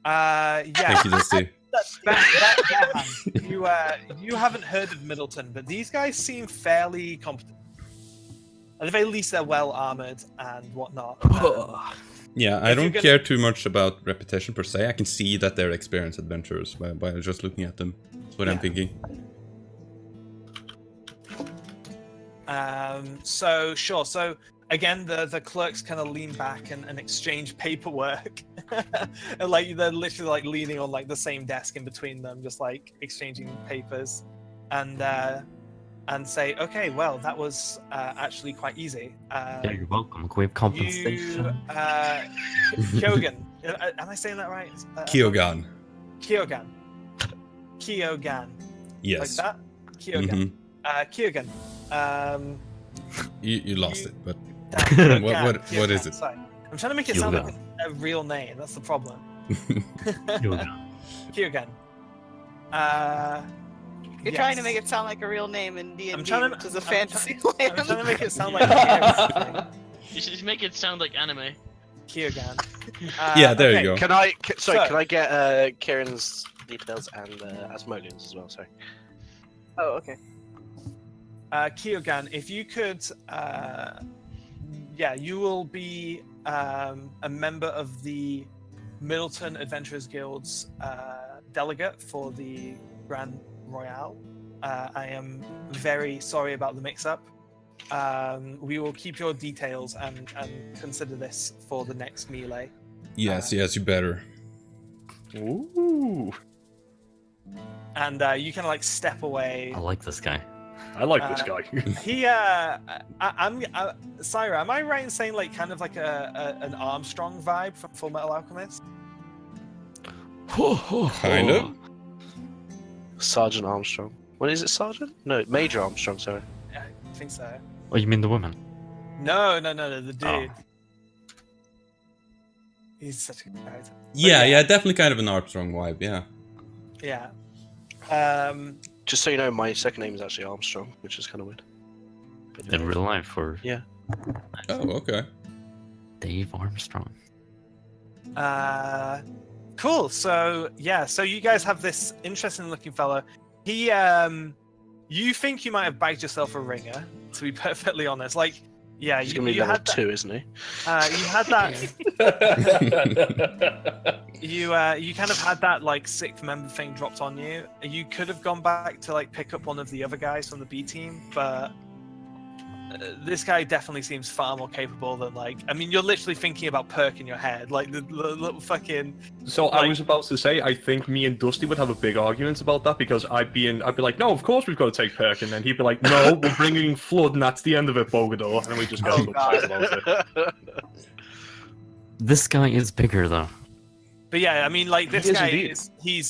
[SPEAKER 1] Yeah.
[SPEAKER 4] Thank you, Dusty.
[SPEAKER 1] You haven't heard of Middleton, but these guys seem fairly competent. At the very least, they're well armored and whatnot.
[SPEAKER 4] Yeah, I
[SPEAKER 1] If you're
[SPEAKER 4] don't
[SPEAKER 1] gonna-
[SPEAKER 4] care too much about repetition per se. I can see that they're experienced adventurers by just looking at them. That's what I'm
[SPEAKER 1] Yeah.
[SPEAKER 4] thinking.
[SPEAKER 1] So sure. So again, the clerks kind of lean back and exchange paperwork, and like they're literally like leaning on like the same desk in between them, just like exchanging papers, and say, okay, well, that was actually quite easy.
[SPEAKER 6] Yeah, you're welcome. Can we have compensation?
[SPEAKER 1] Kyogen. Am I saying that right?
[SPEAKER 4] Kyogan.
[SPEAKER 1] Kyogan. Kyogan.
[SPEAKER 4] Yes.
[SPEAKER 1] Like that? Kyogan.
[SPEAKER 4] Mhm.
[SPEAKER 1] Kyogan.
[SPEAKER 4] You lost it, but
[SPEAKER 1] Damn,
[SPEAKER 4] what is it?
[SPEAKER 1] Sorry. I'm trying to make it sound like
[SPEAKER 6] Kyogan.
[SPEAKER 1] a real name. That's the problem.
[SPEAKER 6] Kyogen.
[SPEAKER 1] Kyogan.
[SPEAKER 5] You're trying to make it sound like a real name in D&D,
[SPEAKER 1] I'm trying to-
[SPEAKER 5] which is a
[SPEAKER 1] I'm
[SPEAKER 5] fantasy
[SPEAKER 1] I'm
[SPEAKER 5] land.
[SPEAKER 1] trying to make it sound like a
[SPEAKER 7] You should make it sound like anime.
[SPEAKER 1] Kyogan.
[SPEAKER 4] Yeah, there you
[SPEAKER 1] okay.
[SPEAKER 4] go.
[SPEAKER 3] Can I? Sorry,
[SPEAKER 1] So-
[SPEAKER 3] can I get Kieran's details and Asmodean's as well? Sorry.
[SPEAKER 5] Oh, okay.
[SPEAKER 1] Kyogan, if you could, you will be a member of the Middleton Adventurers Guild's delegate for the Grand Royale. I am very sorry about the mix-up. We will keep your details and consider this for the next melee.
[SPEAKER 4] Yes, you better.
[SPEAKER 9] Ooh,
[SPEAKER 1] And you kind of like step away.
[SPEAKER 6] I like this guy.
[SPEAKER 9] I like this guy.
[SPEAKER 1] He, Syra, am I right in saying like kind of like an Armstrong vibe from Full Metal Alchemist?
[SPEAKER 4] Kind of.
[SPEAKER 3] Sergeant Armstrong. What is it, Sergeant? No, Major Armstrong. Sorry.
[SPEAKER 1] Yeah, I think so.
[SPEAKER 6] Oh, you mean the woman?
[SPEAKER 1] No, the dude.
[SPEAKER 6] Oh.
[SPEAKER 1] He's such a good character.
[SPEAKER 4] Yeah, definitely kind of an Armstrong vibe. Yeah.
[SPEAKER 1] Yeah.
[SPEAKER 3] Just so you know, my second name is actually Armstrong, which is kind of weird. But,
[SPEAKER 6] In real life, or
[SPEAKER 3] Yeah.
[SPEAKER 4] Oh, okay.
[SPEAKER 6] Dave Armstrong.
[SPEAKER 1] Cool. So yeah, so you guys have this interesting looking fellow. He, you think you might have bagged yourself a ringer. To be perfectly honest, like, yeah,
[SPEAKER 3] He's
[SPEAKER 1] you,
[SPEAKER 3] gonna be
[SPEAKER 1] you
[SPEAKER 3] level
[SPEAKER 1] had that,
[SPEAKER 3] 2, isn't he?
[SPEAKER 1] you had that. You kind of had that like sixth member thing dropped on you. You could have gone back to like pick up one of the other guys from the B team, but this guy definitely seems far more capable than like. I mean, you're literally thinking about perk in your head, like the little fucking.
[SPEAKER 9] So I
[SPEAKER 1] Like-
[SPEAKER 9] was about to say, I think me and Dusty would have a big argument about that because I'd be like, no, of course we've got to take perk, and then he'd be like, no, we're bringing flood, and that's the end of it, Bogador, and then we just go
[SPEAKER 5] Oh,
[SPEAKER 9] and fight about it.
[SPEAKER 8] This guy is bigger though.
[SPEAKER 1] But yeah, I mean, like this
[SPEAKER 9] He is
[SPEAKER 1] guy
[SPEAKER 9] indeed.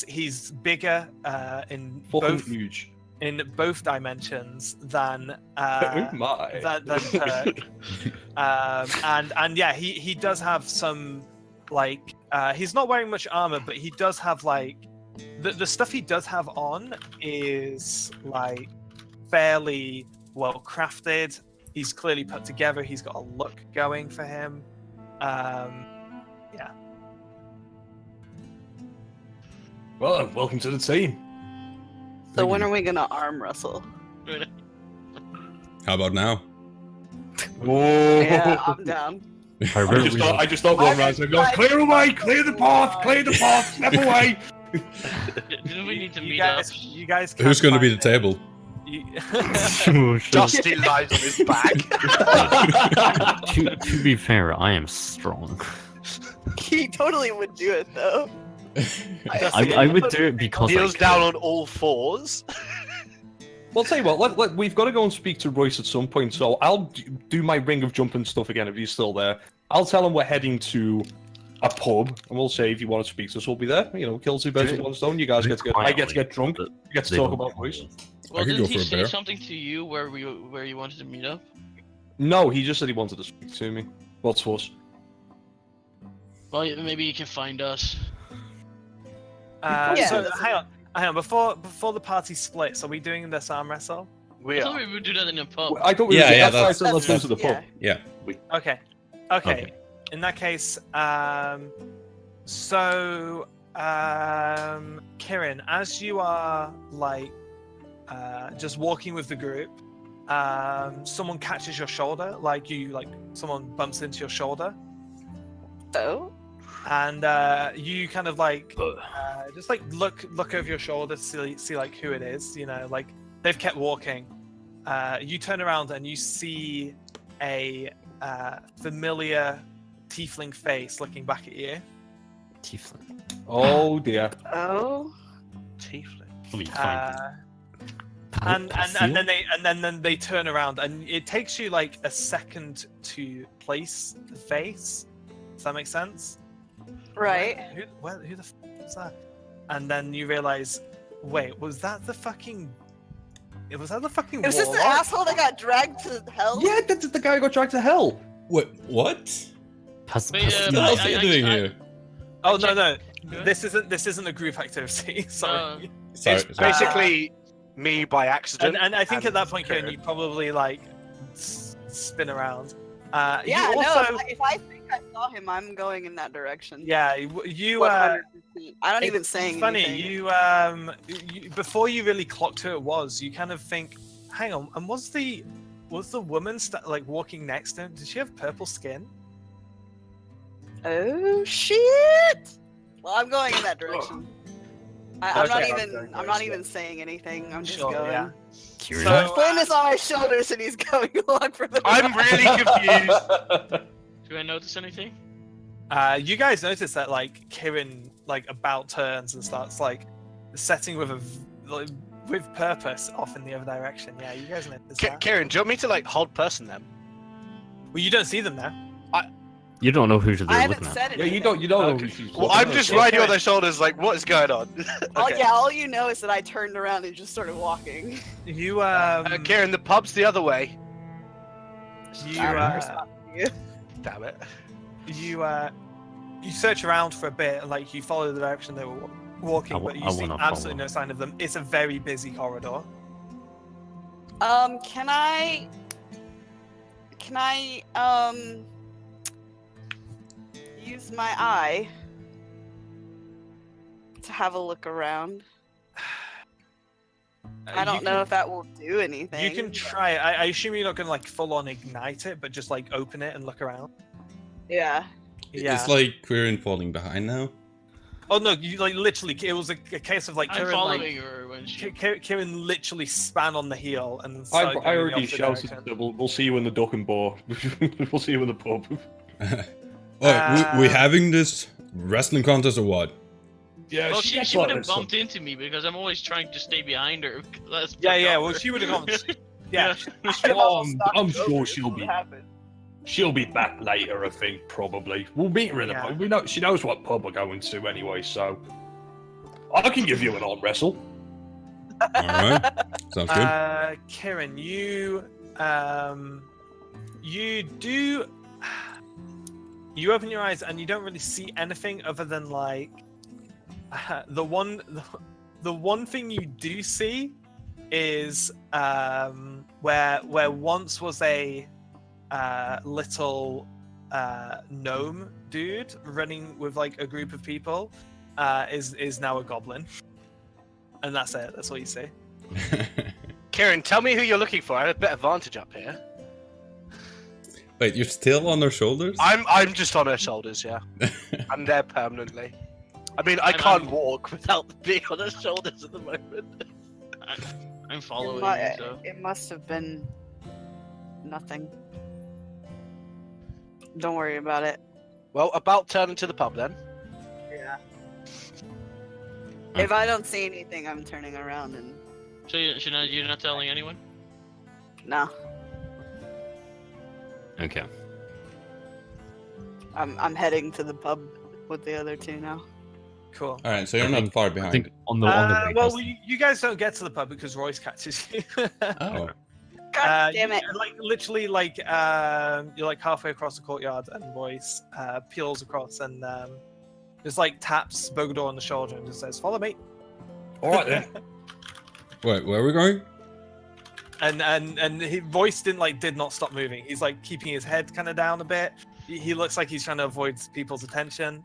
[SPEAKER 1] he's bigger in
[SPEAKER 9] Fucking
[SPEAKER 1] both
[SPEAKER 9] huge.
[SPEAKER 1] dimensions than
[SPEAKER 9] Oh my.
[SPEAKER 1] than perk. And yeah, he does have some like he's not wearing much armor, but he does have like the stuff he does have on is like fairly well crafted. He's clearly put together. He's got a look going for him. Yeah.
[SPEAKER 9] Well, welcome to the team.
[SPEAKER 5] So when are we gonna arm wrestle?
[SPEAKER 4] How about now?
[SPEAKER 9] Whoa.
[SPEAKER 5] Yeah, I'm down.
[SPEAKER 9] I just thought one round and go, clear away, clear the path, step away.
[SPEAKER 7] Didn't we need to
[SPEAKER 1] You
[SPEAKER 7] meet
[SPEAKER 1] guys,
[SPEAKER 7] up?
[SPEAKER 1] you guys.
[SPEAKER 4] Who's
[SPEAKER 1] can
[SPEAKER 4] going to be the
[SPEAKER 1] find it.
[SPEAKER 4] table?
[SPEAKER 1] You-
[SPEAKER 3] Dusty lies on his back.
[SPEAKER 8] To be fair, I am strong.
[SPEAKER 5] He totally would do it though.
[SPEAKER 8] I would do it because
[SPEAKER 3] Kneels
[SPEAKER 8] I
[SPEAKER 3] down
[SPEAKER 8] could.
[SPEAKER 3] on all fours.
[SPEAKER 9] Well, tell you what, we've got to go and speak to Royce at some point, so I'll do my ring of jumping stuff again if he's still there. I'll tell him we're heading to a pub, and we'll say if you want to speak to us, we'll be there. You know, kill two birds with one stone. You guys get to get, I get to get drunk. You get to
[SPEAKER 8] They
[SPEAKER 9] talk
[SPEAKER 8] don't
[SPEAKER 9] about
[SPEAKER 8] want
[SPEAKER 9] Royce.
[SPEAKER 8] this.
[SPEAKER 7] Well,
[SPEAKER 4] I could
[SPEAKER 7] didn't
[SPEAKER 4] go
[SPEAKER 7] he
[SPEAKER 4] for a
[SPEAKER 7] say
[SPEAKER 4] bear.
[SPEAKER 7] something to you where you wanted to meet up?
[SPEAKER 9] No, he just said he wanted to speak to me. What's us?
[SPEAKER 7] Well, maybe you can find us.
[SPEAKER 5] Yeah.
[SPEAKER 1] So hang on. Before the party splits, are we doing this arm wrestle?
[SPEAKER 3] We
[SPEAKER 7] I thought
[SPEAKER 3] are.
[SPEAKER 7] we would do that in a pub.
[SPEAKER 9] I thought we
[SPEAKER 4] Yeah,
[SPEAKER 9] were,
[SPEAKER 4] yeah,
[SPEAKER 9] that's why I
[SPEAKER 4] that's-
[SPEAKER 9] said let's go to the pub.
[SPEAKER 5] Yeah.
[SPEAKER 4] Yeah.
[SPEAKER 1] Okay.
[SPEAKER 4] Okay.
[SPEAKER 1] In that case, so Kirin, as you are like just walking with the group, someone catches your shoulder, like someone bumps into your shoulder,
[SPEAKER 5] So
[SPEAKER 1] and you kind of like just like look over your shoulder to see like who it is. You know, like they've kept walking. You turn around and you see a familiar tiefling face looking back at you.
[SPEAKER 8] Tiefling.
[SPEAKER 9] Oh dear.
[SPEAKER 5] oh
[SPEAKER 3] Tiefling.
[SPEAKER 8] Let me find
[SPEAKER 1] And then they turn around, and it takes you like a second to place the face. Does that make sense?
[SPEAKER 5] right.
[SPEAKER 1] Who the f was that? And then you realize, wait, was that the fucking
[SPEAKER 5] Was this the
[SPEAKER 1] warlock?
[SPEAKER 5] asshole that got dragged to hell?
[SPEAKER 9] Yeah, that's the guy who got dragged to hell.
[SPEAKER 4] What? What?
[SPEAKER 8] Pass,
[SPEAKER 7] Wait,
[SPEAKER 8] pass
[SPEAKER 4] What
[SPEAKER 8] me
[SPEAKER 4] the
[SPEAKER 7] I-
[SPEAKER 8] my-
[SPEAKER 4] hell are you doing here?
[SPEAKER 1] Oh
[SPEAKER 7] I
[SPEAKER 1] no,
[SPEAKER 7] Good.
[SPEAKER 1] this isn't a group activity. Sorry.
[SPEAKER 4] Sorry.
[SPEAKER 3] It's basically me by accident.
[SPEAKER 1] And I think at that point,
[SPEAKER 3] Karen.
[SPEAKER 1] Karen, you probably like spin around.
[SPEAKER 5] Yeah,
[SPEAKER 1] you
[SPEAKER 5] no.
[SPEAKER 1] also,
[SPEAKER 5] If I think I saw him, I'm going in that direction.
[SPEAKER 1] yeah, you
[SPEAKER 5] 100%. I don't even
[SPEAKER 1] it's
[SPEAKER 5] say
[SPEAKER 1] funny.
[SPEAKER 5] anything.
[SPEAKER 1] You before you really clocked who it was, you kind of think, hang on, and was the woman like walking next to him? Did she have purple skin?
[SPEAKER 5] Oh shit! Well, I'm going in that direction. I'm not
[SPEAKER 1] Okay.
[SPEAKER 5] even. I'm not even saying anything. I'm just
[SPEAKER 1] Sure,
[SPEAKER 5] going.
[SPEAKER 1] yeah.
[SPEAKER 8] Kieran?
[SPEAKER 1] So-
[SPEAKER 5] Flynn is on my shoulders and he's going along for the
[SPEAKER 3] I'm really confused.
[SPEAKER 7] Do I notice anything?
[SPEAKER 1] You guys notice that like Kirin like about turns and starts like setting with with purpose off in the other direction. Yeah, you guys notice that.
[SPEAKER 3] Kieran, do you want me to like hold person them?
[SPEAKER 1] Well, you don't see them now.
[SPEAKER 8] You don't know who they're
[SPEAKER 5] I haven't
[SPEAKER 8] looking
[SPEAKER 5] said
[SPEAKER 8] at.
[SPEAKER 9] Yeah,
[SPEAKER 5] anything.
[SPEAKER 9] you don't know
[SPEAKER 3] Okay.
[SPEAKER 9] who she's
[SPEAKER 3] Well,
[SPEAKER 9] looking
[SPEAKER 3] I'm
[SPEAKER 9] at,
[SPEAKER 3] just
[SPEAKER 9] so-
[SPEAKER 3] riding on their shoulders, like, what is going on? Okay.
[SPEAKER 5] All you know is that I turned around and just started walking.
[SPEAKER 1] You
[SPEAKER 3] Kieran, the pub's the other way.
[SPEAKER 1] you
[SPEAKER 5] I don't respond to you.
[SPEAKER 3] Damn it.
[SPEAKER 1] you search around for a bit, and like you follow the direction they were walking,
[SPEAKER 8] I
[SPEAKER 1] but you
[SPEAKER 8] I
[SPEAKER 1] see
[SPEAKER 8] wanna
[SPEAKER 1] absolutely
[SPEAKER 8] follow.
[SPEAKER 1] no sign of them. It's a very busy corridor.
[SPEAKER 5] Can I use my eye to have a look around? I don't know if that will do anything.
[SPEAKER 1] You can try it. I assume you're not gonna like full on ignite it, but just like open it and look around.
[SPEAKER 5] Yeah.
[SPEAKER 1] Yeah.
[SPEAKER 4] It's like we're in falling behind now.
[SPEAKER 1] Oh no! You like literally. It was a case of like
[SPEAKER 7] I'm
[SPEAKER 1] Kieran,
[SPEAKER 7] following
[SPEAKER 1] like,
[SPEAKER 7] her when she.
[SPEAKER 1] Kieran literally span on the heel and.
[SPEAKER 9] I
[SPEAKER 1] started going in the
[SPEAKER 9] already
[SPEAKER 1] opposite
[SPEAKER 9] shouted.
[SPEAKER 1] direction.
[SPEAKER 9] We'll see you in the duck and boar. We'll see you in the pub.
[SPEAKER 4] We having this wrestling contest or what?
[SPEAKER 9] Yeah,
[SPEAKER 7] Well, she would have bumped into me because I'm always trying to stay behind her. Let's
[SPEAKER 1] Yeah. Well, she would have gone. Yeah.
[SPEAKER 9] I'm sure she'll be back later. I think probably we'll meet her in the pub. We know she knows what pub we're going to anyway, so I can give you an arm wrestle.
[SPEAKER 4] All right, sounds good.
[SPEAKER 1] Kieran, you do. You open your eyes and you don't really see anything other than like the one thing you do see is where once was a little gnome dude running with like a group of people is now a goblin, and that's it. That's all you see.
[SPEAKER 3] Kieran, tell me who you're looking for. I have a bit of advantage up here.
[SPEAKER 4] Wait, you're still on their shoulders?
[SPEAKER 3] I'm just on her shoulders, yeah. I'm there permanently. I mean, I can't walk without being on her shoulders at the moment.
[SPEAKER 7] I'm following. So.
[SPEAKER 5] It must have been nothing. Don't worry about it.
[SPEAKER 3] Well, about turning to the pub then.
[SPEAKER 5] Yeah. If I don't see anything, I'm turning around and.
[SPEAKER 7] So you're not telling anyone?
[SPEAKER 5] No.
[SPEAKER 6] Okay.
[SPEAKER 5] I'm heading to the pub with the other two now.
[SPEAKER 1] Cool.
[SPEAKER 4] All right, so you're not far behind.
[SPEAKER 8] I think on the way
[SPEAKER 1] well, you guys don't get to the pub because Royce catches you.
[SPEAKER 4] Oh.
[SPEAKER 5] God damn it!
[SPEAKER 1] Like literally, like you're like halfway across the courtyard, and Royce peels across and just like taps Bogador on the shoulder and just says, "Follow me."
[SPEAKER 9] All right then.
[SPEAKER 4] Wait, where are we going?
[SPEAKER 1] And his voice did not stop moving. He's like keeping his head kind of down a bit. He looks like he's trying to avoid people's attention.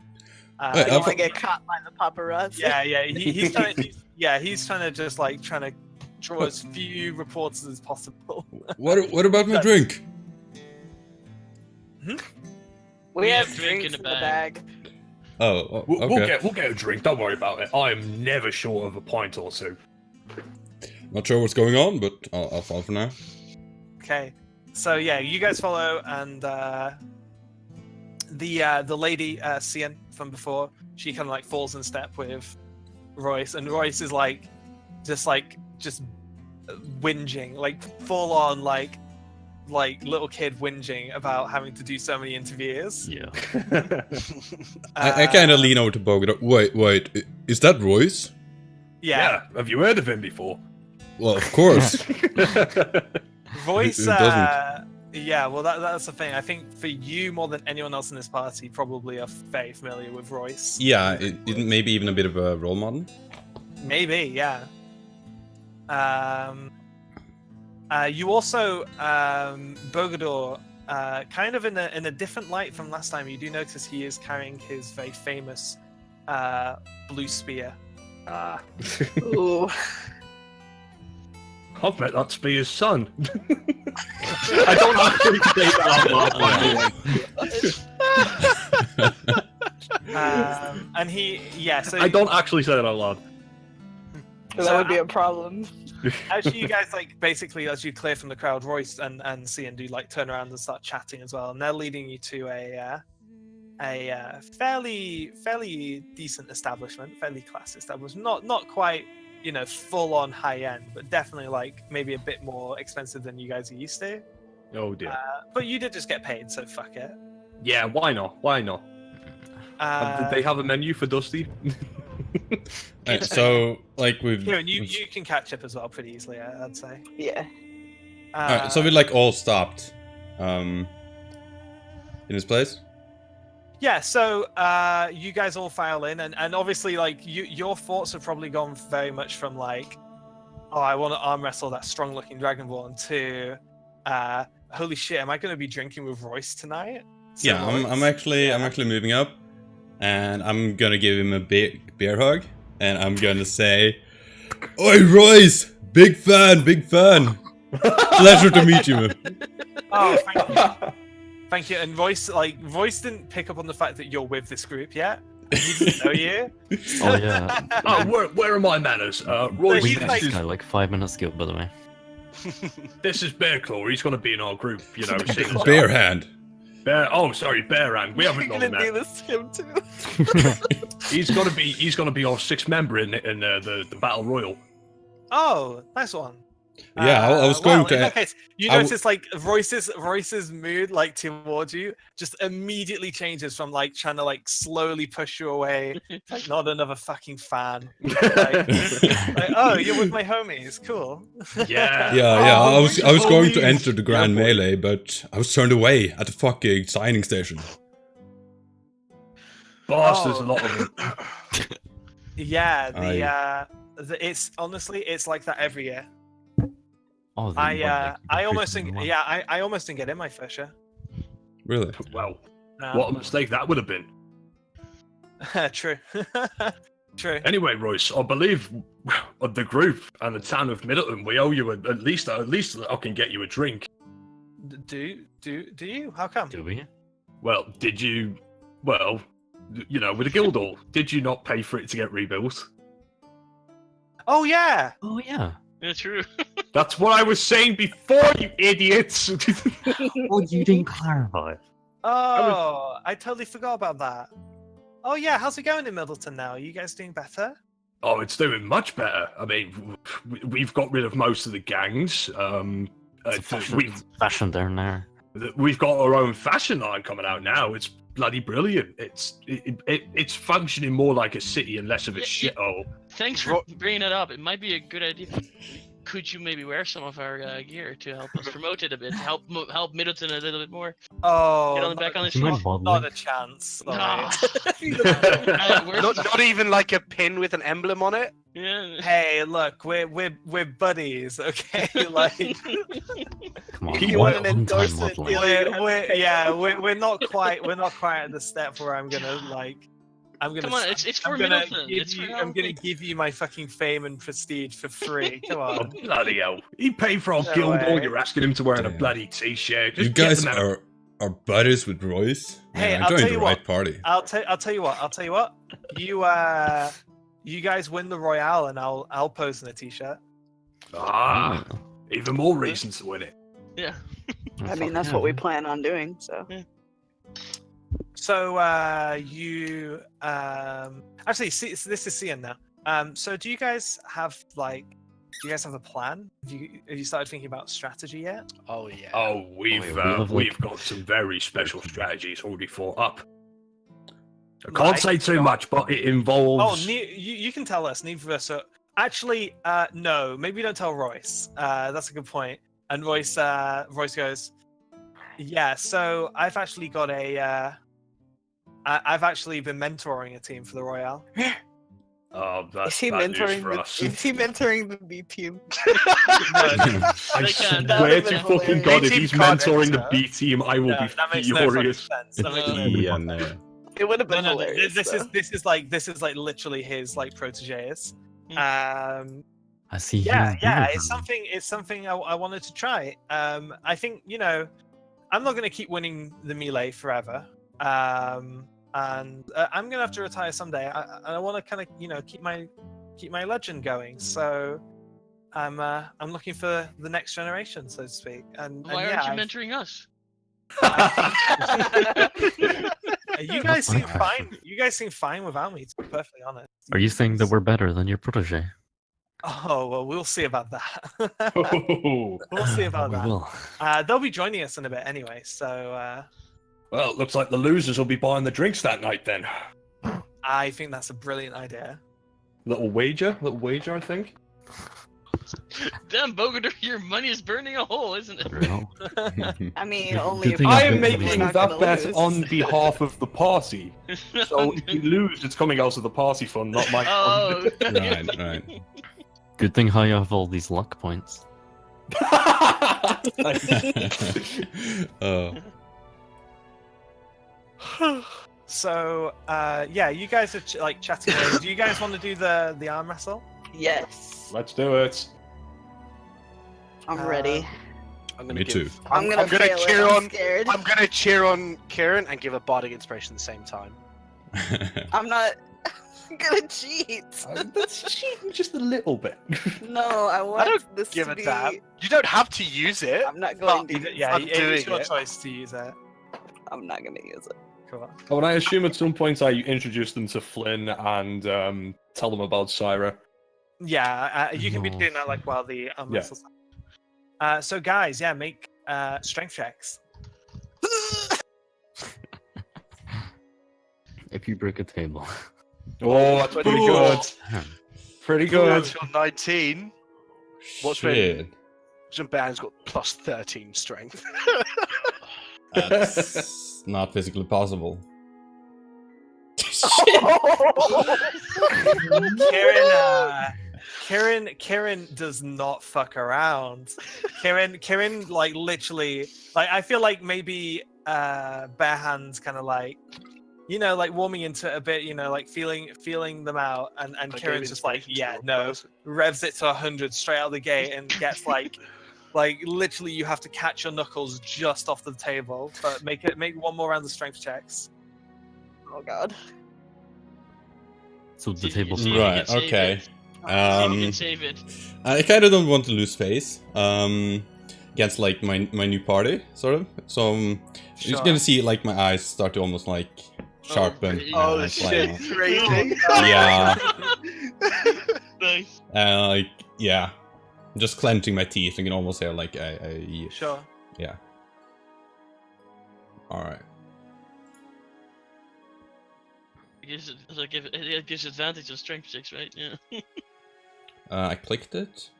[SPEAKER 4] Wait,
[SPEAKER 5] I don't want to get caught by the paparazzi.
[SPEAKER 1] Yeah. He's trying. He's trying to just like trying to draw as few reporters as possible.
[SPEAKER 4] What about my drink?
[SPEAKER 5] We have
[SPEAKER 7] have drink
[SPEAKER 5] drinks
[SPEAKER 7] in
[SPEAKER 5] in
[SPEAKER 7] the
[SPEAKER 5] the bag.
[SPEAKER 4] Oh,
[SPEAKER 9] We'll
[SPEAKER 4] okay.
[SPEAKER 9] get a drink. Don't worry about it. I am never short of a pint or two.
[SPEAKER 4] Not sure what's going on, but I'll follow for now.
[SPEAKER 1] Okay, so yeah, you guys follow, and the lady Cian from before, she kind of like falls in step with Royce, and Royce is just whinging, like full on like little kid whinging about having to do so many interviews.
[SPEAKER 6] Yeah.
[SPEAKER 4] I kind of lean over to Bogador. Wait, is that Royce?
[SPEAKER 1] Yeah.
[SPEAKER 9] Have you heard of him before?
[SPEAKER 4] Well, of course.
[SPEAKER 1] Voice.
[SPEAKER 4] Who doesn't?
[SPEAKER 1] Yeah, well, that's the thing. I think for you more than anyone else in this party, probably are very familiar with Royce.
[SPEAKER 4] Yeah, it maybe even a bit of a role model.
[SPEAKER 1] Maybe, yeah. You also, Bogador, kind of in a different light from last time. You do notice he is carrying his very famous blue spear.
[SPEAKER 5] Ooh.
[SPEAKER 9] I've met that spear's son. I don't actually say that out loud.
[SPEAKER 1] And he, yeah. So
[SPEAKER 9] I don't actually say that out loud.
[SPEAKER 5] That would be a problem.
[SPEAKER 1] as you guys basically as you clear from the crowd, Royce and Cian do turn around and start chatting as well, and they're leading you to a fairly decent establishment, fairly classy establishment, not quite full on high end, but definitely maybe a bit more expensive than you guys are used to.
[SPEAKER 9] Oh dear.
[SPEAKER 1] But you did just get paid, so fuck it.
[SPEAKER 9] Yeah, why not? Did they have a menu for Dusty?
[SPEAKER 4] So we've.
[SPEAKER 1] Kieran, you can catch up as well pretty easily, I'd say.
[SPEAKER 5] Yeah.
[SPEAKER 4] Alright, so we all stopped in this place?
[SPEAKER 1] Yeah, so you guys all file in, and obviously your thoughts have probably gone very much from oh, I want to arm wrestle that strong looking dragonborn to holy shit, am I going to be drinking with Royce tonight? So
[SPEAKER 4] Yeah, I'm actually moving up, and I'm gonna give him a big bear hug, and I'm gonna say, "Oi, Royce, Big fan, big fan. Pleasure to meet you.
[SPEAKER 1] Oh, thank you. Thank you. And Royce didn't pick up on the fact that you're with this group yet. He doesn't know you.
[SPEAKER 6] Oh yeah.
[SPEAKER 9] Oh, where are my manners? Roy,
[SPEAKER 6] We
[SPEAKER 1] he's
[SPEAKER 6] met
[SPEAKER 1] like-
[SPEAKER 6] this guy like 5 minutes ago, by the way.
[SPEAKER 9] this is Bearclaw. He's going to be in our group, you know. seeing as
[SPEAKER 4] Bare hand.
[SPEAKER 9] Bear Hand. We haven't
[SPEAKER 5] You're
[SPEAKER 9] known
[SPEAKER 5] gonna do
[SPEAKER 9] him.
[SPEAKER 5] this to him too.
[SPEAKER 9] He's going to be our sixth member in the battle royal.
[SPEAKER 1] Oh, nice one.
[SPEAKER 4] Yeah, I was going
[SPEAKER 1] well,
[SPEAKER 4] to.
[SPEAKER 1] in that case, you
[SPEAKER 4] I w-
[SPEAKER 1] notice like Royce's mood like towards you just immediately changes from like trying to like slowly push you away, like not another fucking fan. Like, oh, you're with my homies, cool.
[SPEAKER 9] Yeah.
[SPEAKER 4] Yeah,
[SPEAKER 9] Oh,
[SPEAKER 4] I was going to
[SPEAKER 9] homies.
[SPEAKER 4] enter the Grand
[SPEAKER 9] Yeah, boy.
[SPEAKER 4] Melee, but I was turned away at the fucking signing station.
[SPEAKER 9] Bastards,
[SPEAKER 1] Oh.
[SPEAKER 9] a lot of them.
[SPEAKER 1] Yeah, it's honestly it's like that every year.
[SPEAKER 6] Oh, the
[SPEAKER 1] I
[SPEAKER 6] one,
[SPEAKER 1] almost
[SPEAKER 6] like,
[SPEAKER 1] didn't,
[SPEAKER 6] one.
[SPEAKER 1] yeah, I almost didn't get in my first year.
[SPEAKER 4] Really?
[SPEAKER 9] Well,
[SPEAKER 1] Um,
[SPEAKER 9] what a mistake that would have been.
[SPEAKER 1] True. True.
[SPEAKER 9] Anyway, Royce, I believe the group and the town of Middleton, we owe you at least I can get you a drink.
[SPEAKER 1] Do you? How come?
[SPEAKER 6] Do we?
[SPEAKER 9] Well, did you? Well, you know, with the Guildhall, did you not pay for it to get rebuilt?
[SPEAKER 1] Oh yeah.
[SPEAKER 6] Oh yeah.
[SPEAKER 7] Yeah, true.
[SPEAKER 9] That's what I was saying before, you idiots.
[SPEAKER 6] Oh, you didn't clarify.
[SPEAKER 1] Oh, I totally forgot about that. Oh yeah, how's it going in Middleton now? Are you guys doing better?
[SPEAKER 9] Oh, it's doing much better. I mean, we've got rid of most of the gangs.
[SPEAKER 6] Fashion there now.
[SPEAKER 9] We've got our own fashion line coming out now. It's bloody brilliant. It's functioning more like a city and less of a
[SPEAKER 7] Yeah,
[SPEAKER 9] shithole.
[SPEAKER 7] Thanks for bringing it up. It might be a good idea. Could you maybe wear some of our gear to help us promote it a bit, help Middleton a little bit more?
[SPEAKER 1] Oh,
[SPEAKER 7] Get on back on the
[SPEAKER 6] Do you mind
[SPEAKER 7] street.
[SPEAKER 6] modeling?
[SPEAKER 1] not a chance.
[SPEAKER 7] Ah.
[SPEAKER 1] Sorry.
[SPEAKER 3] Not even like a pin with an emblem on it.
[SPEAKER 7] Yeah.
[SPEAKER 1] Hey, look, we're buddies, okay? Like,
[SPEAKER 6] Come on,
[SPEAKER 1] You
[SPEAKER 6] one
[SPEAKER 1] want an
[SPEAKER 6] on-time
[SPEAKER 1] endorsement
[SPEAKER 6] modeling.
[SPEAKER 1] we're not quite at the step where I'm gonna
[SPEAKER 7] Come on, it's for
[SPEAKER 1] I'm gonna
[SPEAKER 7] Middleton.
[SPEAKER 1] give
[SPEAKER 7] It's for
[SPEAKER 1] you,
[SPEAKER 7] our
[SPEAKER 1] I'm gonna
[SPEAKER 7] people.
[SPEAKER 1] give you my fucking fame and prestige for free. Come
[SPEAKER 9] Oh,
[SPEAKER 1] on.
[SPEAKER 9] bloody hell. He paid for our
[SPEAKER 1] No
[SPEAKER 9] Guildhall.
[SPEAKER 1] way.
[SPEAKER 9] You're asking him to wear a
[SPEAKER 4] Damn.
[SPEAKER 9] bloody t-shirt.
[SPEAKER 4] You
[SPEAKER 9] Just get
[SPEAKER 4] guys
[SPEAKER 9] them out.
[SPEAKER 4] are buddies with Royce?
[SPEAKER 1] Hey,
[SPEAKER 4] Man,
[SPEAKER 1] I'll
[SPEAKER 4] I joined
[SPEAKER 1] tell
[SPEAKER 4] the
[SPEAKER 1] you
[SPEAKER 4] right
[SPEAKER 1] what.
[SPEAKER 4] party.
[SPEAKER 1] I'll tell you what. You guys win the Royale and I'll pose in a t-shirt.
[SPEAKER 9] Ah,
[SPEAKER 6] Oh,
[SPEAKER 9] even more reasons to win it.
[SPEAKER 7] Yeah.
[SPEAKER 5] I mean, that's what we plan on doing. So
[SPEAKER 1] So you actually see so this is Cian now. So do you guys have a plan? Have you started thinking about strategy yet?
[SPEAKER 3] Oh yeah.
[SPEAKER 9] Oh,
[SPEAKER 6] Wheel of Luck.
[SPEAKER 9] we've got some very special strategies already thought up. I
[SPEAKER 1] Like?
[SPEAKER 9] can't say too much, but it involves.
[SPEAKER 1] Oh, you can tell us, neither so actually no, maybe don't tell Royce. That's a good point. And Royce goes, yeah, so I've actually got I've actually been mentoring a team for the Royale.
[SPEAKER 9] Oh, that's
[SPEAKER 5] is he
[SPEAKER 9] bad news
[SPEAKER 5] mentoring
[SPEAKER 9] for us.
[SPEAKER 5] is he mentoring the B team?
[SPEAKER 9] I
[SPEAKER 7] They can't.
[SPEAKER 5] That
[SPEAKER 9] swear
[SPEAKER 5] would've
[SPEAKER 9] to
[SPEAKER 5] been
[SPEAKER 9] fucking
[SPEAKER 5] hilarious.
[SPEAKER 9] God, if
[SPEAKER 1] B-team
[SPEAKER 9] he's
[SPEAKER 1] can't
[SPEAKER 9] mentoring the
[SPEAKER 1] enter.
[SPEAKER 9] B team, I will
[SPEAKER 1] No,
[SPEAKER 9] be
[SPEAKER 1] that makes no fucking
[SPEAKER 9] furious.
[SPEAKER 1] sense. That makes no
[SPEAKER 4] Yeah, no.
[SPEAKER 5] It would have been
[SPEAKER 1] no,
[SPEAKER 5] hilarious.
[SPEAKER 1] this
[SPEAKER 5] though.
[SPEAKER 1] is like literally his like proteges.
[SPEAKER 6] I see.
[SPEAKER 1] Yeah,
[SPEAKER 6] you
[SPEAKER 1] it's something I wanted to try. I think I'm not gonna keep winning the melee forever. And I'm gonna have to retire someday. I want to kind of keep my legend going. So I'm looking for the next generation, so to speak. And
[SPEAKER 7] Why
[SPEAKER 1] yeah,
[SPEAKER 7] aren't you mentoring us?
[SPEAKER 1] you guys seem fine. You guys seem fine without me, to be perfectly honest.
[SPEAKER 6] Are you saying that we're better than your protege?
[SPEAKER 1] Oh well, we'll see about that.
[SPEAKER 9] Oh.
[SPEAKER 1] We'll see about
[SPEAKER 6] we
[SPEAKER 1] that.
[SPEAKER 6] will.
[SPEAKER 1] They'll be joining us in a bit anyway, so
[SPEAKER 9] Well, it looks like the losers will be buying the drinks that night then.
[SPEAKER 1] I think that's a brilliant idea.
[SPEAKER 9] Little wager, I think.
[SPEAKER 7] Damn, Bogadur, your money is burning a hole, isn't it?
[SPEAKER 6] Real.
[SPEAKER 5] I mean,
[SPEAKER 6] Good
[SPEAKER 5] only if
[SPEAKER 6] thing
[SPEAKER 9] I
[SPEAKER 6] I'm
[SPEAKER 9] am
[SPEAKER 6] good
[SPEAKER 5] we're
[SPEAKER 9] making
[SPEAKER 5] not
[SPEAKER 9] that
[SPEAKER 5] gonna
[SPEAKER 9] bet
[SPEAKER 5] lose.
[SPEAKER 9] on behalf of the party. So if you lose, it's coming out of the party fund, not my
[SPEAKER 7] Oh.
[SPEAKER 4] Right.
[SPEAKER 6] Good thing how you have all these luck points.
[SPEAKER 4] Oh.
[SPEAKER 1] So yeah, you guys are chatting away. Do you guys want to do the arm wrestle?
[SPEAKER 5] yes.
[SPEAKER 9] Let's do it.
[SPEAKER 5] I'm ready.
[SPEAKER 3] I'm gonna
[SPEAKER 4] Me too.
[SPEAKER 5] I'm gonna fail it,
[SPEAKER 3] cheer
[SPEAKER 5] I'm
[SPEAKER 3] on.
[SPEAKER 5] scared.
[SPEAKER 3] I'm gonna cheer on Kieran and give a bardic inspiration at the same time.
[SPEAKER 5] I'm not gonna cheat.
[SPEAKER 9] That's cheating just a little bit.
[SPEAKER 5] No, I want
[SPEAKER 3] don't
[SPEAKER 5] this
[SPEAKER 3] Give
[SPEAKER 5] to
[SPEAKER 3] a
[SPEAKER 5] be.
[SPEAKER 3] damn. You don't have to use it.
[SPEAKER 5] I'm not going to.
[SPEAKER 1] Yeah,
[SPEAKER 3] I'm
[SPEAKER 1] it's
[SPEAKER 3] doing
[SPEAKER 1] your
[SPEAKER 3] it.
[SPEAKER 1] choice to use it.
[SPEAKER 5] I'm not gonna use it.
[SPEAKER 1] Cool.
[SPEAKER 9] Oh, and I assume at some point I introduced them to Flynn and tell them about Syra.
[SPEAKER 1] Yeah, you can be
[SPEAKER 8] No.
[SPEAKER 1] doing that like while the
[SPEAKER 9] Yeah.
[SPEAKER 1] So guys, yeah, make strength checks.
[SPEAKER 6] If you break a table.
[SPEAKER 9] Oh, that's pretty good. Pretty good.
[SPEAKER 3] Natural 19. What's
[SPEAKER 4] Shit.
[SPEAKER 3] Jumban's got plus 13 strength.
[SPEAKER 4] That's not physically possible.
[SPEAKER 1] Kieran does not fuck around. Kieran like literally like I feel like maybe bare hands kind of like like warming into it a bit, like feeling them out, and Kieran's just like, yeah, no, revs it to 100 straight out the gate and gets like literally you have to catch your knuckles just off the table. But make one more round of strength checks.
[SPEAKER 5] Oh god.
[SPEAKER 6] So the
[SPEAKER 7] You
[SPEAKER 6] table's
[SPEAKER 7] can
[SPEAKER 4] Right,
[SPEAKER 7] save
[SPEAKER 4] okay.
[SPEAKER 7] it. You can
[SPEAKER 4] Um,
[SPEAKER 7] save it.
[SPEAKER 4] I kind of don't want to lose face against like my new party, sort of. So I'm just gonna see like my eyes start to almost like sharpen.
[SPEAKER 7] really?
[SPEAKER 3] Oh
[SPEAKER 4] like,
[SPEAKER 3] shit, crazy.
[SPEAKER 4] Yeah,
[SPEAKER 7] Nice.
[SPEAKER 4] like yeah, just clenching my teeth. You can almost hear like a
[SPEAKER 1] Sure.
[SPEAKER 4] yeah. All right.
[SPEAKER 7] It gives advantage on strength checks, right? Yeah.
[SPEAKER 4] I clicked it.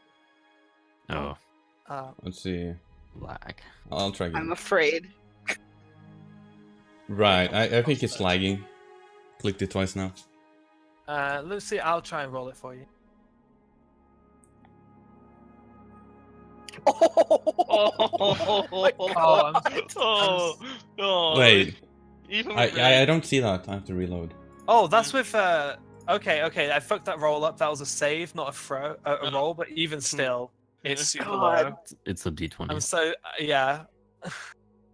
[SPEAKER 6] Oh,
[SPEAKER 4] Let's see.
[SPEAKER 6] lag.
[SPEAKER 4] I'll try
[SPEAKER 5] I'm
[SPEAKER 4] again.
[SPEAKER 5] afraid.
[SPEAKER 4] Right, I think it's lagging. Clicked it twice now.
[SPEAKER 1] Let's see. I'll try and roll it for you.
[SPEAKER 4] Wait,
[SPEAKER 7] Even
[SPEAKER 4] I don't see that. I have to reload.
[SPEAKER 1] Oh, that's with Okay, I fucked that roll up. That was a save, not a throw, a roll. But even still, it's super
[SPEAKER 5] God.
[SPEAKER 1] low.
[SPEAKER 6] It's a D20.
[SPEAKER 1] I'm so yeah.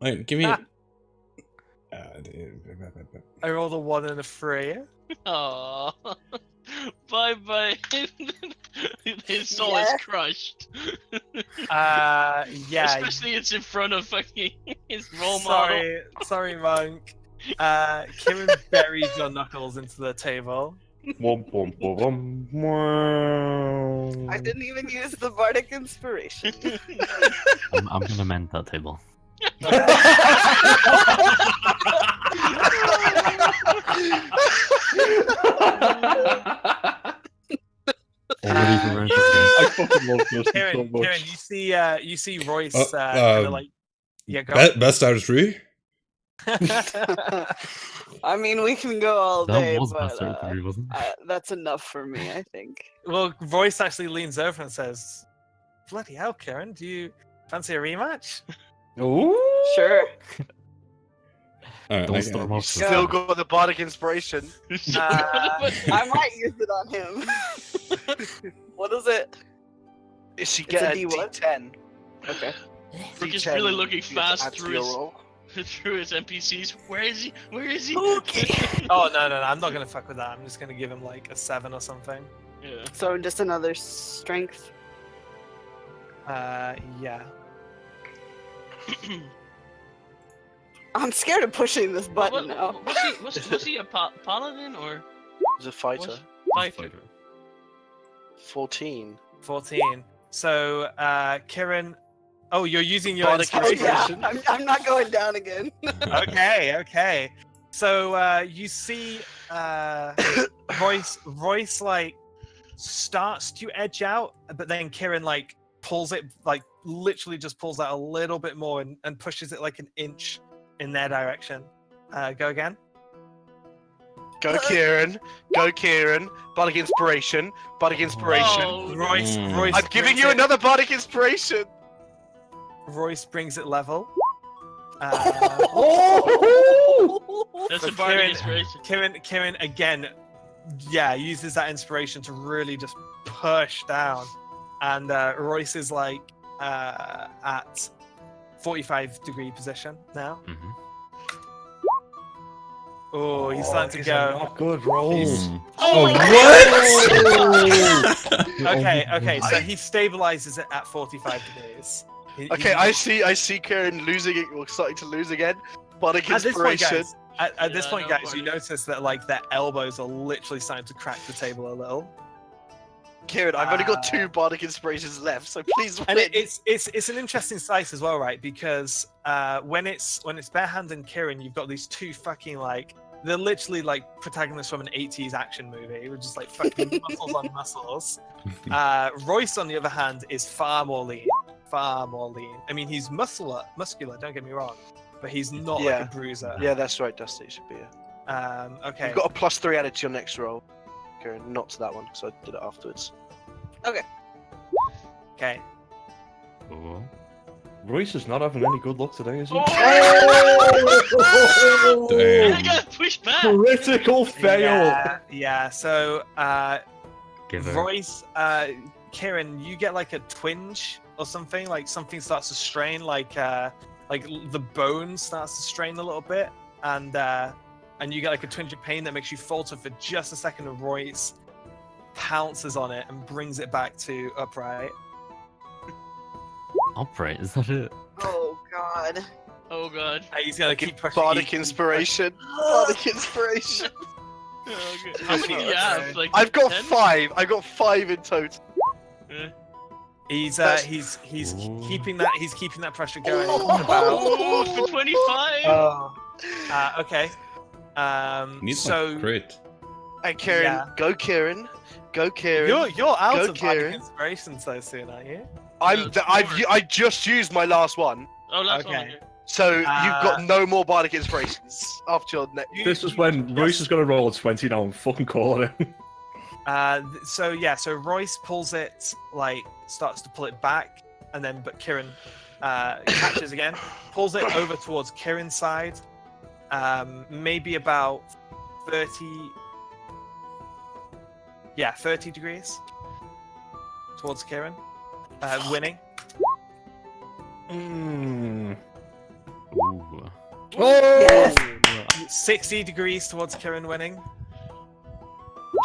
[SPEAKER 4] Wait, give me.
[SPEAKER 1] Ah. I rolled a 1 and a 3.
[SPEAKER 7] Oh, bye bye. His soul
[SPEAKER 5] Yeah.
[SPEAKER 7] is crushed.
[SPEAKER 1] Yeah.
[SPEAKER 7] Especially it's in front of fucking his role model.
[SPEAKER 1] Sorry, Monk. Kieran buries your knuckles into the table.
[SPEAKER 9] Womp, womp, womp, womp.
[SPEAKER 5] I didn't even use the bardic inspiration.
[SPEAKER 6] I'm gonna mend that table. Already for round
[SPEAKER 9] I fucking love this so
[SPEAKER 1] Kieran,
[SPEAKER 9] much.
[SPEAKER 1] you see Royce
[SPEAKER 4] Oh,
[SPEAKER 1] kind of like yeah, go.
[SPEAKER 4] Best out of 3.
[SPEAKER 5] I mean, we can go all
[SPEAKER 6] That
[SPEAKER 5] day,
[SPEAKER 6] was
[SPEAKER 5] but
[SPEAKER 6] best out of 3, wasn't it?
[SPEAKER 5] that's enough for me, I think.
[SPEAKER 1] Well, Royce actually leans over and says, "Bloody hell, Kieran, do you fancy a rematch?"
[SPEAKER 9] Ooh.
[SPEAKER 5] Sure.
[SPEAKER 4] Alright,
[SPEAKER 6] Don't
[SPEAKER 4] I-
[SPEAKER 6] storm off.
[SPEAKER 3] Still got the bardic inspiration.
[SPEAKER 5] I might use it on him. What is it?
[SPEAKER 3] She
[SPEAKER 5] It's
[SPEAKER 3] get
[SPEAKER 5] a
[SPEAKER 3] a
[SPEAKER 5] D what?
[SPEAKER 3] D10.
[SPEAKER 5] Okay.
[SPEAKER 7] Brooke is
[SPEAKER 3] D10
[SPEAKER 7] really looking
[SPEAKER 3] you have to
[SPEAKER 7] fast
[SPEAKER 3] add to
[SPEAKER 7] through
[SPEAKER 3] your
[SPEAKER 7] his,
[SPEAKER 3] roll.
[SPEAKER 7] through his NPCs. Where is he? Where is he?
[SPEAKER 5] Okay.
[SPEAKER 1] Oh no, I'm not gonna fuck with that. I'm just gonna give him like a 7 or something.
[SPEAKER 7] Yeah.
[SPEAKER 5] So just another strength.
[SPEAKER 1] Yeah.
[SPEAKER 5] I'm scared of pushing this button now.
[SPEAKER 7] Was he a paladin or
[SPEAKER 3] He's a fighter.
[SPEAKER 7] fighter?
[SPEAKER 3] 14.
[SPEAKER 1] 14. So, Kieran. Oh, you're using your
[SPEAKER 3] Bardic
[SPEAKER 5] Oh yeah,
[SPEAKER 1] inspiration.
[SPEAKER 5] I'm not going down again.
[SPEAKER 1] Okay. So you see Royce like starts to edge out, but then Kieran like pulls it, like literally just pulls out a little bit more and pushes it like an inch in their direction. Go again.
[SPEAKER 3] Go Kieran. Go Kieran. Bardic inspiration. Bardic inspiration.
[SPEAKER 7] Oh,
[SPEAKER 1] Royce
[SPEAKER 3] I'm giving
[SPEAKER 1] brings
[SPEAKER 3] you
[SPEAKER 1] it-
[SPEAKER 3] another bardic inspiration.
[SPEAKER 1] Royce brings it level.
[SPEAKER 7] That's
[SPEAKER 1] So
[SPEAKER 7] a bardic inspiration.
[SPEAKER 1] Kieran again, uses that inspiration to really just push down, and Royce is like, at 45-degree position now.
[SPEAKER 8] Mhm.
[SPEAKER 1] Oh, he's starting to
[SPEAKER 9] these are
[SPEAKER 1] go.
[SPEAKER 9] not good rolls.
[SPEAKER 4] Oh,
[SPEAKER 5] my
[SPEAKER 4] what?
[SPEAKER 1] Okay, so he stabilizes it at 45 degrees.
[SPEAKER 3] Okay, I see Kieran losing it, or starting to lose again. Bardic
[SPEAKER 1] At this point,
[SPEAKER 3] inspiration.
[SPEAKER 1] guys, at this
[SPEAKER 7] Yeah,
[SPEAKER 1] point,
[SPEAKER 7] no,
[SPEAKER 1] guys, you
[SPEAKER 7] Bardic.
[SPEAKER 1] notice that like their elbows are literally starting to crack the table a little.
[SPEAKER 3] Kieran, I've only got 2 bardic inspirations left, so please win.
[SPEAKER 1] And it's an interesting slice as well, right? Because when it's Bare Hand and Kieran, you've got these 2 fucking like they're literally like protagonists from an 80s action movie, with just like fucking muscles on muscles. Royce, on the other hand, is far more lean. I mean, he's muscular. Don't get me wrong, but he's not like a bruiser.
[SPEAKER 3] Yeah, that's right, Dusty. It should be.
[SPEAKER 1] Okay.
[SPEAKER 3] You've got a +3 added to your next roll, Kieran, not to that one, so I did it afterwards.
[SPEAKER 1] Okay.
[SPEAKER 8] Oh.
[SPEAKER 9] Royce is not having any good luck today, is he?
[SPEAKER 7] And
[SPEAKER 4] Damn.
[SPEAKER 7] I got pushed back.
[SPEAKER 9] Critical fail.
[SPEAKER 1] Yeah. So,
[SPEAKER 8] Give her.
[SPEAKER 1] Royce, Kieran, you get like a twinge or something. Like something starts to strain. Like the bone starts to strain a little bit, and you get like a twinge of pain that makes you falter for just a second. And Royce pounces on it and brings it back to upright.
[SPEAKER 8] Upright, is that it?
[SPEAKER 5] Oh god.
[SPEAKER 7] Oh god.
[SPEAKER 1] He's gonna keep pushing.
[SPEAKER 3] Bardic inspiration. Bardic inspiration.
[SPEAKER 7] Oh, good. How many do you have? Like
[SPEAKER 3] I've got
[SPEAKER 7] 10?
[SPEAKER 3] 5. I've got 5 in total.
[SPEAKER 1] He's
[SPEAKER 3] That's-
[SPEAKER 1] he's
[SPEAKER 8] Ooh.
[SPEAKER 1] keeping that pressure going.
[SPEAKER 7] Oh, for 25.
[SPEAKER 1] Okay.
[SPEAKER 4] Needs
[SPEAKER 1] So
[SPEAKER 4] like crit.
[SPEAKER 3] And Kieran,
[SPEAKER 1] Yeah.
[SPEAKER 3] go Kieran. Go Kieran.
[SPEAKER 1] you're out
[SPEAKER 3] Go
[SPEAKER 1] of bardic
[SPEAKER 3] Kieran.
[SPEAKER 1] inspiration so soon, aren't you?
[SPEAKER 3] I'm.
[SPEAKER 7] No,
[SPEAKER 3] I just used my last one,
[SPEAKER 7] Oh, last
[SPEAKER 1] Okay.
[SPEAKER 7] one. Okay.
[SPEAKER 3] so you've got no more bardic inspirations after your next.
[SPEAKER 9] This is when Royce is going to roll a 20 now and fucking call it.
[SPEAKER 1] So Royce pulls it, like starts to pull it back, and then but Kieran catches again, pulls it over towards Kieran's side, maybe about 30 degrees towards Kieran, winning.
[SPEAKER 9] Mm.
[SPEAKER 8] Ooh.
[SPEAKER 5] Yes.
[SPEAKER 1] 60 degrees towards Kieran winning.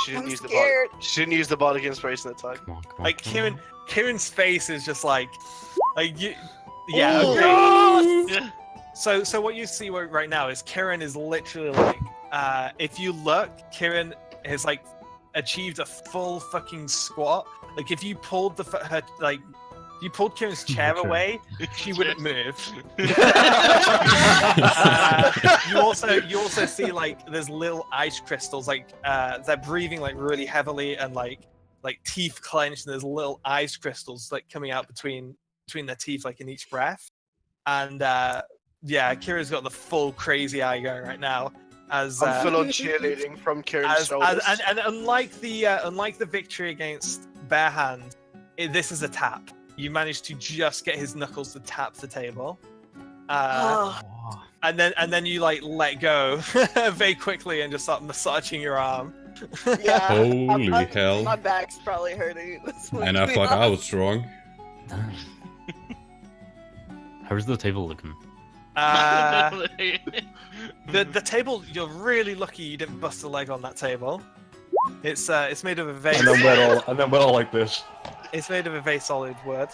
[SPEAKER 3] She didn't
[SPEAKER 5] I'm
[SPEAKER 3] use the
[SPEAKER 5] scared.
[SPEAKER 3] bardic. She didn't use the bardic inspiration that time.
[SPEAKER 8] Come on, come on.
[SPEAKER 1] Like
[SPEAKER 8] come on.
[SPEAKER 1] Kieran's face is just like you. Yeah.
[SPEAKER 3] Oh,
[SPEAKER 1] Okay.
[SPEAKER 7] Yeah.
[SPEAKER 1] So what you see right now is Kieran is literally like, if you look, Kieran has like achieved a full fucking squat. Like if you pulled you pulled Kieran's chair
[SPEAKER 8] Okay.
[SPEAKER 1] away, she wouldn't move. You also see like there's little ice crystals, like they're breathing like really heavily and like teeth clenched, and there's little ice crystals like coming out between their teeth, like in each breath. And Kira's got the full crazy eye going right now. As
[SPEAKER 3] I'm full on cheerleading from Kieran's shoulders.
[SPEAKER 1] and unlike the victory against Bare Hand, this is a tap. You managed to just get his knuckles to tap the table,
[SPEAKER 5] Oh,
[SPEAKER 1] and then you like let go very quickly and just start massaging your arm.
[SPEAKER 5] yeah.
[SPEAKER 4] Holy hell.
[SPEAKER 5] My back's probably hurting. at this point,
[SPEAKER 4] And
[SPEAKER 5] to
[SPEAKER 4] I
[SPEAKER 5] be
[SPEAKER 4] thought I
[SPEAKER 5] honest.
[SPEAKER 4] was strong.
[SPEAKER 8] Damn. How's the table looking?
[SPEAKER 1] The table, you're really lucky you didn't bust a leg on that table. It's made of a very
[SPEAKER 9] and then we're all like this.
[SPEAKER 1] it's made of a very solid wood.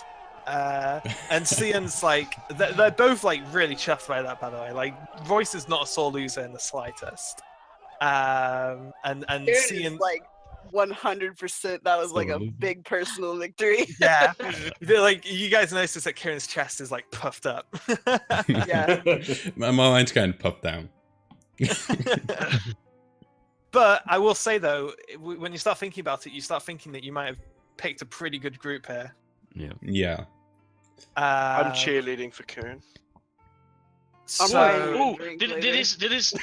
[SPEAKER 1] And Cian's like they're both like really chuffed by that, by the way. Like Royce is not a sore loser in the slightest. And
[SPEAKER 5] Kieran is
[SPEAKER 1] Cian,
[SPEAKER 5] like 100%. That was like a big personal victory.
[SPEAKER 1] yeah, like you guys notice that Kieran's chest is like puffed up.
[SPEAKER 5] Yeah.
[SPEAKER 4] My mind's kind of puffed down.
[SPEAKER 1] But I will say though, when you start thinking about it, you start thinking that you might have picked a pretty good group here.
[SPEAKER 8] Yeah.
[SPEAKER 4] Yeah.
[SPEAKER 3] I'm cheerleading for Kieran.
[SPEAKER 5] I'm
[SPEAKER 1] So,
[SPEAKER 5] ready.
[SPEAKER 7] Oh,
[SPEAKER 5] Drink
[SPEAKER 7] did
[SPEAKER 5] later.
[SPEAKER 7] this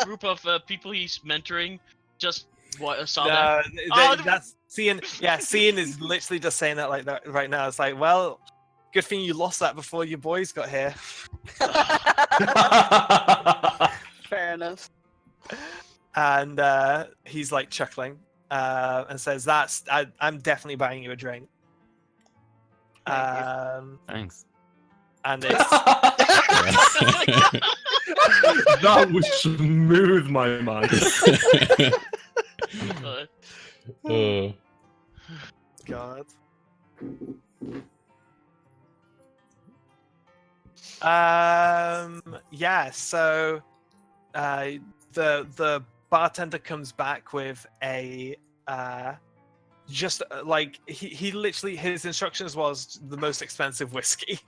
[SPEAKER 7] group of people he's mentoring just saw
[SPEAKER 1] no,
[SPEAKER 7] that? Oh,
[SPEAKER 1] that's Cian. Yeah, Cian is literally just saying that like that right now. It's like, well, good thing you lost that before your boys got here.
[SPEAKER 5] Fair enough.
[SPEAKER 1] And he's like chuckling and says, I'm definitely buying you a drink.
[SPEAKER 6] Thanks.
[SPEAKER 1] And it's
[SPEAKER 9] That was smooth, my man.
[SPEAKER 1] God. Yeah. So, the bartender comes back with a just like he literally his instructions was the most expensive whiskey.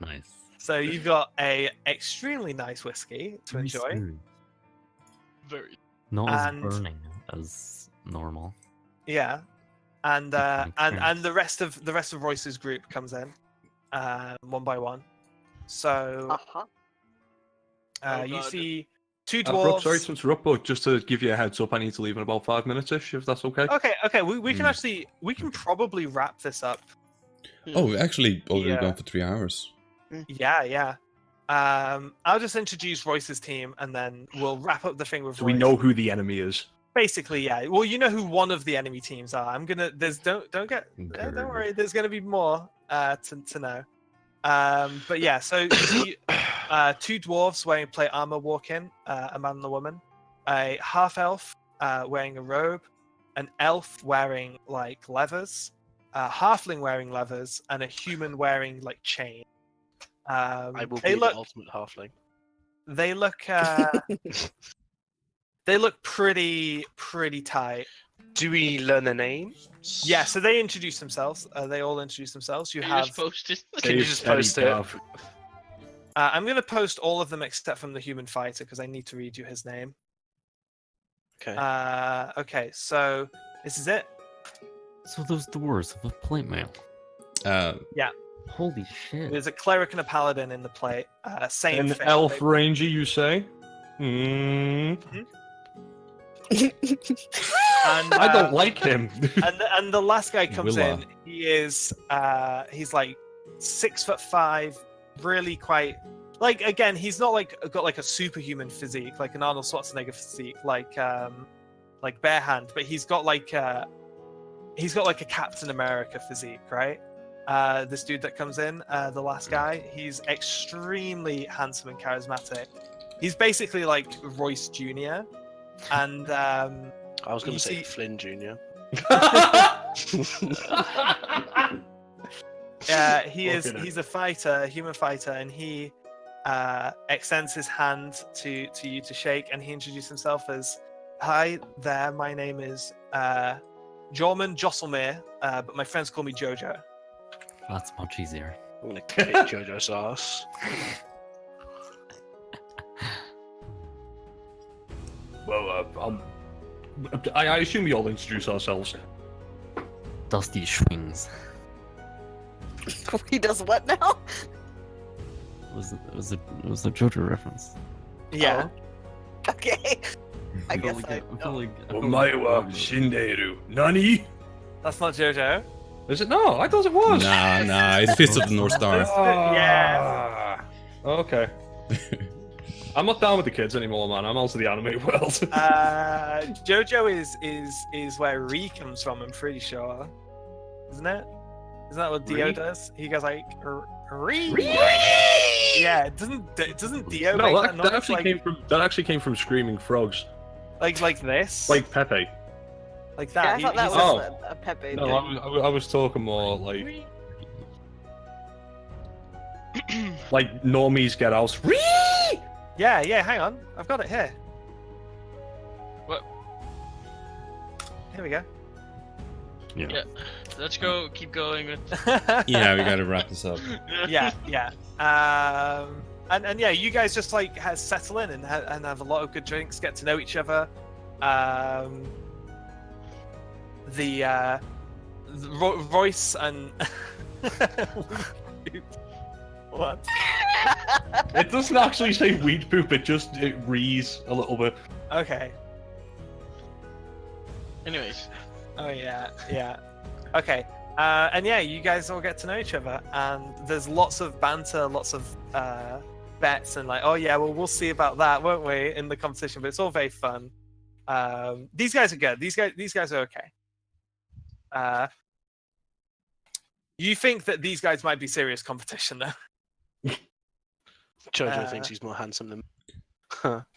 [SPEAKER 6] Nice.
[SPEAKER 1] So you've got a extremely nice whiskey to
[SPEAKER 6] Very
[SPEAKER 1] enjoy.
[SPEAKER 6] smooth.
[SPEAKER 7] Very.
[SPEAKER 6] Not as
[SPEAKER 1] And-
[SPEAKER 6] burning as normal.
[SPEAKER 1] Yeah. And
[SPEAKER 6] Different
[SPEAKER 1] and
[SPEAKER 6] experience.
[SPEAKER 1] the rest of Royce's group comes in, one by one. So
[SPEAKER 5] Uh-huh.
[SPEAKER 7] Oh,
[SPEAKER 1] you
[SPEAKER 7] God.
[SPEAKER 1] see two
[SPEAKER 9] Brooke,
[SPEAKER 1] dwarves.
[SPEAKER 9] sorry to interrupt, but just to give you a heads up, I need to leave in about 5 minutes-ish, if that's okay.
[SPEAKER 1] Okay, we can
[SPEAKER 4] Mm.
[SPEAKER 1] actually we can probably wrap this up.
[SPEAKER 4] Oh, we actually already
[SPEAKER 1] Yeah.
[SPEAKER 4] gone for 3 hours.
[SPEAKER 1] Yeah. I'll just introduce Royce's team and then we'll wrap up the thing with
[SPEAKER 9] So we
[SPEAKER 1] Royce.
[SPEAKER 9] know who the enemy is.
[SPEAKER 1] Basically, yeah. Well, you know who one of the enemy teams are. I'm gonna. Don't
[SPEAKER 4] Okay.
[SPEAKER 1] don't worry. There's gonna be more to know. But yeah. So you see, two dwarves wearing plate armor walk in. A man and a woman. A half elf wearing a robe. An elf wearing like leathers. A halfling wearing leathers, and a human wearing like chain.
[SPEAKER 3] I will
[SPEAKER 1] They
[SPEAKER 3] be
[SPEAKER 1] look.
[SPEAKER 3] the ultimate halfling.
[SPEAKER 1] They look. They look pretty tight.
[SPEAKER 3] Do we learn their names?
[SPEAKER 1] Yeah, so they introduce themselves. They all introduce themselves. You
[SPEAKER 7] You
[SPEAKER 1] have.
[SPEAKER 7] just posted.
[SPEAKER 3] Can you
[SPEAKER 9] Dave,
[SPEAKER 3] just
[SPEAKER 9] Eddie,
[SPEAKER 3] post it?
[SPEAKER 9] Gav.
[SPEAKER 1] I'm going to post all of them except from the human fighter because I need to read you his name.
[SPEAKER 3] Okay.
[SPEAKER 1] Okay, so this is it.
[SPEAKER 6] So those dwarves have a plate mail.
[SPEAKER 1] Yeah.
[SPEAKER 6] Holy shit.
[SPEAKER 1] There's a cleric and a paladin in the plate. Same
[SPEAKER 9] An
[SPEAKER 1] thing.
[SPEAKER 9] elf ranger, you say? Hmm.
[SPEAKER 1] And,
[SPEAKER 9] I don't like him.
[SPEAKER 1] and the last guy comes
[SPEAKER 4] Willa.
[SPEAKER 1] in. He is he's like 6'5", really quite like again. He's not like got like a superhuman physique, like an Arnold Schwarzenegger physique, like bare hand, but he's got like a Captain America physique, right? This dude that comes in, the last guy, he's extremely handsome and charismatic. He's basically like Royce Jr. And
[SPEAKER 3] I was going
[SPEAKER 1] you
[SPEAKER 3] to say
[SPEAKER 1] see-
[SPEAKER 3] Flynn Jr.
[SPEAKER 1] he's a fighter, a human fighter, and he extends his hand to you to shake, and he introduced himself as, "Hi there, my name is Jorman Josselmere, but my friends call me Jojo."
[SPEAKER 6] That's much easier.
[SPEAKER 3] I'm going to kick Jojo's ass.
[SPEAKER 9] Well, I assume we all introduce ourselves.
[SPEAKER 6] Dusty swings.
[SPEAKER 5] He does what now?
[SPEAKER 6] It was a JoJo reference.
[SPEAKER 1] Yeah.
[SPEAKER 5] Okay. I
[SPEAKER 6] feel
[SPEAKER 5] guess
[SPEAKER 6] like
[SPEAKER 5] I
[SPEAKER 6] I feel like
[SPEAKER 9] Shinderu. Nani?
[SPEAKER 1] That's not Jojo.
[SPEAKER 9] Is it? No, I thought it was.
[SPEAKER 4] Nah, it's Fist of the North Star.
[SPEAKER 1] Yeah.
[SPEAKER 9] Okay. I'm not down with the kids anymore, man. I'm also the anime world.
[SPEAKER 1] Jojo is where Ri comes from. I'm pretty sure, isn't it? Isn't that what Dio
[SPEAKER 9] Ri?
[SPEAKER 1] does? He goes like Ri. Yeah, doesn't Dio make
[SPEAKER 9] No,
[SPEAKER 1] that
[SPEAKER 9] that
[SPEAKER 1] noise
[SPEAKER 9] actually came from Screaming Frogs,
[SPEAKER 1] like this,
[SPEAKER 9] like Pepe.
[SPEAKER 1] like
[SPEAKER 5] Yeah,
[SPEAKER 1] that?
[SPEAKER 5] I thought that
[SPEAKER 1] he's
[SPEAKER 5] was
[SPEAKER 9] Oh.
[SPEAKER 5] a Pepe.
[SPEAKER 9] No, I was talking more like normies get out.
[SPEAKER 1] yeah. Hang on, I've got it here.
[SPEAKER 7] What?
[SPEAKER 1] Here we go.
[SPEAKER 7] Yeah. Let's go. Keep going with.
[SPEAKER 4] Yeah, we gotta wrap this up.
[SPEAKER 1] yeah. And yeah, you guys just like settle in and have a lot of good drinks, get to know each other. Royce and what?
[SPEAKER 9] It doesn't actually say weed poop. It rees a little bit.
[SPEAKER 1] Okay.
[SPEAKER 7] Anyways,
[SPEAKER 1] Oh yeah. Okay. And yeah, you guys all get to know each other, and there's lots of banter, lots of bets, and like, oh yeah, well we'll see about that, won't we, in the competition? But it's all very fun. These guys are good. These guys are okay. You think that these guys might be serious competition, though.
[SPEAKER 3] Jojo thinks he's more handsome than.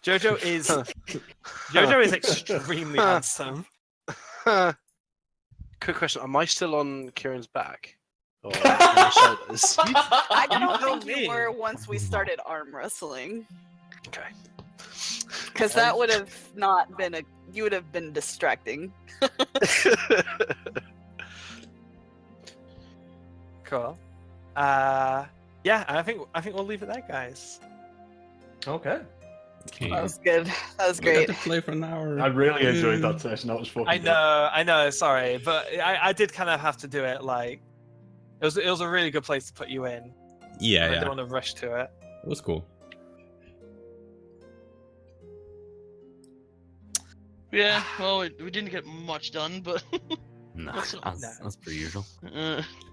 [SPEAKER 1] Jojo is extremely handsome.
[SPEAKER 3] Quick question: am I still on Kieran's back? Or on my shoulders?
[SPEAKER 5] I don't
[SPEAKER 1] tell
[SPEAKER 5] think
[SPEAKER 1] me.
[SPEAKER 5] you were once we started arm wrestling.
[SPEAKER 3] Okay.
[SPEAKER 5] Because that would have not been a. You would have been distracting.
[SPEAKER 1] Cool. Yeah, I think we'll leave it there, guys.
[SPEAKER 9] Okay.
[SPEAKER 4] Okay.
[SPEAKER 5] That was good. That was
[SPEAKER 4] We got
[SPEAKER 5] great.
[SPEAKER 4] to play for an hour.
[SPEAKER 9] I really enjoyed that session. That was fucking
[SPEAKER 1] I know. Sorry, but I did kind of have to do it. Like, it was a really good place to put you in.
[SPEAKER 4] Yeah,
[SPEAKER 1] I
[SPEAKER 4] yeah.
[SPEAKER 1] didn't want to rush to it.
[SPEAKER 4] It was cool.
[SPEAKER 7] Yeah, well, we didn't get much done, but
[SPEAKER 6] Nah,
[SPEAKER 7] That's-
[SPEAKER 6] that's per usual.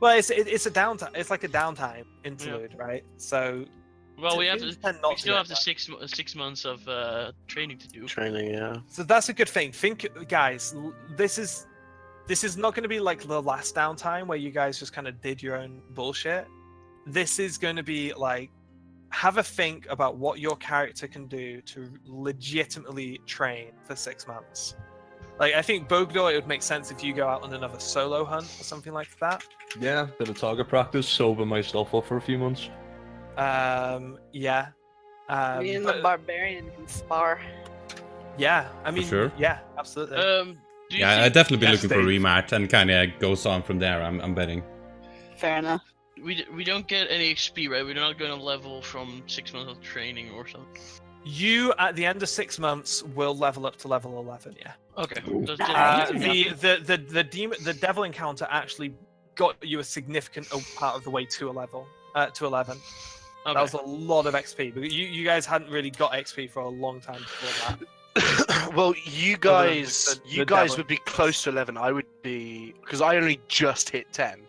[SPEAKER 1] Well, it's a downtime. It's like a downtime interlude, right? So
[SPEAKER 7] well, we have
[SPEAKER 1] things
[SPEAKER 7] to.
[SPEAKER 1] tend not
[SPEAKER 7] We
[SPEAKER 1] to
[SPEAKER 7] still
[SPEAKER 1] get
[SPEAKER 7] have the
[SPEAKER 1] that.
[SPEAKER 7] 6 months of training to do.
[SPEAKER 3] Training, yeah.
[SPEAKER 1] So that's a good thing. Think, guys. This is not going to be like the last downtime where you guys just kind of did your own bullshit. This is going to be like, have a think about what your character can do to legitimately train for 6 months. Like, I think Bogdor, it would make sense if you go out on another solo hunt or something like that.
[SPEAKER 9] Yeah, bit of target practice, sober myself up for a few months.
[SPEAKER 1] Yeah.
[SPEAKER 5] Me and the
[SPEAKER 1] But-
[SPEAKER 5] barbarian can spar.
[SPEAKER 1] yeah. I mean,
[SPEAKER 4] sure.
[SPEAKER 1] yeah, absolutely.
[SPEAKER 7] Do you
[SPEAKER 4] Yeah,
[SPEAKER 7] think
[SPEAKER 4] I'd definitely be
[SPEAKER 9] Yes,
[SPEAKER 4] looking for a
[SPEAKER 9] Dave.
[SPEAKER 4] rematch and kind of goes on from there. I'm betting.
[SPEAKER 5] Fair enough.
[SPEAKER 7] we don't get any XP, right? We're not going to level from 6 months of training or something.
[SPEAKER 1] You at the end of 6 months will level up to level 11. Yeah.
[SPEAKER 7] Okay. That's
[SPEAKER 5] Nice.
[SPEAKER 1] The devil encounter actually got you a significant part of the way to 11.
[SPEAKER 7] okay.
[SPEAKER 1] That was a lot of XP. But you guys hadn't really got XP for a long time before that.
[SPEAKER 3] Well, you
[SPEAKER 1] Other than
[SPEAKER 3] guys,
[SPEAKER 1] the
[SPEAKER 3] you guys
[SPEAKER 1] devil.
[SPEAKER 3] would be close to 11. I would be because I only just hit 10.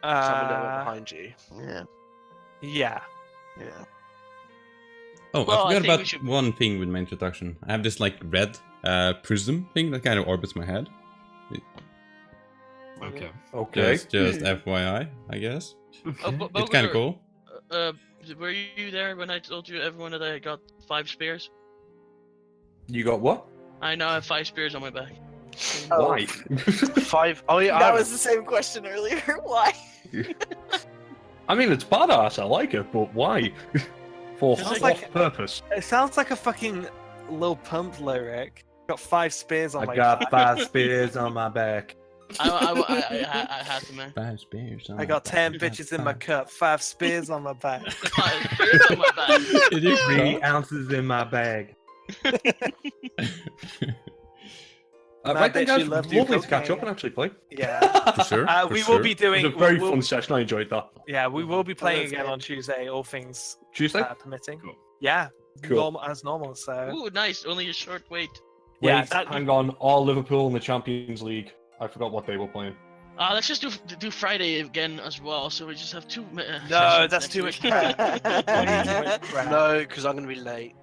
[SPEAKER 3] So I'm a little bit behind you.
[SPEAKER 10] Yeah.
[SPEAKER 1] Yeah.
[SPEAKER 10] Yeah.
[SPEAKER 4] Oh,
[SPEAKER 7] Well, I
[SPEAKER 4] I forgot
[SPEAKER 7] think we
[SPEAKER 4] about
[SPEAKER 7] should-
[SPEAKER 4] one thing with my introduction. I have this like red prism thing that kind of orbits my head.
[SPEAKER 8] Okay.
[SPEAKER 9] Okay.
[SPEAKER 4] Just FYI, I guess.
[SPEAKER 7] Oh, but
[SPEAKER 4] It's kind of
[SPEAKER 7] Bogor,
[SPEAKER 4] cool.
[SPEAKER 7] Were you there when I told you everyone that I got 5 spears?
[SPEAKER 9] You got what?
[SPEAKER 7] I now have 5 spears on my back.
[SPEAKER 5] Oh.
[SPEAKER 9] Why?
[SPEAKER 3] 5. Oh yeah,
[SPEAKER 5] That was the same question earlier. Why?
[SPEAKER 9] I mean, it's badass. I like it, but why? For
[SPEAKER 7] Sounds
[SPEAKER 9] what
[SPEAKER 1] like-
[SPEAKER 9] purpose?
[SPEAKER 1] It sounds like a fucking Lil Pump lyric. Got 5 spears on
[SPEAKER 9] I
[SPEAKER 1] my
[SPEAKER 9] got
[SPEAKER 1] back.
[SPEAKER 9] 5 spears on my back.
[SPEAKER 7] I had to, man.
[SPEAKER 4] 5 spears.
[SPEAKER 1] I got 10 bitches in my cup. 5 spears on my back.
[SPEAKER 7] 5 spears on my back.
[SPEAKER 4] Did you
[SPEAKER 9] 3 ounces in my bag.
[SPEAKER 1] Man,
[SPEAKER 9] Right then,
[SPEAKER 1] bitch, you
[SPEAKER 9] guys,
[SPEAKER 1] love your
[SPEAKER 9] lovely to catch
[SPEAKER 1] cocaine.
[SPEAKER 9] up and actually play.
[SPEAKER 1] Yeah.
[SPEAKER 4] For sure. for
[SPEAKER 1] We will
[SPEAKER 4] sure.
[SPEAKER 1] be
[SPEAKER 9] It
[SPEAKER 1] doing.
[SPEAKER 9] was a very
[SPEAKER 1] we'll-
[SPEAKER 9] fun session. I enjoyed that.
[SPEAKER 1] Yeah, we will be playing
[SPEAKER 5] was
[SPEAKER 1] again
[SPEAKER 5] good.
[SPEAKER 1] on Tuesday, all things
[SPEAKER 9] Tuesday?
[SPEAKER 1] permitting.
[SPEAKER 8] Cool.
[SPEAKER 1] Yeah,
[SPEAKER 9] Cool.
[SPEAKER 1] normal. So
[SPEAKER 7] Ooh, nice. Only a short wait.
[SPEAKER 1] yeah,
[SPEAKER 9] Wait,
[SPEAKER 1] that-
[SPEAKER 9] hang on. All Liverpool in the Champions League. I forgot what they were playing.
[SPEAKER 7] Let's just do Friday again as well, so we just have 2
[SPEAKER 1] no,
[SPEAKER 7] sessions
[SPEAKER 1] that's
[SPEAKER 7] next
[SPEAKER 1] too much
[SPEAKER 7] week.
[SPEAKER 1] prep.
[SPEAKER 3] No, because I'm gonna be late.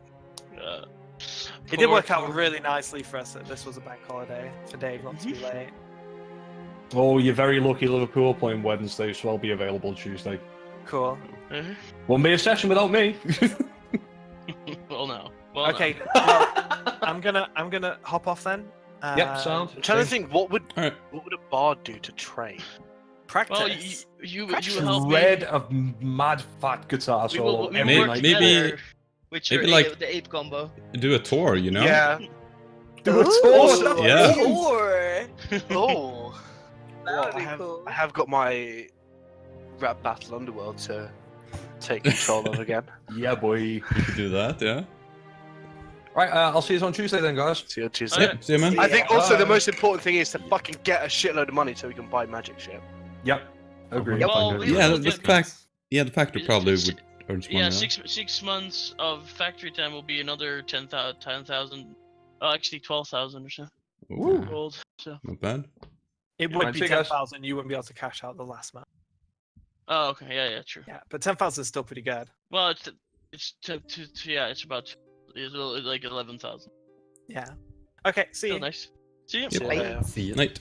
[SPEAKER 1] It did work out really nicely for us that this was a bank holiday for Dave not to be late.
[SPEAKER 9] Oh, you're very lucky. Liverpool playing Wednesday, so I'll be available Tuesday.
[SPEAKER 1] Cool.
[SPEAKER 7] Uh-huh.
[SPEAKER 9] Won't be a session without me.
[SPEAKER 7] Well, no. Well,
[SPEAKER 1] Okay, well, I'm gonna hop off then.
[SPEAKER 9] Yep, sound.
[SPEAKER 3] I'm trying to think what would
[SPEAKER 4] Alright.
[SPEAKER 3] a bard do to train?
[SPEAKER 1] Practice.
[SPEAKER 7] Well, you help me.
[SPEAKER 9] Red of mad fat guitar
[SPEAKER 7] We will,
[SPEAKER 9] solo
[SPEAKER 7] we
[SPEAKER 9] every
[SPEAKER 7] will work
[SPEAKER 9] night.
[SPEAKER 4] maybe-
[SPEAKER 7] together with
[SPEAKER 4] maybe
[SPEAKER 7] your
[SPEAKER 4] like-
[SPEAKER 7] the ape combo.
[SPEAKER 4] Do a tour, you know?
[SPEAKER 3] Yeah.
[SPEAKER 9] Do it
[SPEAKER 5] Ooh,
[SPEAKER 9] awesome.
[SPEAKER 4] Yeah.
[SPEAKER 5] Or
[SPEAKER 3] Oh.
[SPEAKER 5] that
[SPEAKER 3] Well,
[SPEAKER 5] would
[SPEAKER 3] I
[SPEAKER 5] be
[SPEAKER 3] have,
[SPEAKER 5] cool.
[SPEAKER 3] I have got my Rap Battle Underworld to take control of again.
[SPEAKER 9] Yeah, boy.
[SPEAKER 4] You could do that, yeah.
[SPEAKER 9] Right, I'll see you on Tuesday then, guys.
[SPEAKER 3] See you on Tuesday.
[SPEAKER 4] Yep, see you, man.
[SPEAKER 3] I think also the
[SPEAKER 9] Bye.
[SPEAKER 3] most important thing is to fucking get a shitload of money so we can buy magic shit.
[SPEAKER 9] Yep. Agree.
[SPEAKER 7] Yep. Well, we-
[SPEAKER 4] Yeah,
[SPEAKER 7] we'll
[SPEAKER 4] the
[SPEAKER 7] get-
[SPEAKER 4] fact. Yeah, the factor
[SPEAKER 7] It's-
[SPEAKER 4] probably
[SPEAKER 7] it's-
[SPEAKER 4] would earn some
[SPEAKER 7] Yeah,
[SPEAKER 4] money.
[SPEAKER 7] 6 months of factory time will be another 10,000. Oh, actually 12,000 or so.
[SPEAKER 4] Ooh,
[SPEAKER 7] Gold. So.
[SPEAKER 4] not bad.
[SPEAKER 1] It would
[SPEAKER 9] Right,
[SPEAKER 1] be
[SPEAKER 9] see you guys.
[SPEAKER 1] 10,000. You wouldn't be able to cash out the last month.
[SPEAKER 7] Oh, okay. Yeah, true.
[SPEAKER 1] Yeah, but 10,000 is still pretty good.
[SPEAKER 7] Well, it's about like 11,000.
[SPEAKER 1] Yeah. Okay. See
[SPEAKER 7] Still
[SPEAKER 1] you.
[SPEAKER 7] nice. See you.
[SPEAKER 3] See you later.
[SPEAKER 4] Night.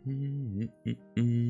[SPEAKER 4] Mm-mm-mm-mm.